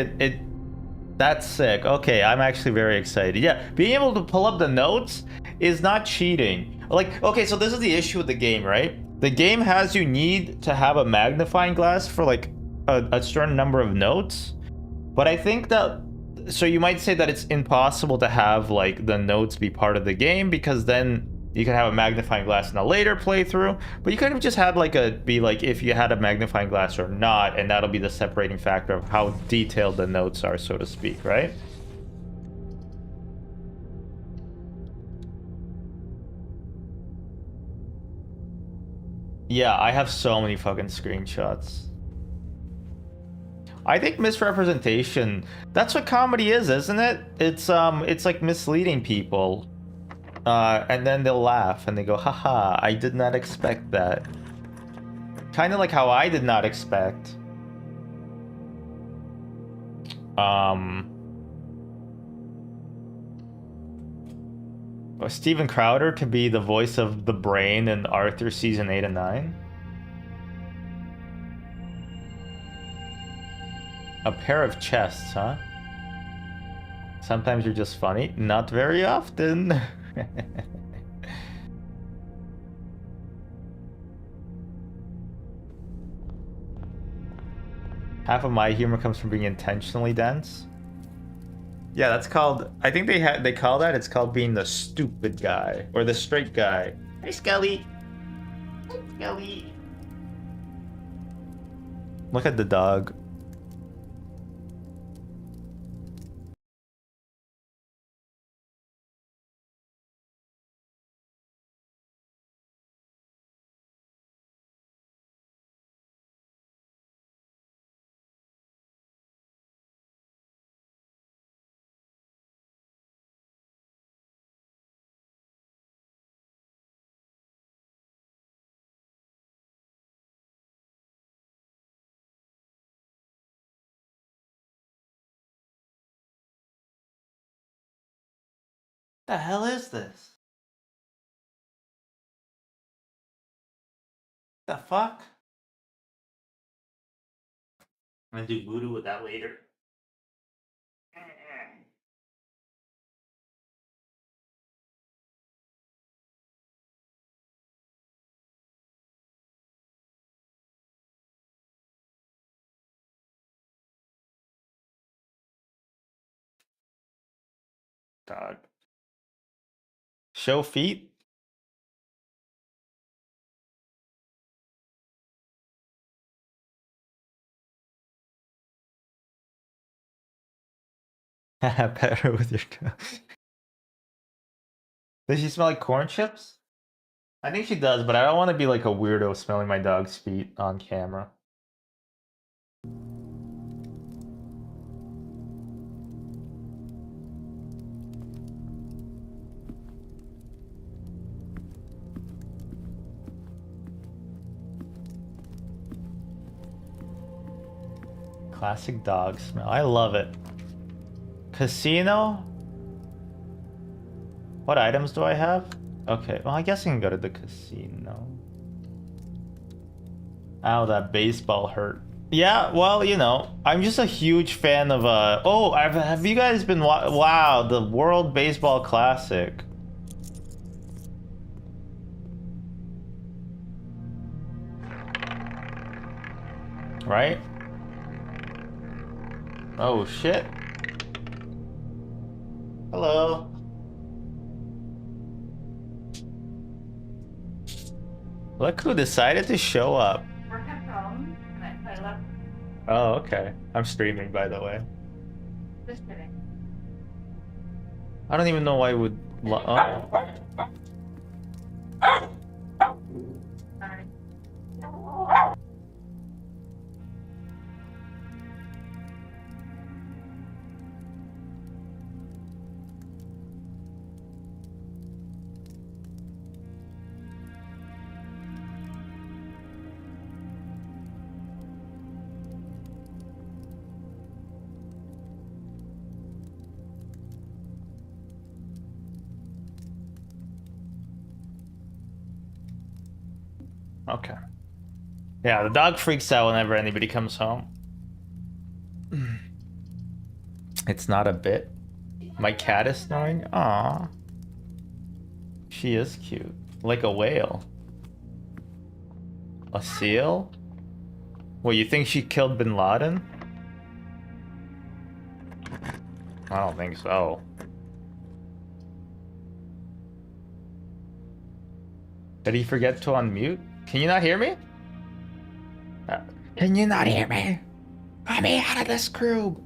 that's sick. Okay, I'm actually very excited. Yeah, being able to pull up the notes is not cheating. Like, okay, so this is the issue with the game, right? The game has you need to have a magnifying glass for, like, a certain number of notes. But I think that... So you might say that it's impossible to have, like, the notes be part of the game, because then you can have a magnifying glass in a later playthrough. But you could have just had, like, if you had a magnifying glass or not, and that'll be the separating factor of how detailed the notes are, so to speak, right? Yeah, I have so many fucking screenshots. I think misrepresentation, that's what comedy is, isn't it? It's like misleading people. And then they'll laugh and they go, haha, I did not expect that. Kind of like how I did not expect Steven Crowder to be the voice of the brain in Arthur season 8 and 9. A pair of chests, huh? Sometimes you're just funny. Not very often. Half of my humor comes from being intentionally dense. Yeah, that's called... I think they call that... It's called being the stupid guy. Or the straight guy. Hey, Skelly. Hey, Skelly. Look at the dog. The hell is this? The fuck? I'm gonna do voodoo with that later. Dog. Show feet? Better with your dog. Does she smell like corn chips? I think she does, but I don't want to be like a weirdo smelling my dog's feet on camera. Classic dog smell. I love it. Casino? What items do I have? Okay, well, I guess I can go to the casino. Ow, that baseball hurt. Yeah, well, you know, I'm just a huge fan of, oh, have you guys been, wow, the World Baseball Classic. Right? Oh, shit. Hello. Look who decided to show up. Oh, okay. I'm streaming, by the way. Just kidding. I don't even know why I would. Sorry. Okay. Yeah, the dog freaks out whenever anybody comes home. It's not a bit. My cat is snoring? Aww. She is cute. Like a whale. A seal? What, you think she killed Bin Laden? I don't think so. Did he forget to unmute? Can you not hear me? Can you not hear me? Let me out of this crew.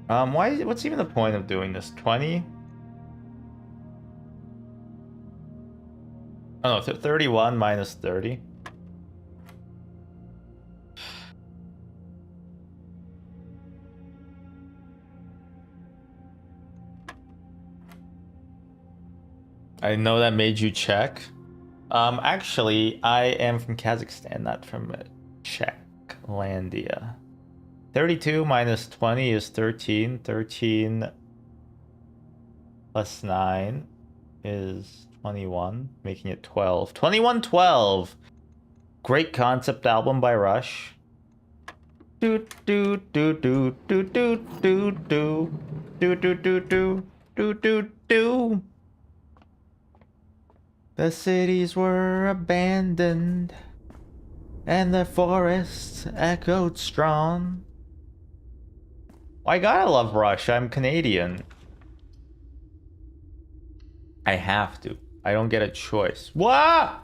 What's even the point of doing this? 20? Oh no, 31 minus 30. I know that made you check. Actually, I am from Kazakhstan, not from Czechlandia. 32 minus 20 is 13. 13 plus 9 is 21, making it 12. 2112! Great concept album by Rush. Do do do do do do do do do do do do do do do. The cities were abandoned, and the forests echoed strong. I gotta love Rush. I'm Canadian. I have to. I don't get a choice. What?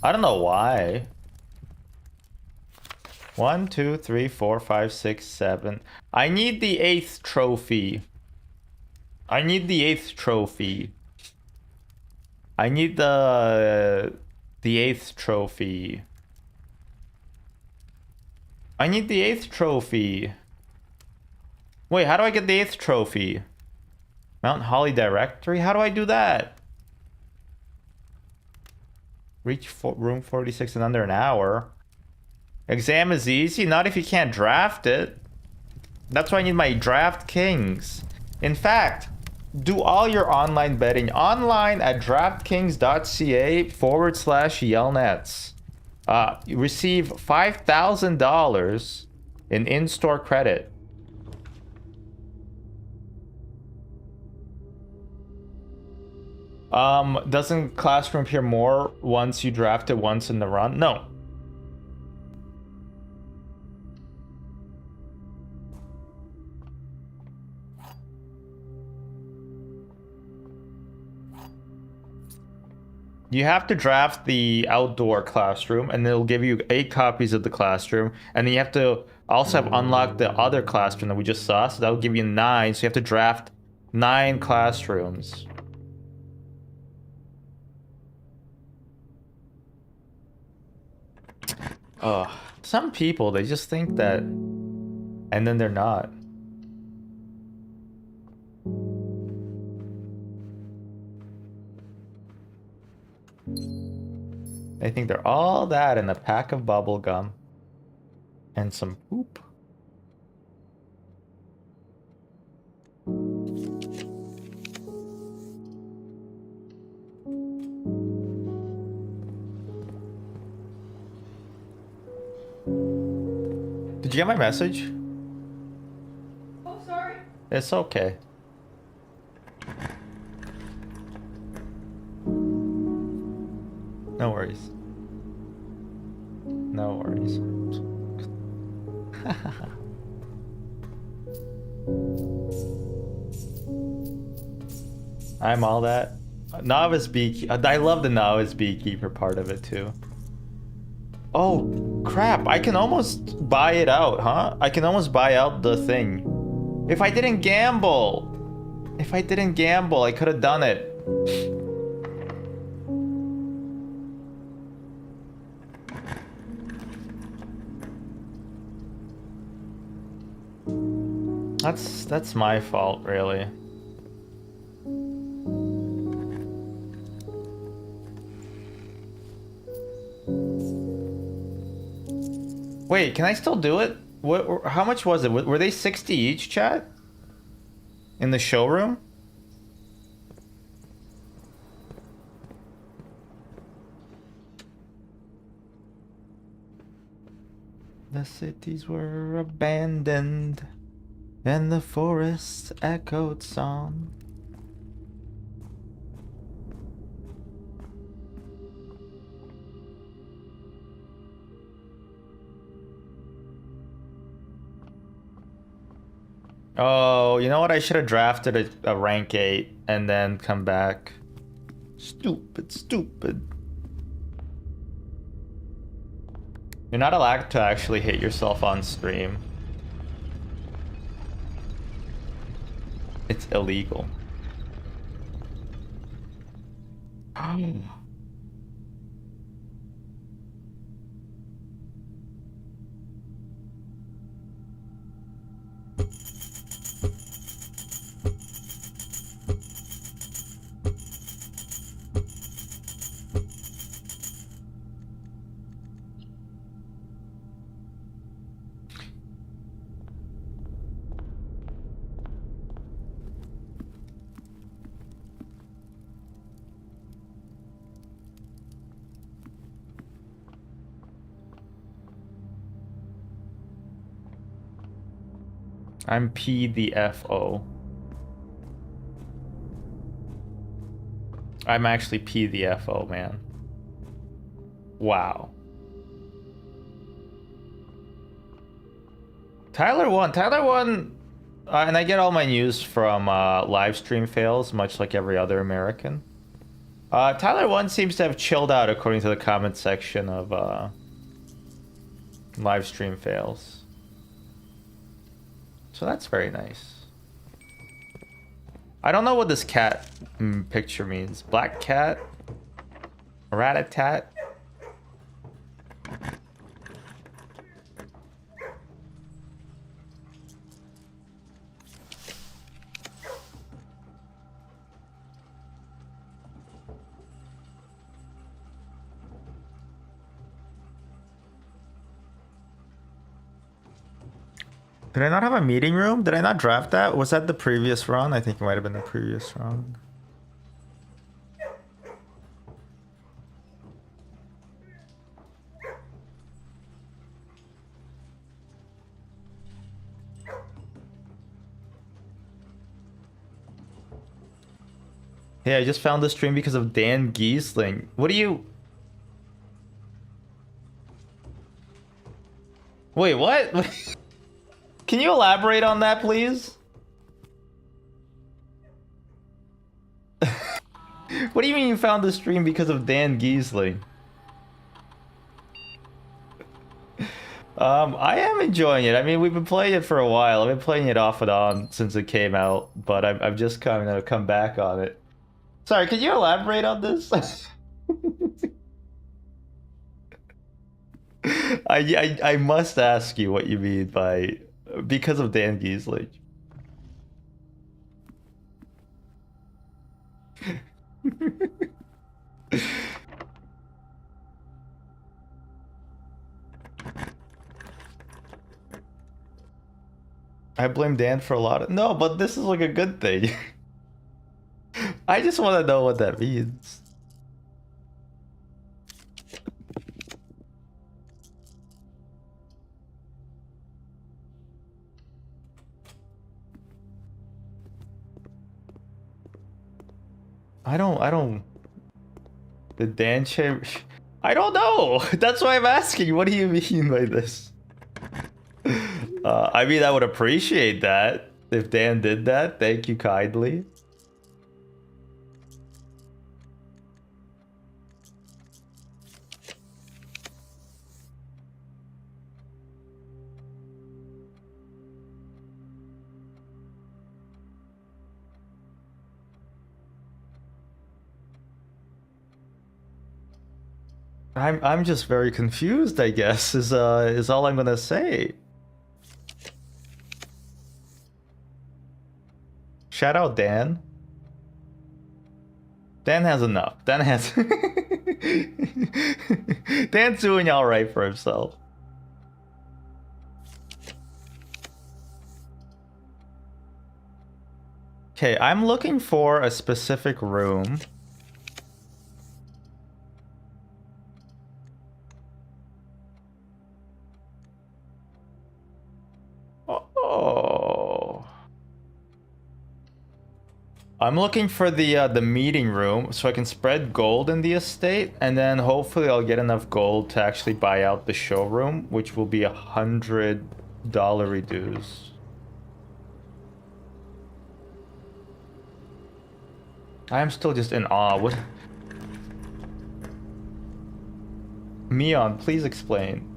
I don't know why. 1, 2, 3, 4, 5, 6, 7. I need the 8th trophy. I need the 8th trophy. I need the 8th trophy. I need the 8th trophy. Wait, how do I get the 8th trophy? Mount Holly Directory? How do I do that? Reach room 46 in under an hour. Exam is easy, not if you can't draft it. That's why I need my DraftKings. In fact, do all your online betting online at draftkings.ca/Yelnats. You receive $5,000 in-store credit. Doesn't Classroom appear more once you draft it once in the run? No. You have to draft the outdoor Classroom, and it'll give you 8 copies of the Classroom, and then you have to also have unlocked the other Classroom that we just saw, so that'll give you 9, so you have to draft 9 Classrooms. Some people, they just think that, and then they're not. They think they're all that in a pack of bubble gum and some poop. Did you get my message? Oh, sorry. It's okay. No worries. No worries. I'm all that. Novice beekeeper. I love the novice beekeeper part of it too. Oh, crap. I can almost buy it out, huh? I can almost buy out the thing. If I didn't gamble. If I didn't gamble, I could have done it. That's my fault, really. Wait, can I still do it? What? How much was it? Were they 60 each, chat? In the showroom? The cities were abandoned, and the forests echoed song. Oh, you know what? I should have drafted a rank 8 and then come back. Stupid, stupid. You're not allowed to actually hit yourself on stream. It's illegal. I'm P the FO. I'm actually P the FO, man. Wow. Tyler won, and I get all my news from live stream fails, much like every other American. Tyler 1 seems to have chilled out according to the comment section of live stream fails. So that's very nice. I don't know what this cat picture means. Black cat? Rat-a-tat? Did I not have a meeting room? Did I not draft that? Was that the previous run? I think it might have been the previous run. Hey, I just found the stream because of Dan Giesling. What do you... Wait, what? Can you elaborate on that, please? What do you mean you found the stream because of Dan Giesling? I am enjoying it. I mean, we've been playing it for a while. I've been playing it off and on since it came out, but I've just kind of come back on it. Sorry, can you elaborate on this? I must ask you what you mean by because of Dan Giesling. I blame Dan for a lot of... No, but this is like a good thing. I just want to know what that means. I don't... The Dan chair... I don't know! That's why I'm asking, what do you mean by this? I mean, I would appreciate that if Dan did that. Thank you kindly. I'm just very confused, I guess, is all I'm gonna say. Shout out Dan. Dan has enough. Dan has... Dan's doing alright for himself. Okay, I'm looking for a specific room. Oh. I'm looking for the meeting room so I can spread gold in the estate, and then hopefully I'll get enough gold to actually buy out the showroom, which will be $100 dues. I am still just in awe. What? Mion, please explain.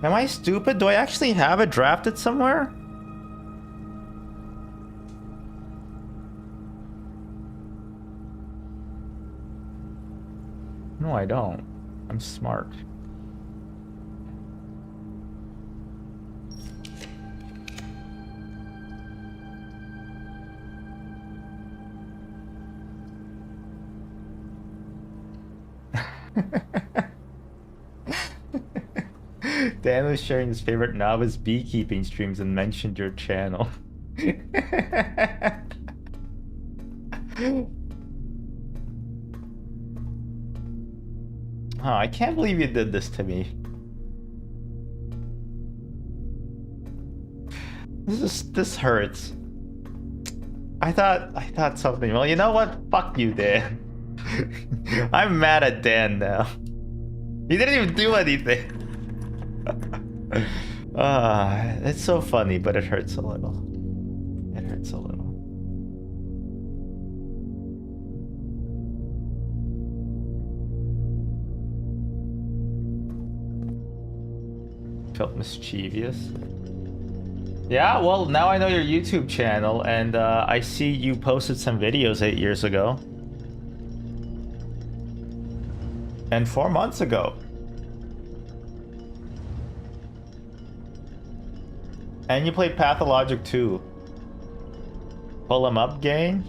Am I stupid? Do I actually have it drafted somewhere? No, I don't. I'm smart. Dan was sharing his favorite novice beekeeping streams and mentioned your channel. Oh, I can't believe you did this to me. This hurts. I thought something. Well, you know what? Fuck you, Dan. I'm mad at Dan now. He didn't even do anything. It's so funny, but it hurts a little. It hurts a little. Felt mischievous. Yeah, well, now I know your YouTube channel, and I see you posted some videos 8 years ago. And 4 months ago. And you played Pathologic too. Pull him up, gang?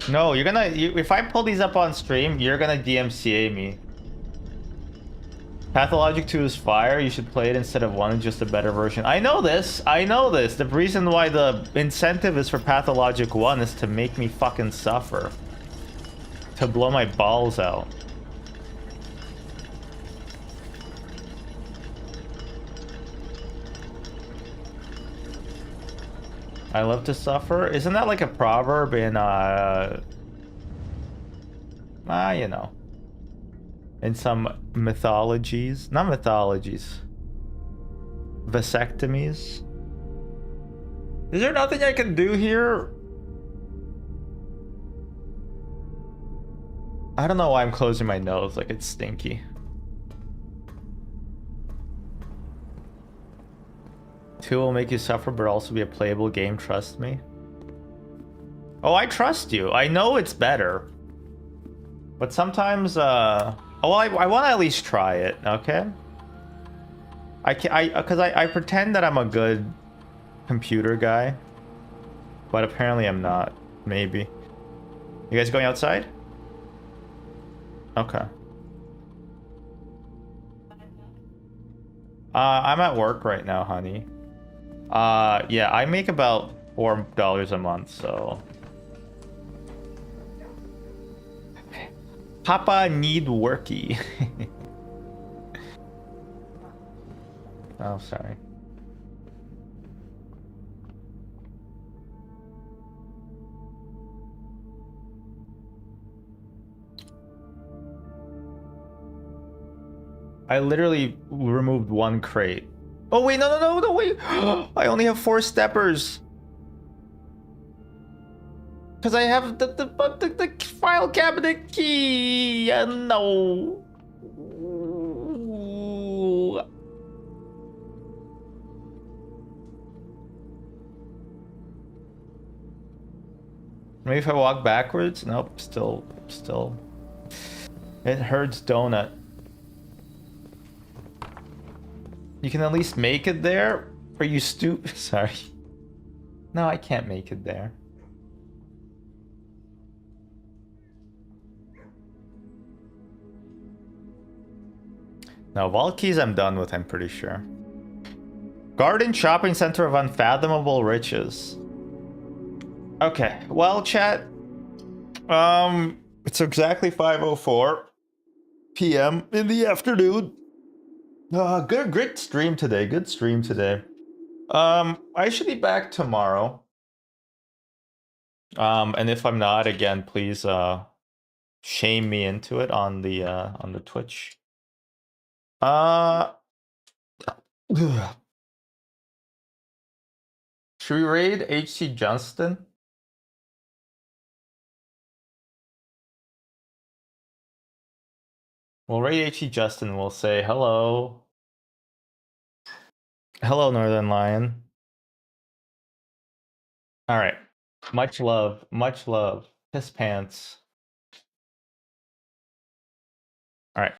No, you're gonna... if I pull these up on stream, you're gonna DMCA me. Pathologic 2 is fire. You should play it instead of 1, just a better version. I know this. I know this. The reason why the incentive is for Pathologic 1 is to make me fucking suffer. To blow my balls out. I love to suffer. Isn't that like a proverb in, you know, in some mythologies? Not mythologies. Vasectomies. Is there nothing I can do here? I don't know why I'm closing my nose like it's stinky. Two will make you suffer, but also be a playable game, trust me. Oh, I trust you. I know it's better. But sometimes, oh, well, I want to at least try it, okay? Because I pretend that I'm a good computer guy. But apparently I'm not. Maybe. You guys going outside? Okay. I'm at work right now, honey. Yeah, I make about $4 a month, so... Papa need worky. Oh, sorry. I literally removed 1 crate. Oh wait, no, wait. I only have 4 steppers. Because I have the file cabinet key. No. Maybe if I walk backwards? Nope, still. It hurts donut. You can at least make it there? Are you stupid? Sorry. No, I can't make it there. No, Valkyries I'm done with, I'm pretty sure. Garden Shopping Center of Unfathomable Riches. Okay, well, chat. It's exactly 5:04 p.m. in the afternoon. Good stream today. Good stream today. I should be back tomorrow. And if I'm not, again, please shame me into it on the Twitch. Should we raid HC Justin? We'll raid HC Justin. We'll say hello. Hello, Northern Lion. All right. Much love. Much love. Piss pants.